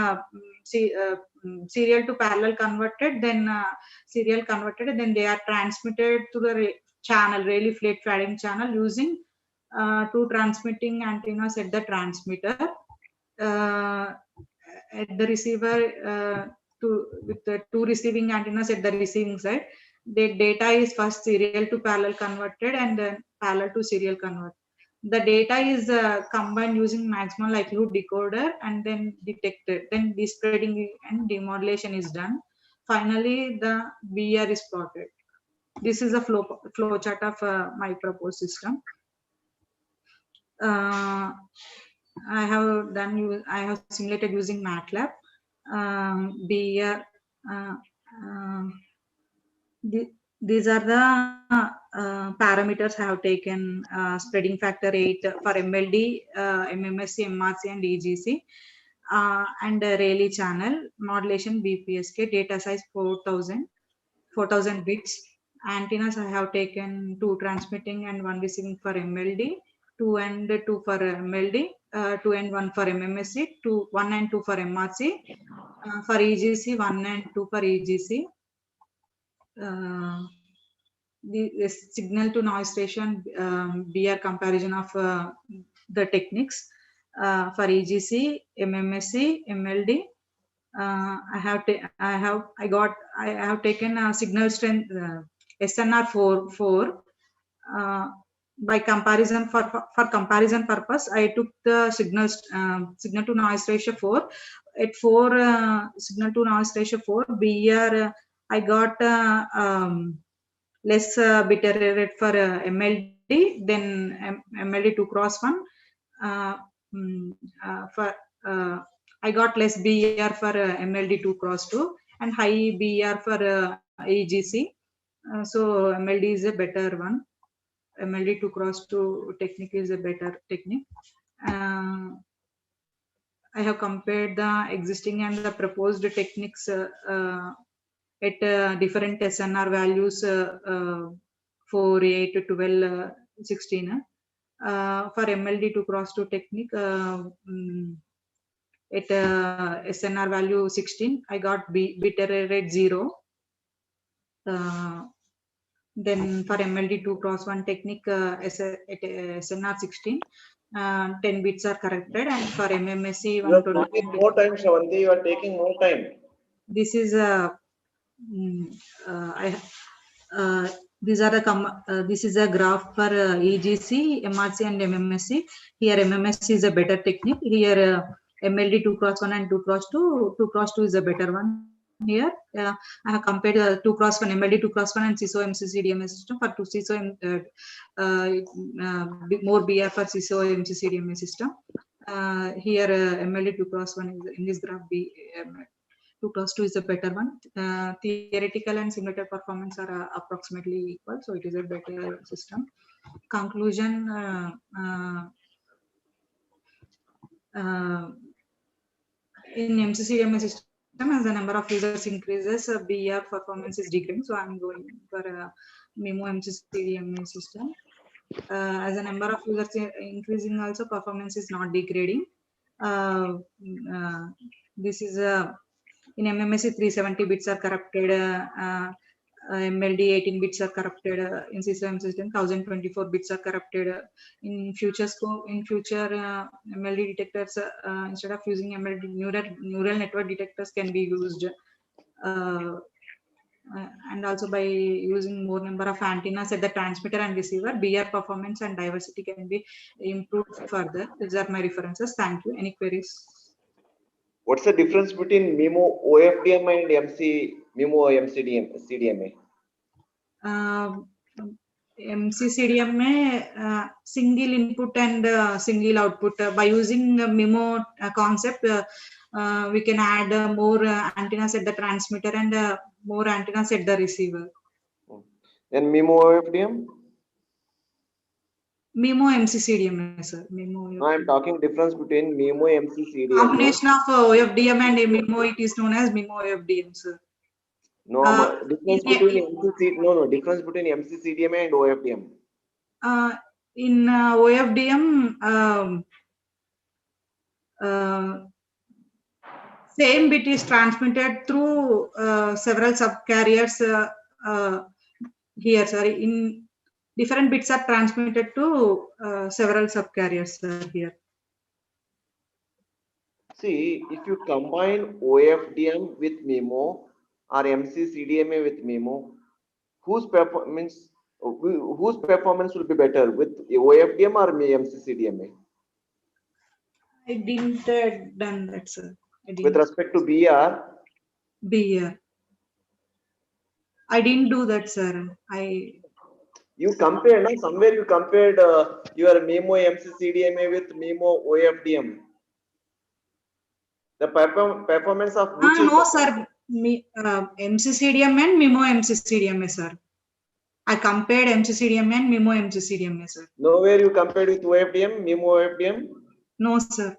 serial to parallel converted, then serial converted, then they are transmitted to the channel, Rayleigh flat fading channel, using 2 transmitting antennas at the transmitter. At the receiver, with the 2 receiving antennas at the receiving side, the data is first serial to parallel converted and then parallel to serial converted. The data is combined using maximum likelihood decoder and then detected. Then despreading and demodulation is done. Finally, the BR is plotted. This is a flow chart of my proposed system. I have simulated using MATLAB. BR. These are the parameters I have taken: spreading factor 8 for MLD, MMSC, MRC, and EGC, and Rayleigh channel, modulation BPSK, data size 4000 bits. Antennas I have taken 2 transmitting and 1 receiving for MLD, 2 and 2 for MLD, 2 and 1 for MMSC, 1 and 2 for MRC, for EGC 1 and 2 for EGC. The signal to noise ratio and BR comparison of the techniques for EGC, MMSC, MLD. I have taken a signal strength SNR 4 by comparison for comparison purpose. I took the signal to noise ratio 4. At 4 signal to noise ratio 4 BR, I got less bit error rate for MLD, then MLD 2x1. I got less BR for MLD 2x2 and high BR for EGC. So MLD is a better one. MLD 2x2 technique is a better technique. I have compared the existing and the proposed techniques at different SNR values 4, 8, 12, 16. For MLD 2x2 technique, at SNR value 16, I got bit error rate 0. Then for MLD 2x1 technique, at SNR 16, 10 bits are corrected, and for MMSC, you are taking more time, Shravanti. You are taking more time. This is these are the this is a graph for EGC, MRC, and MMSC. Here MMSC is a better technique. Here MLD 2x1 and 2x2. 2x2 is a better one. Here I have compared 2x1 MLD 2x1 and CISO MC CDMA system. For 2 CISO more BR for CISO MC CDMA system. Here MLD 2x1 is in this graph. 2x2 is a better one. Theoretical and simulated performance are approximately equal, so it is a better system. Conclusion: in MCCDMA system, as the number of users increases, BR performance is decreasing. So I'm going for a MIMO MCCDMA system. as a number of users increasing, also performance is not degrading. This is in MMSC 370 bits are corrupted. MLD 18 bits are corrupted. In CCM system 1024 bits are corrupted. In future MLD detectors, instead of using MLD, neural network detectors can be used. And also by using more number of antennas at the transmitter and receiver, BR performance and diversity can be improved further. These are my references. Thank you. Any queries? What's the difference between MIMO OFDM and MIMO CDMA? MCCDMA single input and single output. By using MIMO concept, we can add more antennas at the transmitter and more antennas at the receiver. And MIMO OFDM? MIMO MCCDMA, sir. MIMO. No, I'm talking difference between MIMO MCCDMA. Combination of OFDM and MIMO, it is known as MIMO OFDM, sir. No, difference between difference between MCCDMA and OFDM. In OFDM, same bit is transmitted through several subcarriers here, sir. In different bits are transmitted to several subcarriers here. See, if you combine OFDM with MIMO or MCCDMA with MIMO, whose performance will be better, with OFDM or MCCDMA? I didn't done that, sir. With respect to BR? BR. I didn't do that, sir. You compared, no? Somewhere you compared your MIMO MCCDMA with MIMO OFDM. The performance of which is no, sir. MCCDMA and MIMO MCCDMA, sir. I compared MCCDMA and MIMO MCCDMA, sir. Nowhere you compared with OFDM, MIMO OFDM? No, sir.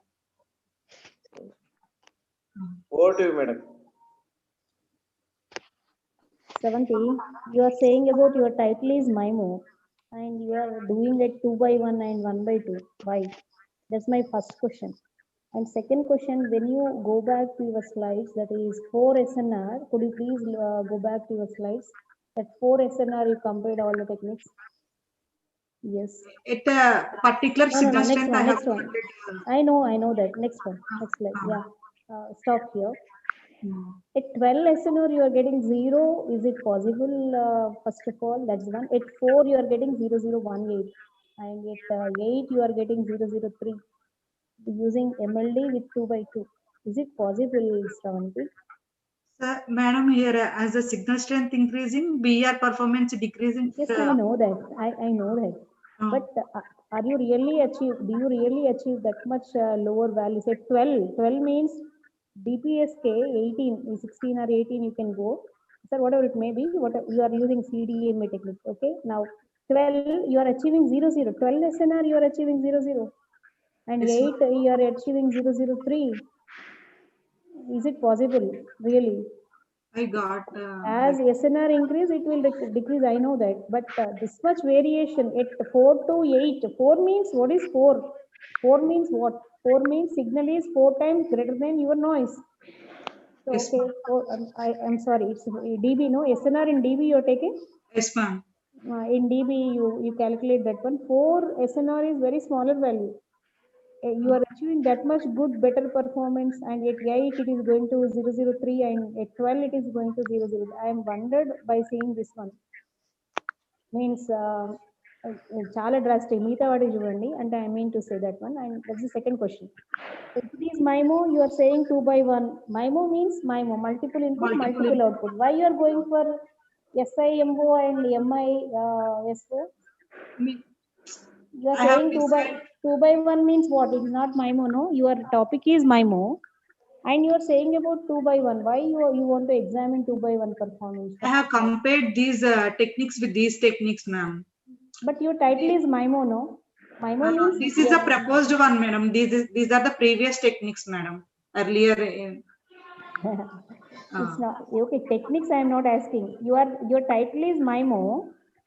Over to you, madam. Seventy, you are saying about your title is MIMO and you are doing it 2 by 1 and 1 by 2. Why? That's my first question. And second question, when you go back to your slides, that is 4 SNR, could you please go back to your slides? That 4 SNR, you compared all the techniques. Yes. At a particular signal strength, next one. I know that. Next one. Next slide. Yeah. Stop here. At 12 SNR, you are getting 0. Is it possible? First of all, that's one. At 4, you are getting 0018. And at 8, you are getting 003. Using MLD with 2 by 2. Is it possible, Shravanti? Sir, madam, here as the signal strength increasing, BR performance decreasing. Yes, I know that. I know that. But do you really achieve that much lower values? At 12 means DPSK 18, 16 or 18 you can go. Sir, whatever it may be, you are using CDMA technique. Okay. Now 12 you are achieving 00. 12 SNR you are achieving 00. And 8 you are achieving 003. Is it possible? Really? I got. As SNR increase, it will decrease. I know that. But this much variation at 4 to 8. 4 means what is 4? 4 means what? 4 means signal is 4 times greater than your noise. So, yes, okay. I'm sorry. It's dB, no? SNR in dB you are taking? Yes, ma'am. In dB you calculate that one. 4 SNR is very smaller value. You are achieving that much good, better performance, and at 8 it is going to 003 and at 12 it is going to 00. I am wondered by seeing this one. Means chala drastic. Meeta what is చూడండి and I mean to say that one, and that's the second question. If it is MIMO, you are saying 2 by 1. MIMO means MIMO, multiple input, multiple output. Why you are going for SIMO and MISO? You are saying 2 by 1 means what? It is not MIMO, no? Your topic is MIMO, and you are saying about 2 by 1. Why you want to examine 2 by 1 performance? I have compared these techniques with these techniques, ma'am. But your title is MIMO, no? MIMO means this is a proposed one, madam. These are the previous techniques, madam. Earlier. It's not okay. Techniques I am not asking. Your title is MIMO.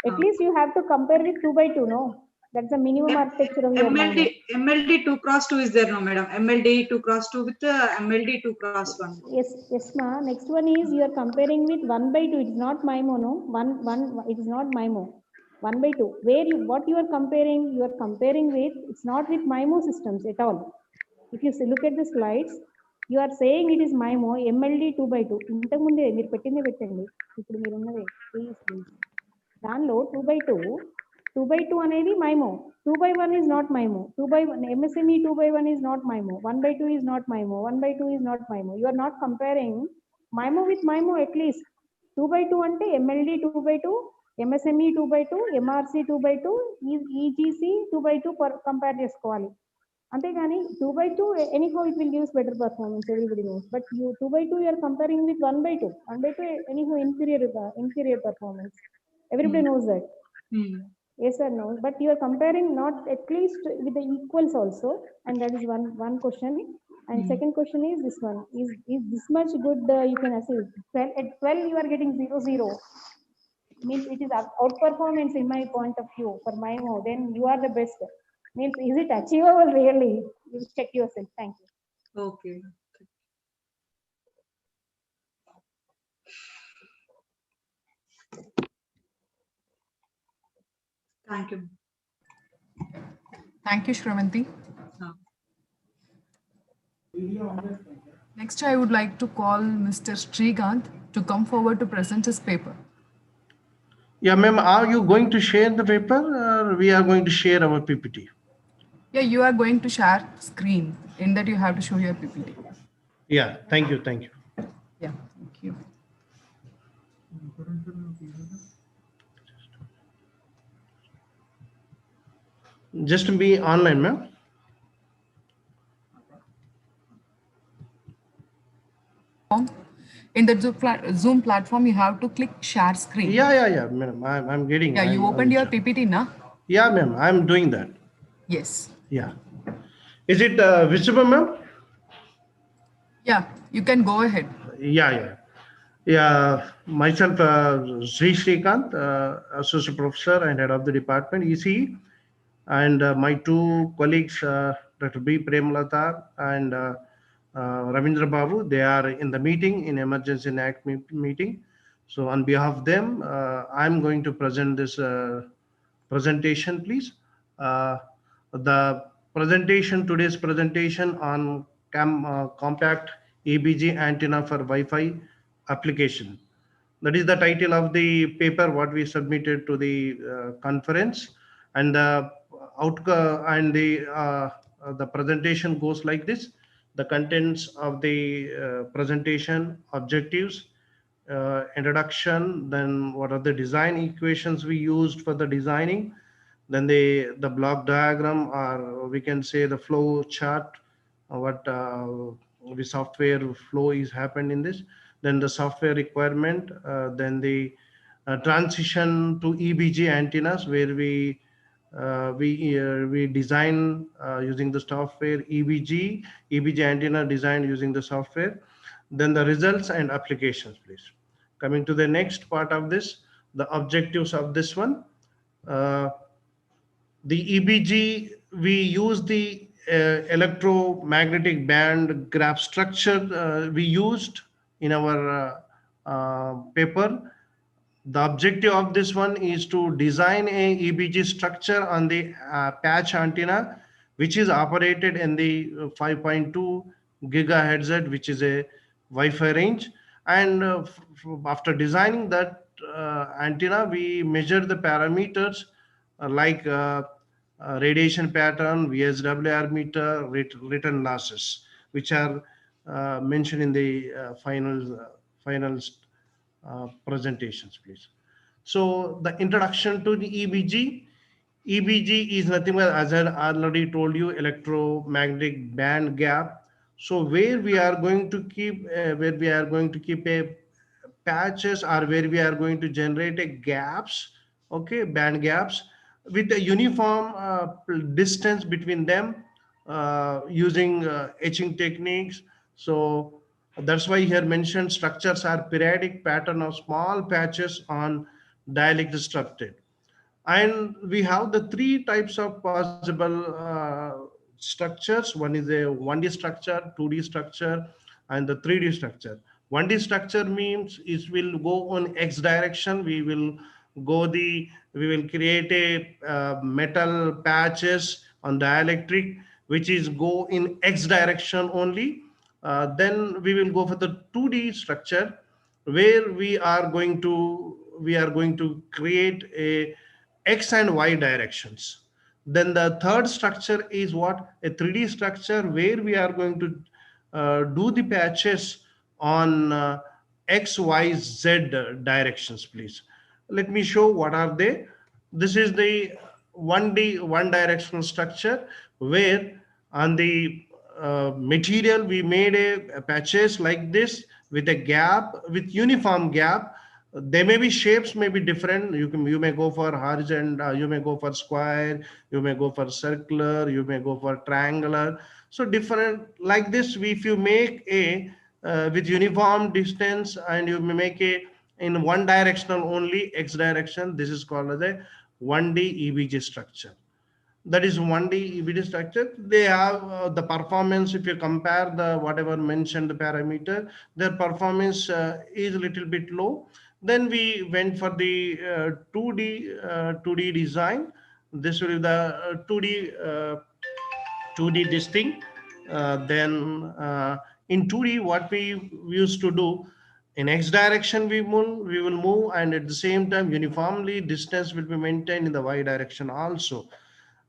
At least you have to compare with 2 by 2, no? That's the minimum architecture of your MIMO. MLD 2 cross 2 is there, no, madam. MLD 2 cross 2 with MLD 2 cross 1. Yes, ma. Next one is you are comparing with 1 by 2. It is not MIMO, no. It is not MIMO. 1 by 2. What you are comparing with, it's not with MIMO systems at all. If you look at the slides, you are saying it is MIMO, MLD 2 by 2. ఇంతకుముందే మీరు పెట్టిందే పెట్టండి. ఇప్పుడు మీరు ఉన్నదే. Please. దానిలో 2 by 2 by 2 అనేది MIMO. 2 by 1 is not MIMO. 2 by 1, MSME 2 by 1 is not MIMO. 1 by 2 is not MIMO. 1 by 2 is not MIMO. You are not comparing MIMO with MIMO at least. 2 by 2 అంటే MLD 2 by 2, MSME 2 by 2, MRC 2 by 2, EGC 2 by 2 compare చేసుకోవాలి. అంతేగాని 2 by 2 anyhow it will give better performance, everybody knows. But you 2 by 2 you are comparing with 1 by 2. 1 by 2 anyhow inferior performance. Everybody knows that. Yes or no? But you are comparing not at least with the equals also, and that is one question. And second question is this one: is this much good? You can achieve 12 at 12 you are getting 0. Means it is outperformance in my point of view for MIMO. Then you are the best. Means is it achievable really? You check yourself. Thank you. Okay. Thank you. Thank you, Shravanti. Next, I would like to call Mr. Srikanth to come forward to present his paper. Yeah, ma'am, are you going to share the paper or we are going to share our PPT? Yeah, you are going to share screen. In that you have to show your PPT. Yeah, thank you. Yeah, thank you. Just be online, ma'am. In the Zoom platform, you have to click share screen. Yeah, ma'am. I'm getting. Yeah, you opened your PPT, na? Yeah, ma'am. I'm doing that. Yes. Yeah. Is it visible, ma'am? Yeah, you can go ahead. Yeah. Myself, Sri Srikanth, Associate Professor and Head of the Department, ECE, and my two colleagues, Dr. B. Premalata and Ravindra Babu, they are in the meeting, in Emergency Act meeting. So on behalf of them, I'm going to present this presentation, please. Today's presentation on compact EBG antenna for Wi-Fi application. That is the title of the paper what we submitted to the conference, and the outcome and the presentation goes like this. The contents of the presentation, objectives, introduction, then what are the design equations we used for the designing, then the block diagram, or we can say the flow chart, what the software flow is happened in this, then the software requirement, then the transition to EBG antennas, where we design using the software EBG antenna design using the software, then the results and applications, please. Coming to the next part of this, the objectives of this one. The EBG, we use the electromagnetic band graph structure we used in our paper. The objective of this one is to design a EBG structure on the patch antenna, which is operated in the 5.2 gigahertz, which is a Wi-Fi range. And after designing that antenna, we measure the parameters like radiation pattern, VSWR meter, return losses, which are mentioned in the final presentations, please. So the introduction to the EBG. EBG is nothing but, as I already told you, electromagnetic band gap. So where we are going to keep a patches, or where we are going to generate a gaps, okay, band gaps with a uniform distance between them using etching techniques. So that's why here mentioned structures are periodic pattern of small patches on dielectric structure. And we have the three types of possible structures. One is a 1D structure, 2D structure, and the 3D structure. 1D structure means it will go on X direction. We will create a metal patches on dielectric, which is go in X direction only. Then we will go for the 2D structure, where we are going to create a X and Y directions. Then the third structure is what? A 3D structure, where we are going to do the patches on X, Y, Z directions, please. Let me show what are they. This is the 1D, one directional structure, where on the material we made a patches like this, with a gap, with uniform gap. There may be shapes may be different. You may go for horizontal, you may go for square, you may go for circular, you may go for triangular. So different like this. If you make a with uniform distance, and you may make a in one directional only, X direction, this is called as a 1D EBG structure. That is 1D EBD structure. They have the performance. If you compare the whatever mentioned parameter, their performance is a little bit low. Then we went for the 2D design. This will be the 2D this thing. Then in 2D, what we used to do, in X direction we will move, and at the same time uniformly distance will be maintained in the Y direction also.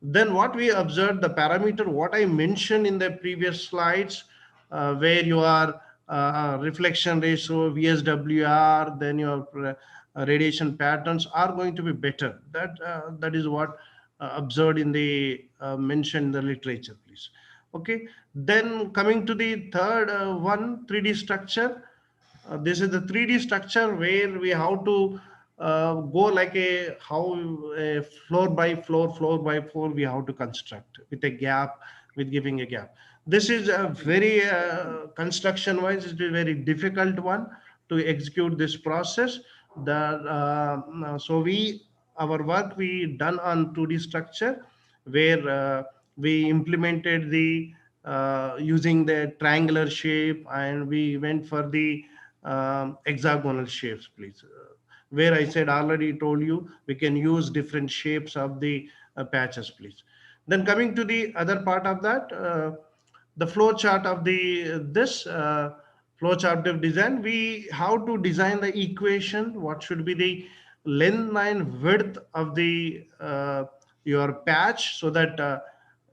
Then what we observed, the parameter what I mentioned in the previous slides, where your reflection ratio, VSWR, then your radiation patterns are going to be better. That is what observed in the mentioned in the literature, please. Okay. Then coming to the third one, 3D structure. This is the 3D structure, where we have to go like a floor by floor we have to construct with a gap, with giving a gap. This is a very construction wise, it is a very difficult one to execute this process. So our work we done on 2D structure, where we implemented the using the triangular shape, and we went for the hexagonal shapes, please. Where I said already told you, we can use different shapes of the patches, please. Then coming to the other part of that, the flow chart of the this flow chart of design, we how to design the equation, what should be the length and width of the your patch, so that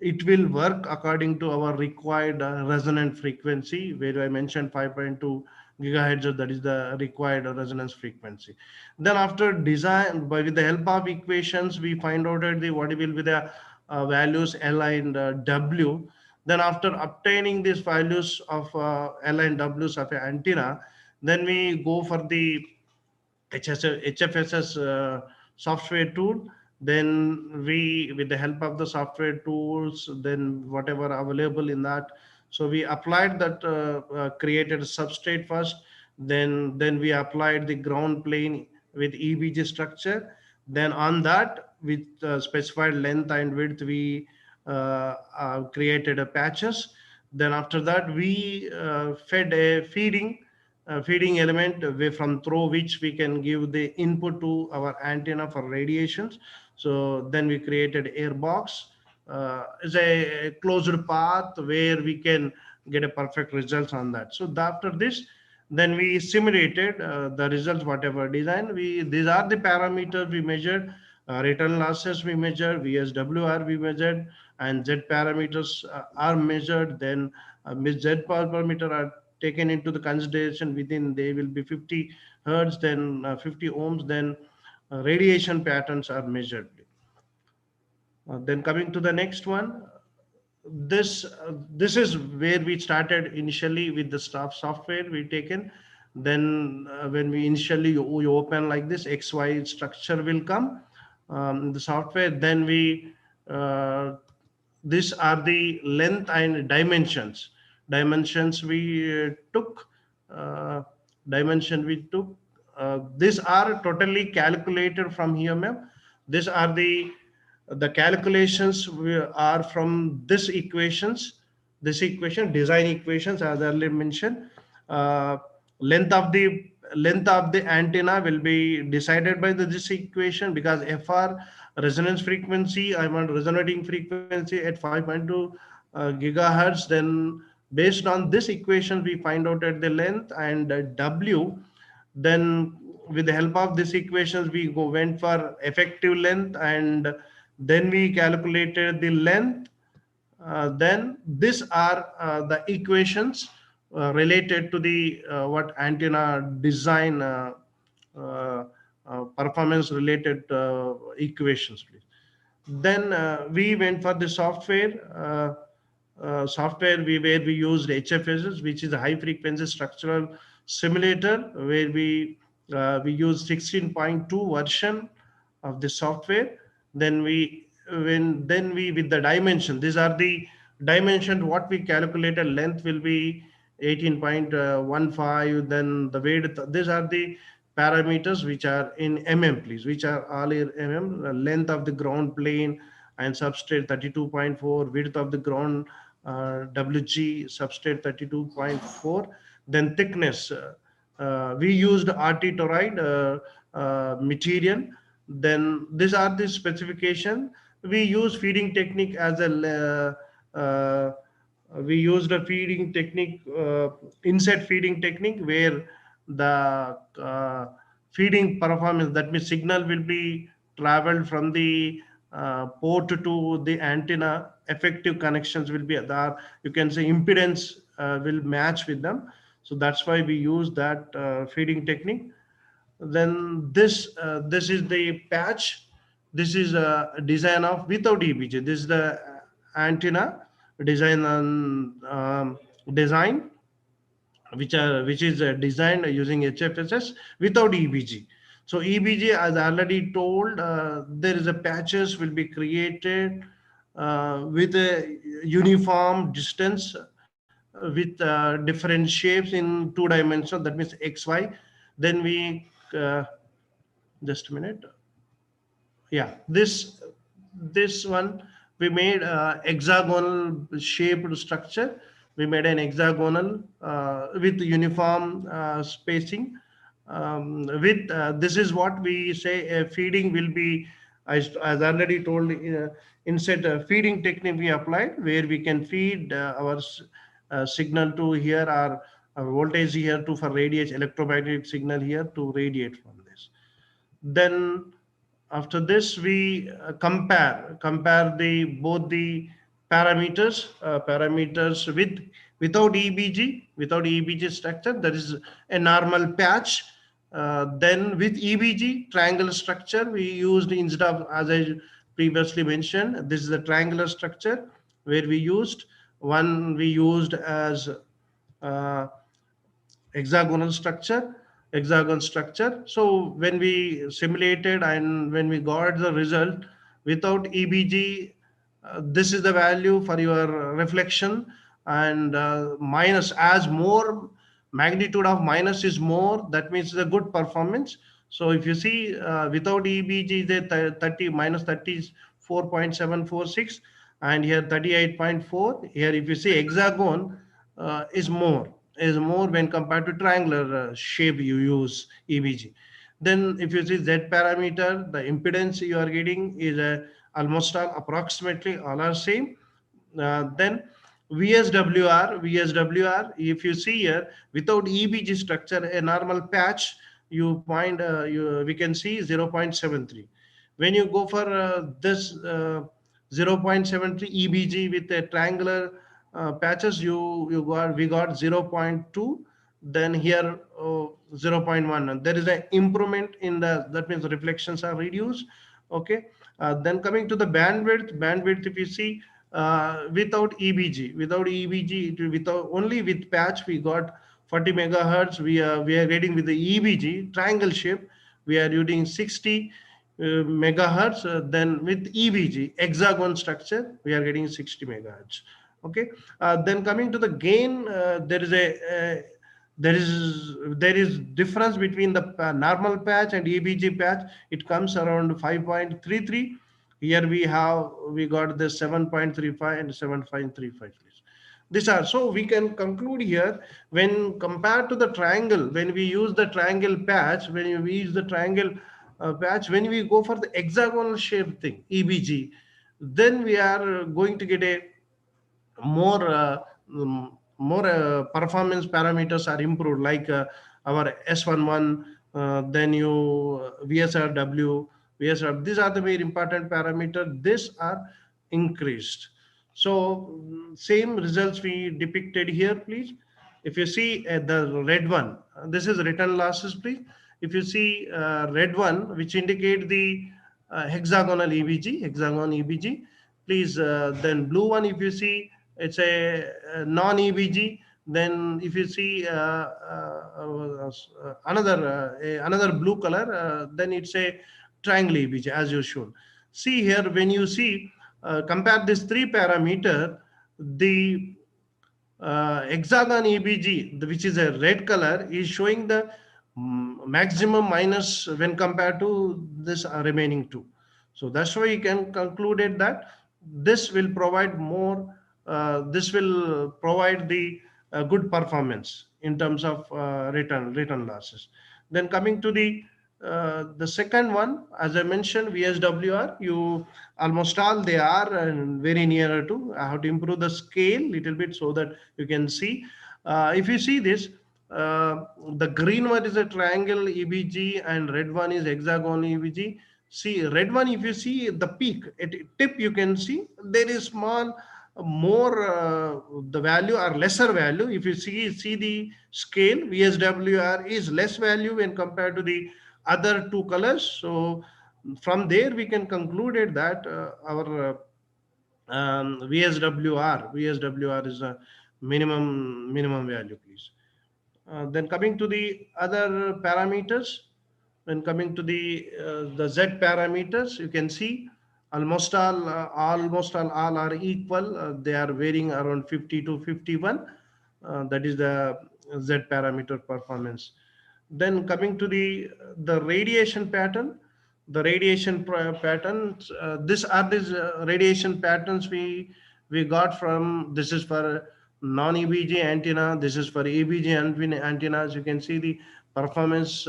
it will work according to our required resonant frequency, where I mentioned 5.2 gigahertz, that is the required resonance frequency. Then after design, with the help of equations, we find out that what will be the values L and W. Then after obtaining these values of L and W's of an antenna, then we go for the HFSS software tool. Then we, with the help of the software tools, then whatever available in that, so we applied that created a substrate first. Then we applied the ground plane with EBG structure. Then on that, with specified length and width, we created a patches. Then after that, we fed a feeding element away from through which we can give the input to our antenna for radiations. So then we created air box as a closed path, where we can get a perfect results on that. So after this, then we simulated the results, whatever design we, these are the parameters we measured. Return losses we measured, VSWR we measured, and Z parameters are measured. Then Z parameter are taken into the consideration. Within they will be 50 hertz, then 50 ohms, then radiation patterns are measured. Then coming to the next one, this is where we started initially with the software we taken. Then when we initially you open like this, XY structure will come the software. Then we these are the length and dimensions we took. uh, Dimension we took, these are totally calculated from here, ma'am. These are the calculations are from this equations, this equation, design equations, as earlier mentioned. uh, length of the length of the antenna will be decided by this equation, because FR, resonance frequency, I want resonating frequency at 5.2 gigahertz. Then based on this equation we find out at the length, and W. Then with the help of this equations we went for effective length, and then we calculated the length. Then these are the equations related to the what antenna design, performance related equations, please. Then we went for the software. Software where we used HFSS, which is a high frequency structural simulator, where we use 16.2 version of the software. Then we with the dimension, these are the dimension what we calculated. Length will be 18.15. Then the width, these are the parameters which are in please, which are all in length of the ground plane and substrate 32.4, width of the ground WG, substrate 32.4. Then thickness, we used RT toroid material. Then these are the specification. We use feeding technique as a we used a feeding technique, inset feeding technique, where the feeding performance, that means signal will be traveled from the port to the antenna. Effective connections will be there. You can say impedance will match with them. So that's why we use that feeding technique. Then this is the patch. This is a design of without EBG. This is the antenna design on design, which is designed using HFSS without EBG. So EBG, as already told, there is a patches will be created with a uniform distance, with different shapes in 2 dimensions. That means XY. Then we just a minute. Yeah, this one we made hexagonal shaped structure. We made an hexagonal with uniform spacing. With this is what we say feeding will be, as already told, instead feeding technique we applied, where we can feed our signal to here, our voltage here to for radiate electromagnetic signal here to radiate from this. Then after this we compare the both the parameters with without EBG structure, that is a normal patch. Then with EBG triangular structure we used, instead of, as I previously mentioned, this is a triangular structure where we used as uh, hexagon structure. So when we simulated and when we got the result without EBG, this is the value for your reflection. And minus, as more magnitude of minus is more, that means the good performance. So if you see without EBG, the 30 minus 34.746, and here 38.4. Here if you see hexagon is more when compared to triangular shape you use EBG. Then if you see Z parameter, the impedance you are getting is almost all, approximately all are same. Then VSWR, if you see here, without EBG structure, a normal patch, you find we can see 0.73. When you go for this 0.73 EBG with a triangular patches, we got 0.2. Then here 0.1, and there is an improvement in that means the reflections are reduced. Okay. Then coming to the bandwidth, if you see without EBG, without only with patch, we got 40 megahertz. We are getting with the EBG triangle shape, we are using 60 megahertz. Then with EBG hexagon structure, we are getting 60 megahertz. Okay. Then coming to the gain, there is there is difference between the normal patch and EBG patch. It comes around 5.33. Here we got the 7.35 and 7.35. These are, so we can conclude here, when compared to the triangle, when we use the triangle patch, when we use the triangle patch, when we go for the hexagonal shape thing, EBG, then we are going to get a more performance parameters are improved, like our S11, then you VSRW, VSR. These are the very important parameter. These are increased. So same results we depicted here, please. If you see the red one, this is return losses, please. If you see red one, which indicate the hexagonal EBG, please. Then blue one, if you see, it's a non-EBG. Then if you see another blue color, then it's a triangle EBG, as you shown. See here, when you see compare this three parameter, the hexagon EBG, which is a red color, is showing the maximum minus when compared to this remaining two. So that's why you can conclude that this will provide more, this will provide the good performance in terms of return losses. Then coming to the second one, as I mentioned, VSWR, you almost all they are very nearer to. I have to improve the scale little bit so that you can see. If you see this, the green one is a triangle EBG and red one is hexagon EBG. See, red one, if you see the peak at tip, you can see there is small more the value or lesser value. If you see the scale, VSWR is less value when compared to the other two colors. So from there we can conclude it that our VSWR is a minimum value, please. Then coming to the other parameters, when coming to the Z parameters, you can see almost all are equal. They are varying around 50 to 51. That is the Z parameter performance. Then coming to the radiation pattern, the radiation patterns. These radiation patterns we got from. This is for non-EBG antenna. This is for EBG antennas. You can see the performance.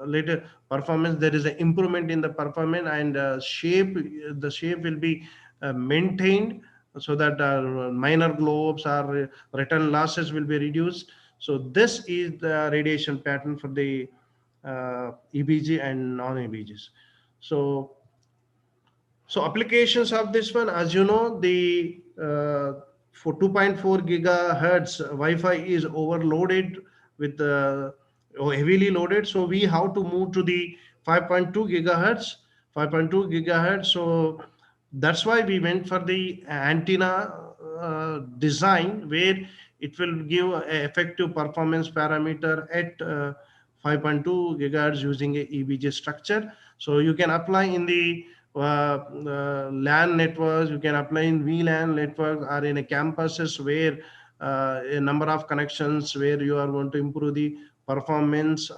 Later performance, there is an improvement in the performance, and shape. The shape will be maintained, so that minor globes or return losses will be reduced. So this is the radiation pattern for the EBG and non-EBGs. So applications of this one, as you know, the for 2.4 gigahertz Wi-Fi is overloaded with heavily loaded. So we have to move to the 5.2 gigahertz, 5.2 gigahertz. So that's why we went for the antenna design, where it will give an effective performance parameter at 5.2 gigahertz using a EBG structure. So you can apply in the LAN networks, you can apply in VLAN network, or in a campuses where a number of connections where you are going to improve the performance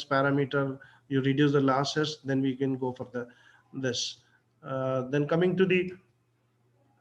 parameter, you reduce the losses, then we can go for this. Then coming to the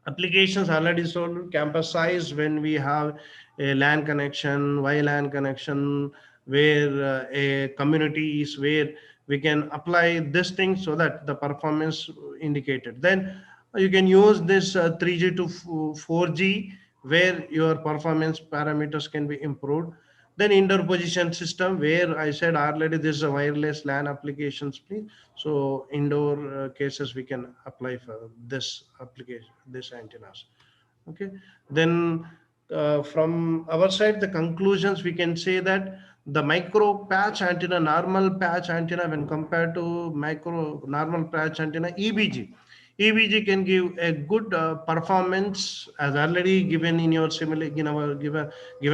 applications already sold, campus size, when we have a LAN connection, WLAN connection, where a community is, where we can apply this thing so that the performance indicated. Then you can use this 3G to 4G, where your performance parameters can be improved. Then indoor position system, where I said already this is a wireless LAN applications, please. So indoor cases we can apply for this application, this antennas. Okay. Then from our side, the conclusions, we can say that the micro patch antenna, normal patch antenna, when compared to micro normal patch antenna, EBG can give a good performance, as already given in your given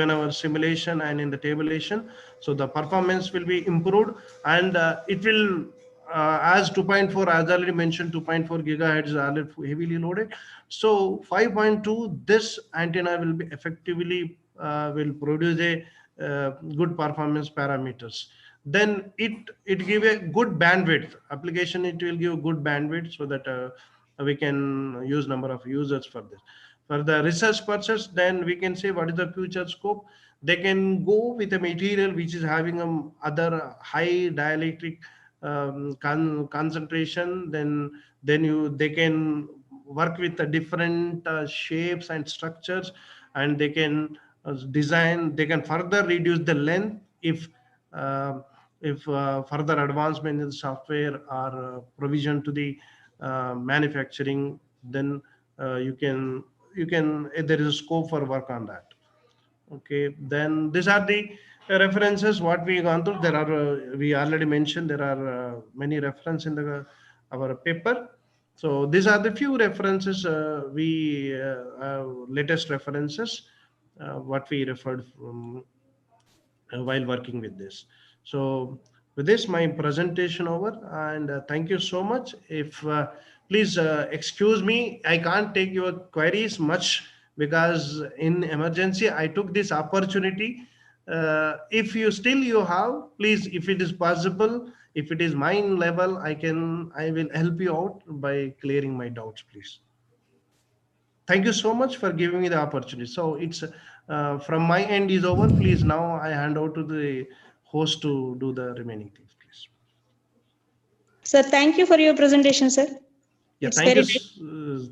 our simulation and in the tabulation. So the performance will be improved, and it will as 2.4, as already mentioned, 2.4 gigahertz is already heavily loaded. So 5.2, this antenna will be effectively will produce a good performance parameters. Then it give a good bandwidth application. It will give good bandwidth so that we can use number of users for this. For the research purposes, then we can say what is the future scope. They can go with a material which is having other high dielectric concentration. Then they can work with the different shapes and structures, and they can design. They can further reduce the length uh, if further advancement in the software are provision to the manufacturing. Then you can there is a scope for work on that. Okay, then these are the references what we gone through. There are we already mentioned there are many reference in the our paper. So these are the few references we latest references what we referred from while working with this. So with this, my presentation over, and thank you so much. If please excuse me, I can't take your queries much because in emergency I took this opportunity. If you still you have, please, if it is possible, if it is mine level, I will help you out by clearing my doubts, please. Thank you so much for giving me the opportunity. So it's from my end is over. Please, now I hand over to the host to do the remaining things, please. Sir, thank you for your presentation, sir. Yeah, It's very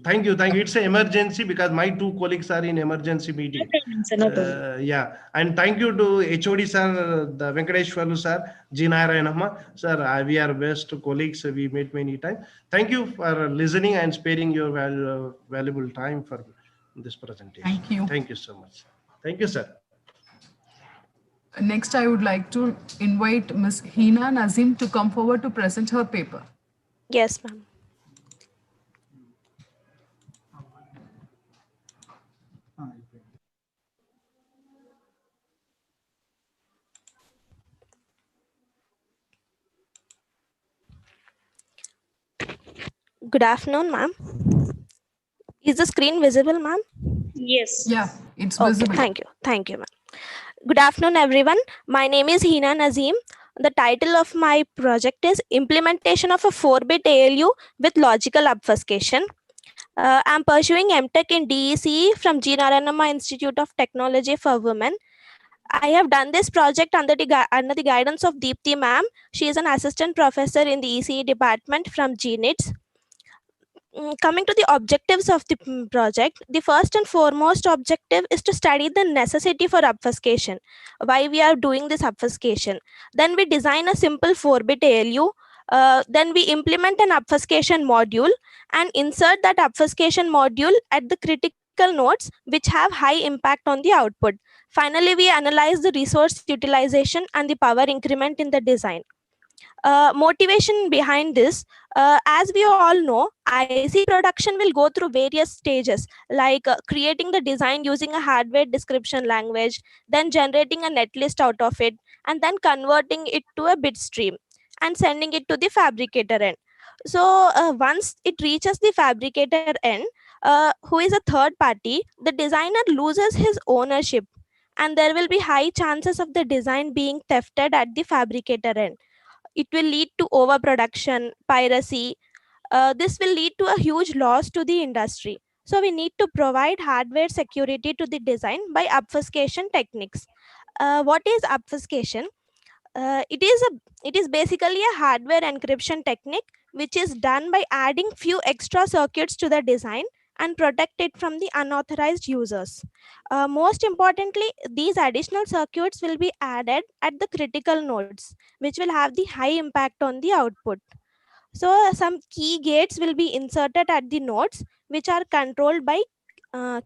thank you. It's an emergency because my two colleagues are in emergency meeting. no problem. Yeah, and thank you to HOD sir, the Venkateshwarlu sir, G Narayanamma sir. We are best colleagues. We met many times. Thank you for listening and sparing your valuable time for this presentation. Thank you. Thank you so much. Thank you, sir. Next, I would like to invite Ms. Hina Nazim to come forward to present her paper. Yes, ma'am. Good afternoon, ma'am. Is the screen visible, ma'am? Yes. Yeah, it's Okay, visible. thank you. Thank you, ma'am. Good afternoon, everyone. My name is Hina Nazim. The title of my project is Implementation of a 4-bit ALU with Logical Obfuscation. I'm pursuing MTech in DECE from G Narayanamma Institute of Technology for Women. I have done this project under the guidance of Deepthi ma'am. She is an assistant professor in the ECE department from GNITS. Coming to the objectives of the project, the first and foremost objective is to study the necessity for obfuscation, why we are doing this obfuscation. Then we design a simple 4-bit ALU. Then we implement an obfuscation module and insert that obfuscation module at the critical nodes which have high impact on the output. Finally, we analyze the resource utilization and the power increment in the design. Motivation behind this, as we all know, IC production will go through various stages like creating the design using a hardware description language, then generating a netlist out of it, and then converting it to a bit stream and sending it to the fabricator end. So once it reaches the fabricator end, who is a third party, the designer loses his ownership, and there will be high chances of the design being thefted at the fabricator end. It will lead to overproduction, piracy. This will lead to a huge loss to the industry. So we need to provide hardware security to the design by obfuscation techniques. What is obfuscation? It is basically a hardware encryption technique which is done by adding few extra circuits to the design and protect it from the unauthorized users. Most importantly, these additional circuits will be added at the critical nodes, which will have the high impact on the output. So some key gates will be inserted at the nodes which are controlled by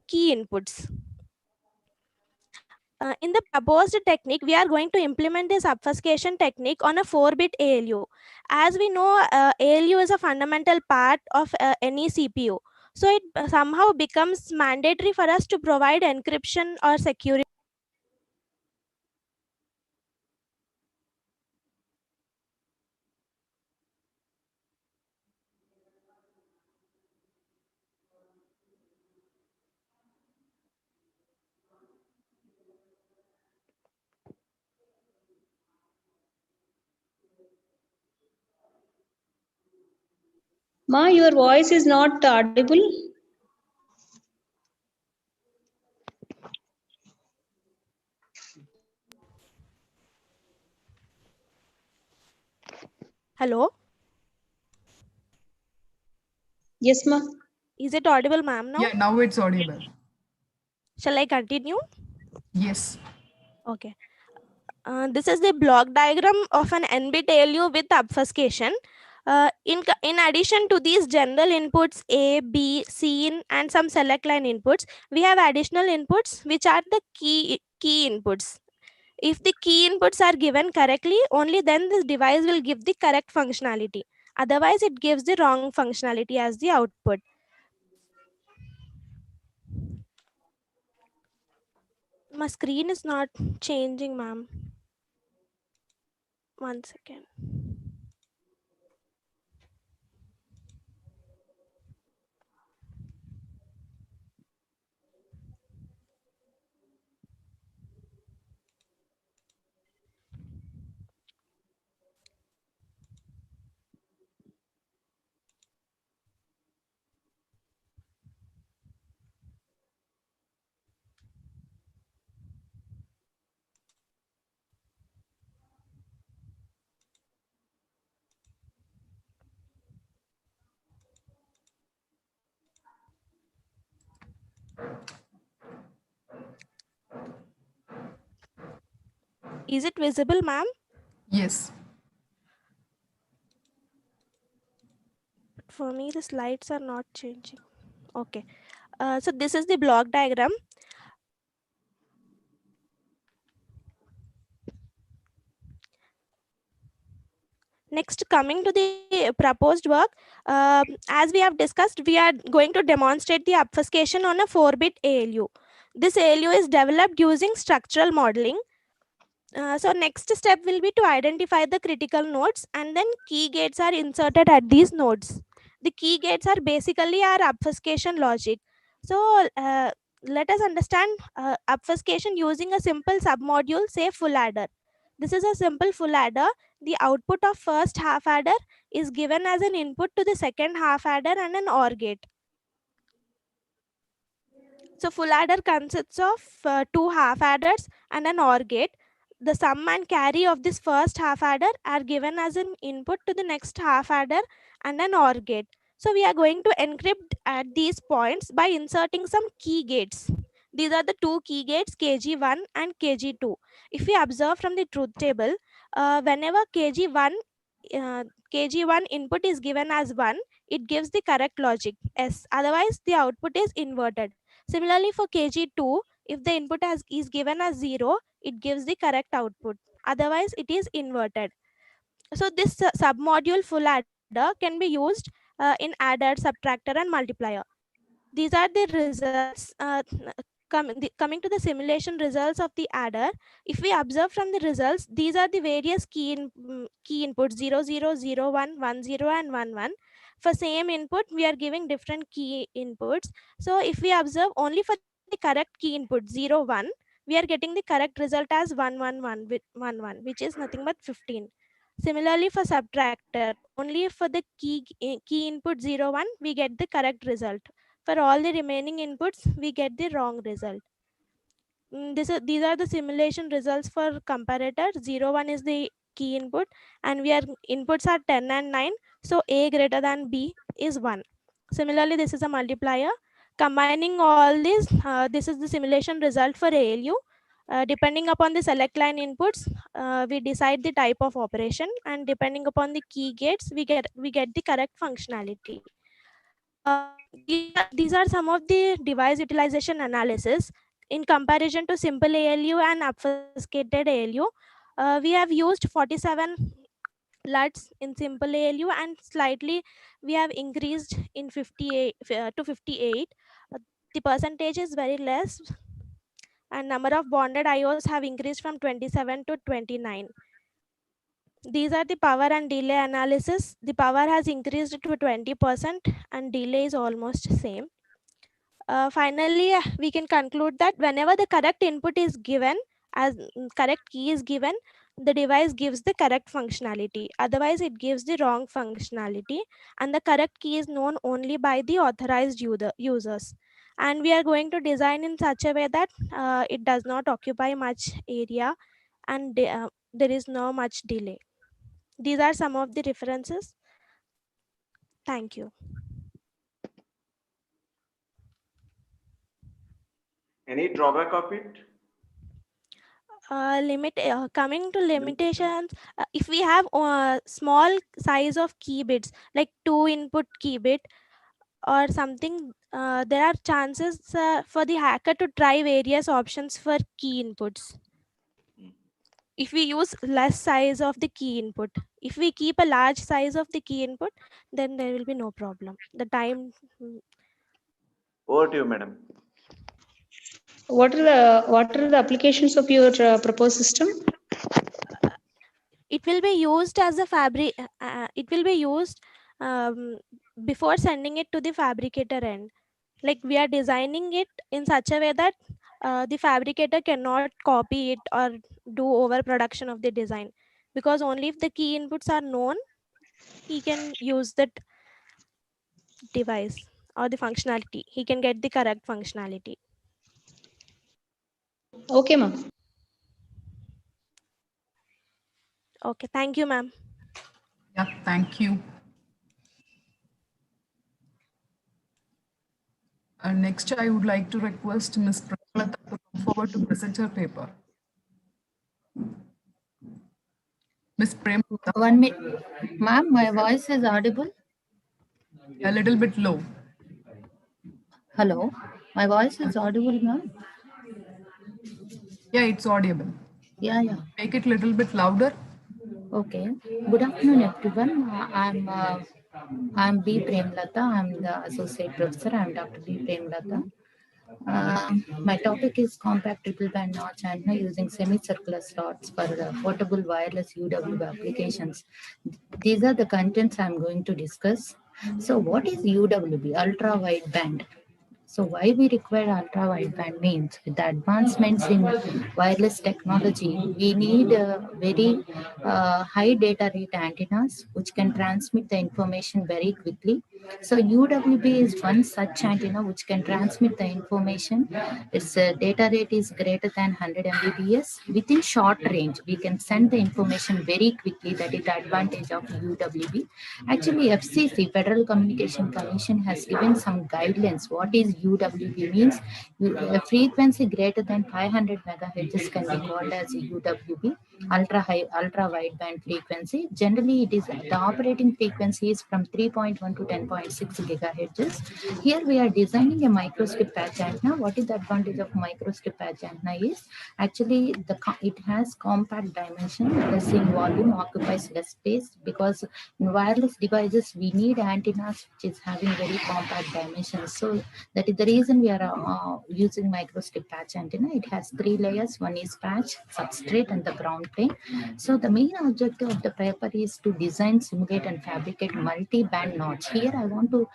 key inputs. In the proposed technique, we are going to implement this obfuscation technique on a 4-bit ALU. As we know, ALU is a fundamental part of any CPU. So it somehow becomes mandatory for us to provide encryption or security. Ma, your voice is not audible. Hello? Yes, ma. Is it audible, ma'am, now? Yeah, now it's audible. Shall I continue? Yes. Okay. This is the block diagram of an n-bit ALU with obfuscation. In addition to these general inputs A, B, C and some select line inputs, we have additional inputs which are the key inputs. If the key inputs are given correctly, only then this device will give the correct functionality. Otherwise, it gives the wrong functionality as the output. My screen is not changing, ma'am. 1 second. Is it visible, ma'am? Yes. But for me, the slides are not changing. Okay. So this is the block diagram. Next, coming to the proposed work, as we have discussed, we are going to demonstrate the obfuscation on a 4-bit ALU. This ALU is developed using structural modeling. So next step will be to identify the critical nodes, and then key gates are inserted at these nodes. The key gates are basically our obfuscation logic. So let us understand obfuscation using a simple submodule, say full adder. This is a simple full adder. The output of first half adder is given as an input to the second half adder and an OR gate. So full adder consists of two half adders and an OR gate. The sum and carry of this first half adder are given as an input to the next half adder and an OR gate. So we are going to encrypt at these points by inserting some key gates. These are the two key gates, KG1 and KG2. If we observe from the truth table, whenever KG1 input is given as 1, it gives the correct logic S. Otherwise, the output is inverted. Similarly, for KG2, if the input is given as 0, it gives the correct output. Otherwise, it is inverted. So this submodule full adder can be used in adder, subtractor and multiplier. These are the results. Coming to the simulation results of the adder, if we observe from the results, these are the various key inputs 0, 0, 0, 1, 1, 0 and 1, 1. For same input, we are giving different key inputs. So if we observe only for the correct key input 0, 1, we are getting the correct result as 1, 1, 1, 1, 1, which is nothing but 15. Similarly, for subtractor, only for the key input 0, 1, we get the correct result. For all the remaining inputs, we get the wrong result. These are the simulation results for comparator. 0, 1 is the key input, and inputs are 10 and 9. So A greater than B is 1. Similarly, this is a multiplier. Combining all this, this is the simulation result for ALU. Depending upon the select line inputs, we decide the type of operation, and depending upon the key gates, we get the correct functionality. These are some of the device utilization analysis in comparison to simple ALU and obfuscated ALU. We have used 47 LUTs in simple ALU, and slightly we have increased in 58 to 58. The percentage is very less, and number of bonded IOs have increased from 27 to 29. These are the power and delay analysis. The power has increased to 20% and delay is almost same. Finally, we can conclude that whenever the correct input is given, as correct key is given, the device gives the correct functionality. Otherwise, it gives the wrong functionality, and the correct key is known only by the authorized users. And we are going to design in such a way that it does not occupy much area, and there is no much delay. These are some of the references. Thank you. Any drawback of it? Coming to limitations, if we have small size of key bits, like 2 input key bit or something, there are chances for the hacker to try various options for key inputs. If we use less size of the key input, if we keep a large size of the key input, then there will be no problem. The time. Over to you, madam. What are the applications of your proposed system? It will be used as a fabric. It will be used before sending it to the fabricator end. Like, we are designing it in such a way that the fabricator cannot copy it or do overproduction of the design, because only if the key inputs are known, he can use that device or the functionality. He can get the correct functionality. Okay, ma'am. Okay, thank you, ma'am. Yeah, thank you. Next, I would like to request Ms. Prashanatha to come forward to present her paper. Ms. Prem. 1 minute. Ma'am, my voice is audible? A little bit low. Hello? My voice is audible, ma'am? Yeah, it's audible. Yeah. Make it a little bit louder. Okay. Good afternoon, everyone. I'm B. Premlata. I'm the associate professor. I'm Dr. B. Premlata. My topic is compact triple band notch antenna using semicircular slots for portable wireless UWB applications. These are the contents I'm going to discuss. So what is UWB, ultra wide band? So why we require ultra wideband means, with the advancements in wireless technology, we need very high data rate antennas which can transmit the information very quickly. So UWB is one such antenna which can transmit the information. Its data rate is greater than 100 Mbps. Within short range, we can send the information very quickly. That is the advantage of UWB. Actually, FCC, Federal Communication Commission, has given some guidelines. What is UWB means? A frequency greater than 500 megahertz can be called as UWB, ultra wideband frequency. Generally, it is the operating frequency is from 3.1 to 10.6 gigahertz. Here we are designing a microstrip patch antenna. What is the advantage of microstrip patch antenna is actually it has compact dimension, less in volume, occupies less space, because in wireless devices we need antennas which is having very compact dimensions. So that is the reason we are using microstrip patch antenna. It has 3 layers. One is patch, substrate, and the ground plane. So the main objective of the paper is to design, simulate, and fabricate multi-band notch. Here I want to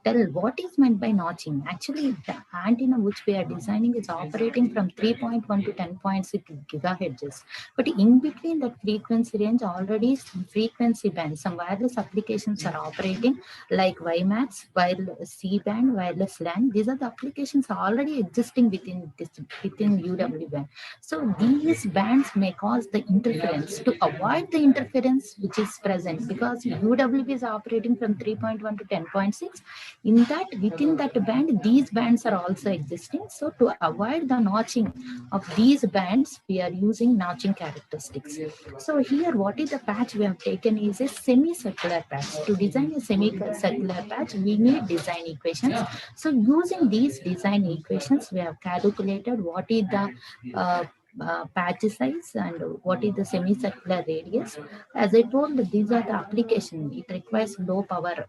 tell what is meant by notching. Actually, the antenna which we are designing is operating from 3.1 to 10.6 gigahertz. But in between that frequency range, already some frequency bands, some wireless applications are operating, like WiMAX, wireless C-band, wireless LAN. These are the applications already existing within UWB band. So these bands may cause the interference. To avoid the interference which is present, because UWB is operating from 3.1 to 10.6, within that band, these bands are also existing. So to avoid the notching of these bands, we are using notching characteristics. So here, what is the patch we have taken is a semicircular patch. To design a semicircular patch, we need design equations. So using these design equations, we have calculated what is the patch size and what is the semicircular radius. As I told, these are the application. It requires low power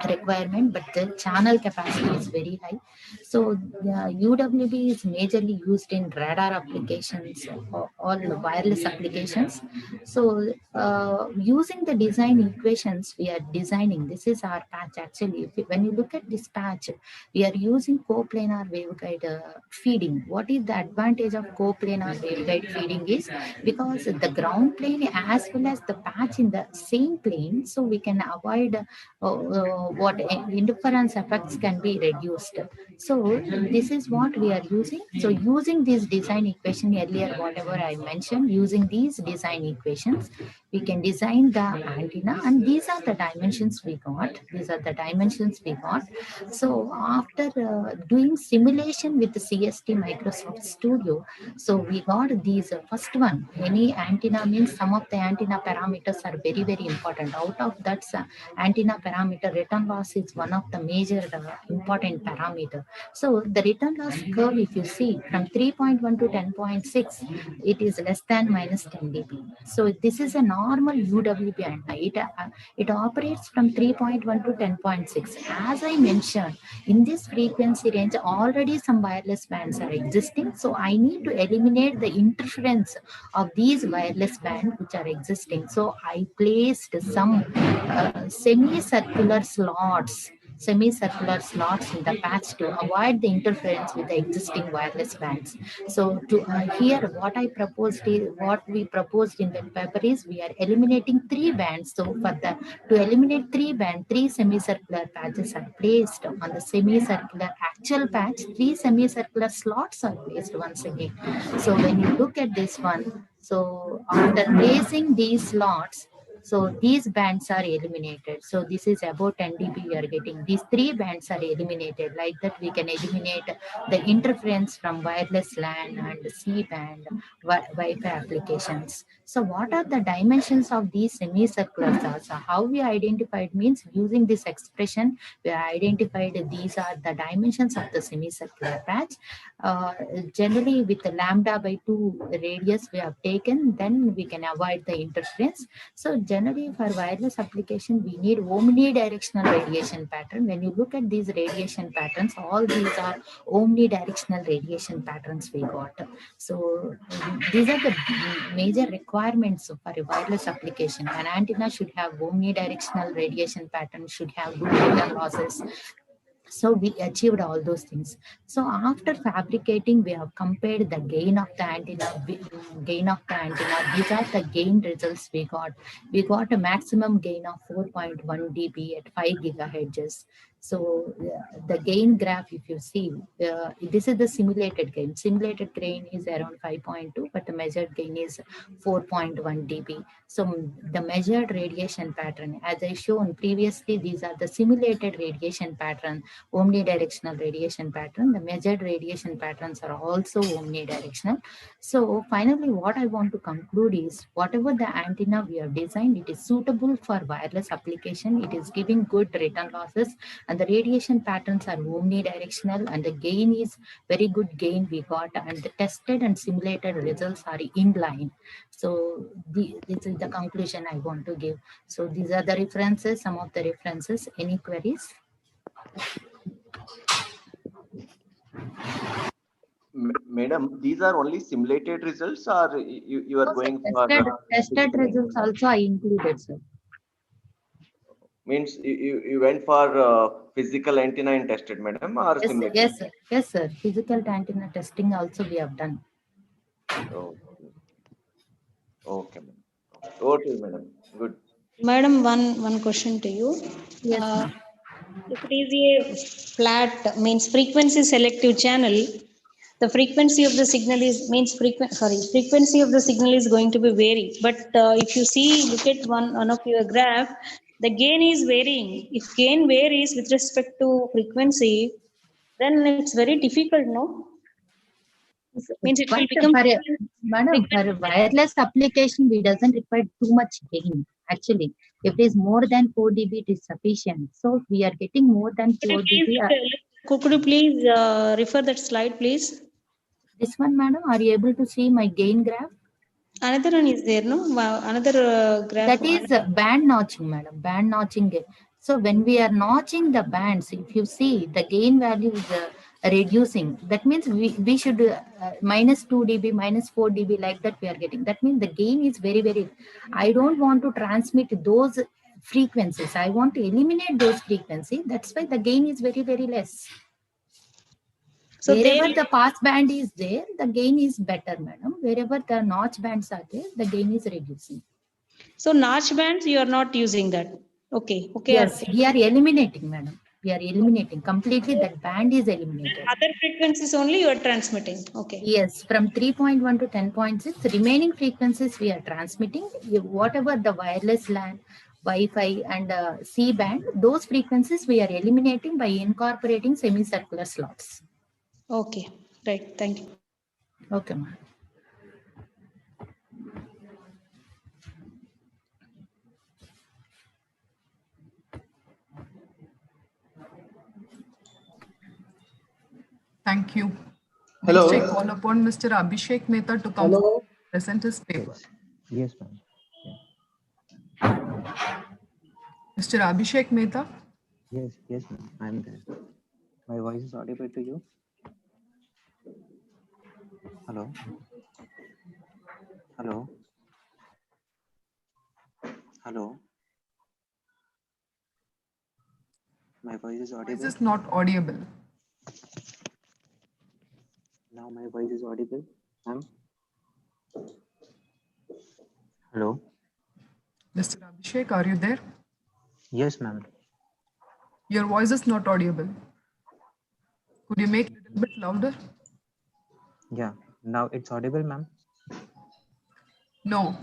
requirement, but the channel capacity is very high. So So the UWB is majorly used in radar applications or all wireless applications. So using the design equations we are designing, this is our patch actually. When you look at this patch, we are using coplanar waveguide feeding. What is the advantage of coplanar waveguide feeding is because the ground plane as well as the patch in the same plane, so we can avoid what interference effects can be reduced. So this is what we are using. So using this design equation earlier, whatever I mentioned, using these design equations, we can design the antenna, and these are the dimensions we got. These are the dimensions we got. So after doing simulation with the CST Microsoft Studio, so we got these first one. Any antenna means some of the antenna parameters are very, very important. Out of that antenna parameter, return loss is one of the major important parameter. So the return loss curve, if you see from 3.1 to 10.6, it is less than minus 10 dB. So this is a normal UWB antenna. It operates from 3.1 to 10.6. As I mentioned, in this frequency range, already some wireless bands are existing. So I need to eliminate the interference of these wireless bands which are existing. So I placed some semicircular slots in the patch to avoid the interference with the existing wireless bands. So to here what we proposed in the paper is we are eliminating 3 bands. So for to eliminate 3 bands, 3 semicircular patches are placed on the semicircular actual patch. 3 semicircular slots are placed once again. So when you look at this one, so after placing these slots, so these bands are eliminated. So this is about 10 dB we are getting. These 3 bands are eliminated. Like that we can eliminate the interference from wireless LAN and C-band Wi-Fi applications. So what are the dimensions of these semicircular cells? How we identified means using this expression, we identified these are the dimensions of the semicircular patch. Generally with the lambda by 2 radius we have taken, then we can avoid the interference. So generally for wireless application, we need omnidirectional radiation pattern. When you look at these radiation patterns, all these are omnidirectional radiation patterns we got. So these are the major requirements for a wireless application. An antenna should have omnidirectional radiation pattern, should have good data losses. So we achieved all those things. So after fabricating, we have compared the gain of the antenna. These are the gain results we got. We got a maximum gain of 4.1 dB at 5 gigahertz. So the gain graph, if you see, this is the simulated gain. Simulated gain is around 5.2, but the measured gain is 4.1 dB. So the measured radiation pattern, as I shown previously, these are the simulated radiation pattern, omnidirectional radiation pattern. The measured radiation patterns are also omnidirectional. So finally, what I want to conclude is whatever the antenna we have designed, it is suitable for wireless application. It is giving good return losses, and the radiation patterns are omnidirectional, and the gain is very good gain we got, and the tested and simulated results are in line. So this is the conclusion I want to give. So these are the references, some of the references. Any queries? Madam, these are only simulated results, or you are going for tested results also I included, sir. Means you went for physical antenna and tested, madam, or Yes, simulated? yes, sir. Yes, sir. Physical antenna testing also we have done. Okay, madam. Okay, madam. Good. Madam, one question to you. Yes, if it is a flat means frequency selective channel, the frequency of the signal is frequency of the signal is going to be vary. But if you see, look at one of your graph, the gain is varying. If gain varies with respect to frequency, then it's very difficult, no? Means it will become. Madam, for wireless application, we doesn't require too much gain. Actually, if it is more than 4 dB, it is sufficient. So we are getting more than 4 dB. Could you please refer that slide, please? This one, madam, are you able to see my gain graph? Another one is there, no? Another graph. That is band notching, madam. Band notching. So when we are notching the bands, if you see the gain value is reducing. That means we should minus 2 dB, minus 4 dB, like that we are getting. That means the gain is very, very, I don't want to transmit those frequencies. I want to eliminate those frequencies. That's why the gain is very, very less. So Wherever the pass band is there, the gain is better, madam. Wherever the notch bands are there, the gain is reducing. So notch bands, you are not using that. Okay. Yes, we are eliminating, madam. We are eliminating completely. That band is eliminated. Other frequencies only you are transmitting. Okay. Yes, from 3.1 to 10.6, remaining frequencies we are transmitting. Whatever the wireless LAN, Wi-Fi and C band, those frequencies we are eliminating by incorporating semicircular slots. Okay, right. Thank you. Okay, ma'am. Thank you. Hello. Next, I call upon Mr. Abhishek Mehta to come present his paper. Yes, ma'am. Mr. Abhishek Mehta. Yes, ma'am. I'm there. My voice is audible to you? Hello? Hello? Hello? My voice is audible? Voice is not audible. Now my voice is audible, ma'am? Hello? Mr. Abhishek, are you there? Yes, ma'am. Your voice is not audible. Could you make it a little bit louder? Yeah, now it's audible, ma'am? No,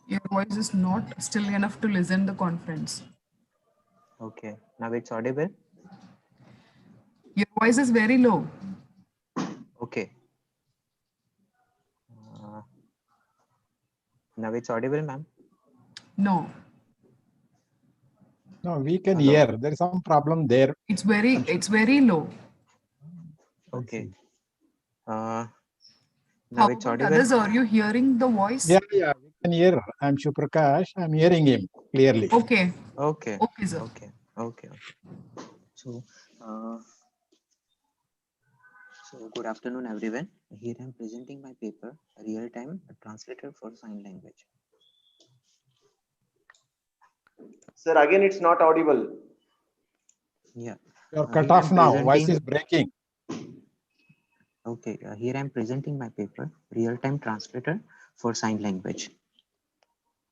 your voice is not still enough to listen the conference. Okay, now it's audible? Your voice is very low. Okay. Now it's audible, ma'am? No. No, we can Hello? hear. There is some problem there. It's very low. Okay. How Now it's about audible? others? Are you hearing the voice? Yeah, we can hear. I'm Shuprakash. I'm hearing him clearly. Okay. Okay. Okay, sir. Okay. So good afternoon, everyone. Here I'm presenting my paper, Real-Time Translator for Sign Language. Sir, again, it's not audible. Yeah. You're cut off now. Voice is breaking. Okay. Here I'm presenting my paper, Real-Time Translator for Sign Language.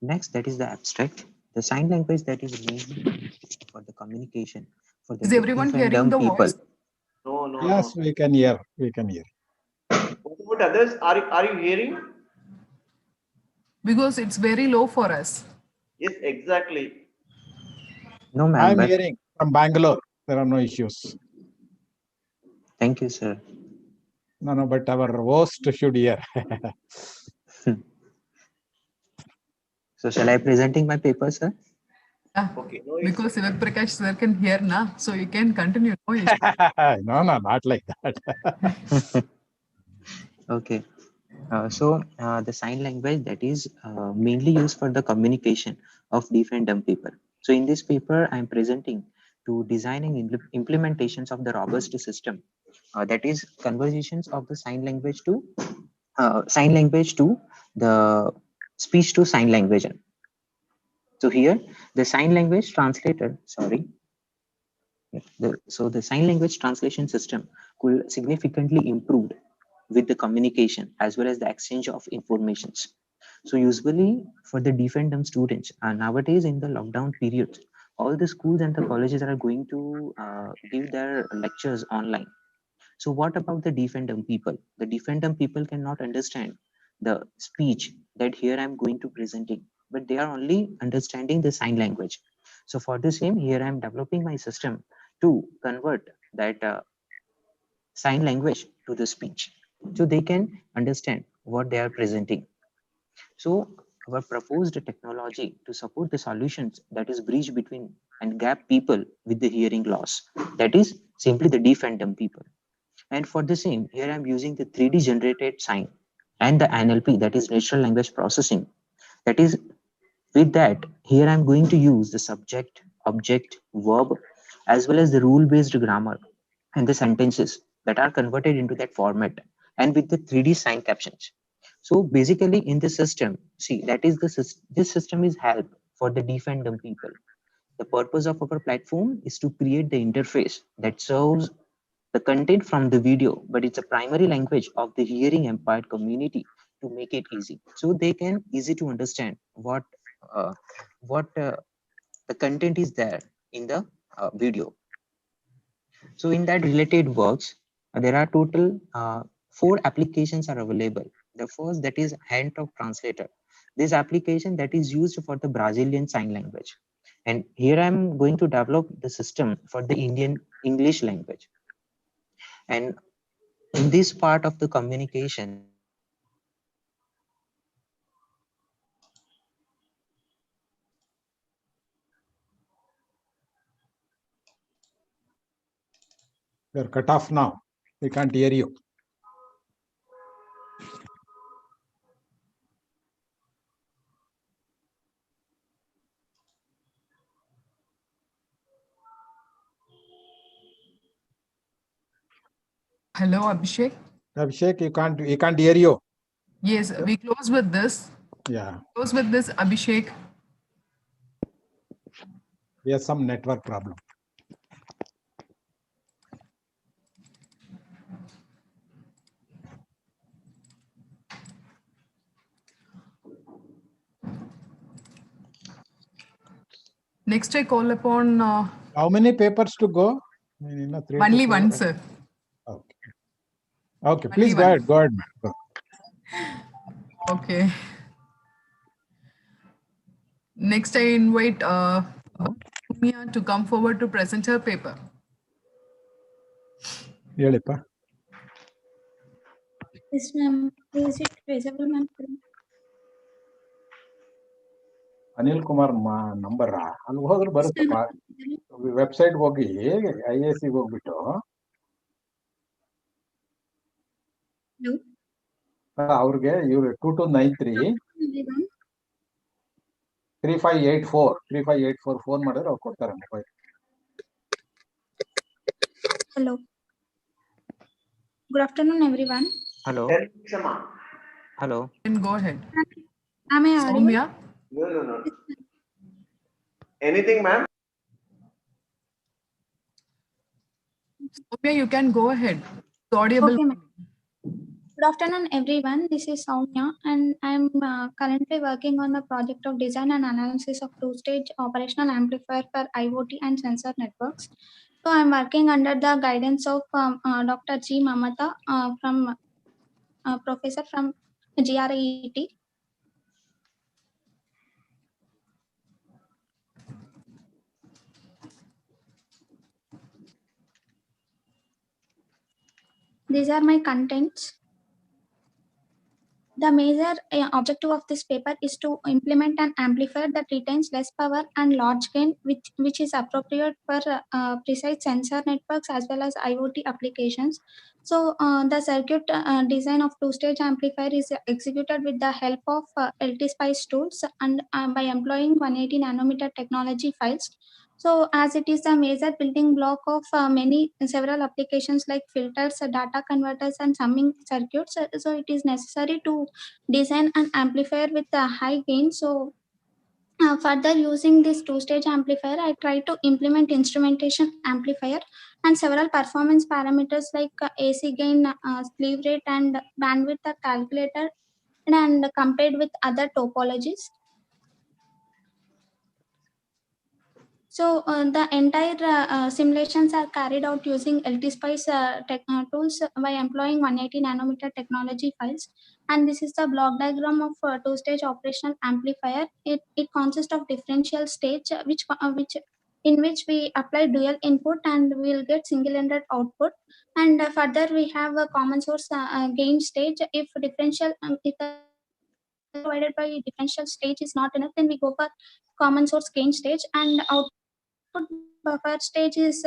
Next, that is the abstract. The sign language that is mainly for the communication for the Is everyone deaf and hearing dumb the people. voice? No. Yes, we can hear. We can hear. What about others? Are you hearing? Because it's very low for us. Yes, exactly. No, ma'am. I'm But hearing from Bangalore. There are no issues. thank you, sir. No, but our host should hear. So shall I presenting my paper, sir? Yeah. Okay. No, Because Prakash sir can hear now, so you can continue. No, not like that. Okay. The sign language that is mainly used for the communication of deaf and dumb people. So in this paper, I'm presenting to designing implementations of the robust system that is conversations of the sign language to the speech to sign language. So here the sign language translator, the sign language translation system could significantly improve with the communication as well as the exchange of informations. So usually for the deaf and dumb students, nowadays in the lockdown period, all the schools and the colleges are going to give their lectures online. So what about the deaf and dumb people? The deaf and dumb people cannot understand the speech that here I'm going to presenting, but they are only understanding the sign language. So for the same, here I'm developing my system to convert that sign language to the speech, so they can understand what they are presenting. So our proposed technology to support the solutions that is bridge between and gap people with the hearing loss, that is simply the deaf and dumb people. And for the same, here I'm using the 3D generated sign and the NLP, that is natural language processing. That is, with that, here I'm going to use the subject, object, verb, as well as the rule-based grammar and the sentences that are converted into that format and with the 3D sign captions. So basically in the system, see, that is this system is help for the deaf and dumb people. The purpose of our platform is to create the interface that serves the content from the video, but it's a primary language of the hearing impaired community to make it easy. So they can easy to understand what uh, the content is there in the video. So in that related works, there are total 4 applications are available. The first, that is hand of translator. This application that is used for the Brazilian sign language. And here I'm going to develop the system for the Indian English language. And in this part of the communication, You're cut off now. We can't hear you. Hello, Abhishek. Abhishek, we can't hear you. Yes, we close with this. Yeah, Close with this, Abhishek. we have some network problem. Next, I call upon. How many papers to go? Only one, sir. Okay. Okay, please go ahead. Go ahead, ma'am. Okay. Next, I invite Mia to come forward to present her paper. Yelipa. Yes, ma'am. Is it visible, ma'am? Anil Kumar number ಅಲ್ಲಿ ಹೋದ್ರೆ ಬರುತ್ತಪ್ಪ website ಹೋಗಿ IAC ಹೋಗ್ಬಿಟ್ಟು ಅವ್ರಿಗೆ ಇವ್ರು 2293-3584 phone ಮಾಡಿದ್ರೆ ಅವ್ರು ಕೊಡ್ತಾರೆ mobile. Hello. Good afternoon, everyone. hello. Hello. And go ahead. Am I audible? No. Anything, ma'am? Soumya, you can go ahead. It's audible. Okay, ma'am. Good afternoon, everyone. This is Soumya, and I'm currently working on the project of design and analysis of two-stage operational amplifier for IoT and sensor networks. So I'm working under the guidance of Dr. G. Mamata, from professor from GRET. These are my contents. The major objective of this paper is to implement an amplifier that retains less power and large gain, which is appropriate for precise sensor networks as well as IoT applications. So the circuit design of two-stage amplifier is executed with the help of LT-Spice tools and by employing 180 nanometer technology files. So as it is a major building block of several applications like filters, data converters, and summing circuits, so it is necessary to design an amplifier with a high gain. So further using this two-stage amplifier, I try to implement instrumentation amplifier and several performance parameters like AC gain, sleeve rate, and bandwidth are calculated and compared with other topologies. So the entire simulations are carried out using LT-Spice tools by employing 180 nanometer technology files. And this is the block diagram of two-stage operational amplifier. It consists of differential stage, in which we apply dual input and we'll get single-ended output. And further we have a common source gain stage. If the provided by differential stage is not enough, then we go for common source gain stage, and output buffer stage is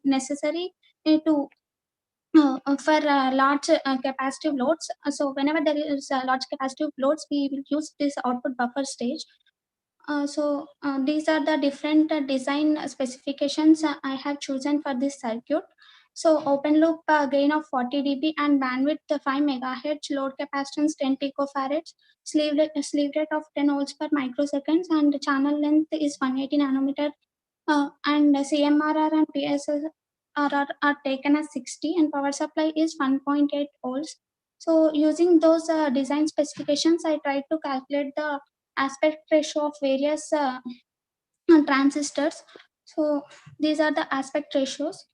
necessary to for large capacitive loads. So whenever there is large capacitive loads, we will use this output buffer stage. So these are the different design specifications I have chosen for this circuit. So open loop gain of 40 dB and bandwidth 5 megahertz, load capacitance 10 picofarads, sleeve rate of 10 volts per microseconds, and the channel length is 180 nanometer, and CMRR and PSRR are taken as 60, and power supply is 1.8 volts. So using those design specifications, I tried to calculate the aspect ratio of various transistors. So these are the aspect ratios,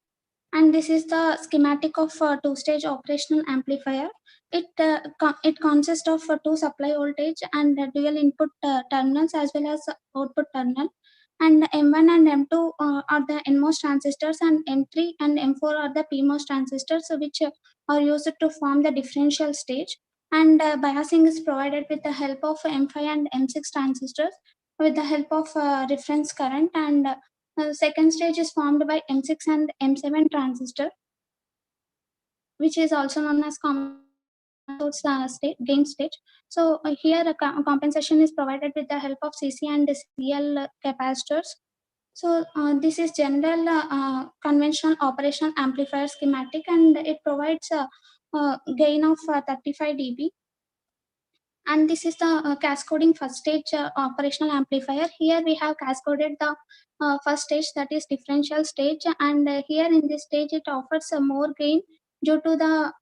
and this is the schematic of a two-stage operational amplifier. It consists of two supply voltage and dual input terminals as well as output terminal. And M1 and M2 are the NMOS transistors, and M3 and M4 are the PMOS transistors, which are used to form the differential stage. And biasing is provided with the help of M5 and M6 transistors with the help of reference current, and second stage is formed by M6 and M7 transistor, which is also known as common source gain stage. So here compensation is provided with the help of CC and CL capacitors. So this is general conventional operational amplifier schematic, and it provides a gain of 35 dB. And this is the cascading first stage operational amplifier. Here we have cascaded the first stage, that is differential stage, and here in this stage it offers more gain due to the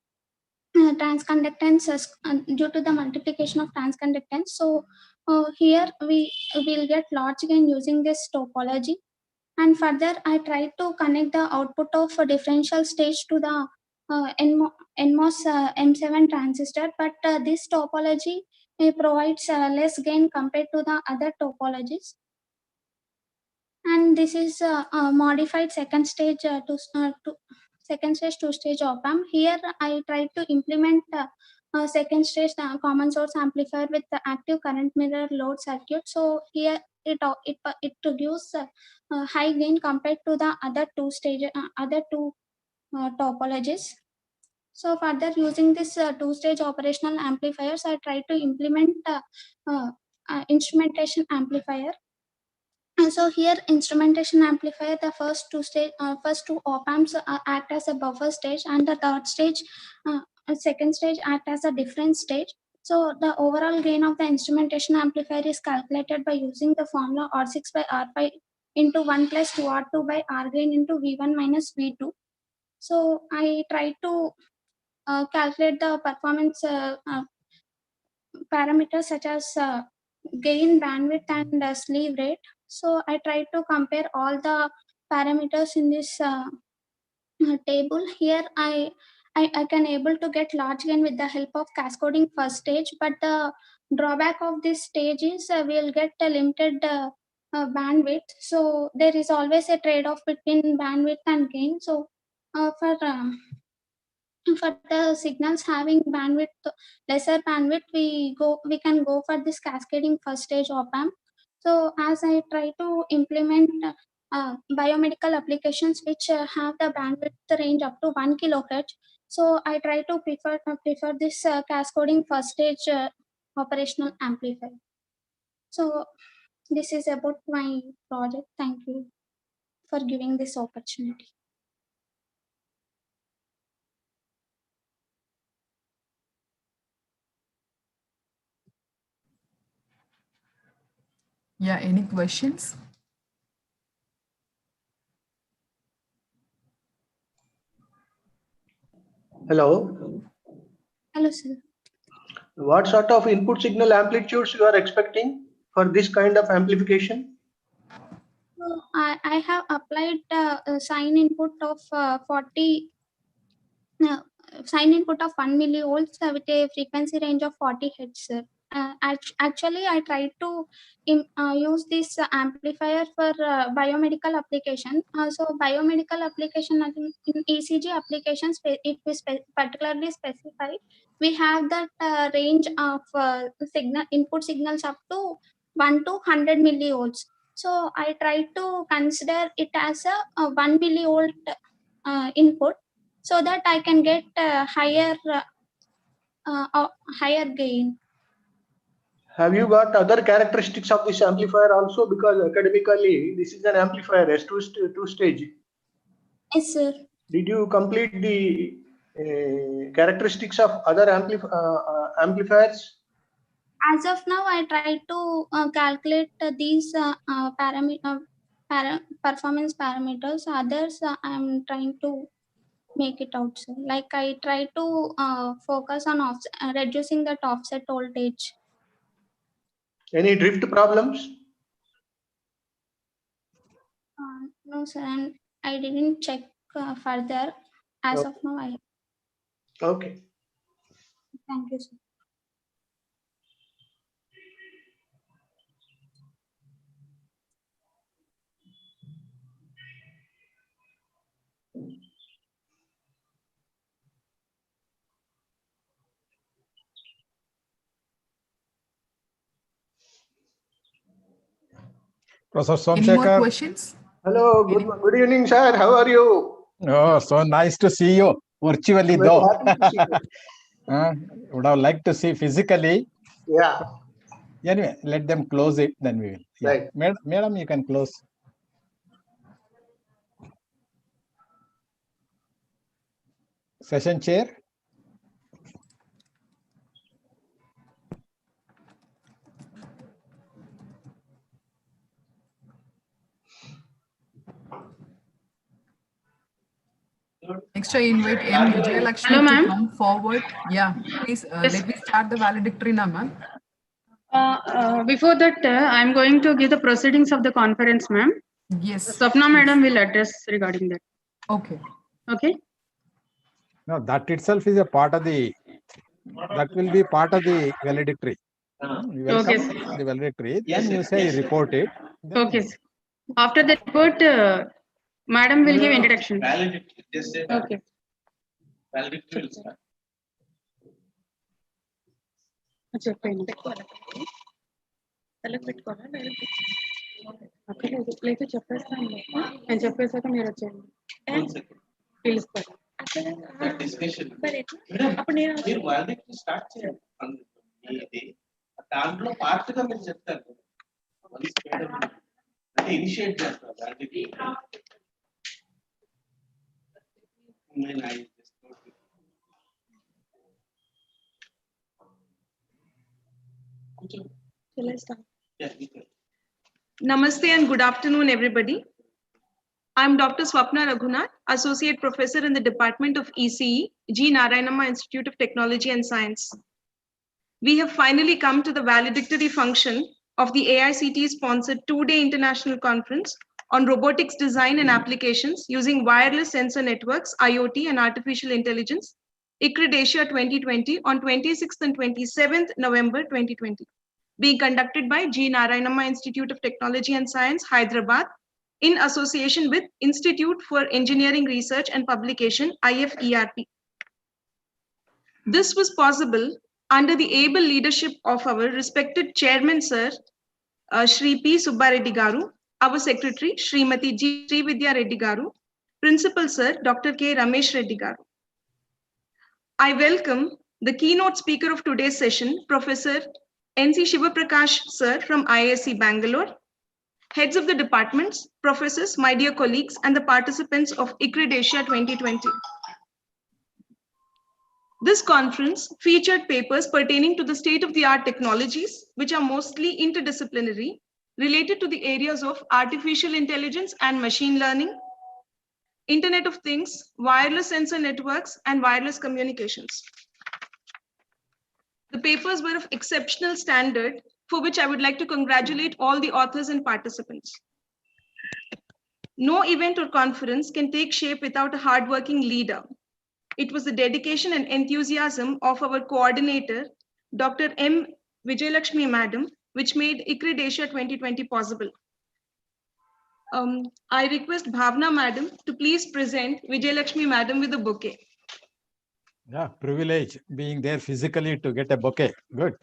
transconductance, due to the multiplication of transconductance. So here we will get large gain using this topology. And further, I try to connect the output of a differential stage to the NMOS M7 transistor, but this topology provides less gain compared to the other topologies. And this is a modified second stage two-stage op-amp. Here I try to implement second stage common source amplifier with the active current mirror load circuit. So here it gives high gain compared to the other two topologies. So further, using this two-stage operational amplifiers, I try to implement instrumentation amplifier. So here instrumentation amplifier, the first two op-amps act as a buffer stage, and the third stage, second stage act as a difference stage. So the overall gain of the instrumentation amplifier is calculated by using the formula R6 by R5 into 1 plus 2R2 by R gain into V1 minus V2. So I try to calculate the performance parameters such as gain, bandwidth, and sleeve rate. So I try to compare all the parameters in this table. Here I can able to get large gain with the help of cascading first stage, but the drawback of this stage is we'll get a limited bandwidth. So there is always a trade-off between bandwidth and gain. So for the signals having lesser bandwidth, we can go for this cascading first stage op-amp. So as I try to implement biomedical applications which have the bandwidth range up to 1 kilohertz, so I try to prefer this cascading first stage operational amplifier. So this is about my project. Thank you for giving this opportunity. Yeah, any questions? Hello. Hello, sir. What sort of input signal amplitudes you are expecting for this kind of amplification? So I have applied sine input of 1 millivolts with a frequency range of 40 hertz. Actually, I tried to use this amplifier for biomedical application. So biomedical application, I think in ECG applications, if we particularly specify, we have that range of input signals up to 1 to 100 millivolts. So I tried to consider it as a 1 millivolt input, so that I can get higher gain. Have you got other characteristics of this amplifier also? Because academically, this is an amplifier, S2 two stage. Yes, sir. Did you complete the characteristics of other amplifiers? As of now, I try to calculate these performance parameters. Others, I'm trying to make it out. So, like I try to focus on reducing that offset voltage. Any drift problems? No, sir, and I didn't check further. As of now, I. Okay. Thank you, sir. Professor Any more Somsekhar. questions? Hello, good evening, sir. How are you? Oh, so nice to see you virtually, Very though. happy to see you. Would have liked to see physically. Yeah. Anyway, let them close it, then we will. Yeah. Right. Madam, you can close. Session chair. Next, I invite M. Vijayalakshmi Hello, to ma'am. come forward. Yeah, please let me start the valedictory now, ma'am. Before that, I'm going to give the proceedings of the conference, ma'am. Yes. Swapna madam will address regarding that. Okay. Okay. No, that itself is a part of the. That will be part of the valedictory. You welcome Okay. the valedictory. Then you say report it. Okay. After the report, madam will give introduction. Valedictory. Just say Okay. valedictory will start. చెప్పండి లేకపోతే చెప్పేస్తాను నేను చెప్పేసాక మీరు వచ్చేయండి పిలుస్తారు discussion మీరు వాలిడిక్టరీ start చేయండి ఇది దాంట్లో పార్ట్ గా మీరు చెప్తారు అంటే ఇనిషియేట్ చేస్తారు వాలిడిక్టరీ Namaste and good afternoon, everybody. I'm Dr. Swapna Raghunath, Associate Professor in the Department of ECE, G. Narayanamma Institute of Technology and Science. We have finally come to the valedictory function of the AICTE-sponsored two-day international conference on robotics design and applications using wireless sensor networks, IoT, and artificial intelligence, ICRDASIA 2020 on 26th and 27th November 2020. Being conducted by G. Narayanamma Institute of Technology and Science, Hyderabad, in association with Institute for Engineering Research and Publication, IFERP. This was possible under the able leadership of our respected Chairman, Sir, Shri P. Subbareddy Garu, our Secretary, Srimati G. Srividya Reddy Garu, Principal, Sir, Dr. K. Ramesh Reddy Garu. I welcome the keynote speaker of today's session, Professor N.C. Shivaprakash, Sir, from IISc Bangalore, heads of the departments, professors, my dear colleagues, and the participants of ICRDASIA 2020. This conference featured papers pertaining to the state-of-the-art technologies, which are mostly interdisciplinary, related to the areas of artificial intelligence and machine learning, Internet of Things, wireless sensor networks, and wireless communications. The papers were of exceptional standard, for which I would like to congratulate all the authors and participants. No event or conference can take shape without a hardworking leader. It was the dedication and enthusiasm of our coordinator, Dr. M. Vijayalakshmi Madam, which made ICRDASIA 2020 possible. I request Bhavna Madam to please present Vijayalakshmi Madam with a bouquet. Yeah, privilege being there physically to get a bouquet. Good.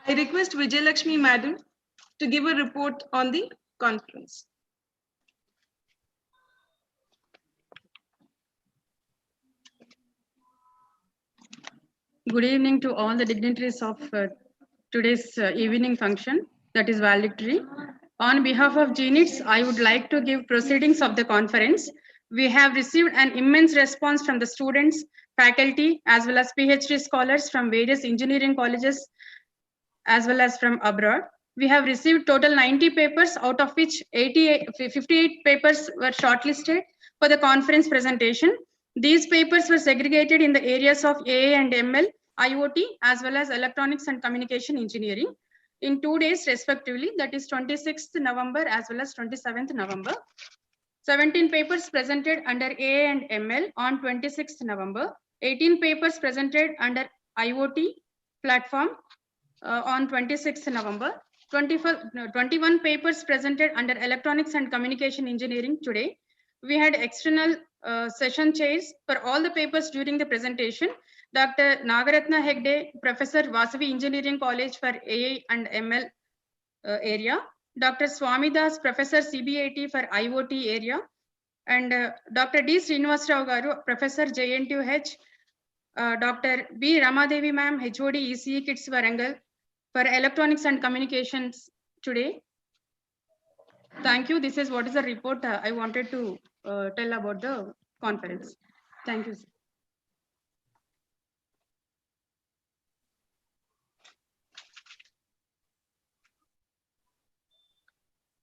I request Vijayalakshmi Madam to give a report on the conference. Good evening to all the dignitaries of today's evening function, that is valedictory. On behalf of GNITS, I would like to give proceedings of the conference. We have received an immense response from the students, faculty, as well as PhD scholars from various engineering colleges, as well as from abroad. We have received total 90 papers, out of which 58 papers were shortlisted for the conference presentation. These papers were segregated in the areas of AA and ML, IoT, as well as electronics and communication engineering in 2 days respectively, that is 26th November as well as 27th November. 17 papers presented under AA and ML on 26th November, 18 papers presented under IoT platform on 26th November, 21 papers presented under electronics and communication engineering today. We had external session chairs for all the papers during the presentation. Dr. Nagaratna Hegde, Professor, Vasavi Engineering College for AI and ML area. Dr. Swamidas, Professor, CBIT for IoT area. And Dr. D. Srinivas Rao Garu, Professor, J&H. Dr. B. Ramadevi Ma'am, HOD, ECE Kids Varangal for electronics and communications today. Thank you. This is what is the report I wanted to tell about the conference. Thank you. Sir.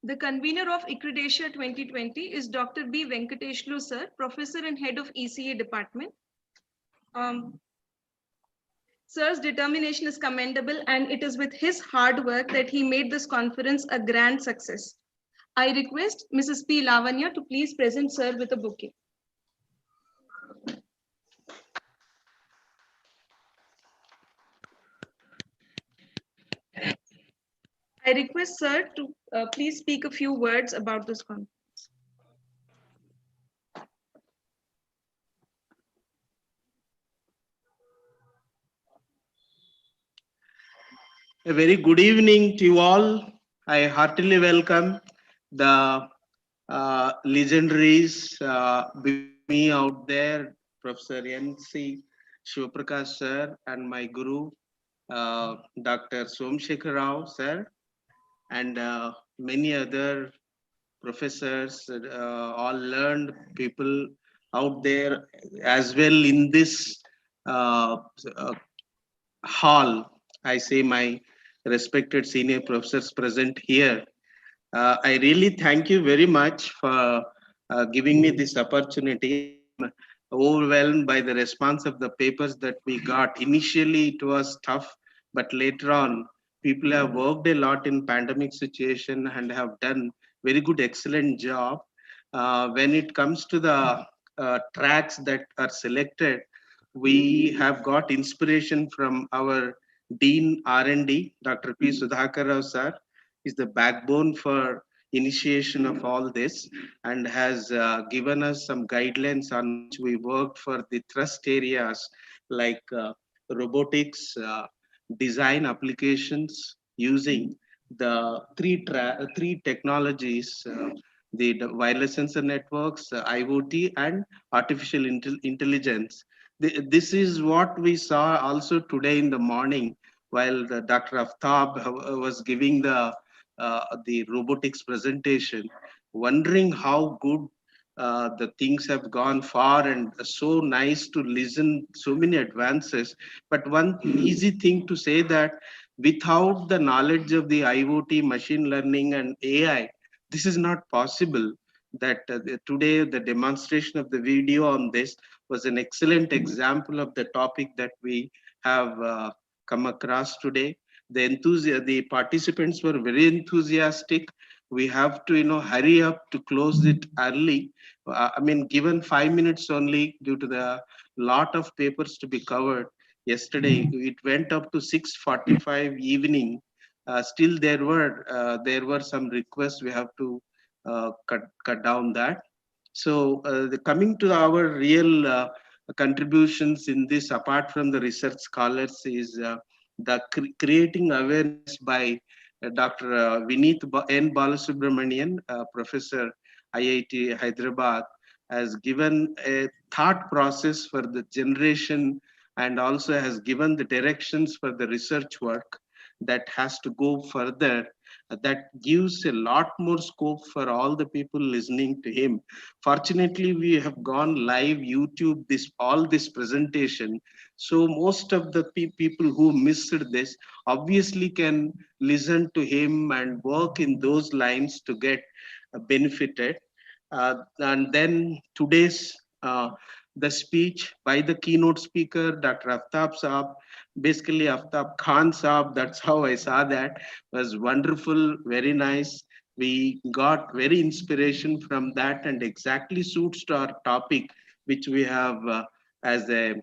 The convener of ICRDASIA 2020 is Dr. B. Venkateshlu sir, Professor and Head of ECA Department. Sir's determination is commendable, and it is with his hard work that he made this conference a grand success. I request Mrs. P. Lavanya to please present sir with a bouquet. I request sir to please speak a few words about this conference. A very good evening to you all. I heartily welcome the legendaries with me out there, Professor N.C. Shivaprakash sir, and my guru, Dr. Somshekhar Rao sir, and many other professors, all learned people out there as well in this hall. I say my respected senior professors present here. I really thank you very much for giving me this opportunity. I'm overwhelmed by the response of the papers that we got. Initially, it was tough, but later on, people have worked a lot in pandemic situation and have done very good, excellent job. When it comes to the tracks that are selected, we have got inspiration from our Dean R&D, Dr. P. Sudhakar Rao sir, is the backbone for initiation of all this and has given us some guidelines on which we worked for the thrust areas like robotics, design applications using the three technologies, the wireless sensor networks, IoT, and artificial intelligence. This is what we saw also today in the morning while Dr. Aftab was giving the robotics presentation, wondering how good the things have gone far and so nice to listen so many advances. But one easy thing to say that without the knowledge of the IoT, machine learning and AI, this is not possible. That today the demonstration of the video on this was an excellent example of the topic that we have come across today. The participants were very enthusiastic. We have to hurry up to close it early. I mean, given 5 minutes only due to the lot of papers to be covered yesterday, it went up to 6:45 evening. Still there were some requests. We have to cut down that. So coming to our real contributions in this, apart from the research scholars, is the creating awareness by Dr. Vineet N. Balasubramanian, Professor IIT Hyderabad, has given a thought process for the generation and also has given the directions for the research work that has to go further. that gives a lot more scope for all the people listening to him. Fortunately, we have gone live YouTube all this presentation, so most of the people who missed this obviously can listen to him and work in those lines to get benefited. And then today's the speech by the keynote speaker, Dr. Aftab Saab, basically Aftab Khan Saab, that's how I saw that, was wonderful, very nice. We got very inspiration from that and exactly suits to our topic, which we have as the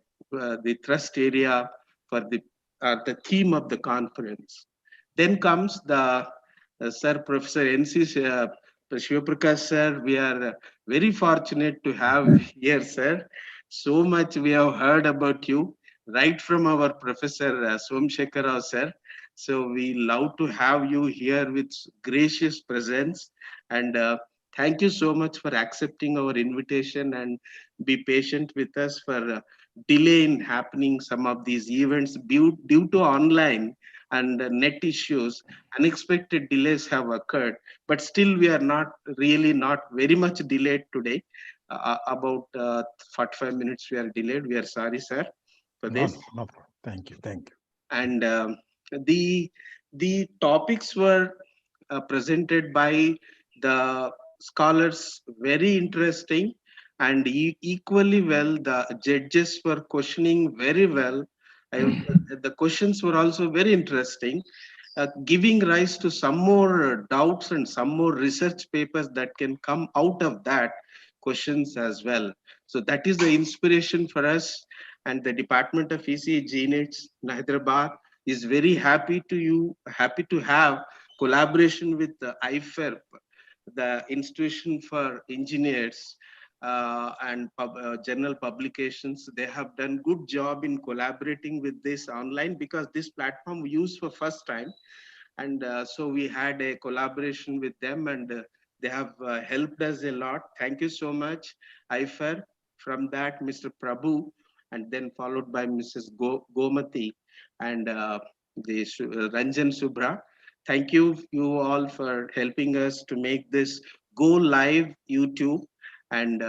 thrust area for the theme of the conference. Then comes the Sir Professor N.C. Shivaprakash sir. We are very fortunate to have here, sir. So much we have heard about you, right from our Professor Somshekar Rao sir. So we love to have you here with gracious presence. And thank you so much for accepting our invitation and be patient with us for delay in happening some of these events due to online and net issues. Unexpected delays have occurred, but still we are not very much delayed today. About 45 minutes we are delayed. We are sorry, sir, for this. No. Thank you. And the topics were presented by the scholars, very interesting, and equally well the judges were questioning very well. The questions were also very interesting, giving rise to some more doubts and some more research papers that can come out of that questions as well. So that is the inspiration for us, and the Department of ECE GNETS in Hyderabad is very happy to have collaboration with the IFERP, the Institution for Engineers and Journal Publications. They have done good job in collaborating with this online, because this platform we use for first time. And so we had a collaboration with them, and they have helped us a lot. Thank you so much, IFER. From that, Mr. Prabhu, and then followed by Mrs. Gomati and the Ranjan Subra. Thank you all for helping us to make this go live YouTube, and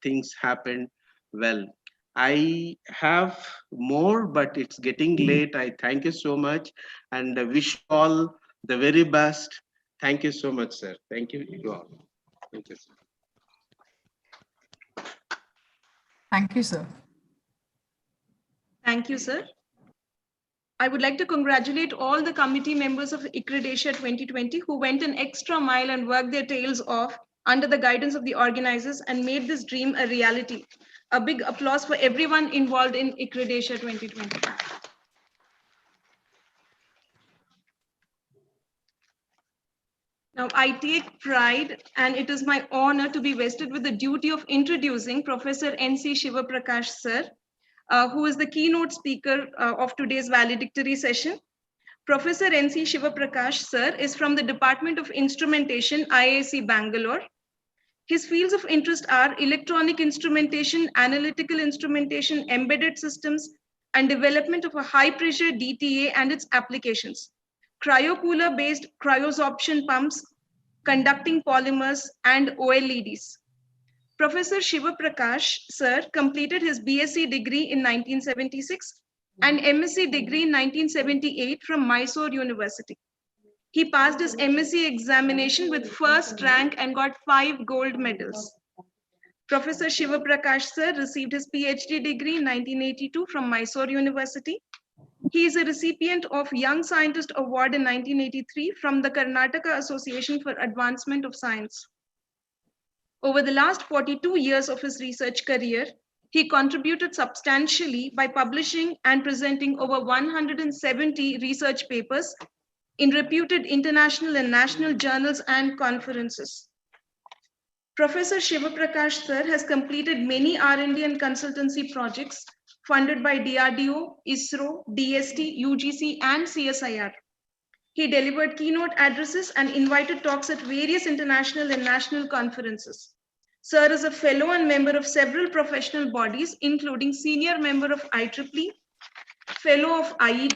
things happen well. I have more, but it's getting late. I thank you so much and wish you all the very best. Thank you so much, sir. Thank you all. Thank you, sir. Thank you, sir. Thank you, sir. I would like to congratulate all the committee members of ICRDASIA 2020 who went an extra mile and worked their tails off under the guidance of the organizers and made this dream a reality. A big applause for everyone involved in ICRDASIA 2020. Now, I take pride, and it is my honor to be vested with the duty of introducing Professor N.C. Shivaprakash sir, who is the keynote speaker of today's valedictory session. Professor N.C. Shivaprakash sir is from the Department of Instrumentation, IISc Bangalore. His fields of interest are electronic instrumentation, analytical instrumentation, embedded systems, and development of a high-pressure DTA and its applications, cryocooler-based cryosorption pumps, conducting polymers, and OLEDs. Professor Shivaprakash sir completed his BSc degree in 1976 and MSc degree in 1978 from Mysore University. He passed his MSc examination with first rank and got 5 gold medals. Professor Shivaprakash sir received his PhD degree in 1982 from Mysore University. He is a recipient of Young Scientist Award in 1983 from the Karnataka Association for Advancement of Science. Over the last 42 years of his research career, he contributed substantially by publishing and presenting over 170 research papers in reputed international and national journals and conferences. Professor Shivaprakash sir has completed many R&D and consultancy projects funded by DRDO, ISRO, DST, UGC, and CSIR. He delivered keynote addresses and invited talks at various international and national conferences. Sir is a fellow and member of several professional bodies, including senior member of IEEE, fellow of IEG,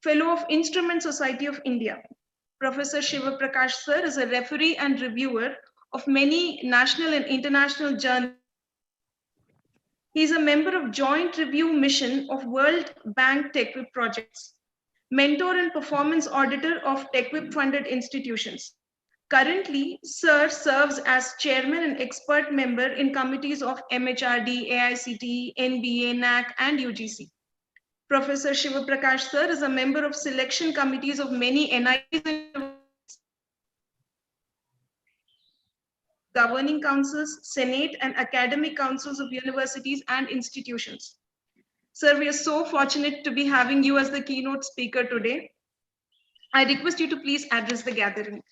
Fellow of Instrument Society of India. Professor Shiva Prakash sir is a referee and reviewer of many national and international journals. He is a member of Joint Review Mission of World Bank TechWip projects, mentor and performance auditor of TechWip funded institutions. Currently, Sir serves as chairman and expert member in committees of MHRD, AICTE, NBA, NAC, and UGC. Professor Shiva Prakash sir is a member of selection committees of many NITs and governing councils, senate, and academic councils of universities and institutions. Sir, we are so fortunate to be having you as the keynote speaker today. I request you to please address the gathering.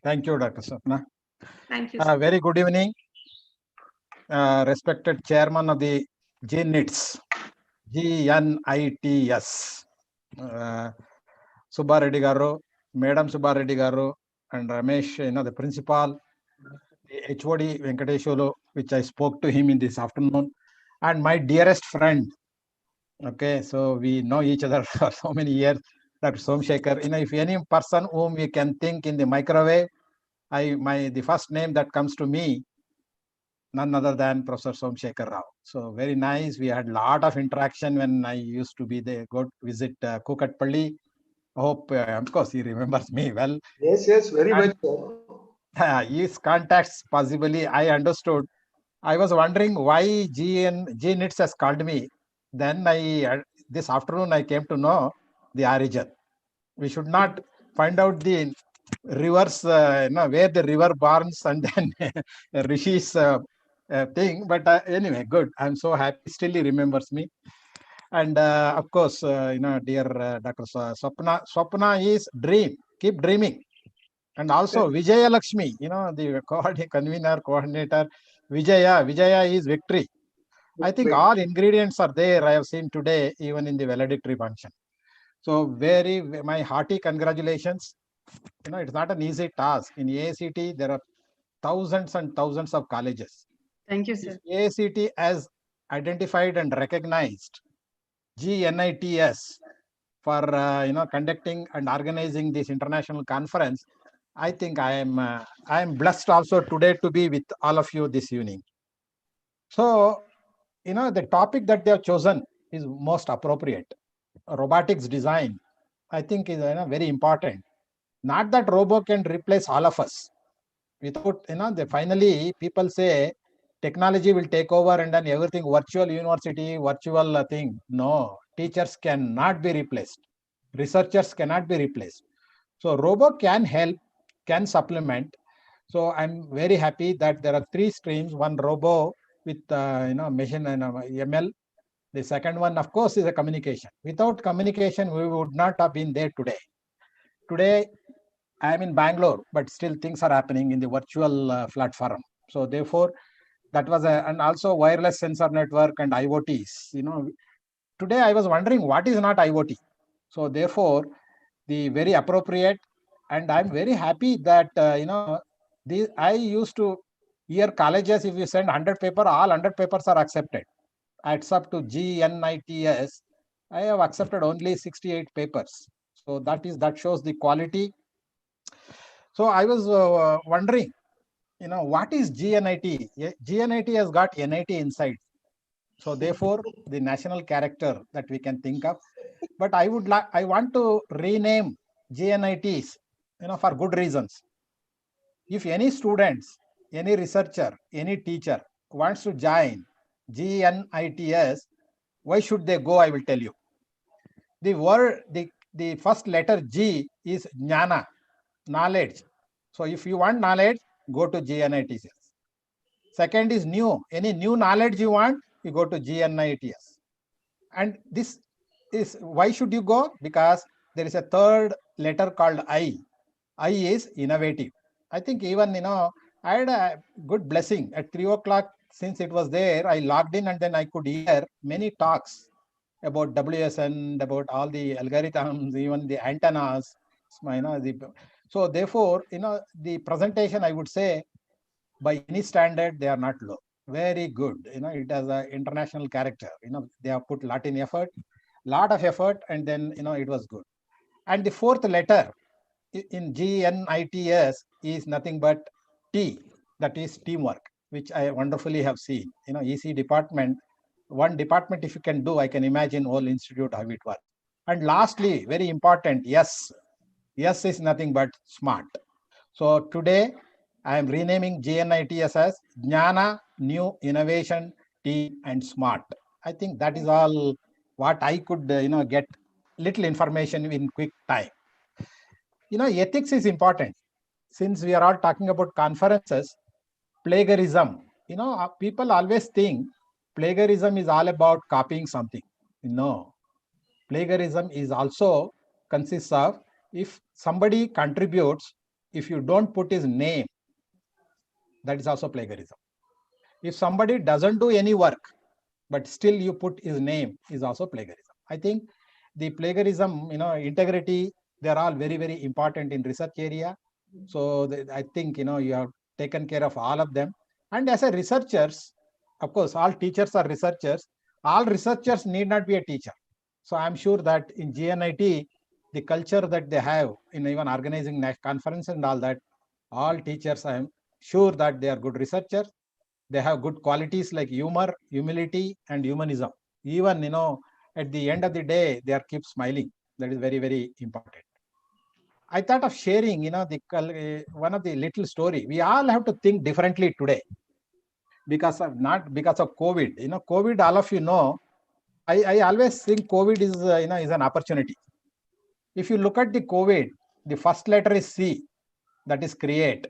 Thank you, Dr. Sapna. Thank you, sir. Very good evening, respected chairman of the GNITS, GNITS, Subba Reddy Garu, Madam Subba Reddy Garu, and Ramesh, the principal, the HOD Venkateshulu, which I spoke to him in this afternoon, and my dearest friend. Okay, so we know each other for so many years, Dr. Somshekhar. If any person whom we can think in the microwave, the first name that comes to me, none other than Professor Somshekhar Rao. So very nice. We had a lot of interaction when I used to be there, go visit Kukatpalli. I hope, of course, he remembers me well. Yes, very much. His contacts, possibly, I understood. I was wondering why GNITS has called me. Then this afternoon, I came to know the origin. We should not find out the rivers, where the river burns and then Rishi's thing. But anyway, good. I'm so happy. Still, he remembers me. And of course, dear Dr. Swapna is dream. Keep dreaming. And also Vijaya Lakshmi, the convener, coordinator, Vijaya is victory. I think all ingredients are there. I have seen today, even in the valedictory function. So my hearty congratulations. It's not an easy task. In AICT, there are thousands and thousands of colleges. Thank you, sir. AICT has identified and recognized GNITS for conducting and organizing this international conference. I think I am blessed also today to be with all of you this evening. So, the topic that they have chosen is most appropriate. Robotics design, I think, is very important. Not that robot can replace all of us. Without, finally people say technology will take over and then everything virtual university, virtual thing. No, teachers cannot be replaced. Researchers cannot be replaced. So robot can help, can supplement. So I'm very happy that there are 3 streams. One robo with machine and ML. The second one, of course, is a communication. Without communication, we would not have been there today. Today, I am in Bangalore, but still things are happening in the virtual platform. So therefore, that was and also wireless sensor network and IoTs. Today I was wondering what is not IoT. So therefore, the very appropriate, and I'm very happy that I used to hear colleges, if you send 100 paper, all 100 papers are accepted. Except to GNITS, I have accepted only 68 papers. So that shows the quality. So I was wondering, what is GNIT? GNIT has got NIT inside. So therefore, the national character that we can think of. But I want to rename GNITs, for good reasons. If any students, any researcher, any teacher wants to join GNITS, why should they go? I will tell you. The word, the first letter G is Jnana, knowledge. So if you want knowledge, go to GNITS. Second is new. Any new knowledge you want, you go to GNITS. And this is, why should you go? Because there is a third letter called I. I is innovative. I think even, I had a good blessing at 3 o'clock. Since it was there, I logged in and then I could hear many talks about WSN, about all the algorithms, even the antennas. So therefore, the presentation, I would say, by any standard, they are not low. Very good. It has an international character. They have put a lot in effort. lot of effort, and then it was good. And the fourth letter in GNITS is nothing but T, that is teamwork, which I wonderfully have seen. EC department, one department if you can do, I can imagine whole institute how it works. And lastly, very important, yes is nothing but smart. So today I am renaming GNITS as Jnana, New Innovation, Team and Smart. I think that is all what I could get little information in quick time. Ethics is important. Since we are all talking about conferences, plagiarism, people always think plagiarism is all about copying something. No, plagiarism is also consists of, if somebody contributes, if you don't put his name, that is also plagiarism. If somebody doesn't do any work, but still you put his name, is also plagiarism. I think the plagiarism, integrity, they're all very, very important in research area. So I think, you have taken care of all of them. And as a researchers, of course, all teachers are researchers. All researchers need not be a teacher. So I'm sure that in GNIT, the culture that they have in even organizing conference and all that, all teachers, I'm sure that they are good researchers. They have good qualities like humor, humility, and humanism. Even, at the end of the day, they are keep smiling. That is very, very important. I thought of sharing, one of the little story. We all have to think differently today not because of COVID. COVID, all of you know, I always think COVID is, is an opportunity. If you look at the COVID, the first letter is C, that is create.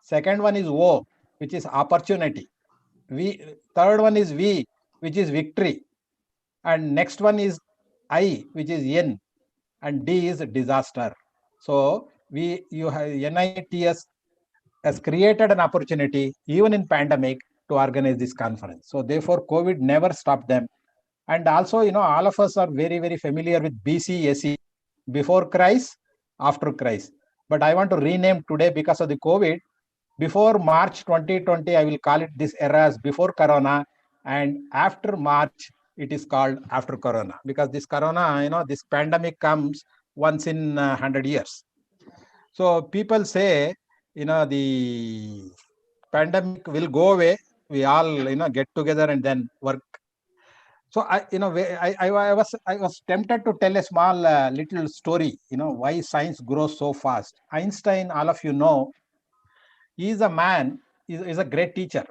Second one is O, which is opportunity. Third one is V, which is victory. And next one is I, which is N, and D is disaster. So you have NITS has created an opportunity, even in pandemic, to organize this conference. So therefore, COVID never stopped them. And also, all of us are very, very familiar with BCSE, before Christ, after Christ. But I want to rename today because of the COVID. Before March 2020, I will call it this era as before Corona, and after March, it is called after Corona, because this Corona, this pandemic comes once in 100 years. So people say, the pandemic will go away. We all, get together and then work. So I was tempted to tell a small little story, why science grows so fast. Einstein, all of you know, he is a man, is a great teacher.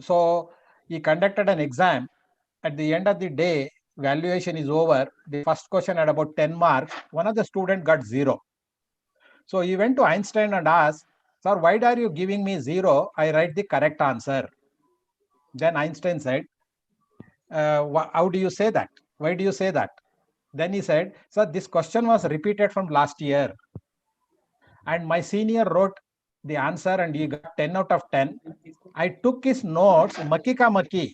So he conducted an exam. At the end of the day, valuation is over. The first question had about 10 marks. One of the students got 0. So he went to Einstein and asked, "Sir, why are you giving me 0? I write the correct answer." Then Einstein said, "How do you say that? Why do you say that?" Then he said, "Sir, this question was repeated from last year. And my senior wrote the answer and he got 10 out of 10. I took his notes, makika maki.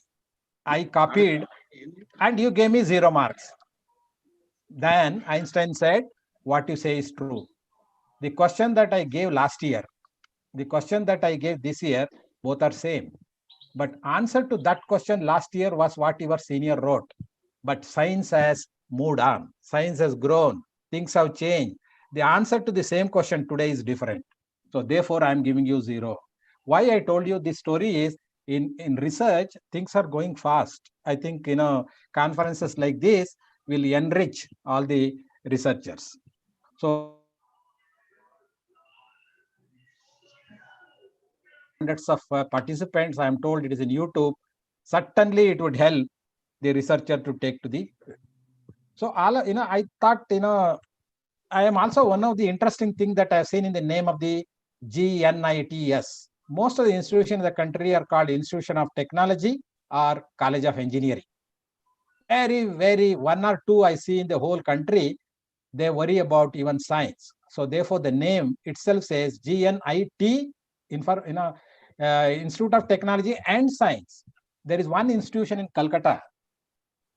I copied and you gave me 0 marks." Then Einstein said, "What you say is true. The question that I gave last year, the question that I gave this year, both are same. But answer to that question last year was what your senior wrote. But science has moved on. Science has grown. Things have changed. The answer to the same question today is different. So therefore, I am giving you 0. Why I told you this story is, in research, things are going fast. I think, conferences like this will enrich all the researchers. So hundreds of participants, I am told it is in YouTube. Certainly, it would help the researcher to take to the. So I thought, I am also one of the interesting thing that I have seen in the name of the GNITS. Most of the institutions in the country are called Institution of Technology or College of Engineering. Very, very 1 or 2 I see in the whole country, they worry about even science. So therefore, the name itself says GNIT, Institute of Technology and Science. There is one institution in Calcutta,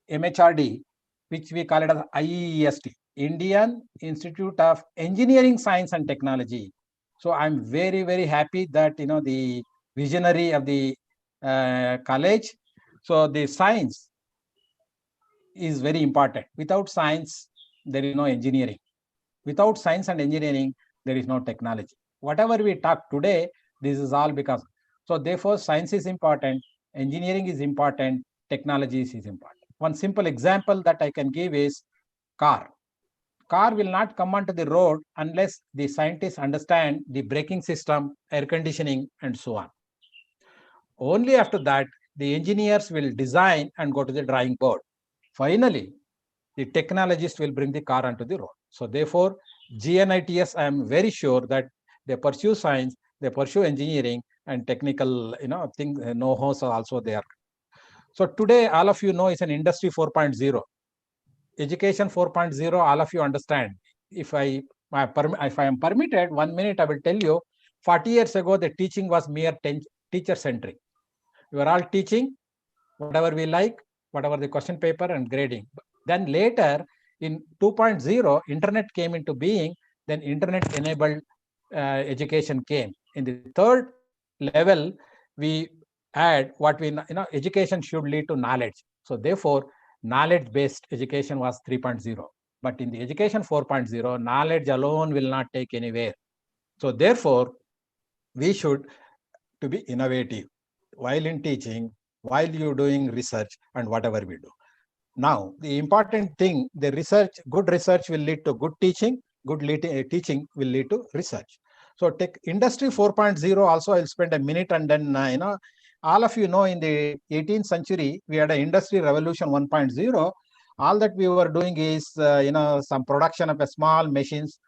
MHRD, which we call it as IEST, Indian Institute of Engineering, Science and Technology. So I'm very, very happy that, the visionary of the college. So the science, is very important. Without science, there is no engineering. Without science and engineering, there is no technology. Whatever we talk today, this is all because. So therefore, science is important, engineering is important, technology is important. One simple example that I can give is car. Car will not come onto the road unless the scientists understand the braking system, air conditioning, and so on. Only after that, the engineers will design and go to the drawing board. Finally, the technologists will bring the car onto the road. So therefore, GNITS, I am very sure that they pursue science, they pursue engineering, and technical, know-hows are also there. So today, all of you know it's an industry 4.0. Education 4.0, all of you understand. If I am permitted, 1 minute, I will tell you, 40 years ago, the teaching was mere teacher-centric. We were all teaching whatever we like, whatever the question paper and grading. Then later, in 2.0, internet came into being, then internet-enabled education came. In the third level, we add what we, education should lead to knowledge. So therefore, knowledge-based education was 3.0. But in the education 4.0, knowledge alone will not take anywhere. So therefore, we should to be innovative while in teaching, while you're doing research and whatever we do. Now, the important thing, the research, good research will lead to good teaching, good teaching will lead to research. So industry 4.0 also I'll spend a minute, and then, all of you know in the 18th century, we had an industry revolution 1.0. All that we were doing is, some production of a small machines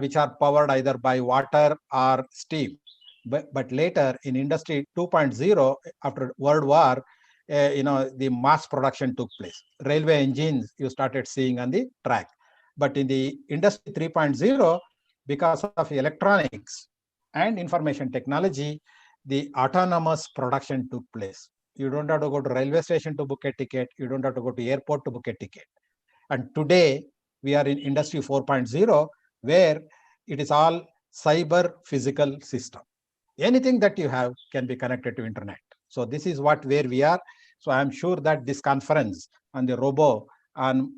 which are powered either by water or steam. But later in industry 2.0, after World War, the mass production took place. Railway engines you started seeing on the track. But in the industry 3.0, because of electronics and information technology, the autonomous production took place. You don't have to go to railway station to book a ticket. You don't have to go to airport to book a ticket. And today we are in industry 4.0, where it is all cyber physical system. Anything that you have can be connected to internet. So this is where we are. So I'm sure that this conference on the robo and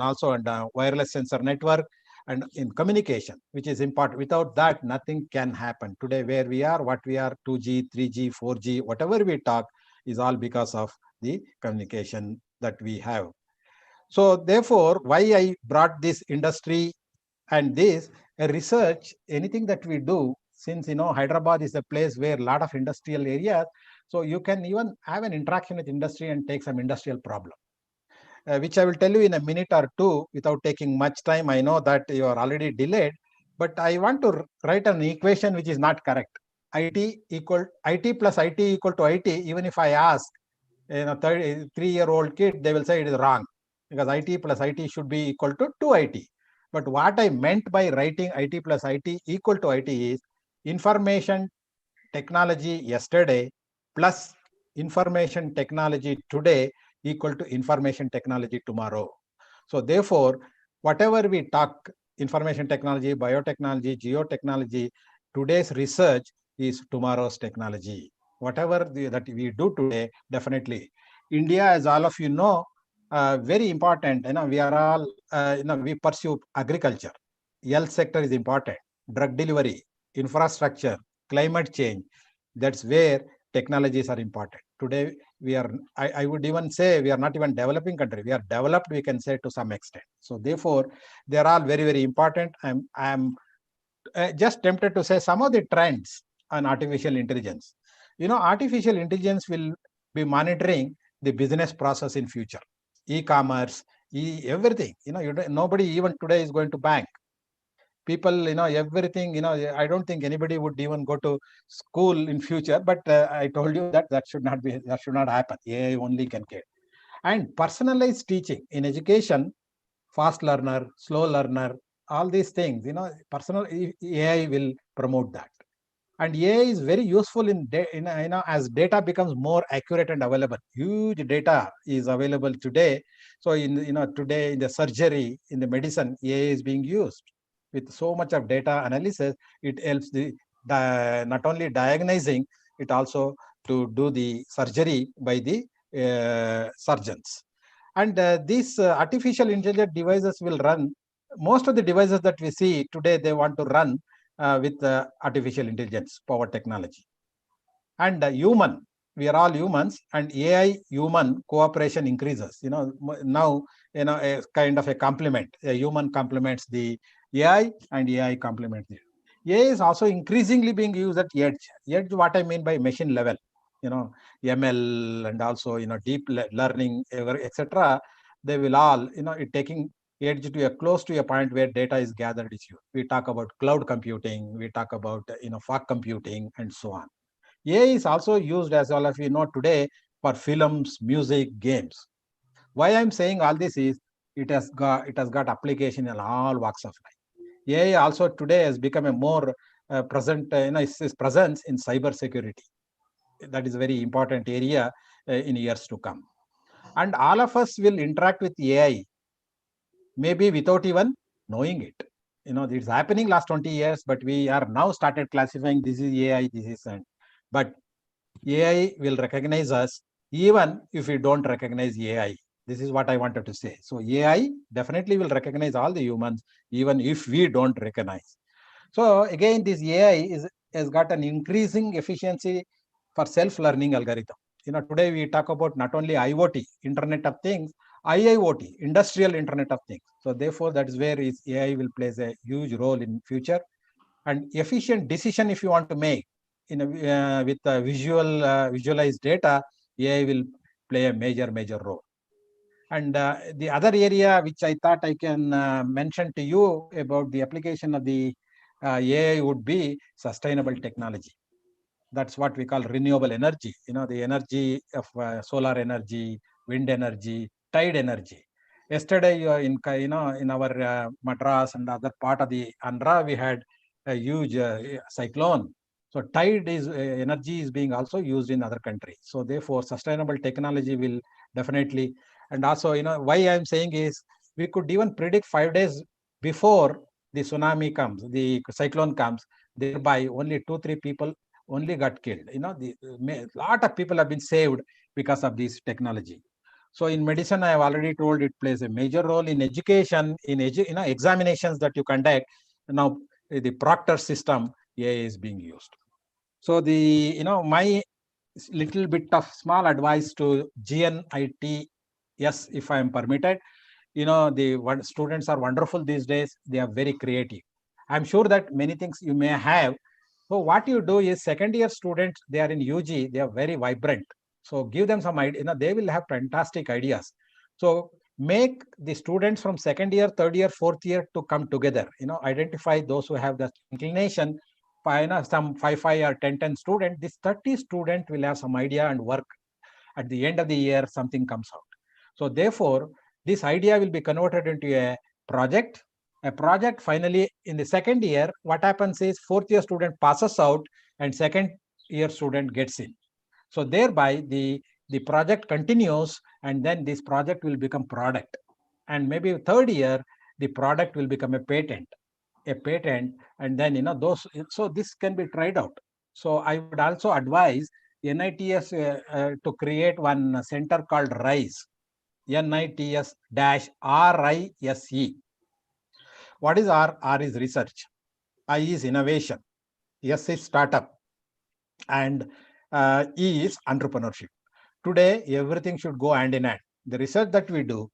also on wireless sensor network and in communication, which is important. Without that, nothing can happen. Today, where we are, what we are, 2G, 3G, 4G, whatever we talk is all because of the communication that we have. So therefore, why I brought this industry and this research, anything that we do, since Hyderabad is a place where a lot of industrial areas, so you can even have an interaction with industry and take some industrial problem, which I will tell you in a minute or two without taking much time. I know that you are already delayed, but I want to write an equation which is not correct. IT plus IT equal to IT. Even if I ask 3-year-old kid, they will say it is wrong, because IT plus IT should be equal to 2IT. But what I meant by writing IT plus IT equal to IT is information technology yesterday plus information technology today equal to information technology tomorrow. So therefore, whatever we talk, information technology, biotechnology, geotechnology, today's research is tomorrow's technology. Whatever that we do today, definitely. India, as all of you know, very important. We are all, we pursue agriculture. Health sector is important. Drug delivery, infrastructure, climate change. That's where technologies are important. Today, we are, I would even say, we are not even developing country. We are developed, we can say, to some extent. So therefore, they are all very, very important. I'm just tempted to say some of the trends on artificial intelligence. Artificial intelligence will be monitoring the business process in future. E-commerce, everything. Nobody even today is going to bank. People, everything. I don't think anybody would even go to school in future. But I told you that should not be. That should not happen. AI only can get. And personalized teaching in education, fast learner, slow learner, all these things. Personal AI will promote that. And AI is very useful as data becomes more accurate and available. Huge data is available today. So today in the surgery, in the medicine, AI is being used. With so much of data analysis, it helps not only diagnosing, it also to do the surgery by the surgeons. And these artificial intelligence devices will run, most of the devices that we see today, they want to run with artificial intelligence power technology. And human, we are all humans, and AI human cooperation increases. Now, a kind of a complement. A human complements the AI, and AI complements the AI is also increasingly being used at edge. Edge, what I mean by machine level, ML, and also deep learning, etc. They will all, it taking edge to close to a point where data is gathered. We talk about cloud computing, we talk about fog computing, and so on. AI is also used, as all of you know today, for films, music, games. Why I'm saying all this is it has got application in all walks of life. AI also today has become a more present, its presence in cyber security. That is a very important area in years to come. And all of us will interact with AI, maybe without even knowing it. It's happening last 20 years, but we are now started classifying this is AI, this is and. But AI will recognize us even if we don't recognize AI. This is what I wanted to say. So AI definitely will recognize all the humans, even if we don't recognize. So again, this AI has got an increasing efficiency for self-learning algorithm. Today we talk about not only IoT, Internet of Things, IIoT, Industrial Internet of Things. So therefore, that is where AI will play a huge role in future. And efficient decision, if you want to make, with visualized data, AI will play a major role. And the other area which I thought I can mention to you about the application of the AI would be sustainable technology. That's what we call renewable energy. The energy of solar energy, wind energy, tide energy. Yesterday, in our Madras and other part of the Andhra, we had a huge cyclone. So tide energy is being also used in other countries. So therefore, sustainable technology will definitely. And also, why I'm saying is we could even predict 5 days before the tsunami comes, the cyclone comes. Thereby, only 2-3 people only got killed. A lot of people have been saved because of this technology. So in medicine, I have already told it plays a major role in education, in examinations that you conduct. Now the proctor system AI is being used. So my little bit of small advice to GNIT, yes, if I am permitted, the students are wonderful these days. They are very creative. I'm sure that many things you may have. So what you do is second year students, they are in UG, they are very vibrant. So give them some idea, they will have fantastic ideas. So make the students from second year, third year, fourth year to come together, identify those who have the inclination. Some 5 or 10 students, this 30 student will have some idea and work. At the end of the year, something comes out. So therefore, this idea will be converted into a project. A project finally in the second year, what happens is fourth year student passes out and second year student gets in. So thereby the project continues, and then this project will become product. And maybe third year, the product will become a patent, and then so this can be tried out. So I would also advise NITS to create one center called RISE, NITS-RISE. What is R? R is research, I is innovation, S is startup, and E is entrepreneurship. Today, everything should go hand in hand. The research that we do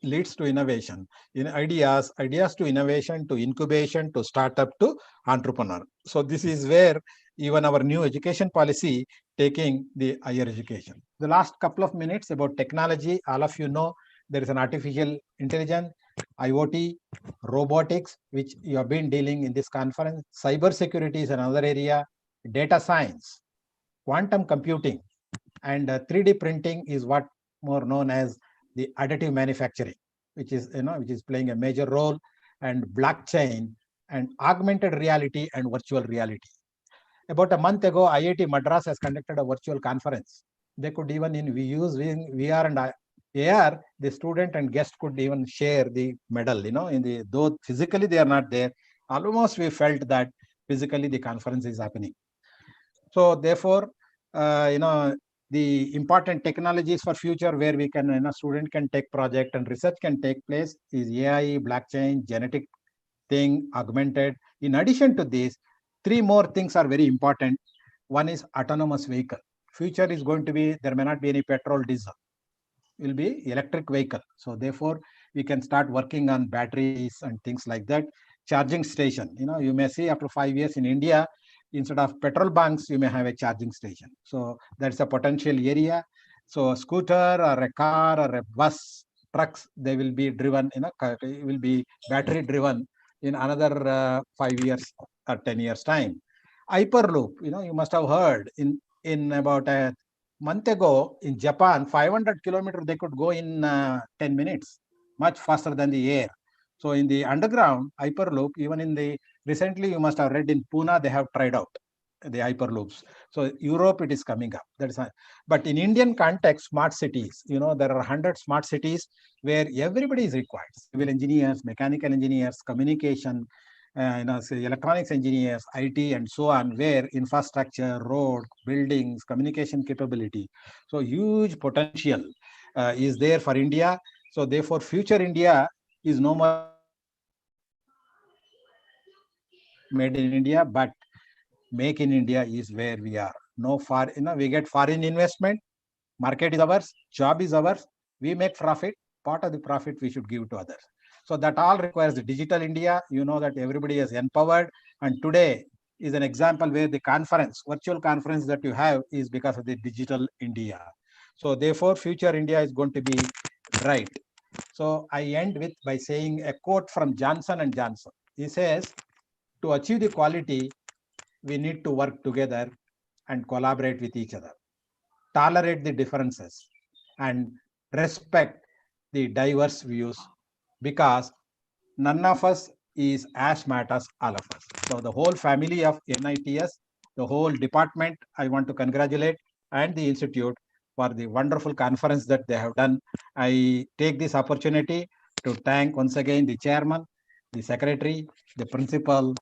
leads to innovation, in ideas to innovation, to incubation, to startup, to entrepreneur. So this is where even our new education policy taking the higher education. The last couple of minutes about technology, all of you know there is an artificial intelligence, IoT, robotics, which you have been dealing in this conference. Cyber security is another area, data science, quantum computing, and 3D printing is what more known as the additive manufacturing, which is playing a major role, and blockchain and augmented reality and virtual reality. About a month ago, IIT Madras has conducted a virtual conference. They could even use VR and AR, the student and guest could even share the medal, though physically they are not there, almost we felt that physically the conference is happening. So therefore, the important technologies for future where we can, student can take project and research can take place is AI, blockchain, genetic thing, augmented. In addition to this, 3 more things are very important. One is autonomous vehicle. Future is going to be, there may not be any petrol, diesel. It will be electric vehicle. So therefore, we can start working on batteries and things like that. Charging station, you may see after 5 years in India, instead of petrol bunks, you may have a charging station. So that's a potential area. So a scooter or a car or a bus, trucks, they will be driven, it will be battery driven in another 5 years or 10 years time. Hyperloop, you must have heard in about a month ago in Japan, 500 kilometers they could go in 10 minutes, much faster than the air. So in the underground hyperloop, even in the recently you must have read in Pune, they have tried out the hyperloops. So Europe, it is coming up. That is, but in Indian context, smart cities, there are 100 smart cities where everybody is required: civil engineers, mechanical engineers, communication, say electronics engineers, IT, and so on, where infrastructure, road, buildings, communication capability. So huge potential is there for India. So therefore, future India is no more made in India, but make in India is where we are. We get foreign investment, market is ours, job is ours, we make profit, part of the profit we should give to others. So that all requires the digital India. That everybody is empowered, and today is an example where the conference, virtual conference that you have is because of the digital India. So therefore, future India is going to be bright. So I end with by saying a quote from Johnson & Johnson. He says, to achieve the quality, we need to work together and collaborate with each other, tolerate the differences, and respect the diverse views, because none of us is as smart as all of us. So the whole family of NITS, the whole department, I want to congratulate, and the institute for the wonderful conference that they have done. I take this opportunity to thank once again the chairman, the secretary, the principal,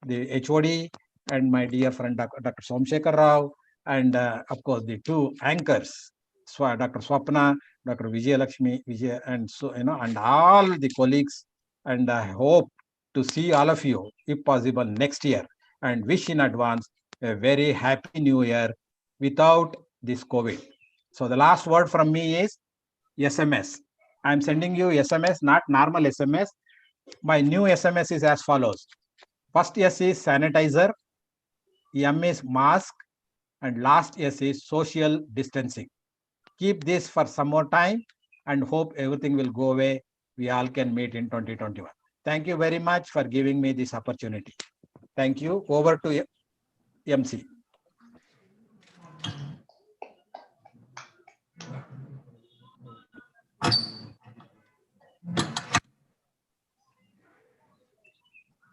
the HOD, and my dear friend Dr. Somsekhar Rao, and of course the 2 anchors, Dr. Swapna, Dr. Vijayalakshmi, and so and all the colleagues. And I hope to see all of you, if possible, next year, and wish in advance a very happy new year without this COVID. So the last word from me is SMS. I'm sending you SMS, not normal SMS. My new SMS is as follows. First S is sanitizer, M is mask, and last S is social distancing. Keep this for some more time and hope everything will go away. We all can meet in 2021. Thank you very much for giving me this opportunity. Thank you. Over to MC.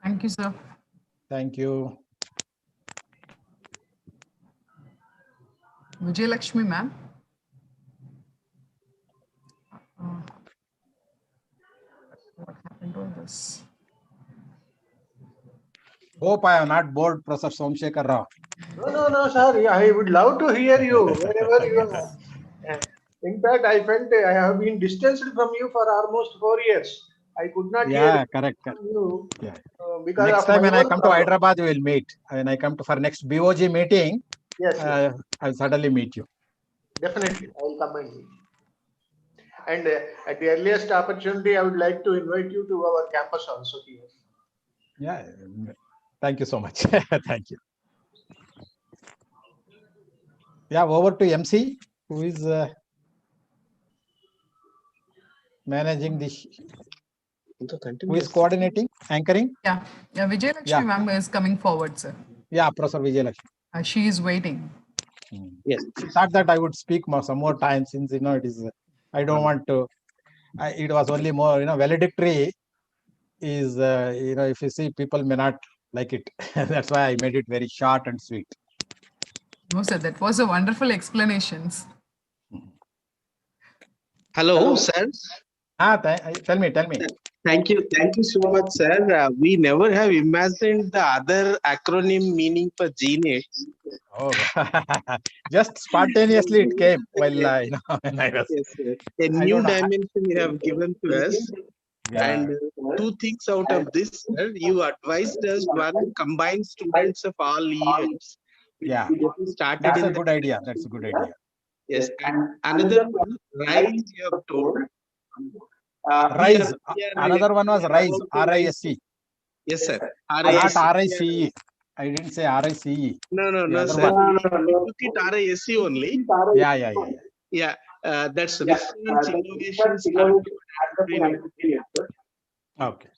Thank you, sir. Thank you. Vijayalakshmi, ma'am. What happened to this? Hope I have not bored Professor Somsekhar Rao. No, sir. I would love to hear you wherever you are. In fact, I felt I have been distanced from you for almost 4 years. I could not hear correct. from you because next of time my when I own come problem. to Hyderabad, we will meet. When I come to for next BOG meeting, Yes. I'll certainly meet you. Definitely, I will come and meet. And at the earliest opportunity, I would like to invite you to our campus also here. Yeah, thank you so much. Thank you. Yeah, over to MC, who is managing this, who is coordinating, anchoring. Yeah, Vijayalakshmi ma'am is coming forward, sir. Yeah, Professor Vijayalakshmi. She is waiting. Yes, she thought that I would speak some more time, since it is. I don't want to. It was only more valedictory. Is if you see, people may not like it. That's why I made it very short and sweet. No, sir, that was a wonderful explanations. Hello, sir. Tell me. Thank you so much, sir. We never have imagined the other acronym meaning for GNAIDS. Oh, just spontaneously it came while when I was. Yes, sir. A I new don't know. dimension you have given to us. Yeah. And two things out of this, sir. You advised us one, combine students of all years. Yeah, Started that's in a good idea. That's a good idea. Yes, and another one, RISE, you have told. RISE. Another one was RISE. RISE. Yes, sir. Not RICE. I didn't say RICE. No, other sir. one. We took it RISE only. Yeah. Yeah, that's Research Innovations and Okay.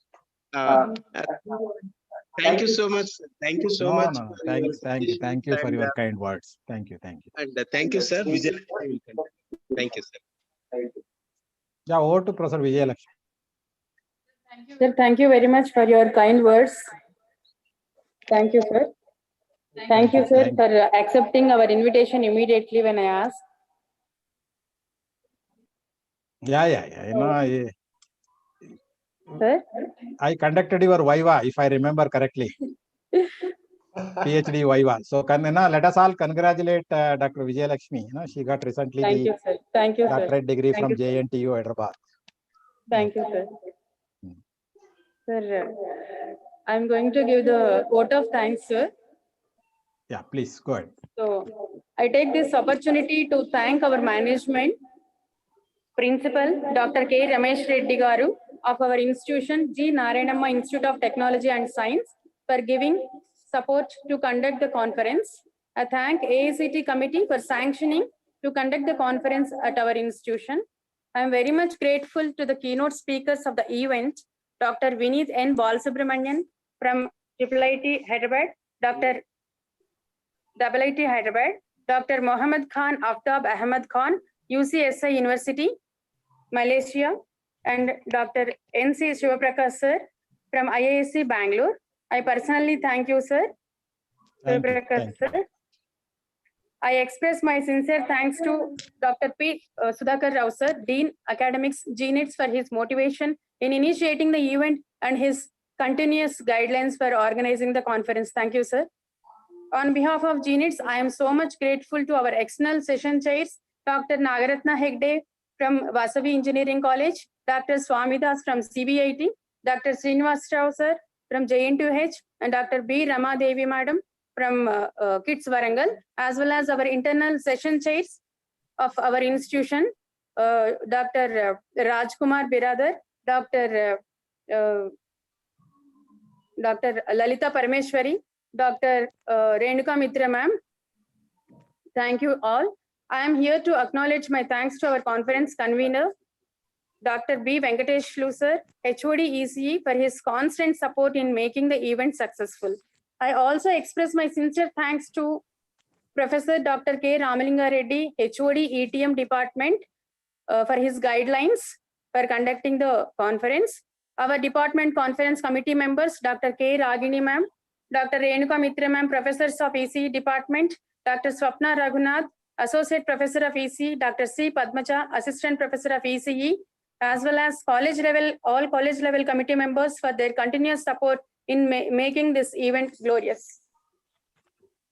Thank you so much. Sir. Thank you so much. No. Thank you for your kind words. Thank you. And thank you, sir. Vijay will continue. Thank you, sir. Yeah, over to Professor Vijay Lakshmi. Sir, thank you very much for your kind words. Thank you, sir. Thank you, sir, for accepting our invitation immediately when I asked. Yeah. Sir? I conducted your Viva, if I remember correctly. PhD Viva. So let us all congratulate Dr. Vijay Lakshmi. She got recently Thank you, sir. Thank you, sir. doctorate degree Thank from you, sir. JNTU Hyderabad. Thank you, sir. Sir, I'm going to give the vote of thanks, sir. Yeah, please go ahead. So I take this opportunity to thank our management, Principal Dr. K. Ramesh Reddy Garu of our institution, G. Narayanamma Institute of Technology and Science, for giving support to conduct the conference. I thank AICT committee for sanctioning to conduct the conference at our institution. I am very much grateful to the keynote speakers of the event, Dr. Vineet N. Balasubramanian from IIT Hyderabad, Dr. IIT Hyderabad, Dr. Mohammad Khan Aftab Ahmed Khan, UCSI University, Malaysia, and Dr. N.C. Shivaprakash sir from IISc Bangalore. I personally thank you, sir. Shivaprakash sir. I express my sincere thanks to Dr. P. Sudhakar Rao sir, Dean Academics GNITS, for his motivation in initiating the event and his continuous guidelines for organizing the conference. Thank you, sir. On behalf of GNITS, I am so much grateful to our external session chairs, Dr. Nagaratna Hegde from Vasavi Engineering College, Dr. Swamidas from CBIT, Dr. Srinivas Rao sir from JN2H, and Dr. B. Rama Devi madam from KITS Varangal, as well as our internal session chairs of our institution, Dr. Rajkumar Biradar, Dr. Lalita Parameshwari, Dr. Renuka Mitra ma'am. Thank you all. I am here to acknowledge my thanks to our conference convener, Dr. B. Venkatesh Flu sir, HOD ECE, for his constant support in making the event successful. I also express my sincere thanks to Professor Dr. K. Ramalinga Reddy, HOD ETM department, for his guidelines for conducting the conference. Our department conference committee members, Dr. K. Ragini ma'am, Dr. Renuka Mitra ma'am, professors of ECE department, Dr. Swapna Raghunath, Associate Professor of ECE, Dr. C. Padmaja, Assistant Professor of ECE, as well as all college level committee members for their continuous support in making this event glorious.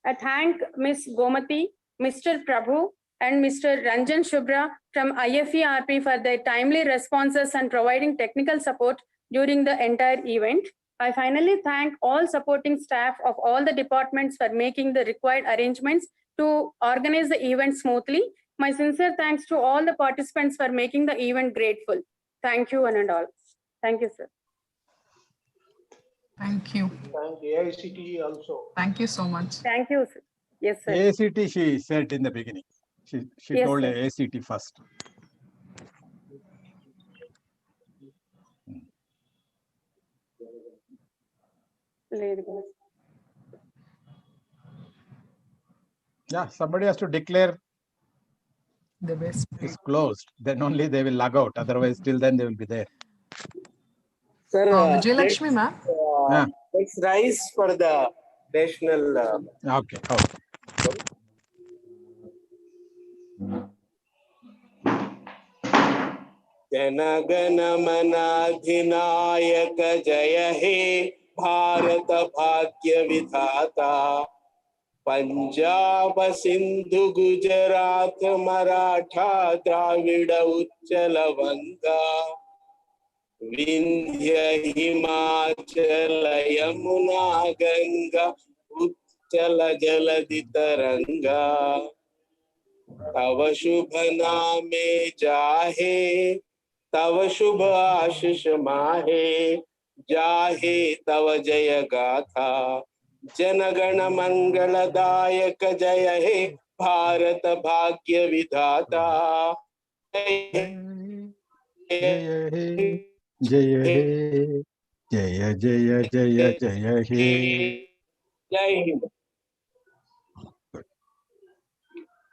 I thank Ms. Gomati, Mr. Prabhu, and Mr. Ranjan Shubra from IFERP for their timely responses and providing technical support during the entire event. I finally thank all supporting staff of all the departments for making the required arrangements to organize the event smoothly. My sincere thanks to all the participants for making the event grateful. Thank you one and all. Thank you, sir. Thank you. Thank AICTE also. Thank you so much. Thank you, sir. Yes, sir. ACT, she said in the beginning. She Yes, told sir. ACT first. Yeah, somebody has to declare the best is closed. Then only they will log out. Otherwise, till then they will be there. Sir, Vijayalakshmi ma'am. Let's rise for the national. Okay. Jai जनगणमनाधिनायक जय हे भारत भाग्य विधाता पंजाब सिंधु गुजरात मराठा द्राविड उत्कल वंगा विंध्य हिमाचल यमुना गंगा उत्कल जलधि तरंगा तव शुभ नामे जाहे तव शुभ आशीष माहे जाहे तव जय गाथा जनगण मंगलदायक जय हे भारत भाग्य विधाता जय हे जय हे जय जय जय जय हे जय Hind.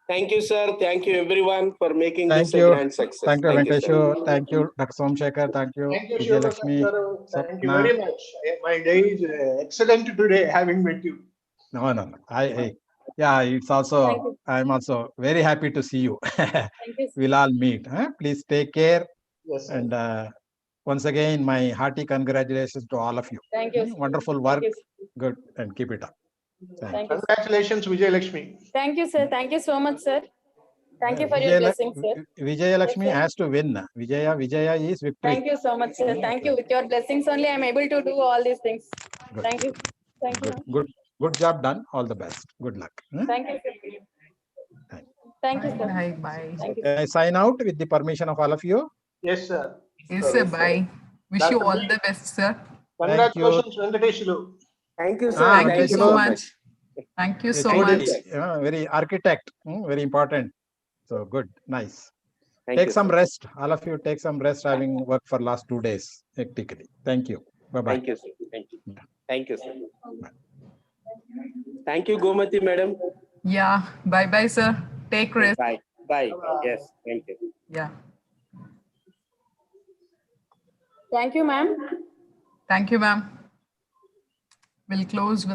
Thank you, sir. Thank you, everyone, for making this a grand success. Thank you, Thank you, Venkateshu. sir. Thank you, Dr. Somshekar. Thank you, Thank you, Vijayalakshmi. Thank you very much. My day is excellent today, having met you. No. Yeah, it's also, I'm also very happy to see you. We'll all meet. Huh? Please take care. Yes, sir. And once again, my hearty congratulations to all of you. Thank you. Wonderful work. Good. And keep it up. Thank you. Congratulations, Vijayalakshmi. Thank you, sir. Thank you so much, sir. Thank you for your blessings, sir. Vijayalakshmi Yes, sir. has to win. Vijaya is victory. Thank you so much, sir. Thank you. With your blessings only, I'm able to do all these things. Good. Thank you. Thank you. Good job done. All the best. Good luck. Thank you, sir. Thank you, sir. Bye. Thank you. Can I sign out with the permission of all of you? Yes, sir. Yes, sir. Bye. Wish you all the best, sir. Congratulations, Venkateshulu. Thank you, sir. Thank you so much. Thank you so much. Very architect. Very important. So good. Nice. Thank Take you, some sir. rest. All of you take some rest, having worked for last 2 days hectically. Thank you. Bye-bye. Thank you, sir. Thank you. Thank you, sir. Thank you, Gomati madam. Yeah. Bye, sir. Take rest. Bye. Bye. Yes. Thank you. Yeah. Thank you, ma'am. Thank you, ma'am. We'll close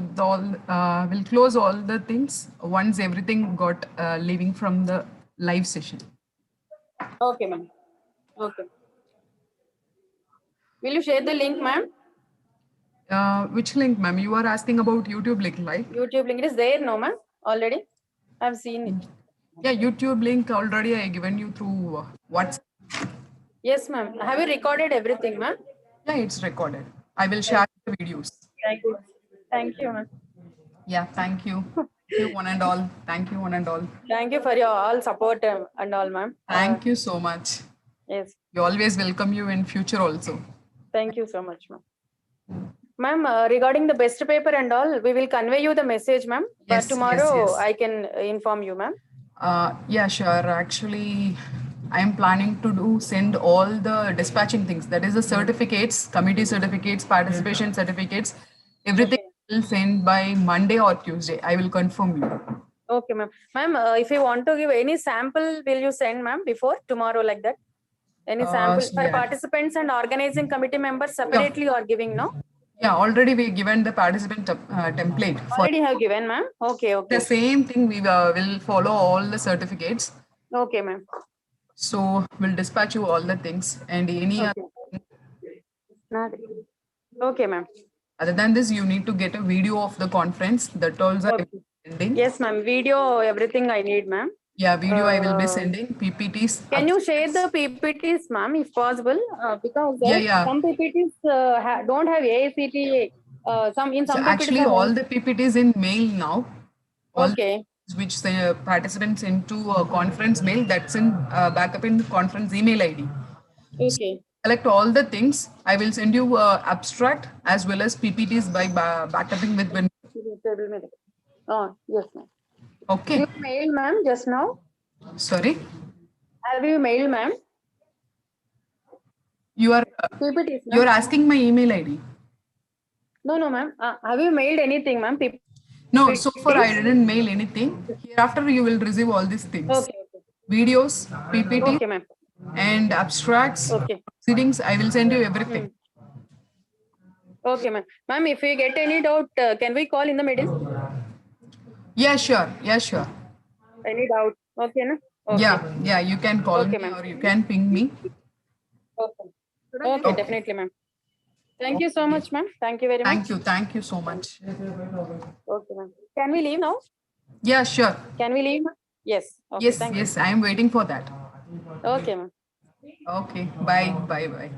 all the things once everything got leaving from the live session. Okay, ma'am. Okay. Will you share the link, ma'am? Which link, ma'am? You are asking about YouTube link, right? YouTube link. It is there, no, ma'am? Already? I've seen it. Yeah, YouTube link already I given you through WhatsApp. Yes, ma'am. Have you recorded everything, ma'am? Yeah, it's recorded. I will share the videos. Thank you. Thank you, ma'am. Yeah, thank you. Thank you, one and all. Thank you, one and all. Thank you for your all support and all, ma'am. Thank you so much. Yes. We always welcome you in future also. Thank you so much, ma'am. Ma'am, regarding the best paper and all, we will convey you the message, ma'am. But Yes, tomorrow yes. I can inform you, ma'am. Yeah, sure. Actually, I am planning to send all the dispatching things. That is the certificates, committee certificates, participation certificates, everything will send by Monday or Tuesday. I will confirm you. Okay, ma'am. Ma'am, if you want to give any sample, will you send, ma'am, before tomorrow like that? Any sample for yeah. participants and organizing committee members separately or giving, no? Yeah, already we given the participant template. Already have given, ma'am. Okay. The same thing we will follow all the certificates. Okay, ma'am. So we'll dispatch you all the things and any Okay, ma'am. Other than this, you need to get a video of the conference. That also I will be sending. Yes, ma'am. Video, everything I need, ma'am. Yeah, video I will be sending. PPTs. Can you share the PPTs, ma'am, if possible? Because Yeah. some PPTs don't have AICTE. Some PPTs actually, all the PPTs in mail now. Okay. Which the participants into a conference mail, that's in backup in the conference email ID. Okay. Collect all the things. I will send you abstract as well as PPTs by backupping with Vinci. Oh, yes, ma'am. Okay. You mailed, ma'am, just now? Sorry? Have you mailed, ma'am? You are PPTs, you are asking my email ID. No, ma'am. Have you mailed anything, ma'am? No, so far I didn't mail anything. Hereafter you will receive all these things. Okay. Videos, PPT, okay, ma'am. And abstracts, proceedings. I will send you everything. Okay, ma'am. Ma'am, if we get any doubt, can we call in the middle? Yeah, sure. Yeah, sure. Any doubt? Okay, na? Okay. Yeah, you can call me or you can ping me. Okay. Okay, definitely, ma'am. Thank you so much, ma'am. Thank you very much. Thank you so much. Okay, ma'am. Can we leave now? Yeah, sure. Can we leave? Yes. Okay, Yes, thank yes, I am waiting for that. you. Okay, ma'am. Okay, bye, bye, bye.